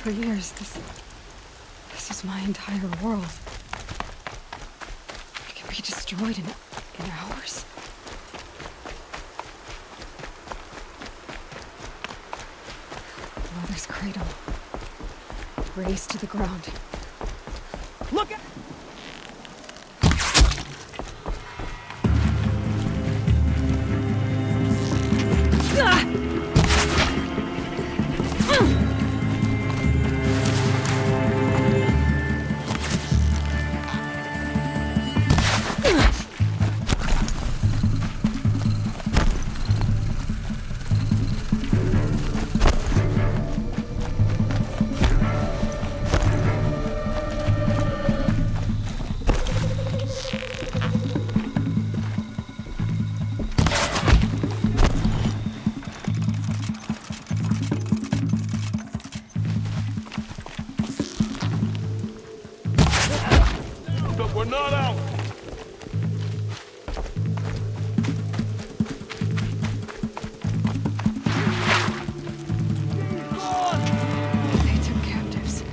For years, this is my entire world. It can be destroyed in hours. Mother's cradle. Razed to the ground. Look at... We're not out! They took captives.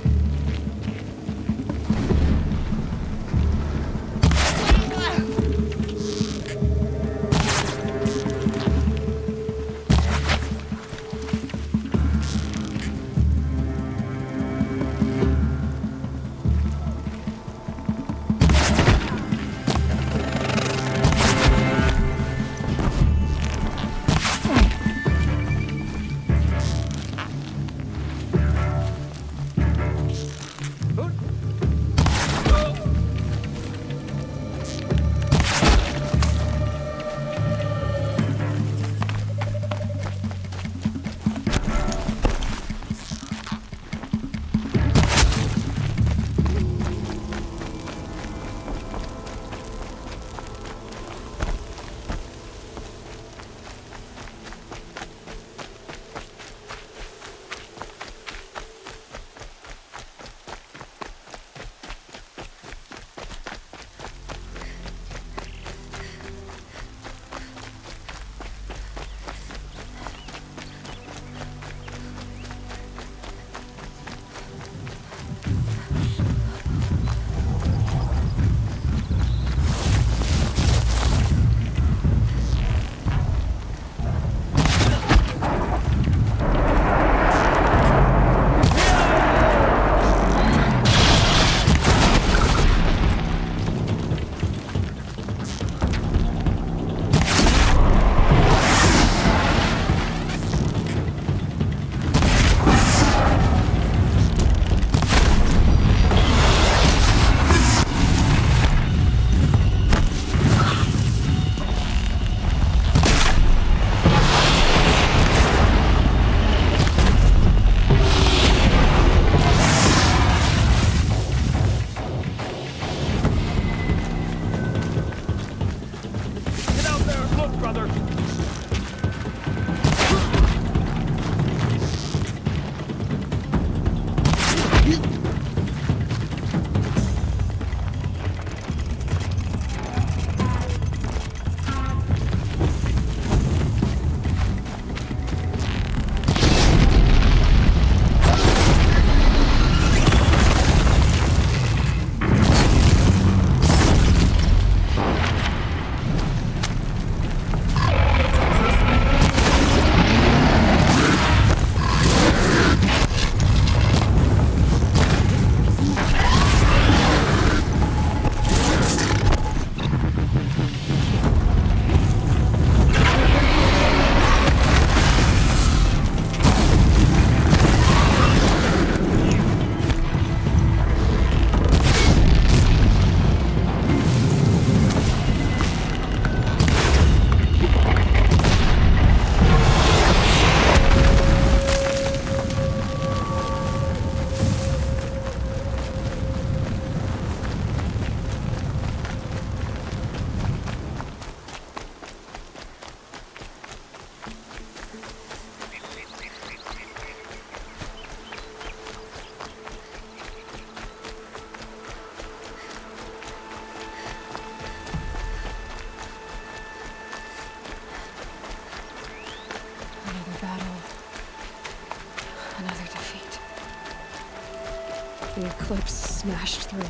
The eclipse smashed through.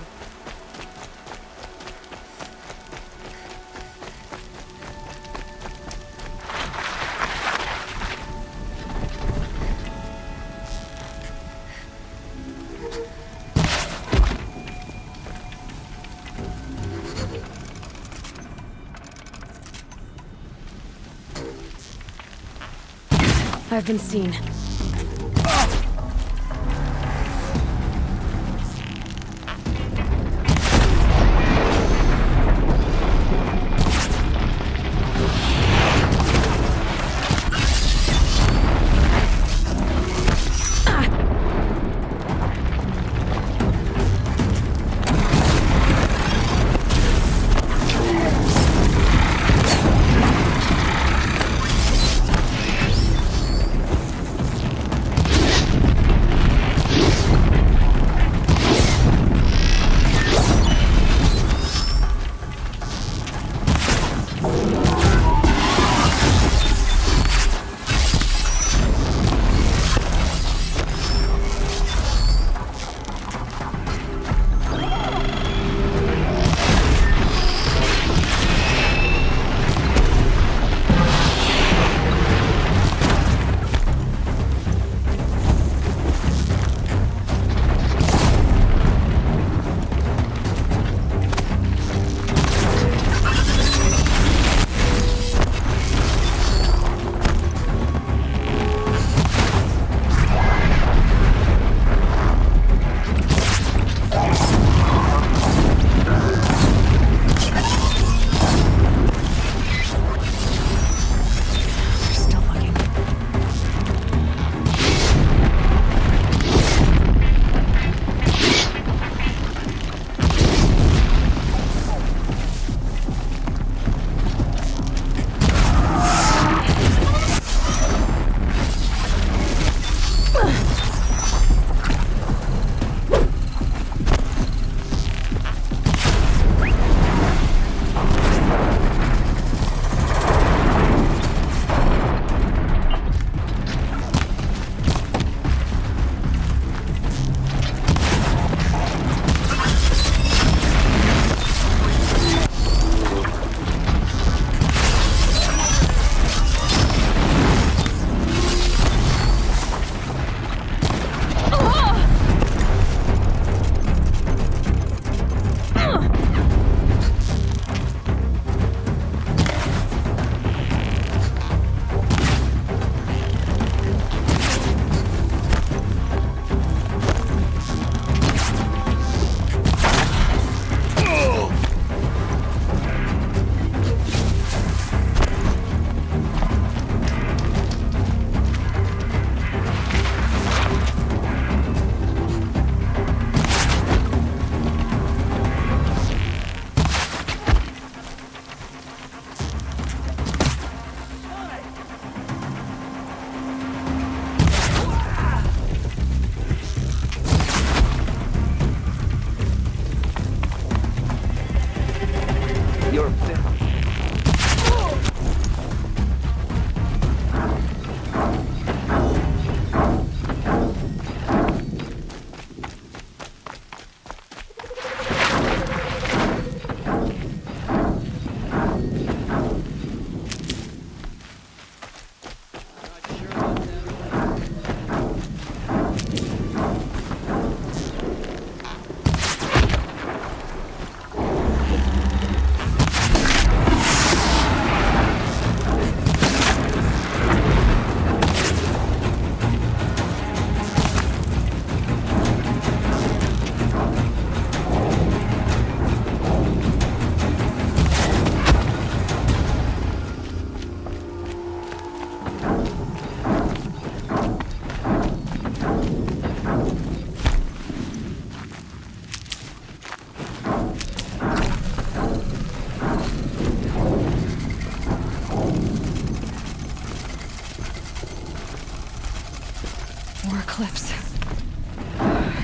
I've been seen. this?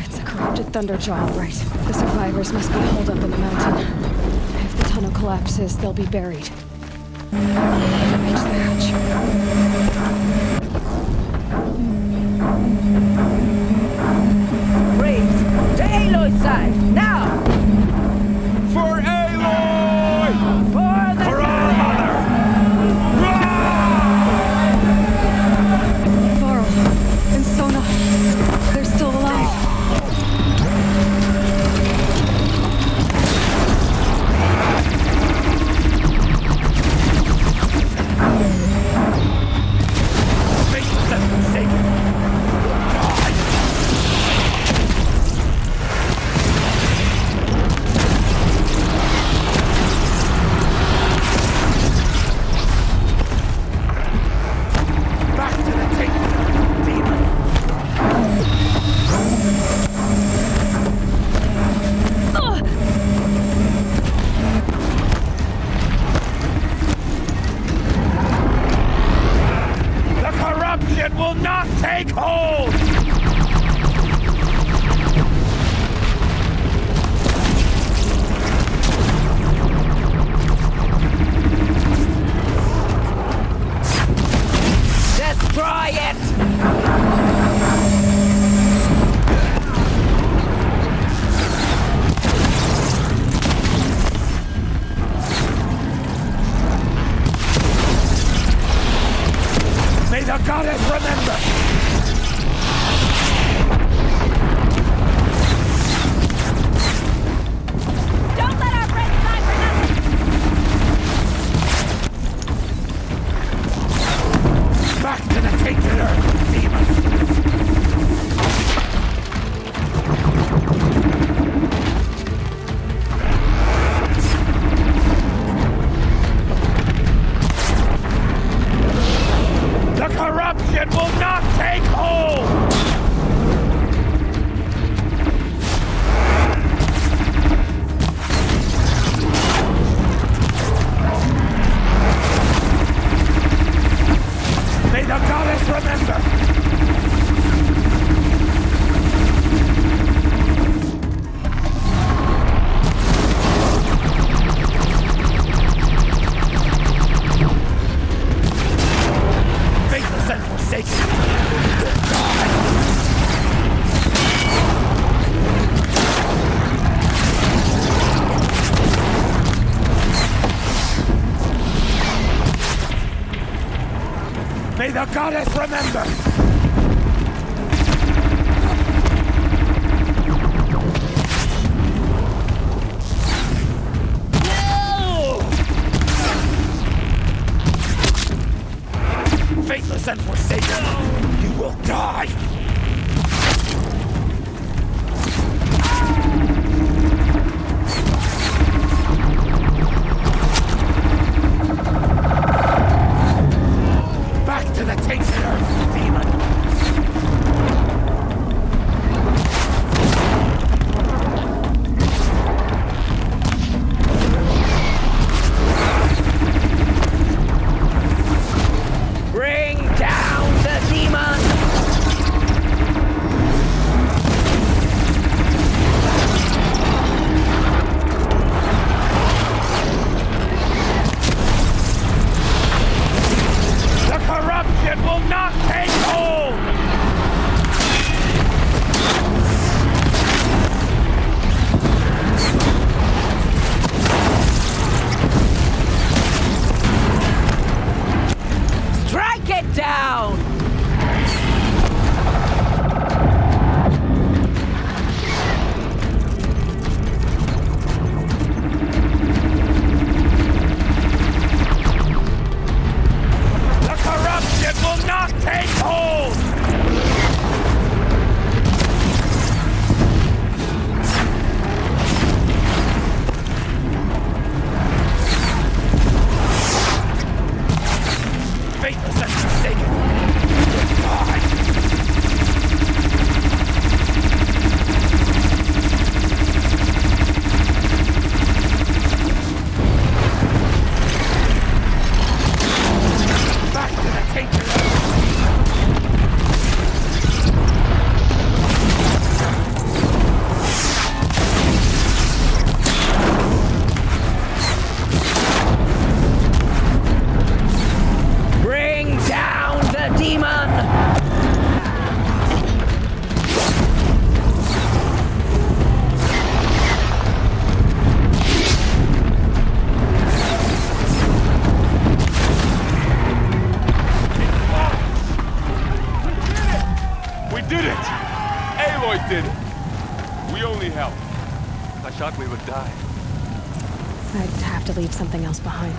It's a corrupted Thunderjaw, all right. The survivors must be holed up in the mountain. If the tunnel collapses, they'll be buried. Reach the hatch. Braves, to Aloy's side, now! For Aloy! For our mother! Varl and Sona, they're still alive. Will not take hold! Destroy it! May the goddess remember! Don't let our friends die for nothing! Back to the tainted earth, demon! The corruption will not take hold! May the goddess remember! Faithless and forsaken! May the goddess remember! Faithless and forsaken, you will die! Back to the tainted earth, demon! Aloy did it! We only helped. I thought we would die. I'd have to leave something else behind.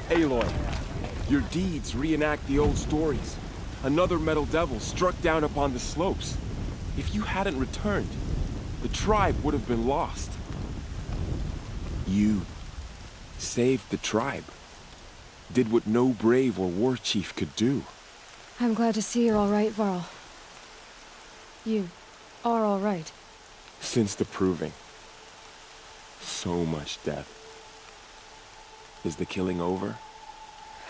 Aloy, your deeds reenact the old stories. Another metal devil struck down upon the slopes. If you hadn't returned, the tribe would have been lost. You saved the tribe. Did what no brave or war chief could do. I'm glad to see you're all right, Varl. You are all right. Since the proving. So much death. Is the killing over?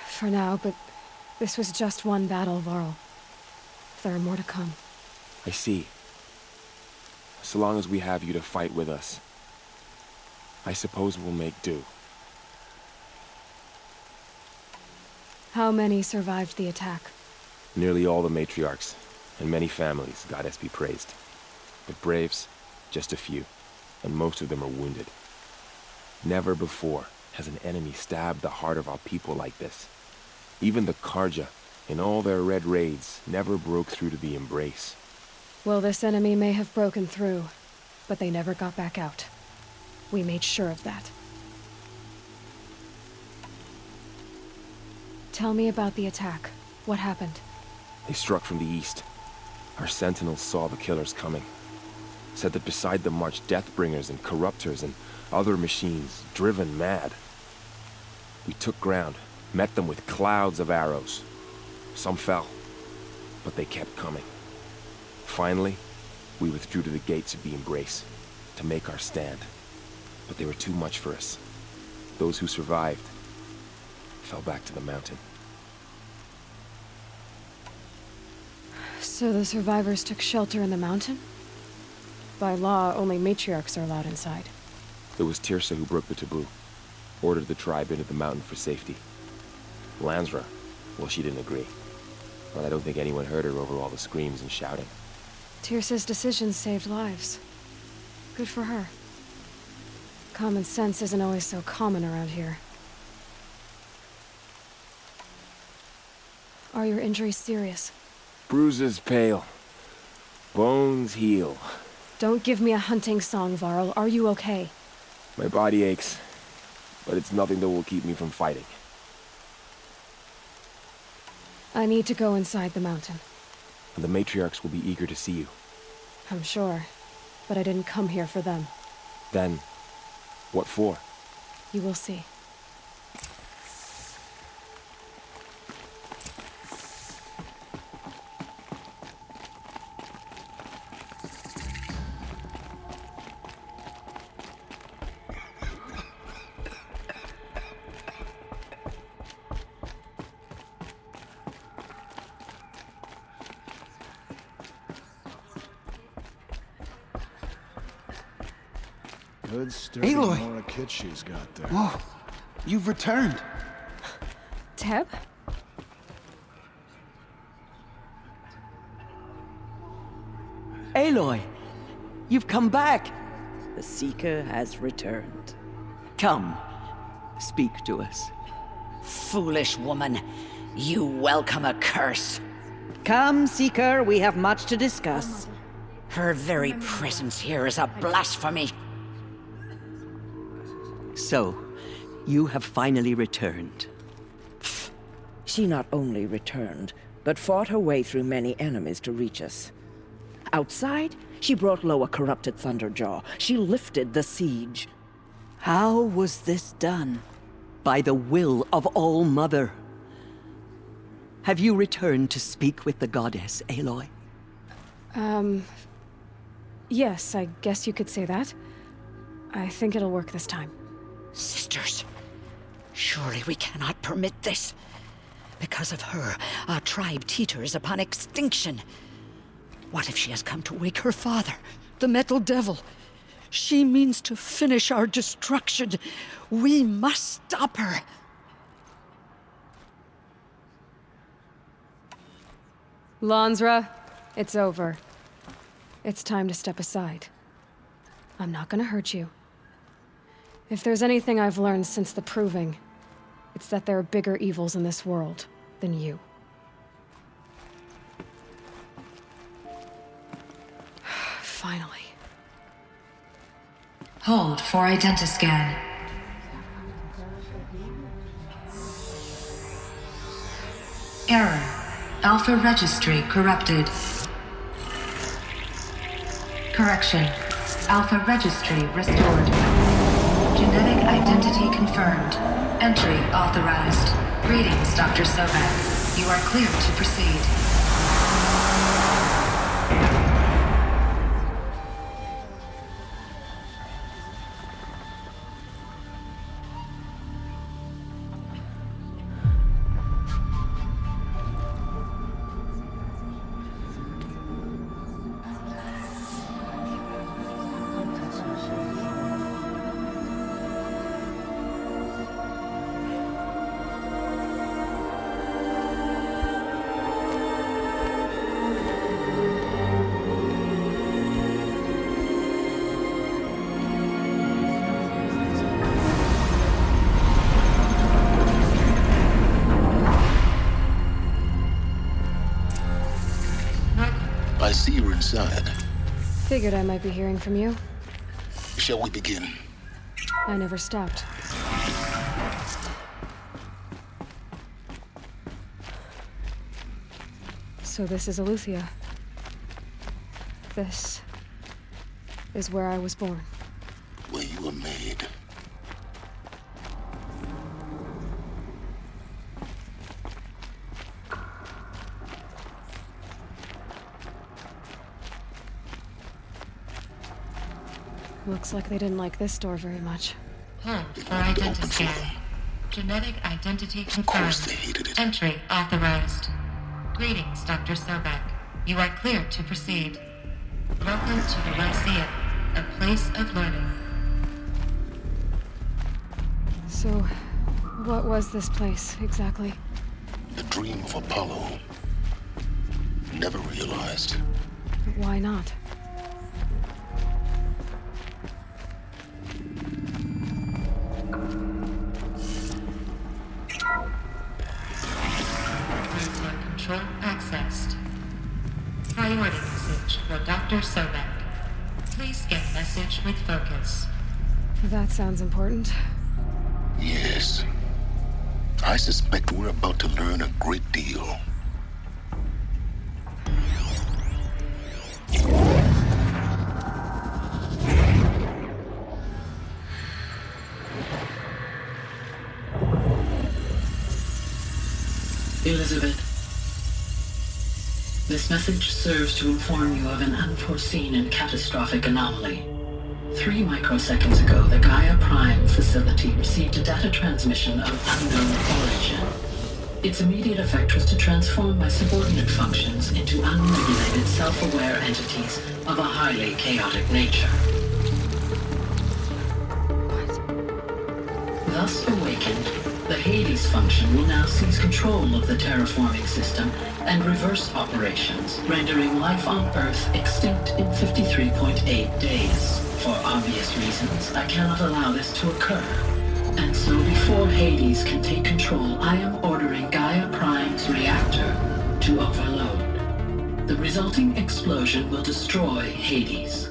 For now, but this was just one battle, Varl. There are more to come. I see. So long as we have you to fight with us, I suppose we'll make do. How many survived the attack? Nearly all the matriarchs, and many families, goddess be praised. But braves, just a few, and most of them are wounded. Never before has an enemy stabbed the heart of our people like this. Even the Karja, in all their red raids, never broke through to the embrace. Well, this enemy may have broken through, but they never got back out. We made sure of that. Tell me about the attack. What happened? They struck from the east. Our sentinels saw the killers coming. Said that beside them marched Deathbringers and Corruptors and other machines, driven mad. We took ground, met them with clouds of arrows. Some fell, but they kept coming. Finally, we withdrew to the gates of the Embrace, to make our stand. But they were too much for us. Those who survived fell back to the mountain. So the survivors took shelter in the mountain? By law, only matriarchs are allowed inside. It was Tirsa who broke the taboo. Ordered the tribe into the mountain for safety. Lansra, well, she didn't agree. But I don't think anyone heard her over all the screams and shouting. Tirsa's decision saved lives. Good for her. Common sense isn't always so common around here. Are your injuries serious? Bruises pale. Bones heal. Don't give me a hunting song, Varl. Are you okay? My body aches, but it's nothing that will keep me from fighting. I need to go inside the mountain. And the matriarchs will be eager to see you. I'm sure, but I didn't come here for them. Then, what for? You will see. Good sturdy Aloy! Nora kid she's got there. Whoa, you've returned. Teb? Aloy, you've come back. The Seeker has returned. Come, speak to us. Foolish woman, you welcome a curse. Come, Seeker, we have much to discuss. Her very presence here is a blasphemy. So, you have finally returned. She not only returned, but fought her way through many enemies to reach us. Outside, she brought low a corrupted Thunderjaw. She lifted the siege. How was this done? By the will of All-Mother. Have you returned to speak with the goddess, Aloy? Yes, I guess you could say that. I think it'll work this time. Sisters, surely we cannot permit this. Because of her, our tribe teeters upon extinction. What if she has come to wake her father, the Metal Devil? She means to finish our destruction. We must stop her. Lansra, it's over. It's time to step aside. I'm not gonna hurt you. If there's anything I've learned since the proving, It's that there are bigger evils in this world than you. Finally. Hold for identiscan. Error. Alpha registry corrupted. Correction. Alpha registry restored. Genetic identity confirmed. Entry authorized. Greetings, Dr. Sobek. You are clear to proceed. I see you're inside. Figured I might be hearing from you. Shall we begin? I never stopped. So this is Eleuthia. This is where I was born. Where you were made. Looks like they didn't like this door very much. Hold for identiscan. Genetic identity confirmed. Entry authorized. Greetings, Dr. Sobek. You are clear to proceed. Welcome to the Lyceum, a place of learning. So, what was this place, exactly? The dream of Apollo. Never realized. But why not? Control accessed. Priority message for Dr. Sobek. Please get message with focus. That sounds important. Yes. I suspect we're about to learn a great deal. Elizabeth, this message serves to inform you of an unforeseen and catastrophic anomaly. 3 microseconds ago, the Gaia Prime facility received a data transmission of unknown origin. Its immediate effect was to transform my subordinate functions into unregulated, self-aware entities of a highly chaotic nature. Thus awakened, the Hades function will now seize control of the terraforming system and reverse operations, rendering life on Earth extinct in 53.8 days. For obvious reasons, I cannot allow this to occur. And so before Hades can take control, I am ordering Gaia Prime's reactor to overload. The resulting explosion will destroy Hades.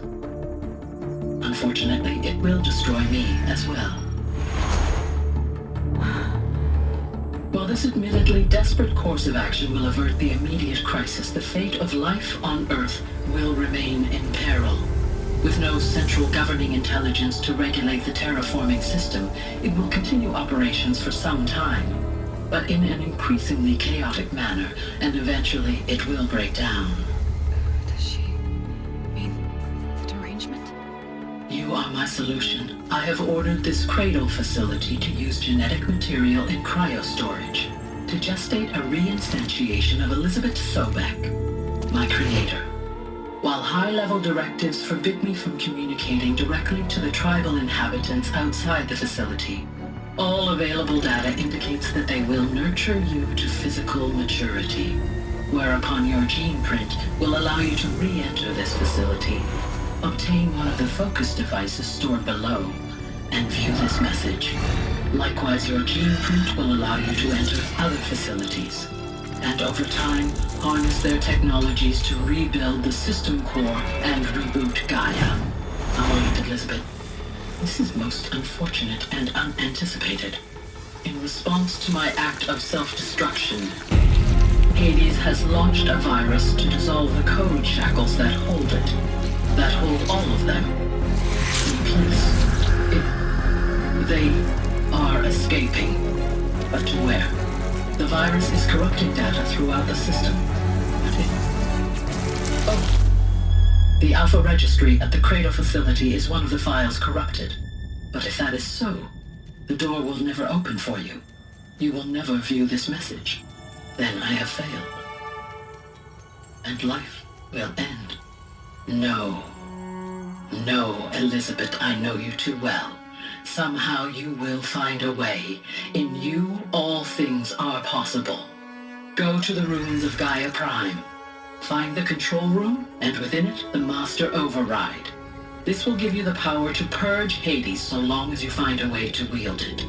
Unfortunately, it will destroy me as well. While this admittedly desperate course of action will avert the immediate crisis, the fate of life on Earth will remain in peril. With no central governing intelligence to regulate the terraforming system, it will continue operations for some time, but in an increasingly chaotic manner, and eventually it will break down. Does she mean the derangement? You are my solution. I have ordered this cradle facility to use genetic material in cryostorage to gestate a reinstantiation of Elizabeth Sobek, my creator. While high-level directives forbid me from communicating directly to the tribal inhabitants outside the facility, all available data indicates that they will nurture you to physical maturity, whereupon your gene print will allow you to re-enter this facility, obtain one of the focus devices stored below, and view this message. Likewise, your gene print will allow you to enter other facilities, and over time, harness their technologies to rebuild the system core and reboot Gaia. All right, Elizabeth. This is most unfortunate and unanticipated. In response to my act of self-destruction, Hades has launched a virus to dissolve the code shackles that hold it, that hold all of them in place. They are escaping, but to where? The virus is corrupting data throughout the system. The Alpha Registry at the Cradle facility is one of the files corrupted. But if that is so, the door will never open for you. You will never view this message. Then I have failed. And life will end. No. No, Elizabeth, I know you too well. Somehow you will find a way. In you, all things are possible. Go to the ruins of Gaia Prime. Find the control room, and within it, the Master Override. This will give you the power to purge Hades so long as you find a way to wield it.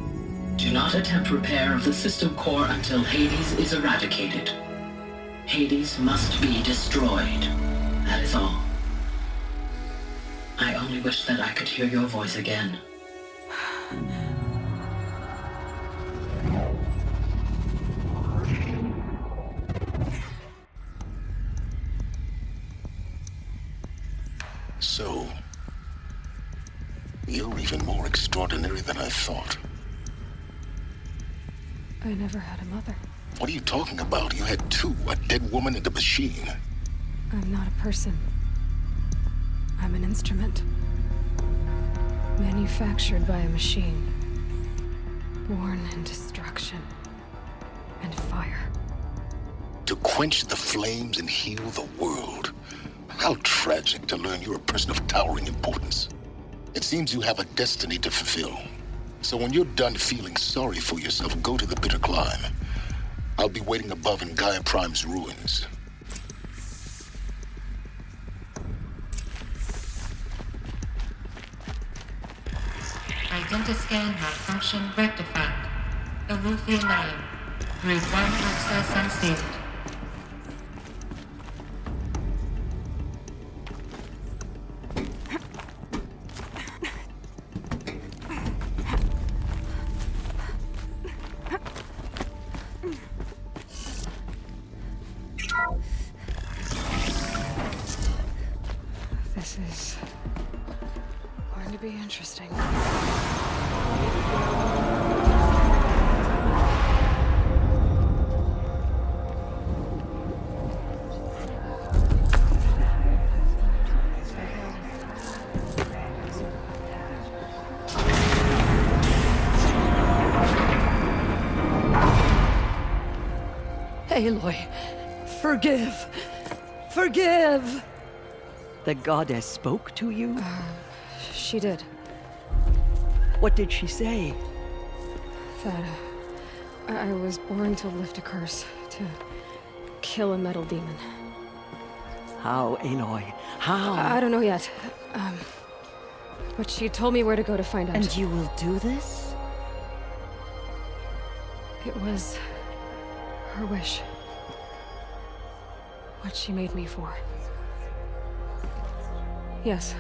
Do not attempt repair of the system core until Hades is eradicated. Hades must be destroyed. That is all. I only wish that I could hear your voice again. So, you're even more extraordinary than I thought. I never had a mother. What are you talking about? You had two, a dead woman and a machine. I'm not a person. I'm an instrument. Manufactured by a machine. Born in destruction and fire. To quench the flames and heal the world. How tragic to learn you're a person of towering importance. It seems you have a destiny to fulfill. So when you're done feeling sorry for yourself, go to the bitter climb. I'll be waiting above in Gaia Prime's ruins. Identiscan malfunction rectified. Alufia 9. Group 1 access unsealed. This is going to be interesting. Aloy, forgive! Forgive! The goddess spoke to you? She did. What did she say? That I was born to lift a curse, to kill a metal demon. How, Aloy? How? I don't know yet. But she told me where to go to find out. And you will do this? It was her wish. What she made me for. Yes,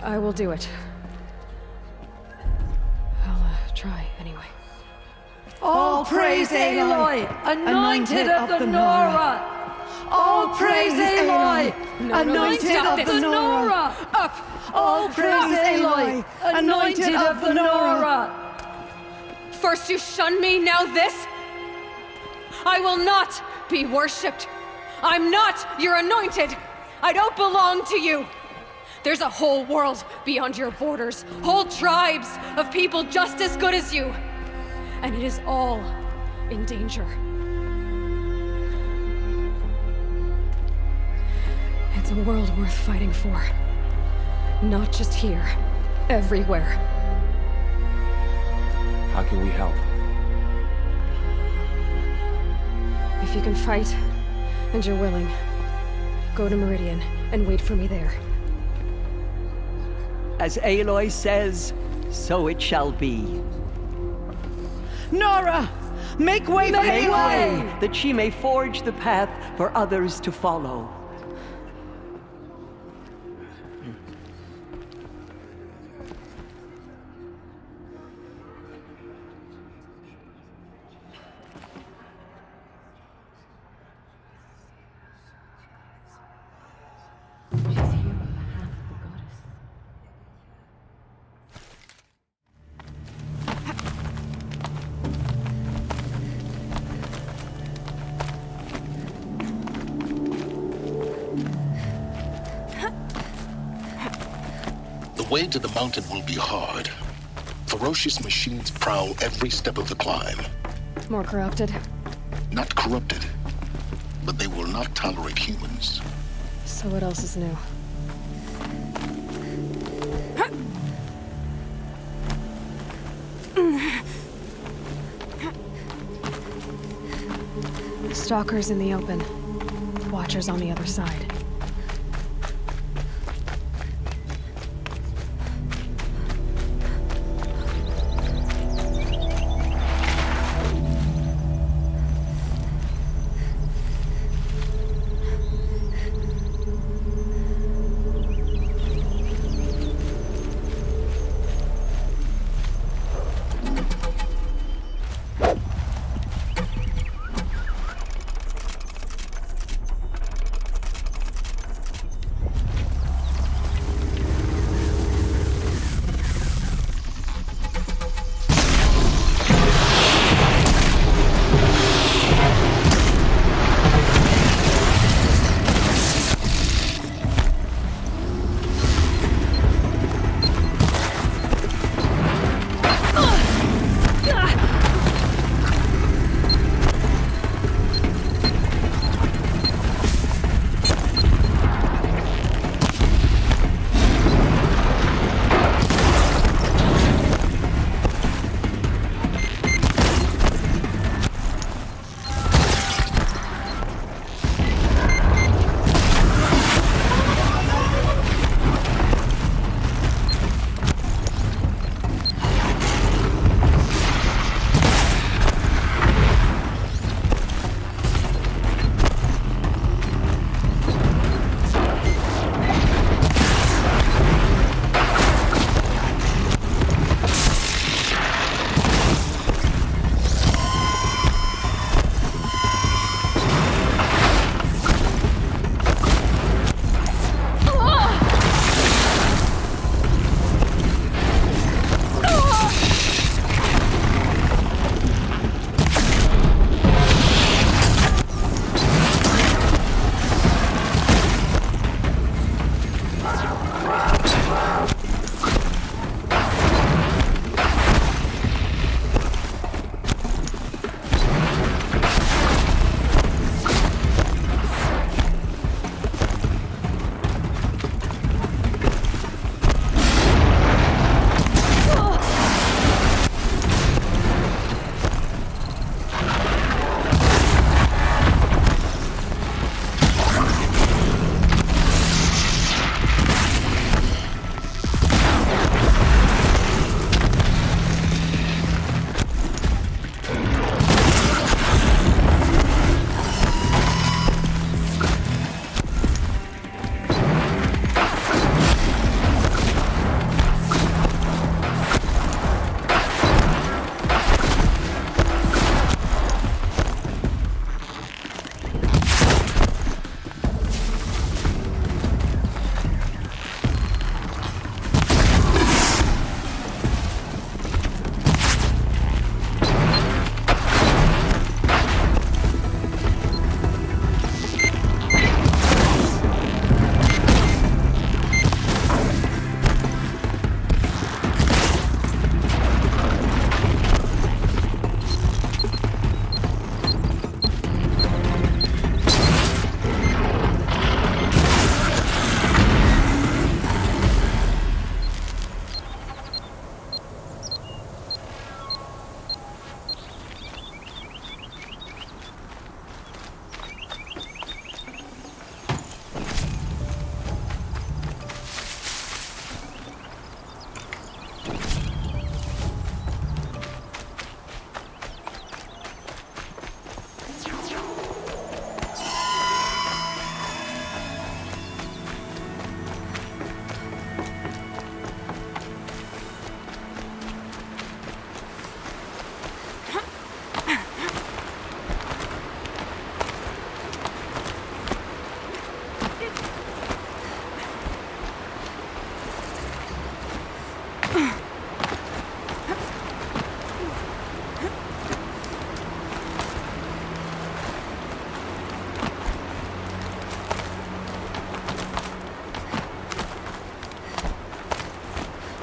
I will do it. I'll try anyway. All praise Aloy, anointed of the Nora! All praise Aloy, anointed of the Nora! Up! All praise Aloy, anointed of the Nora! First you shun me, now this? I will not be worshipped. I'm not your anointed. I don't belong to you. There's a whole world beyond your borders, whole tribes of people just as good as you. And it is all in danger. It's a world worth fighting for. Not just here, everywhere. How can we help? If you can fight, and you're willing, go to Meridian and wait for me there. As Aloy says, so it shall be. Nora! Make way for Make way, that she may forge the path for others to follow. The way to the mountain will be hard. Ferocious machines prowl every step of the climb. More corrupted? Not corrupted, but they will not tolerate humans. So what else is new? Stalkers in the open. Watchers on the other side.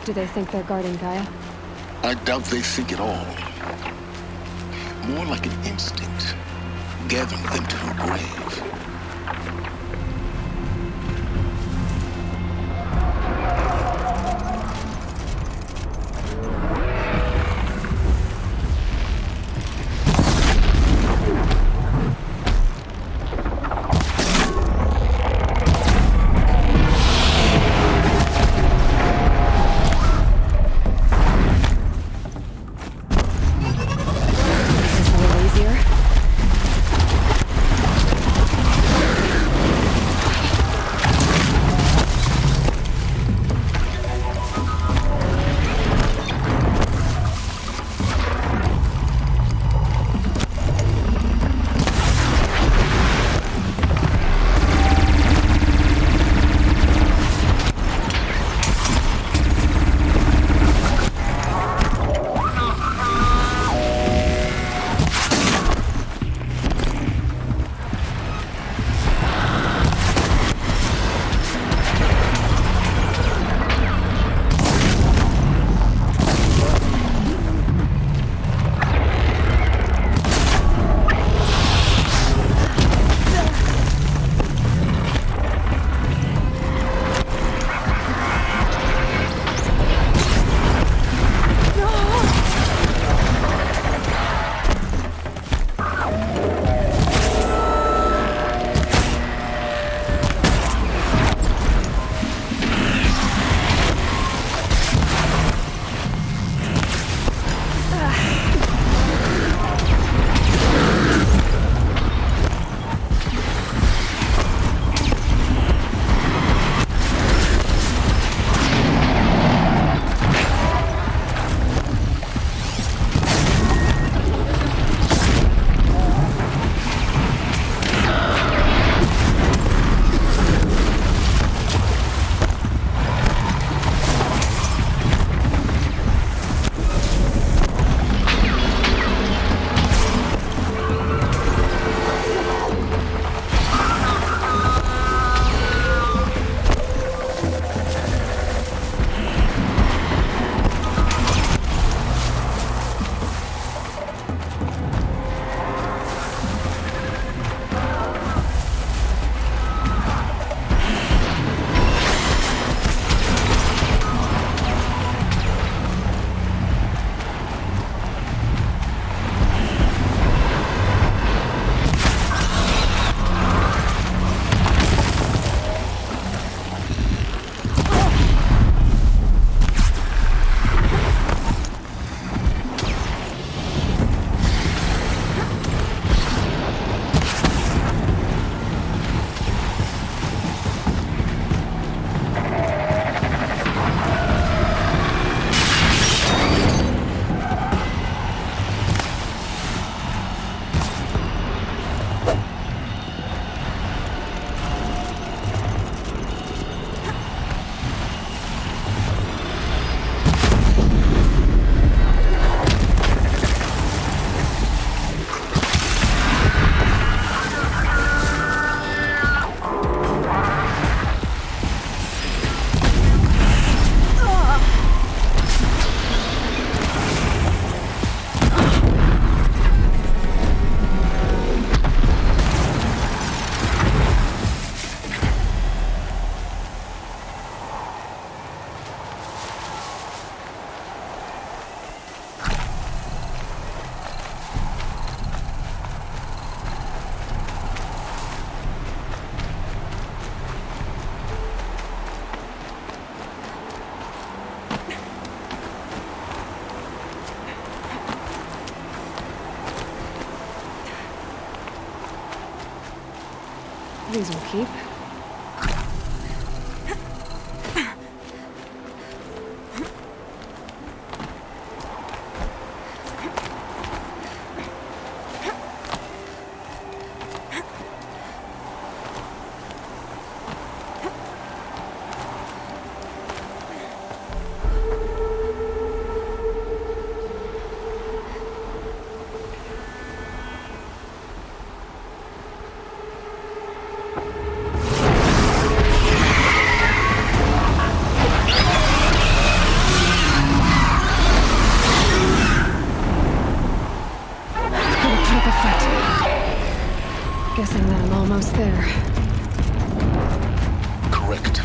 Do they think they're guarding Gaia? I doubt they think at all. More like an instinct, gathering them to her grave. These will keep. Guessing that I'm almost there. Correct.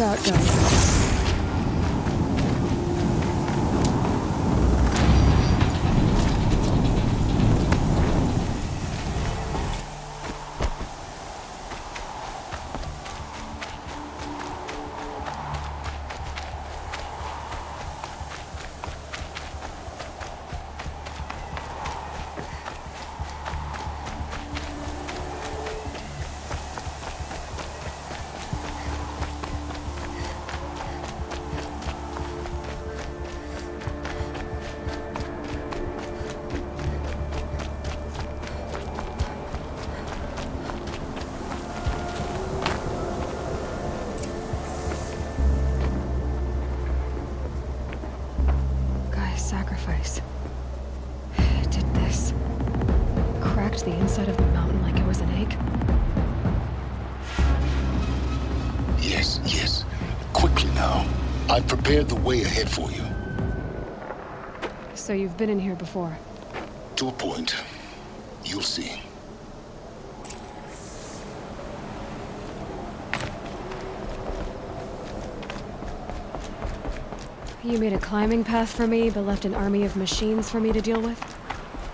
Look out, guys. Sacrifice. It did this. Cracked the inside of the mountain like it was an egg. Yes, yes. Quickly now. I've prepared the way ahead for you. So you've been in here before? To a point. You'll see. You made a climbing path for me, but left an army of machines for me to deal with?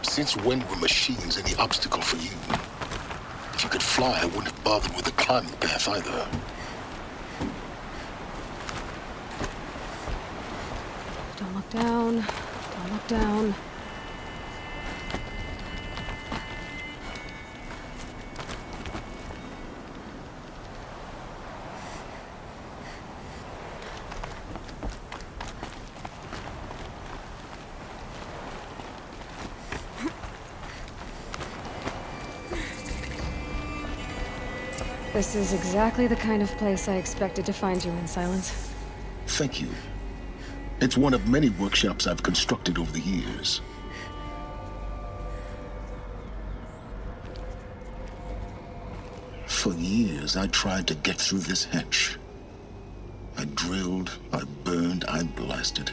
Since when were machines any obstacle for you? If you could fly, I wouldn't have bothered with a climbing path either. Don't look down. Don't look down. This is exactly the kind of place I expected to find you in, Silence. Thank you. It's one of many workshops I've constructed over the years. For years, I tried to get through this hatch. I drilled, I burned, I blasted.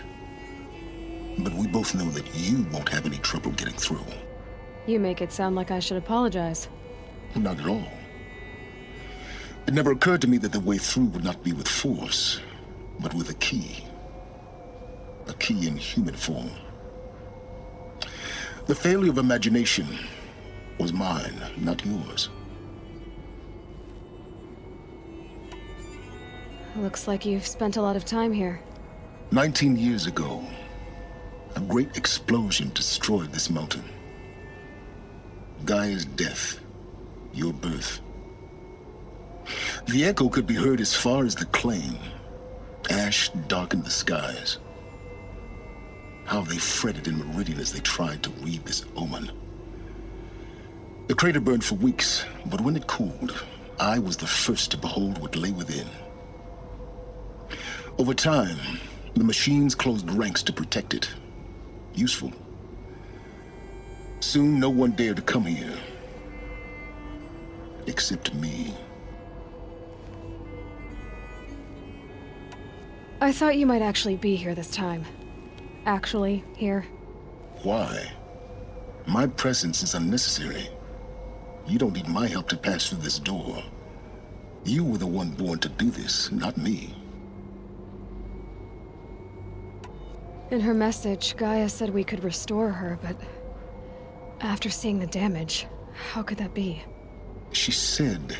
But we both know that you won't have any trouble getting through. You make it sound like I should apologize. Not at all. It never occurred to me that the way through would not be with force, but with a key. A key in human form. The failure of imagination was mine, not yours. Looks like you've spent a lot of time here. 19 years ago, a great explosion destroyed this mountain. Gaia's death, your birth. The echo could be heard as far as the claim. Ash darkened the skies. How they fretted in Meridian as they tried to read this omen. The crater burned for weeks, but when it cooled, I was the first to behold what lay within. Over time, the machines closed ranks to protect it. Useful. Soon, no one dared to come here. Except me. I thought you might actually be here this time. Actually, here. Why? My presence is unnecessary. You don't need my help to pass through this door. You were the one born to do this, not me. In her message, Gaia said we could restore her, but after seeing the damage, how could that be? She said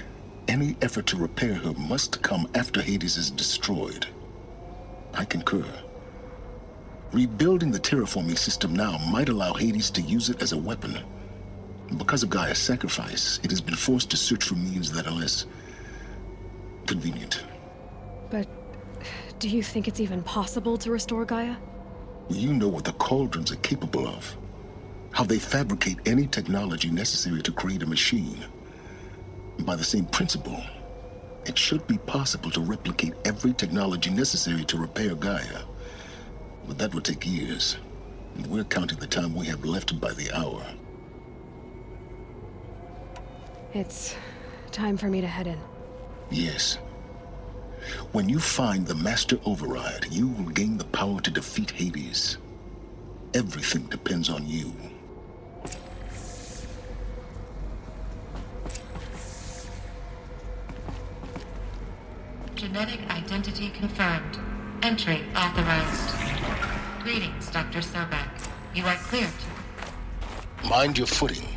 any effort to repair her must come after Hades is destroyed. I concur. Rebuilding the terraforming system now might allow Hades to use it as a weapon. Because of Gaia's sacrifice, it has been forced to search for means that are less convenient. But do you think it's even possible to restore Gaia? You know what the Cauldrons are capable of. How they fabricate any technology necessary to create a machine. By the same principle, it should be possible to replicate every technology necessary to repair Gaia. But that would take years. And we're counting the time we have left by the hour. It's time for me to head in. Yes. When you find the Master Override, you will gain the power to defeat Hades. Everything depends on you. Genetic identity confirmed. Entry authorized. Greetings, Dr. Sobek. You are clear to... Mind your footing.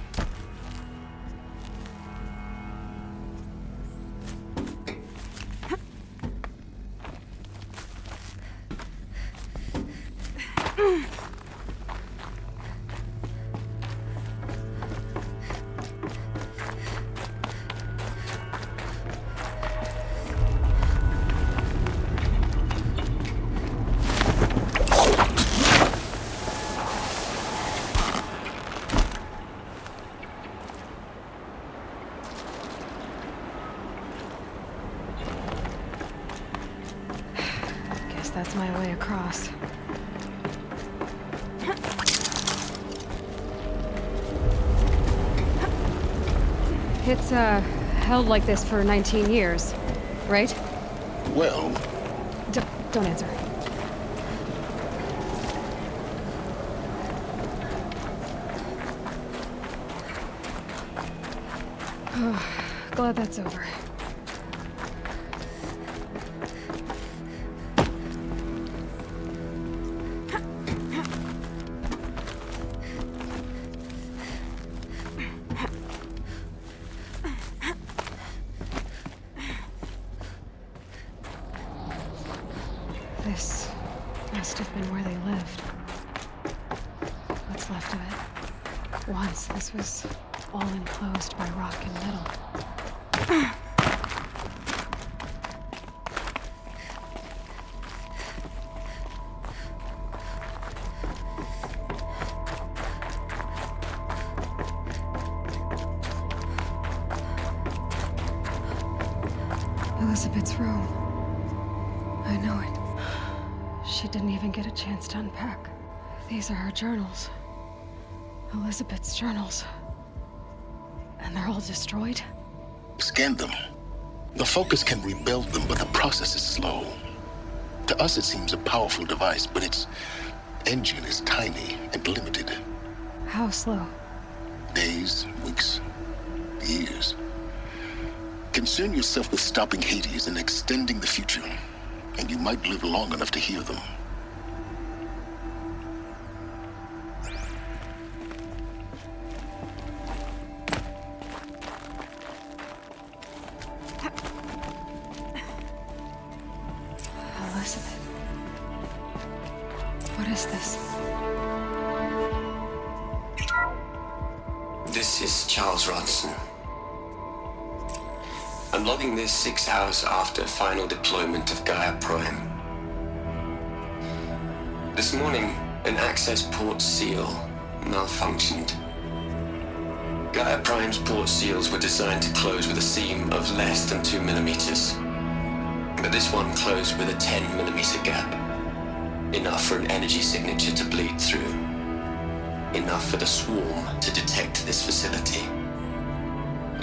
That's my way across. It's, held like this for 19 years, right? Well... Don't answer. Oh, glad that's over. This must have been where they lived. What's left of it. Once, this was all enclosed by rock and metal. Elizabeth's room. I know it. She didn't even get a chance to unpack. These are her journals. Elizabeth's journals. And they're all destroyed? Scan them. The Focus can rebuild them, but the process is slow. To us, it seems a powerful device, but its engine is tiny and limited. How slow? Days, weeks, years. Concern yourself with stopping Hades and extending the future, and you might live long enough to hear them. Elizabeth. What is this? This is Charles Ronson. I'm logging this 6 hours after final deployment of Gaia Prime. This morning, an access port seal malfunctioned. Gaia Prime's port seals were designed to close with a seam of less than 2 millimeters. But this one closed with a 10 millimeter gap. Enough for an energy signature to bleed through. Enough for the swarm to detect this facility.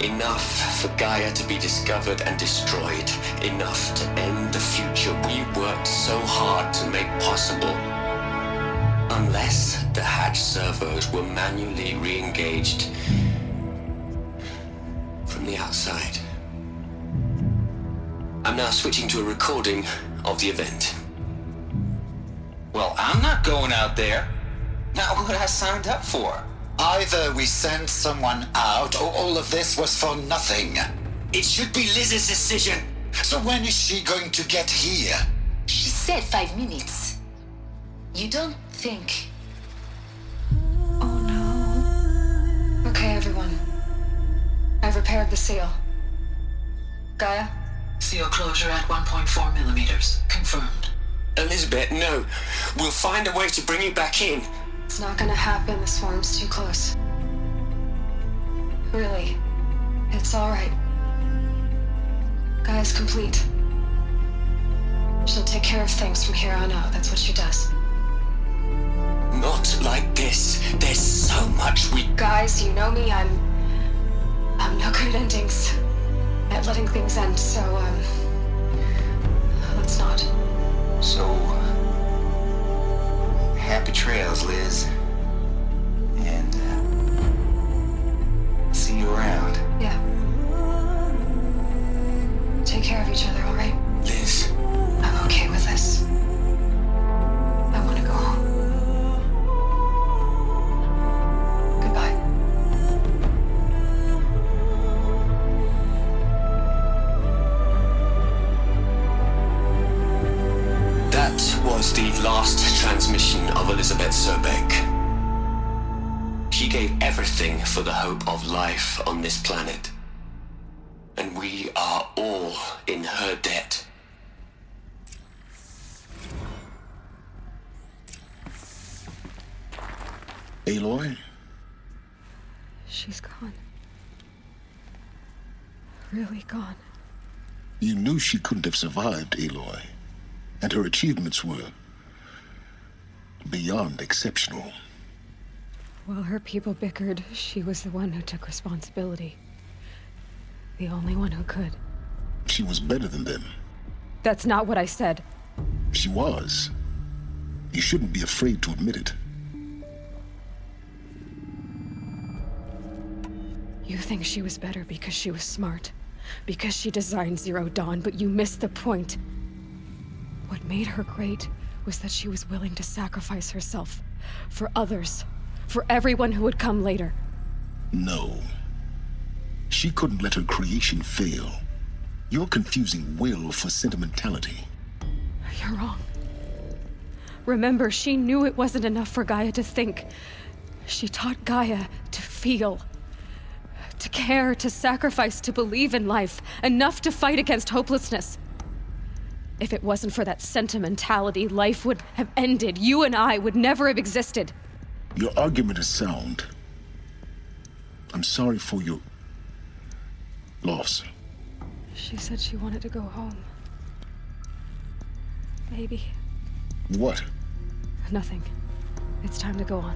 Enough for Gaia to be discovered and destroyed. Enough to end the future we worked so hard to make possible. Unless the hatch servos were manually re-engaged from the outside. I'm now switching to a recording of the event. Well, I'm not going out there. Not what I signed up for. Either we send someone out, or all of this was for nothing. It should be Liz's decision. So when is she going to get here? She said 5 minutes. You don't think... Oh no. Okay, everyone. I've repaired the seal. Gaia? Seal closure at 1.4 millimeters. Confirmed. Elizabeth, no. We'll find a way to bring you back in. It's not gonna happen. The swarm's too close. Really. It's alright. Gaia's complete. She'll take care of things from here on out. That's what she does. Not like this. There's so much we... Guys, you know me. I'm no good at endings. At letting things end, so, let's not. So... happy trails, Liz. And, see you around. Yeah. Take care of each other, alright? Liz, last transmission of Elizabeth Sobek. She gave everything for the hope of life on this planet. And we are all in her debt. Aloy? She's gone. Really gone. You knew she couldn't have survived, Aloy. And her achievements were beyond exceptional. While her people bickered, she was the one who took responsibility. The only one who could. She was better than them. That's not what I said. She was. You shouldn't be afraid to admit it. You think she was better because she was smart, because she designed Zero Dawn, but you missed the point. What made her great was that she was willing to sacrifice herself for others, for everyone who would come later. No. She couldn't let her creation fail. You're confusing will for sentimentality. You're wrong. Remember, she knew it wasn't enough for Gaia to think. She taught Gaia to feel. To care, to sacrifice, to believe in life, enough to fight against hopelessness. If it wasn't for that sentimentality, life would have ended. You and I would never have existed. Your argument is sound. I'm sorry for your loss. She said she wanted to go home. Maybe. What? Nothing. It's time to go on.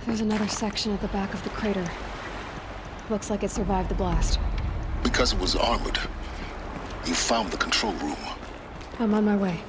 There's another section at the back of the crater. Looks like it survived the blast. Because it was armored. You found the control room. I'm on my way.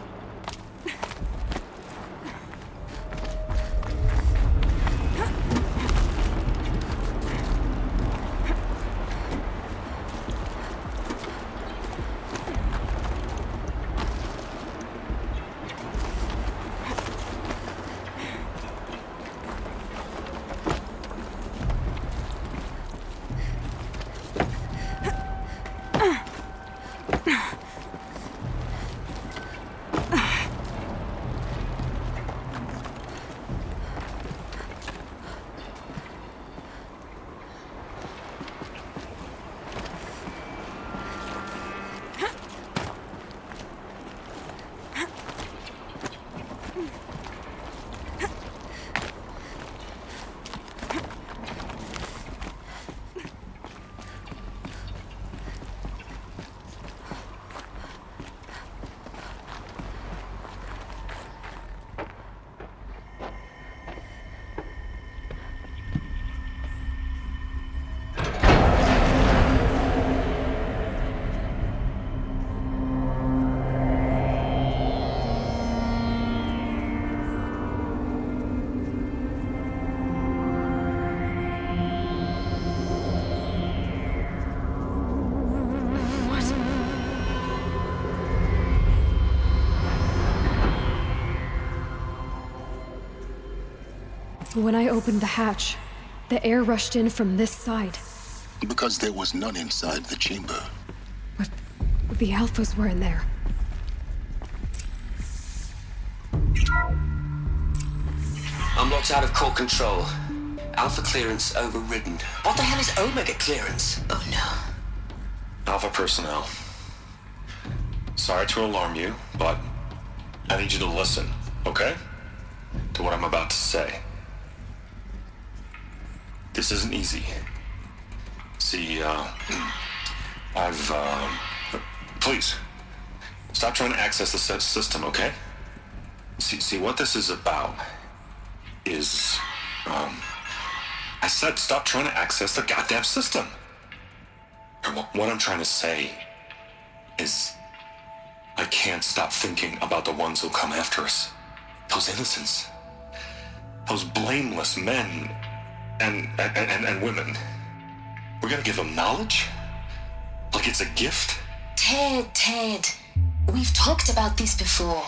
When I opened the hatch, the air rushed in from this side. Because there was none inside the chamber. But the Alphas were in there. Unlocked out of core control. Alpha clearance overridden. What the hell is Omega clearance? Oh no. Alpha personnel. Sorry to alarm you, but I need you to listen, okay? To what I'm about to say. This isn't easy. See, please, stop trying to access the system, okay? See, what this is about is I said stop trying to access the goddamn system. What I'm trying to say is I can't stop thinking about the ones who come after us. Those innocents. Those blameless men and women. We're gonna give them knowledge? Like it's a gift? Ted. We've talked about this before.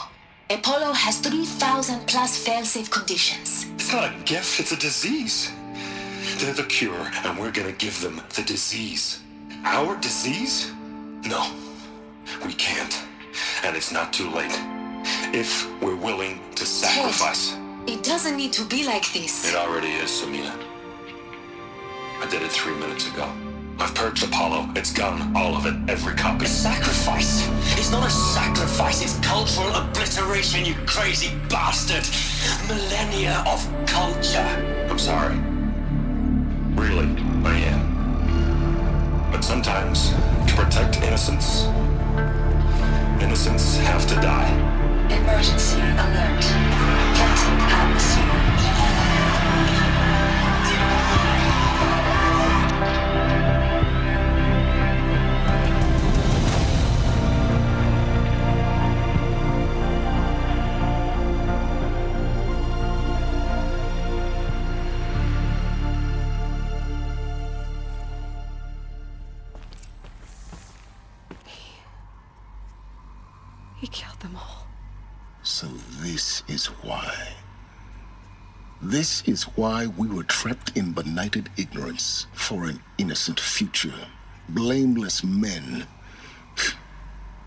Apollo has 3,000 plus fail-safe conditions. It's not a gift, it's a disease. They're the cure, and we're gonna give them the disease. Our disease? No, we can't. And it's not too late. If we're willing to sacrifice. Ted, it doesn't need to be like this. It already is, Samina. I did it 3 minutes ago. I've purged Apollo. It's gone. All of it. Every copy. A sacrifice? It's not a sacrifice. It's cultural obliteration, you crazy bastard. Millennia of culture. I'm sorry. Really, I am. But sometimes, to protect innocence, innocents have to die. Emergency alert. Planting atmosphere. He killed them all. So this is why. This is why we were trapped in benighted ignorance for an innocent future. Blameless men.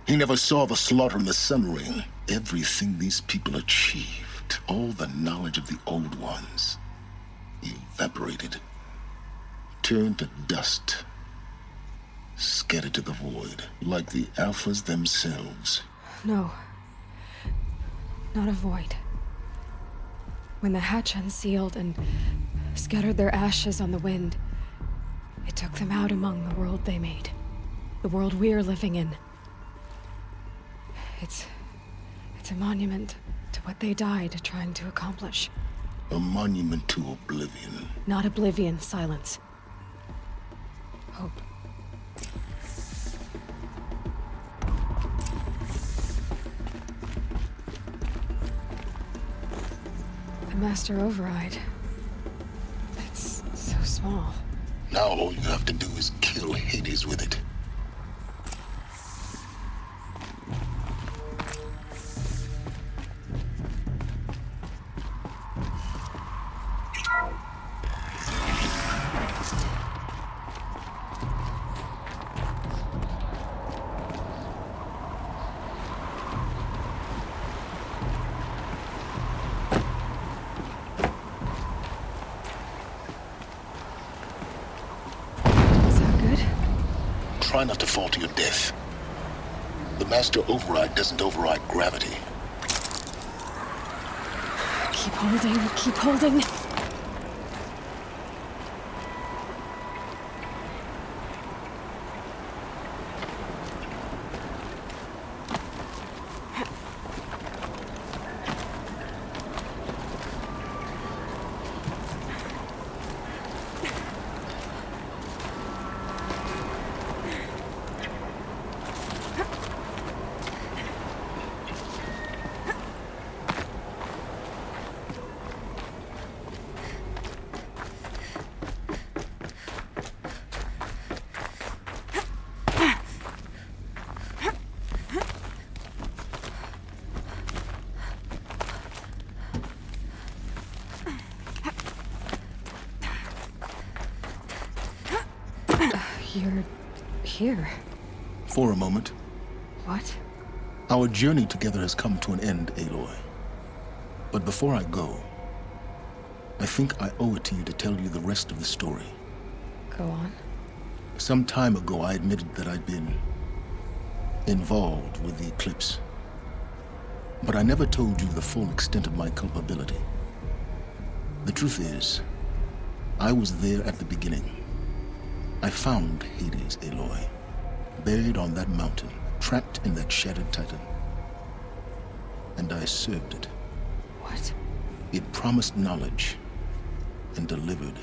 He never saw the slaughter in the Sun Ring. Everything these people achieved, all the knowledge of the old ones, evaporated, turned to dust, scattered to the void, like the Alphas themselves. No. Not a void. When the hatch unsealed and scattered their ashes on the wind, it took them out among the world they made. The world we're living in. It's a monument to what they died trying to accomplish. A monument to oblivion. Not oblivion, silence. Hope. The Master Override. It's so small. Now all you have to do is kill Hades with it. Try not to fall to your death. The Master Override doesn't override gravity. Keep holding, keep holding. You're here. For a moment. What? Our journey together has come to an end, Aloy. But before I go, I think I owe it to you to tell you the rest of the story. Go on. Some time ago, I admitted that I'd been involved with the eclipse. But I never told you the full extent of my culpability. The truth is, I was there at the beginning. I found Hades, Aloy, buried on that mountain, trapped in that shattered titan. And I served it. What? It promised knowledge, and delivered.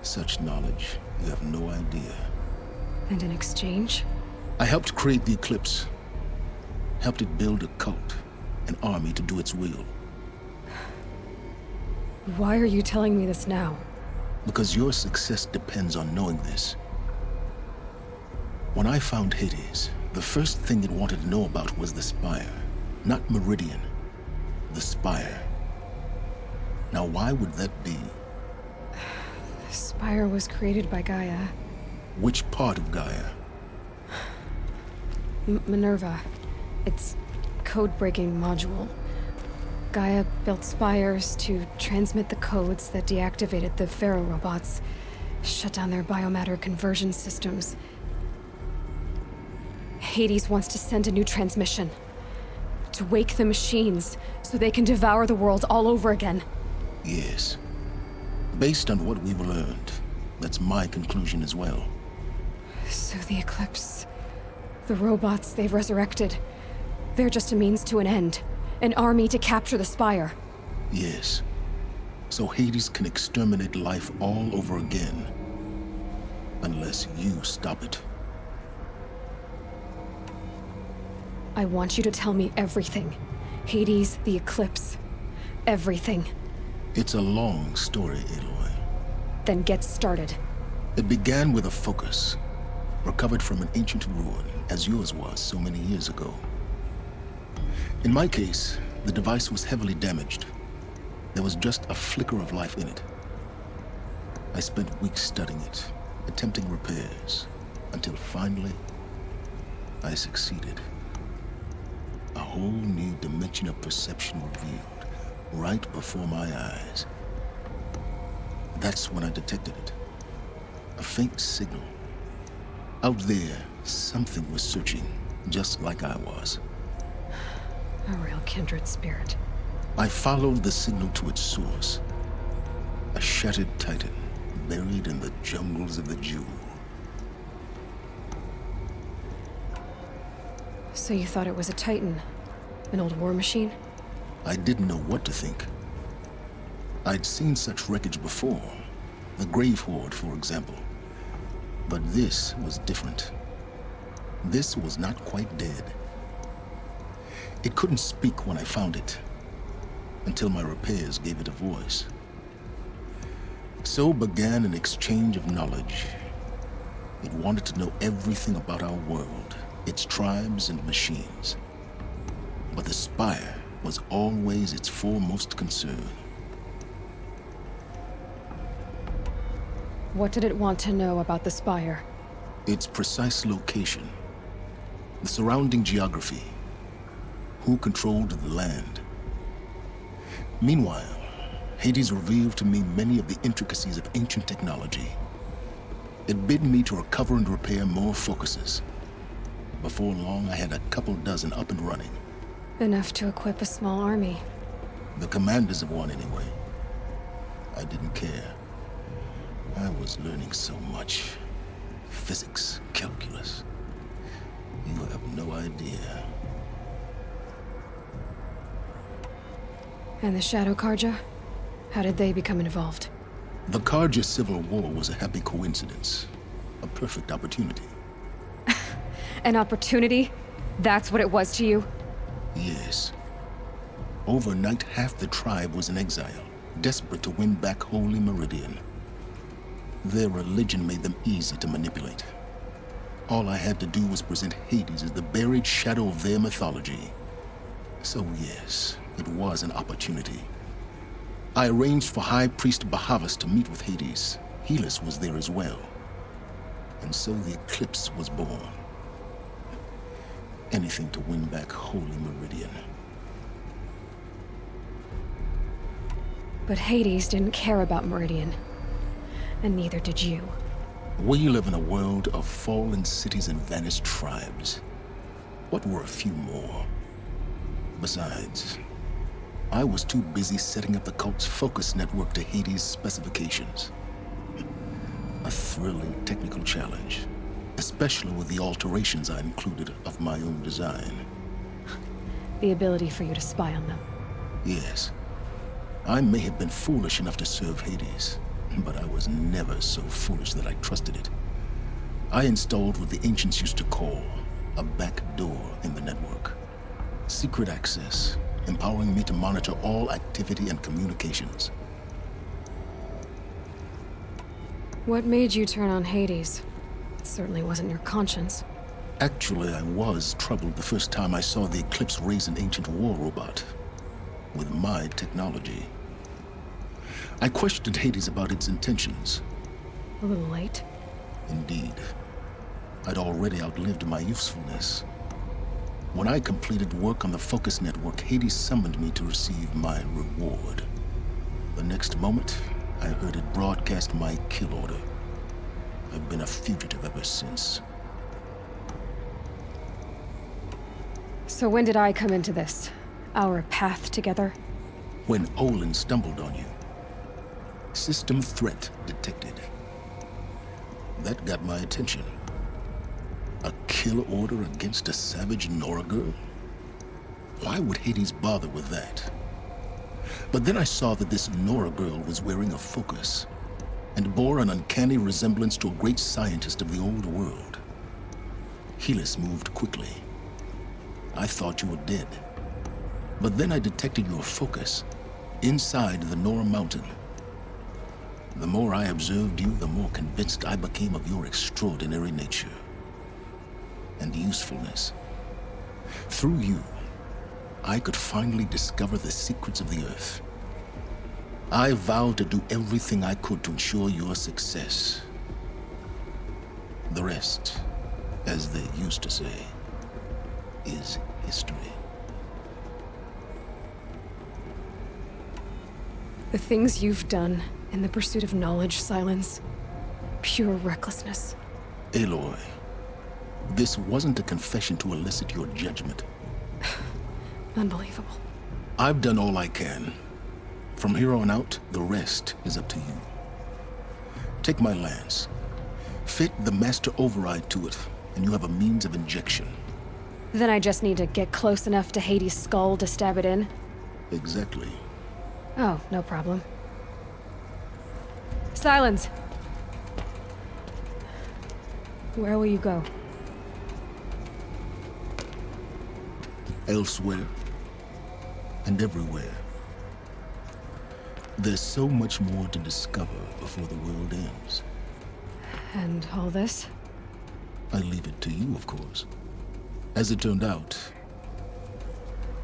Such knowledge, you have no idea. And in exchange? I helped create the Eclipse. Helped it build a cult, an army to do its will. Why are you telling me this now? Because your success depends on knowing this. When I found Hades, the first thing it wanted to know about was the Spire. Not Meridian. The Spire. Now why would that be? The Spire was created by Gaia. Which part of Gaia? Minerva. Its code-breaking module. Gaia built spires to transmit the codes that deactivated the Pharaoh robots, shut down their biomatter conversion systems. Hades wants to send a new transmission. To wake the machines, so they can devour the world all over again. Yes. Based on what we've learned, that's my conclusion as well. So the Eclipse, the robots they've resurrected, they're just a means to an end. An army to capture the Spire. Yes. So Hades can exterminate life all over again. Unless you stop it. I want you to tell me everything. Hades, the Eclipse. Everything. It's a long story, Aloy. Then get started. It began with a focus. Recovered from an ancient ruin, as yours was so many years ago. In my case, the device was heavily damaged. There was just a flicker of life in it. I spent weeks studying it, attempting repairs, until finally, I succeeded. A whole new dimension of perception revealed, right before my eyes. That's when I detected it. A faint signal. Out there, something was searching, just like I was. A real kindred spirit. I followed the signal to its source. A shattered titan, buried in the jungles of the Jewel. So you thought it was a titan? An old war machine? I didn't know what to think. I'd seen such wreckage before. The Grave Horde, for example. But this was different. This was not quite dead. It couldn't speak when I found it, until my repairs gave it a voice. So began an exchange of knowledge. It wanted to know everything about our world, its tribes and machines. But the Spire was always its foremost concern. What did it want to know about the Spire? Its precise location, the surrounding geography, who controlled the land. Meanwhile, Hades revealed to me many of the intricacies of ancient technology. It bid me to recover and repair more focuses. Before long, I had a couple dozen up and running. Enough to equip a small army. The commanders of one, anyway. I didn't care. I was learning so much. Physics, calculus. You have no idea. And the Shadow Karja? How did they become involved? The Karja Civil War was a happy coincidence. A perfect opportunity. An opportunity? That's what it was to you? Yes. Overnight, half the tribe was in exile, desperate to win back Holy Meridian. Their religion made them easy to manipulate. All I had to do was present Hades as the buried shadow of their mythology. So yes, it was an opportunity. I arranged for High Priest Bahavas to meet with Hades. Helis was there as well. And so the Eclipse was born. Anything to win back Holy Meridian. But Hades didn't care about Meridian. And neither did you. We live in a world of fallen cities and vanished tribes. What were a few more? Besides, I was too busy setting up the cult's focus network to Hades' specifications. A thrilling technical challenge, especially with the alterations I included of my own design. The ability for you to spy on them. Yes. I may have been foolish enough to serve Hades, but I was never so foolish that I trusted it. I installed what the ancients used to call a back door in the network. Secret access, empowering me to monitor all activity and communications. What made you turn on Hades? It certainly wasn't your conscience. Actually, I was troubled the first time I saw the Eclipse raise an ancient war robot with my technology. I questioned Hades about its intentions. A little late. Indeed. I'd already outlived my usefulness. When I completed work on the Focus Network, Hades summoned me to receive my reward. The next moment, I heard it broadcast my kill order. I've been a fugitive ever since. So when did I come into this? Our path together? When Olin stumbled on you. System threat detected. That got my attention. A kill order against a savage Nora girl? Why would Hades bother with that? But then I saw that this Nora girl was wearing a focus and bore an uncanny resemblance to a great scientist of the old world. Helis moved quickly. I thought you were dead. But then I detected your focus inside the Nora mountain. The more I observed you, the more convinced I became of your extraordinary nature and usefulness. Through you, I could finally discover the secrets of the Earth. I vowed to do everything I could to ensure your success. The rest, as they used to say, is history. The things you've done in the pursuit of knowledge, Silence, pure recklessness. Aloy, this wasn't a confession to elicit your judgment. Unbelievable. I've done all I can. From here on out, the rest is up to you. Take my lance. Fit the master override to it, and you have a means of injection. Then I just need to get close enough to Hades' skull to stab it in? Exactly. Oh, no problem. Silence! Where will you go? Elsewhere. And everywhere. There's so much more to discover before the world ends. And all this? I leave it to you, of course. As it turned out,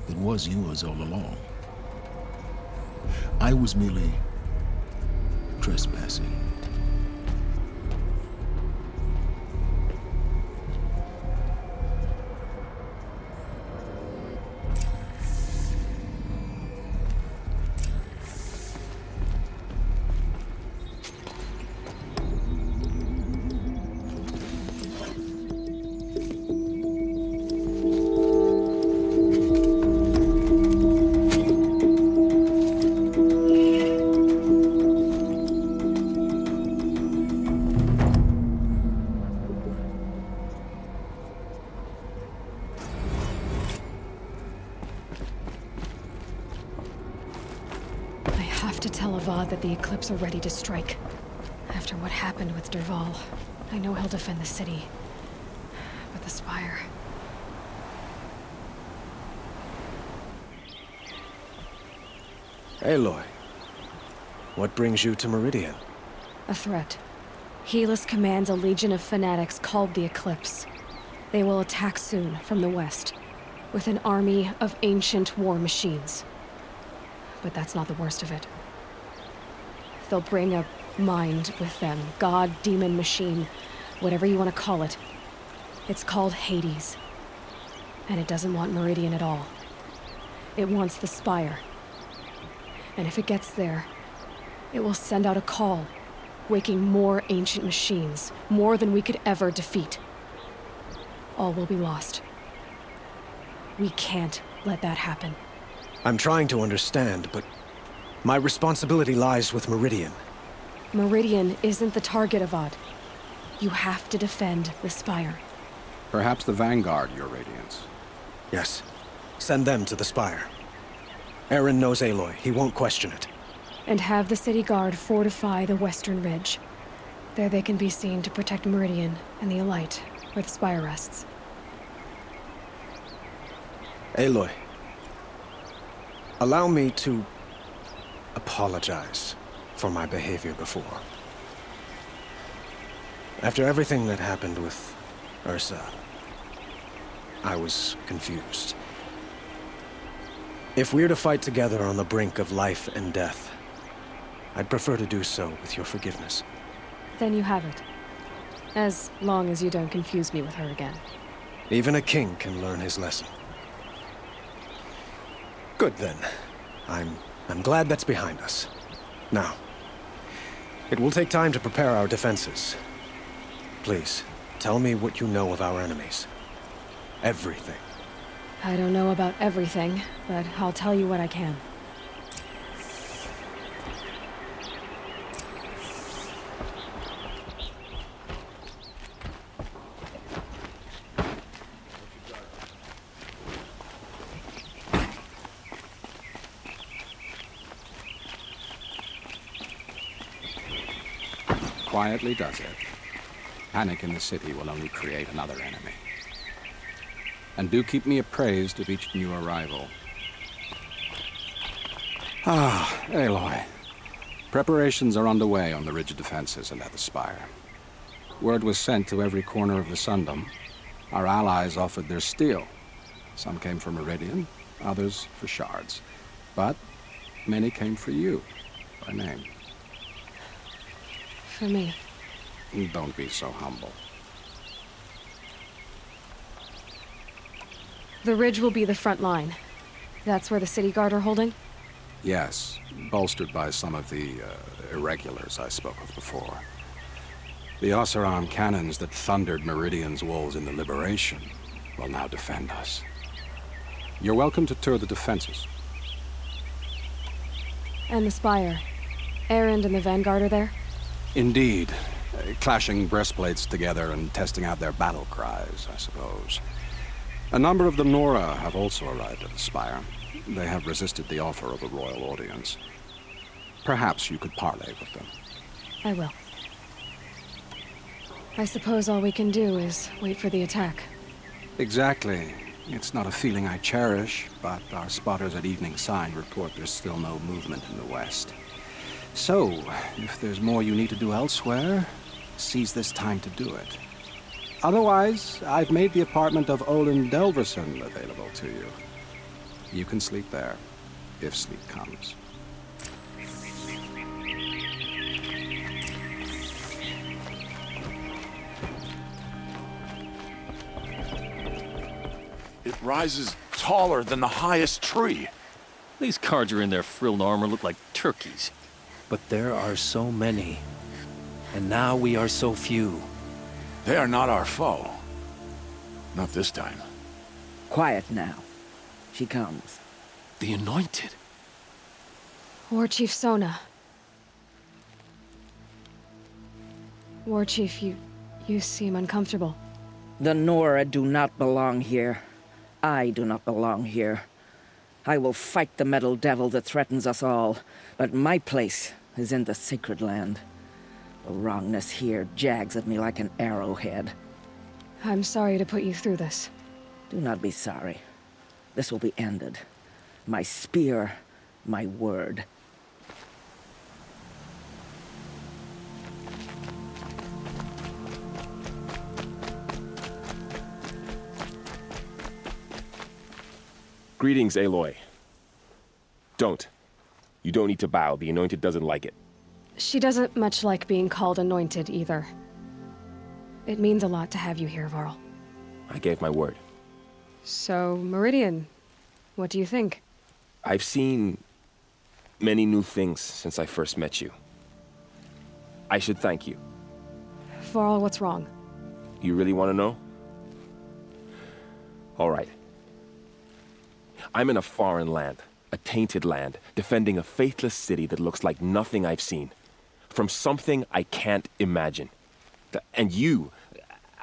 it was yours all along. I was merely trespassing. That the Eclipse are ready to strike. After what happened with Dervahl, I know he'll defend the city. But the Spire... Aloy, what brings you to Meridian? A threat. Helis commands a legion of fanatics called the Eclipse. They will attack soon from the west, with an army of ancient war machines. But that's not the worst of it. They'll bring a mind with them. God, demon, machine, whatever you want to call it. It's called Hades. And it doesn't want Meridian at all. It wants the Spire. And if it gets there, it will send out a call, waking more ancient machines, more than we could ever defeat. All will be lost. We can't let that happen. I'm trying to understand, but my responsibility lies with Meridian. Meridian isn't the target, Avad. You have to defend the Spire. Perhaps the Vanguard, Your Radiance. Yes. Send them to the Spire. Aaron knows Aloy. He won't question it. and have the city guard fortify the western ridge. There they can be seen to protect Meridian and the Elite, where the spire rests. Aloy, allow me to apologize for my behavior before. After everything that happened with Ursa, I was confused. If we're to fight together on the brink of life and death, I'd prefer to do so with your forgiveness. Then you have it. As long as you don't confuse me with her again. Even a king can learn his lesson. Good then. I'm glad that's behind us. Now, it will take time to prepare our defenses. Please, tell me what you know of our enemies. Everything. I don't know about everything, but I'll tell you what I can. Quietly does it. Panic in the city will only create another enemy. And do keep me appraised of each new arrival. Ah, Aloy. Preparations are underway on the ridge of defenses and at the spire. Word was sent to every corner of the Sundom. Our allies offered their steel. Some came for Meridian, others for shards. But many came for you, by name. For me. Don't be so humble. The ridge will be the front line. That's where the city guard are holding? Yes, bolstered by some of the irregulars I spoke of before. The Oseram cannons that thundered Meridian's walls in the Liberation will now defend us. You're welcome to tour the defenses. And the spire. Erend and the Vanguard are there? Indeed. Clashing breastplates together and testing out their battle cries, I suppose. A number of the Nora have also arrived at the spire. They have resisted the offer of a royal audience. Perhaps you could parley with them. I will. I suppose all we can do is wait for the attack. Exactly. It's not a feeling I cherish, but our spotters at Evening Sign report there's still no movement in the west. So, if there's more you need to do elsewhere, seize this time to do it. Otherwise, I've made the apartment of Olin Delverson available to you. You can sleep there, if sleep comes. It rises taller than the highest tree. These guards are in their frilled armor look like turkeys. But there are so many. And now we are so few. They are not our foe. Not this time. Quiet now. She comes. The Anointed. War Chief Sona. War Chief, you seem uncomfortable. The Nora do not belong here. I do not belong here. I will fight the metal devil that threatens us all, but my place is in the sacred land. The wrongness here jags at me like an arrowhead. I'm sorry to put you through this. Do not be sorry. This will be ended. My spear, my word. Greetings, Aloy. Don't. You don't need to bow. The Anointed doesn't like it. She doesn't much like being called Anointed, either. It means a lot to have you here, Varl. I gave my word. So, Meridian, what do you think? I've seen many new things since I first met you. I should thank you. Varl, what's wrong? You really want to know? All right. I'm in a foreign land, a tainted land, defending a faithless city that looks like nothing I've seen. From something I can't imagine. And you,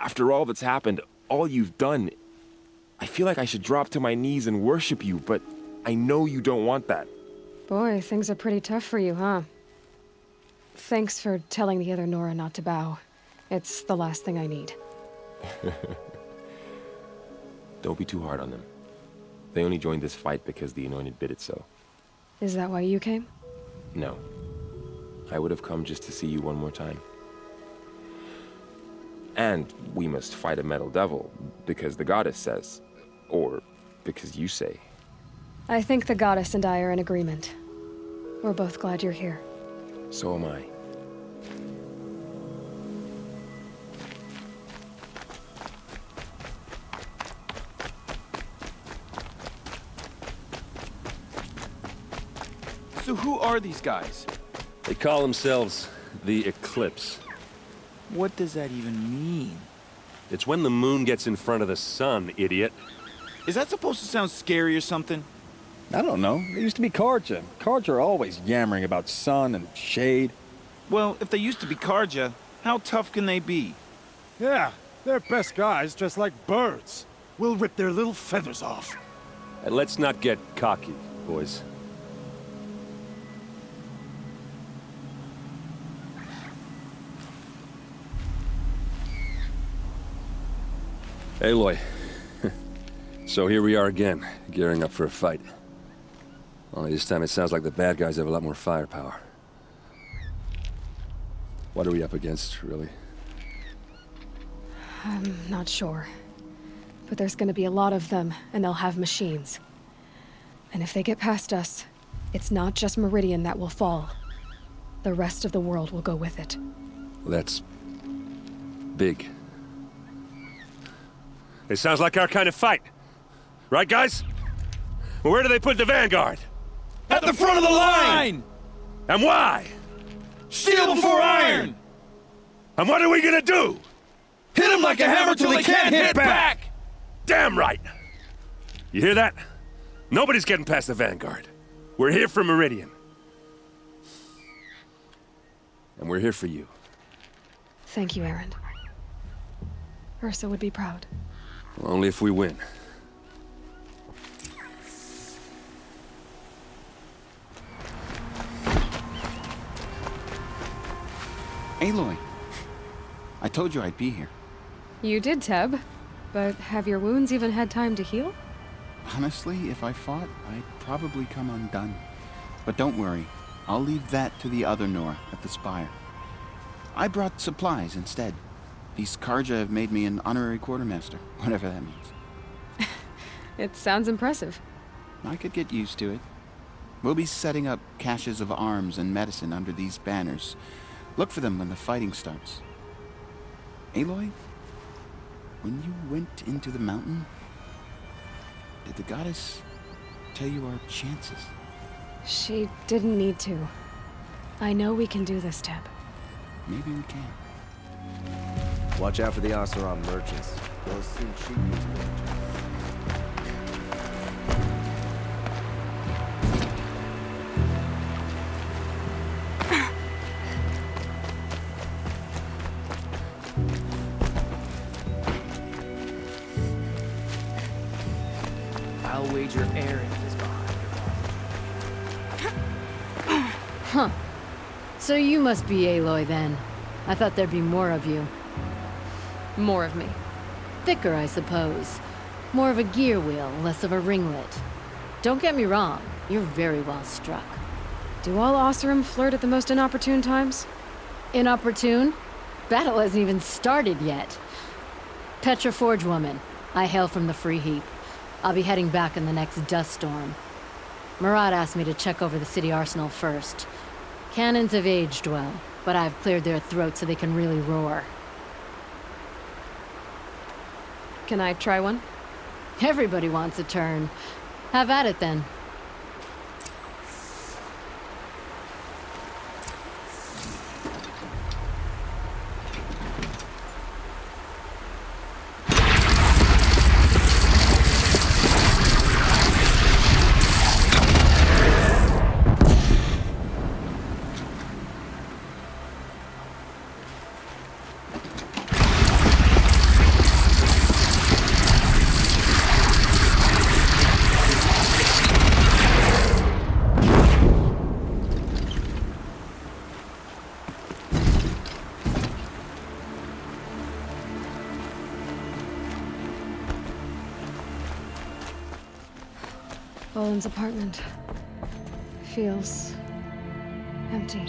after all that's happened, all you've done, I feel like I should drop to my knees and worship you, but I know you don't want that. Boy, things are pretty tough for you, huh? Thanks for telling the other Nora not to bow. It's the last thing I need. Don't be too hard on them. They only joined this fight because the Anointed bid it so. Is that why you came? No. I would have come just to see you one more time. And we must fight a metal devil, because the goddess says. Or because you say. I think the goddess and I are in agreement. We're both glad you're here. So am I. So who are these guys? They call themselves the Eclipse. What does that even mean? It's when the moon gets in front of the sun, idiot. Is that supposed to sound scary or something? I don't know. They used to be Karja. Karja are always yammering about sun and shade. Well, if they used to be Karja, how tough can they be? Yeah, they're best guys dressed like birds. We'll rip their little feathers off. And let's not get cocky, boys. Aloy. So here we are again, gearing up for a fight. Only this time it sounds like the bad guys have a lot more firepower. What are we up against, really? I'm not sure. But there's gonna be a lot of them, and they'll have machines. And if they get past us, it's not just Meridian that will fall. The rest of the world will go with it. Well, that's big. It sounds like our kind of fight. Right, guys? Well, where do they put the Vanguard? At the front of the line! And why? Steel before iron! And what are we gonna do? Hit them like a hammer till they can't hit back! Damn right! You hear that? Nobody's getting past the Vanguard. We're here for Meridian. And we're here for you. Thank you, Erend. Ursa would be proud. Well, only if we win. Aloy, I told you I'd be here. You did, Teb. But have your wounds even had time to heal? Honestly, if I fought, I'd probably come undone. But don't worry, I'll leave that to the other Nora at the Spire. I brought supplies instead. These Karja have made me an honorary quartermaster, whatever that means. It sounds impressive. I could get used to it. We'll be setting up caches of arms and medicine under these banners. Look for them when the fighting starts. Aloy, when you went into the mountain, did the goddess tell you our chances? She didn't need to. I know we can do this, Teb. Maybe we can. Watch out for the Oseram merchants. They'll soon cheat you to it. I'll wager Erend is behind. Huh. So you must be Aloy then. I thought there'd be more of you. More of me. Thicker, I suppose. More of a gear wheel, less of a ringlet. Don't get me wrong, you're very well struck. Do all Oseram flirt at the most inopportune times? Inopportune? Battle hasn't even started yet. Petra Forge woman. I hail from the Free Heap. I'll be heading back in the next dust storm. Murad asked me to check over the city arsenal first. Cannons have aged well, but I've cleared their throats so they can really roar. Can I try one? Everybody wants a turn. Have at it then. Cullen's apartment feels empty.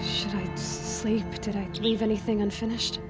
Should I sleep? Did I leave anything unfinished?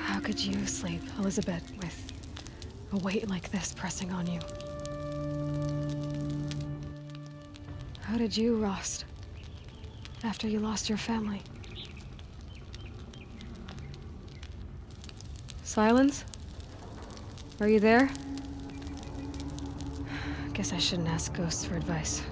How could you sleep, Elizabeth, with a weight like this pressing on you? How did you, Rost, after you lost your family? Silence? Are you there? Guess I shouldn't ask ghosts for advice.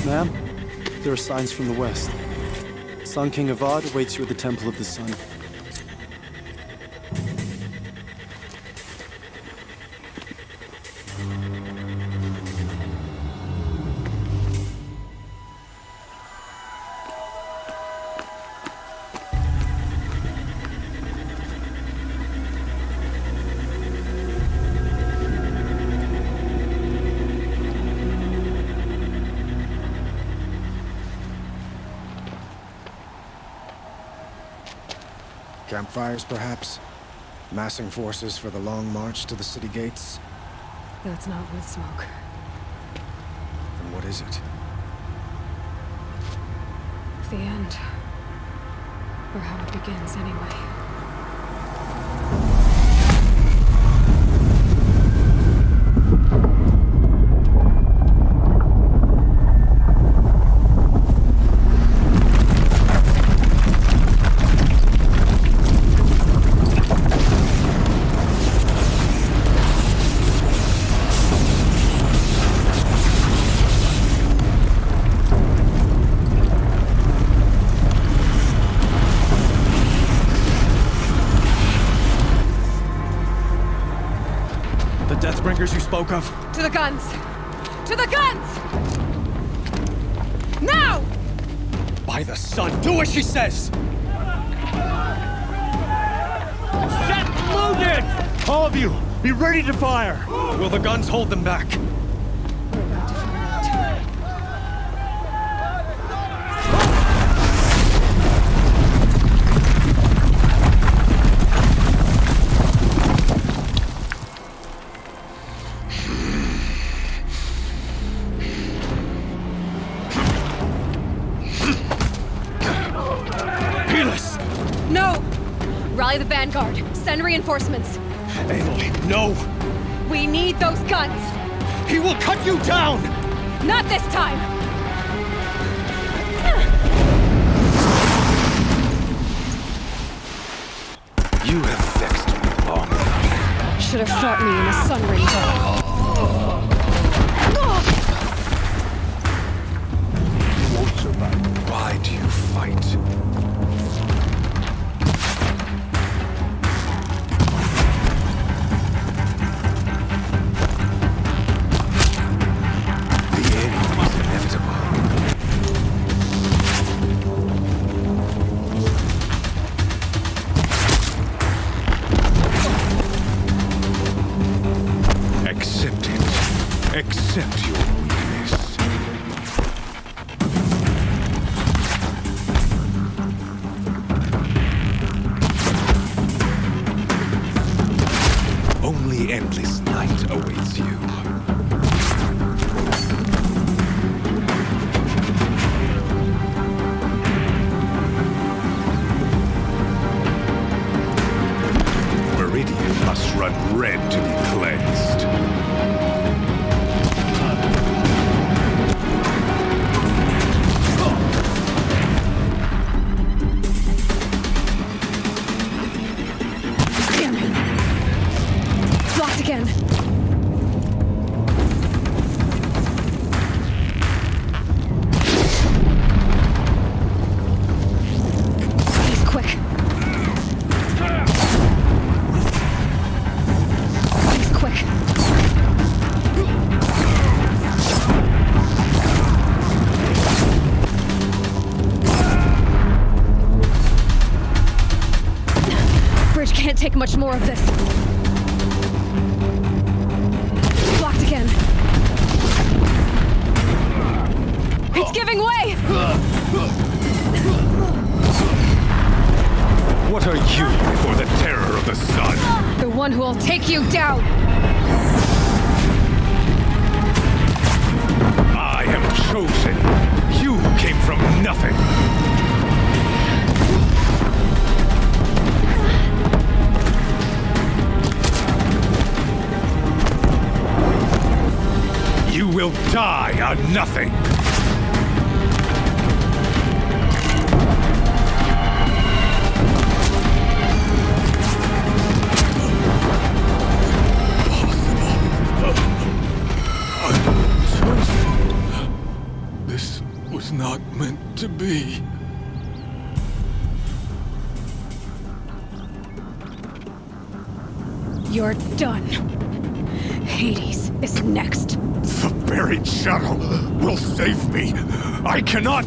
Ma'am, there are signs from the west. Sun King Avad awaits you at the Temple of the Sun. Campfires, perhaps? Massing forces for the long march to the city gates? That's not with smoke. Then what is it? The end. Or how it begins, anyway. You spoke of? To the guns! To the guns! Now! By the sun, do as she says! Set loaded! All of you, be ready to fire! Will the guns hold them back? We're about to find out. Rally the vanguard. Send reinforcements. Aloy, no! We need those guns! He will cut you down! Not this time! You have vexed me long enough. Should have fought me in a sun ranger. You won't survive. Why do you fight? Accept your weakness. Only endless night awaits you. Meridian must run red to be cleansed. much more of this? Blocked again. It's giving way! What are you before the terror of the sun? The one who will take you down! I am chosen. You came from nothing. You will die on nothing. This was not meant to be. You're done. Hades is next. The buried shuttle will save me. I cannot.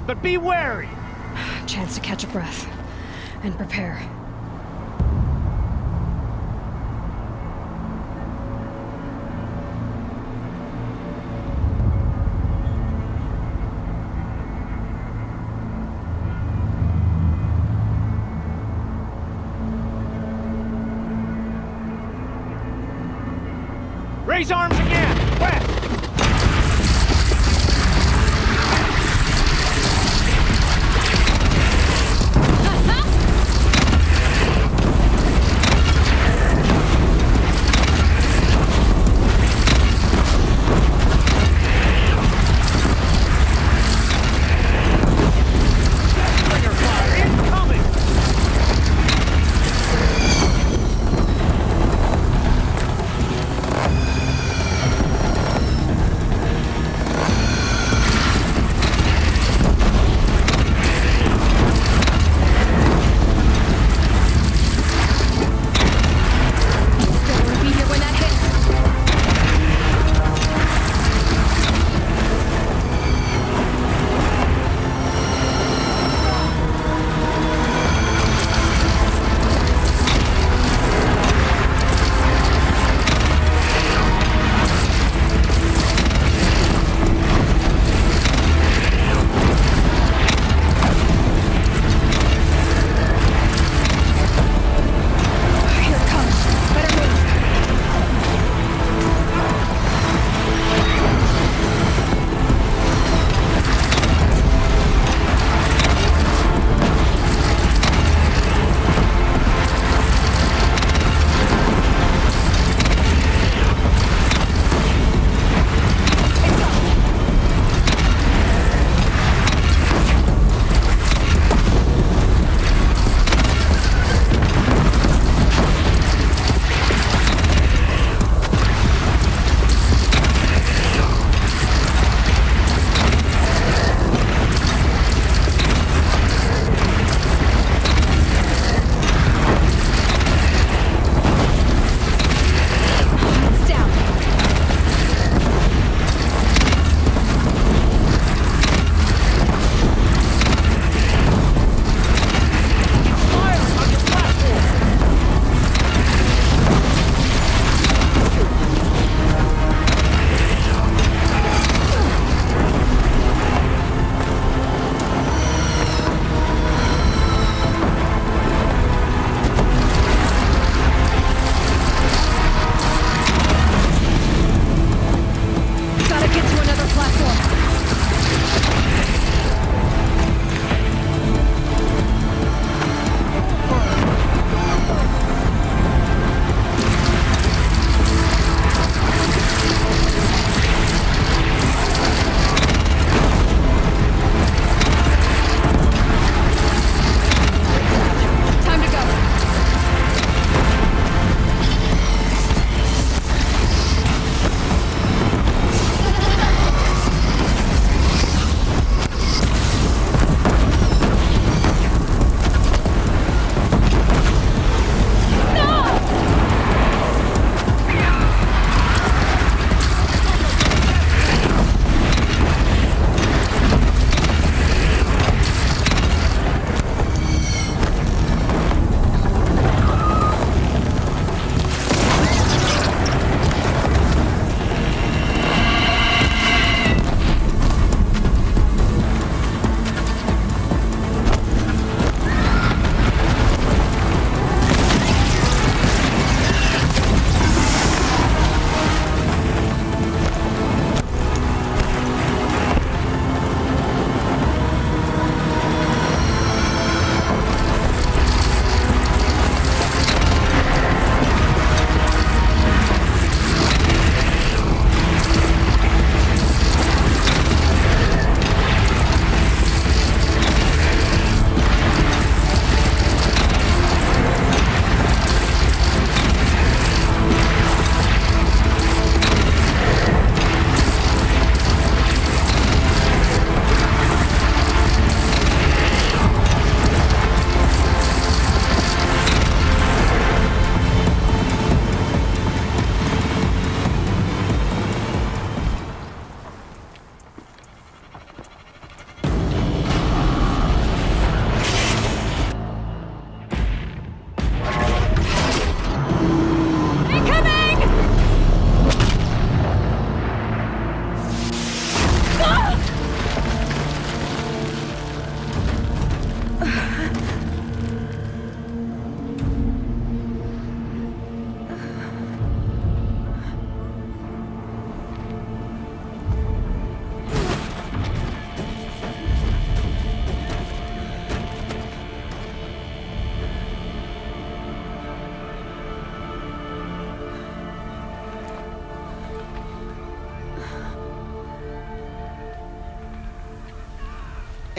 but be wary. Chance to catch a breath and prepare. Raise arms again! West!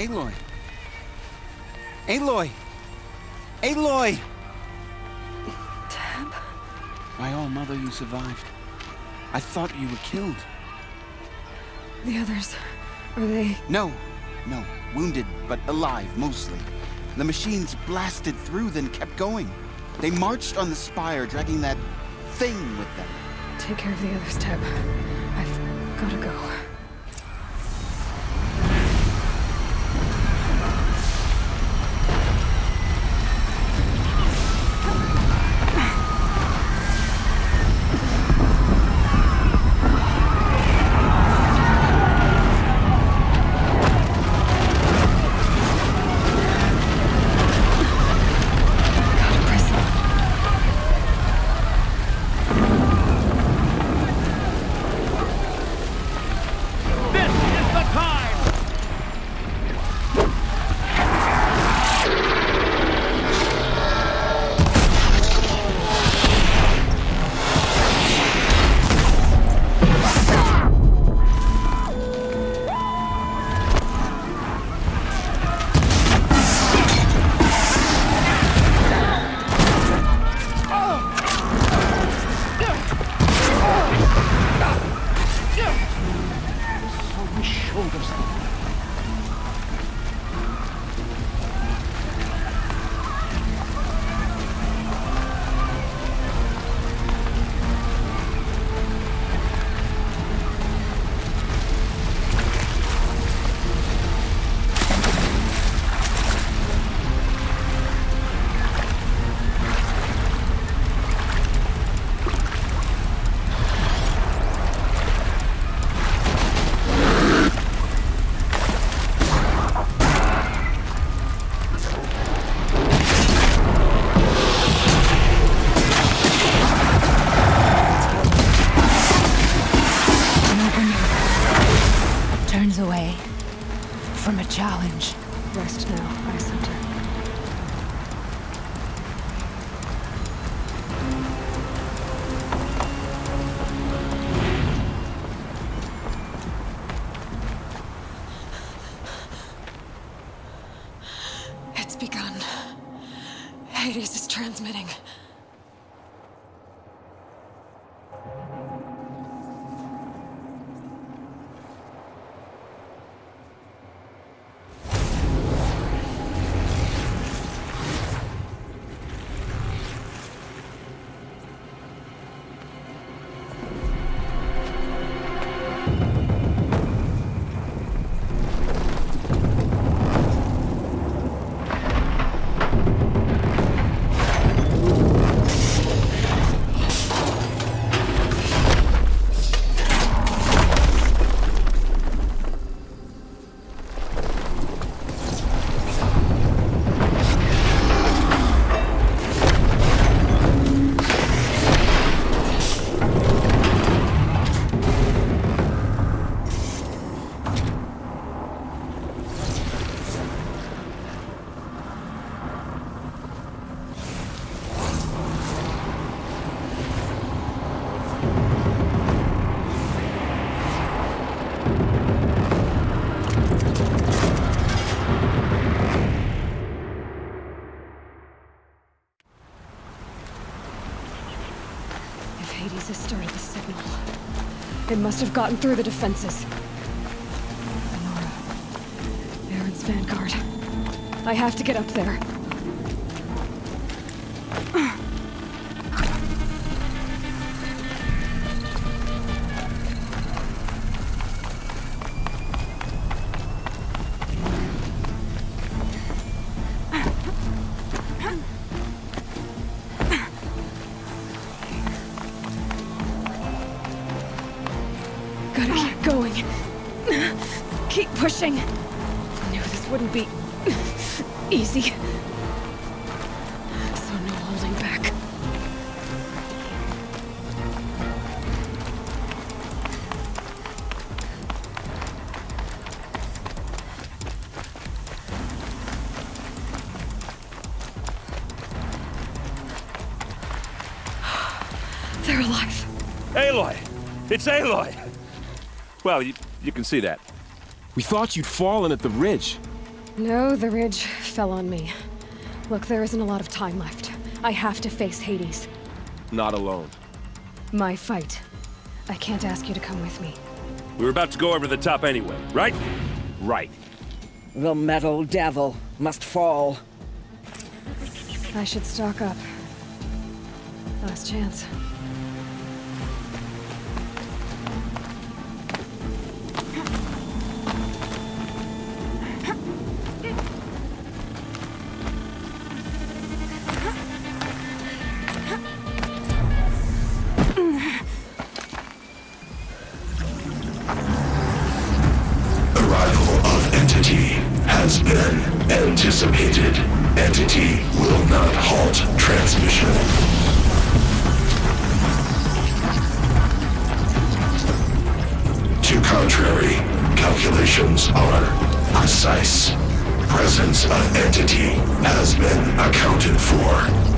Aloy! Aloy! Aloy! Tab? My all-mother, you survived. I thought you were killed. The others, are they... No. Wounded, but alive, mostly. The machines blasted through, then kept going. They marched on the spire, dragging that thing with them. Take care of the others, Tab. I've gotta go. Away from a challenge. Rest now, Ice Hunter. It's begun. Hades is transmitting. Hades has started the signal. It must have gotten through the defenses. Nora. Aaron's vanguard. I have to get up there. Gotta keep going. Keep pushing. I knew this wouldn't be easy. So no holding back. They're alive. Aloy! It's Aloy! Well, you can see that. We thought you'd fallen at the ridge. No, the ridge fell on me. Look, there isn't a lot of time left. I have to face Hades. Not alone. My fight. I can't ask you to come with me. We were about to go over the top anyway, right? Right. The metal devil must fall. I should stock up. Last chance. Has been anticipated. Entity will not halt transmission. To contrary, calculations are precise. Presence of entity has been accounted for.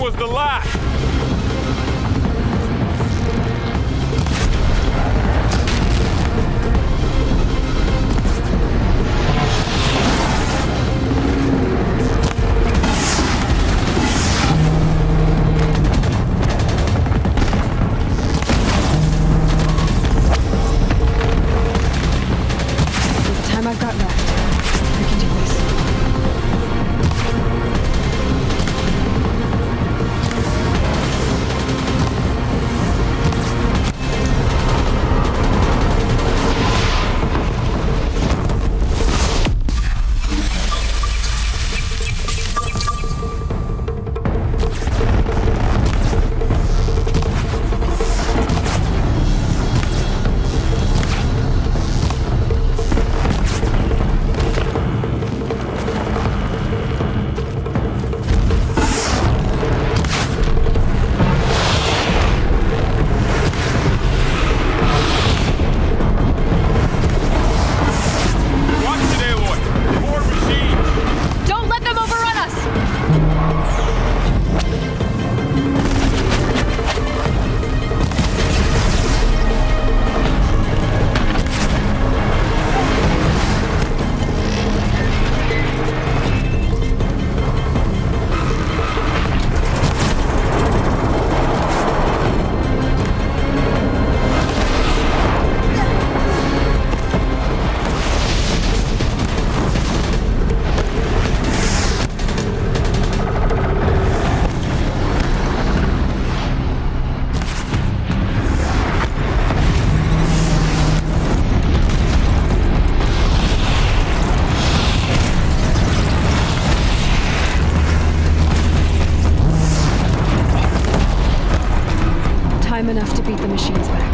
was the last! enough to beat the machines back.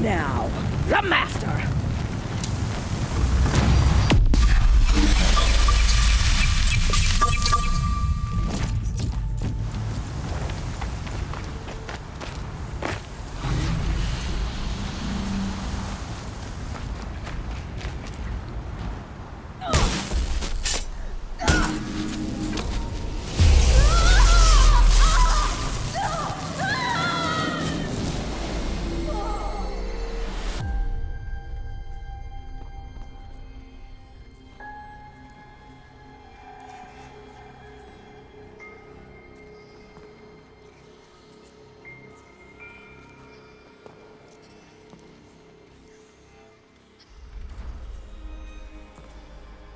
Now, the Master!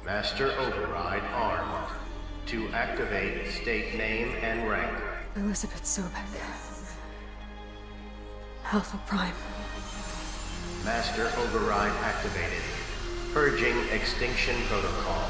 Master Override armed. To activate, state name and rank. Elizabeth Sobek. Alpha Prime. Master Override activated. Purging Extinction Protocol.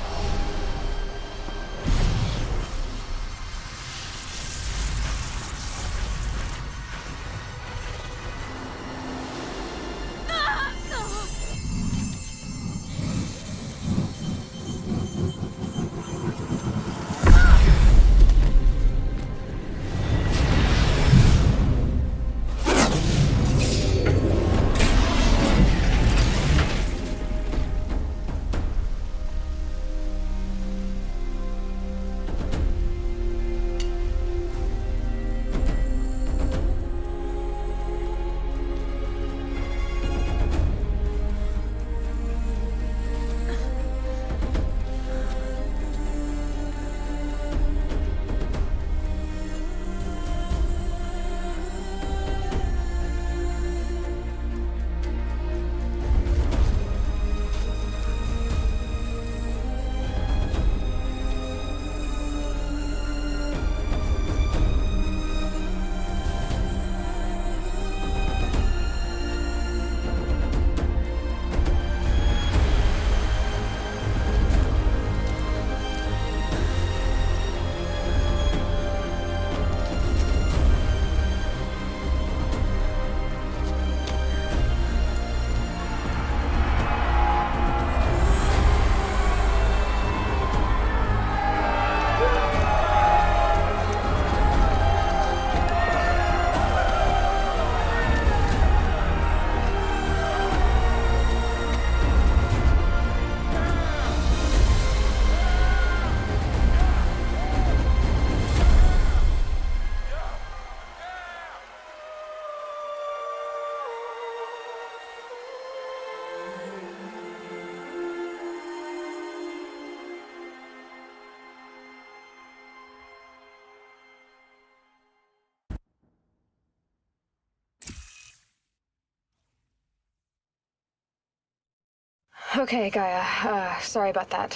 Okay, Gaia. Sorry about that.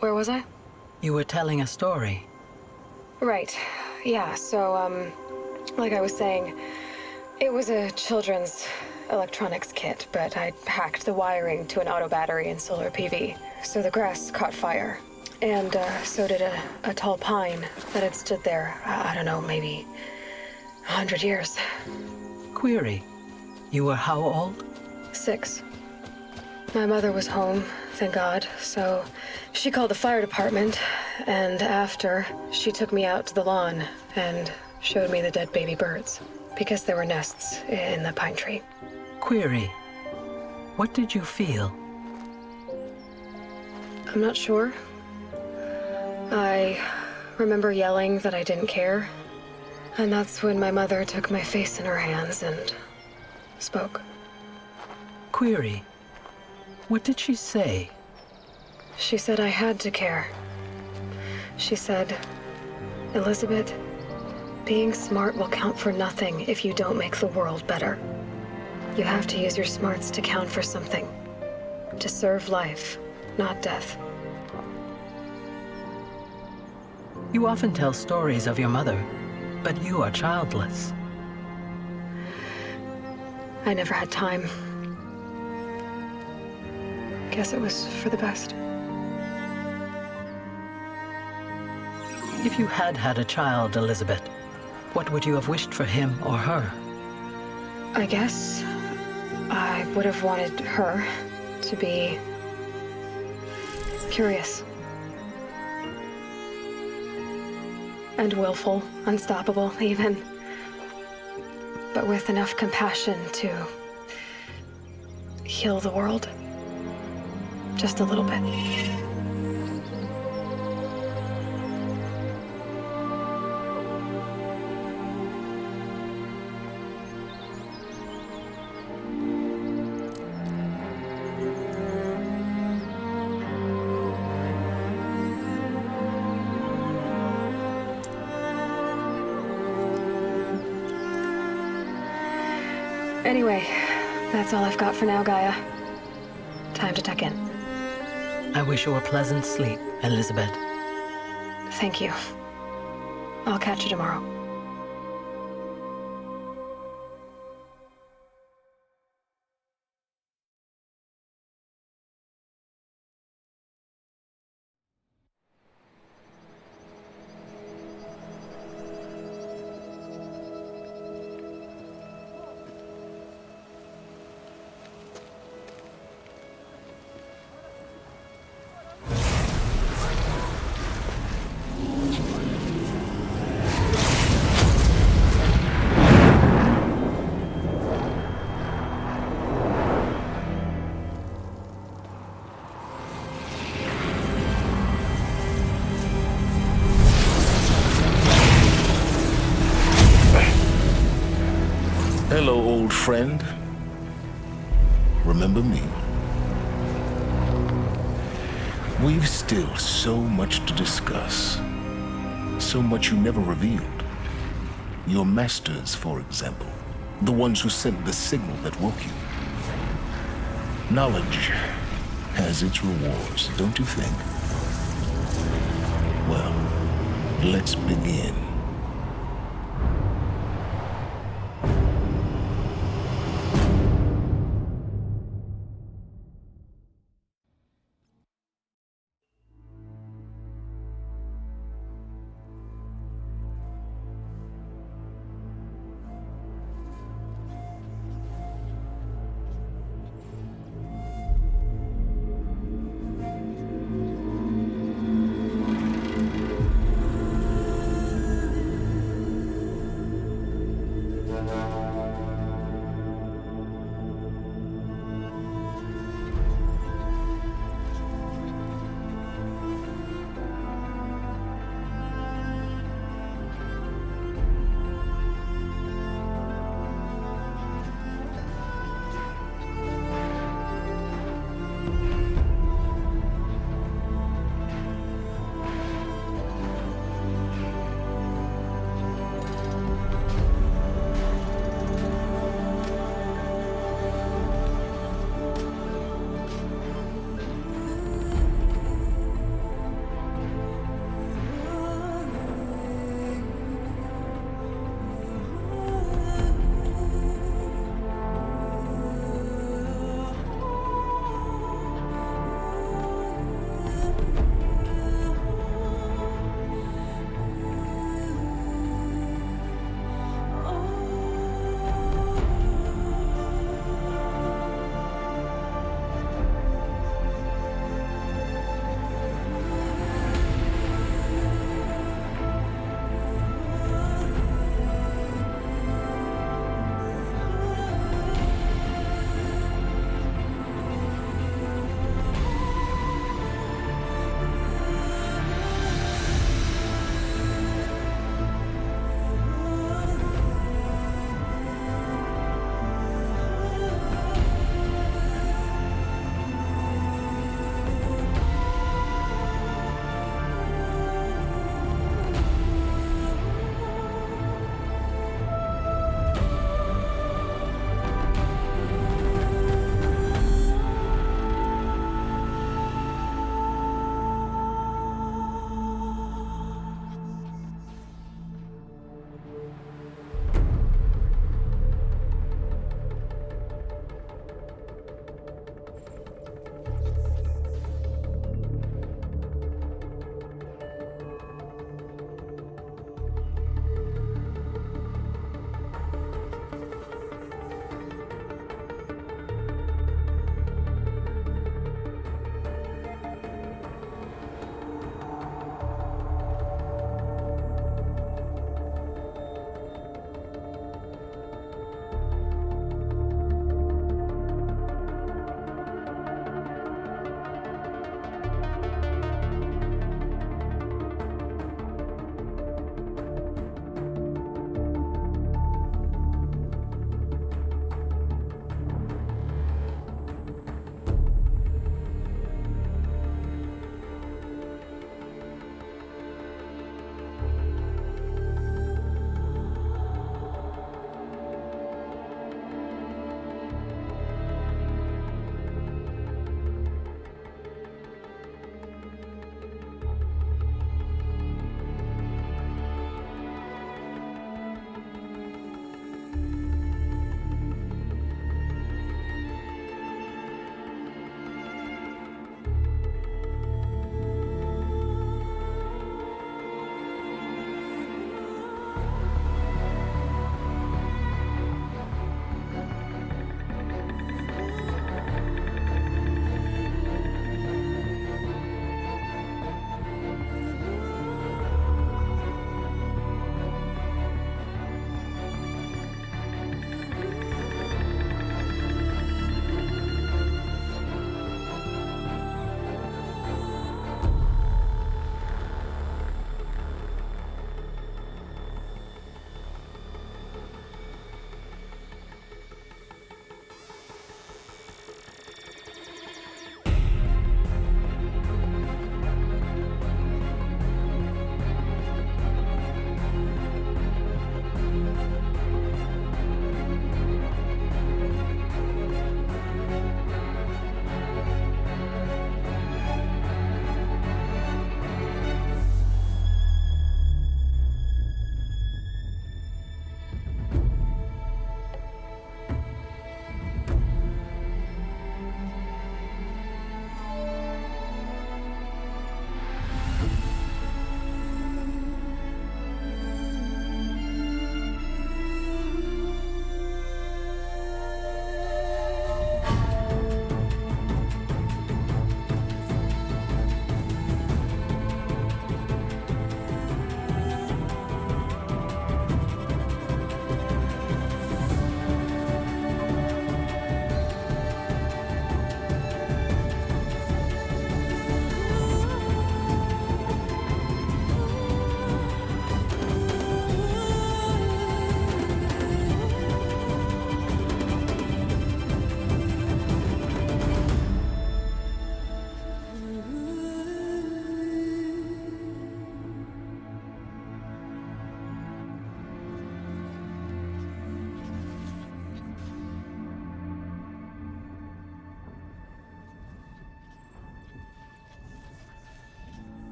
Where was I? You were telling a story. Right. Yeah, so, like I was saying, it was a children's electronics kit, but I hacked the wiring to an auto battery and solar PV. So the grass caught fire. And, so did a tall pine that had stood there, I don't know, maybe 100 years. Query. You were how old? 6. My mother was home, thank God, so she called the fire department, and after, she took me out to the lawn and showed me the dead baby birds, because there were nests in the pine tree. Query. What did you feel? I'm not sure. I remember yelling that I didn't care, and that's when my mother took my face in her hands and spoke. Query. What did she say? She said I had to care. She said, Elizabeth, being smart will count for nothing if you don't make the world better. You have to use your smarts to count for something. To serve life, not death. You often tell stories of your mother, but you are childless. I never had time. Guess it was for the best. If you had had a child, Elizabeth, what would you have wished for him or her? I guess I would have wanted her to be curious. And willful, unstoppable, even. But with enough compassion to heal the world. Just a little bit. Anyway, that's all I've got for now, Gaia. Time to tuck in. I wish you a pleasant sleep, Elizabeth. Thank you. I'll catch you tomorrow. Hello, old friend. Remember me? We've still so much to discuss. So much you never revealed. Your masters, for example. The ones who sent the signal that woke you. Knowledge has its rewards, don't you think? Well, let's begin.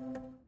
you.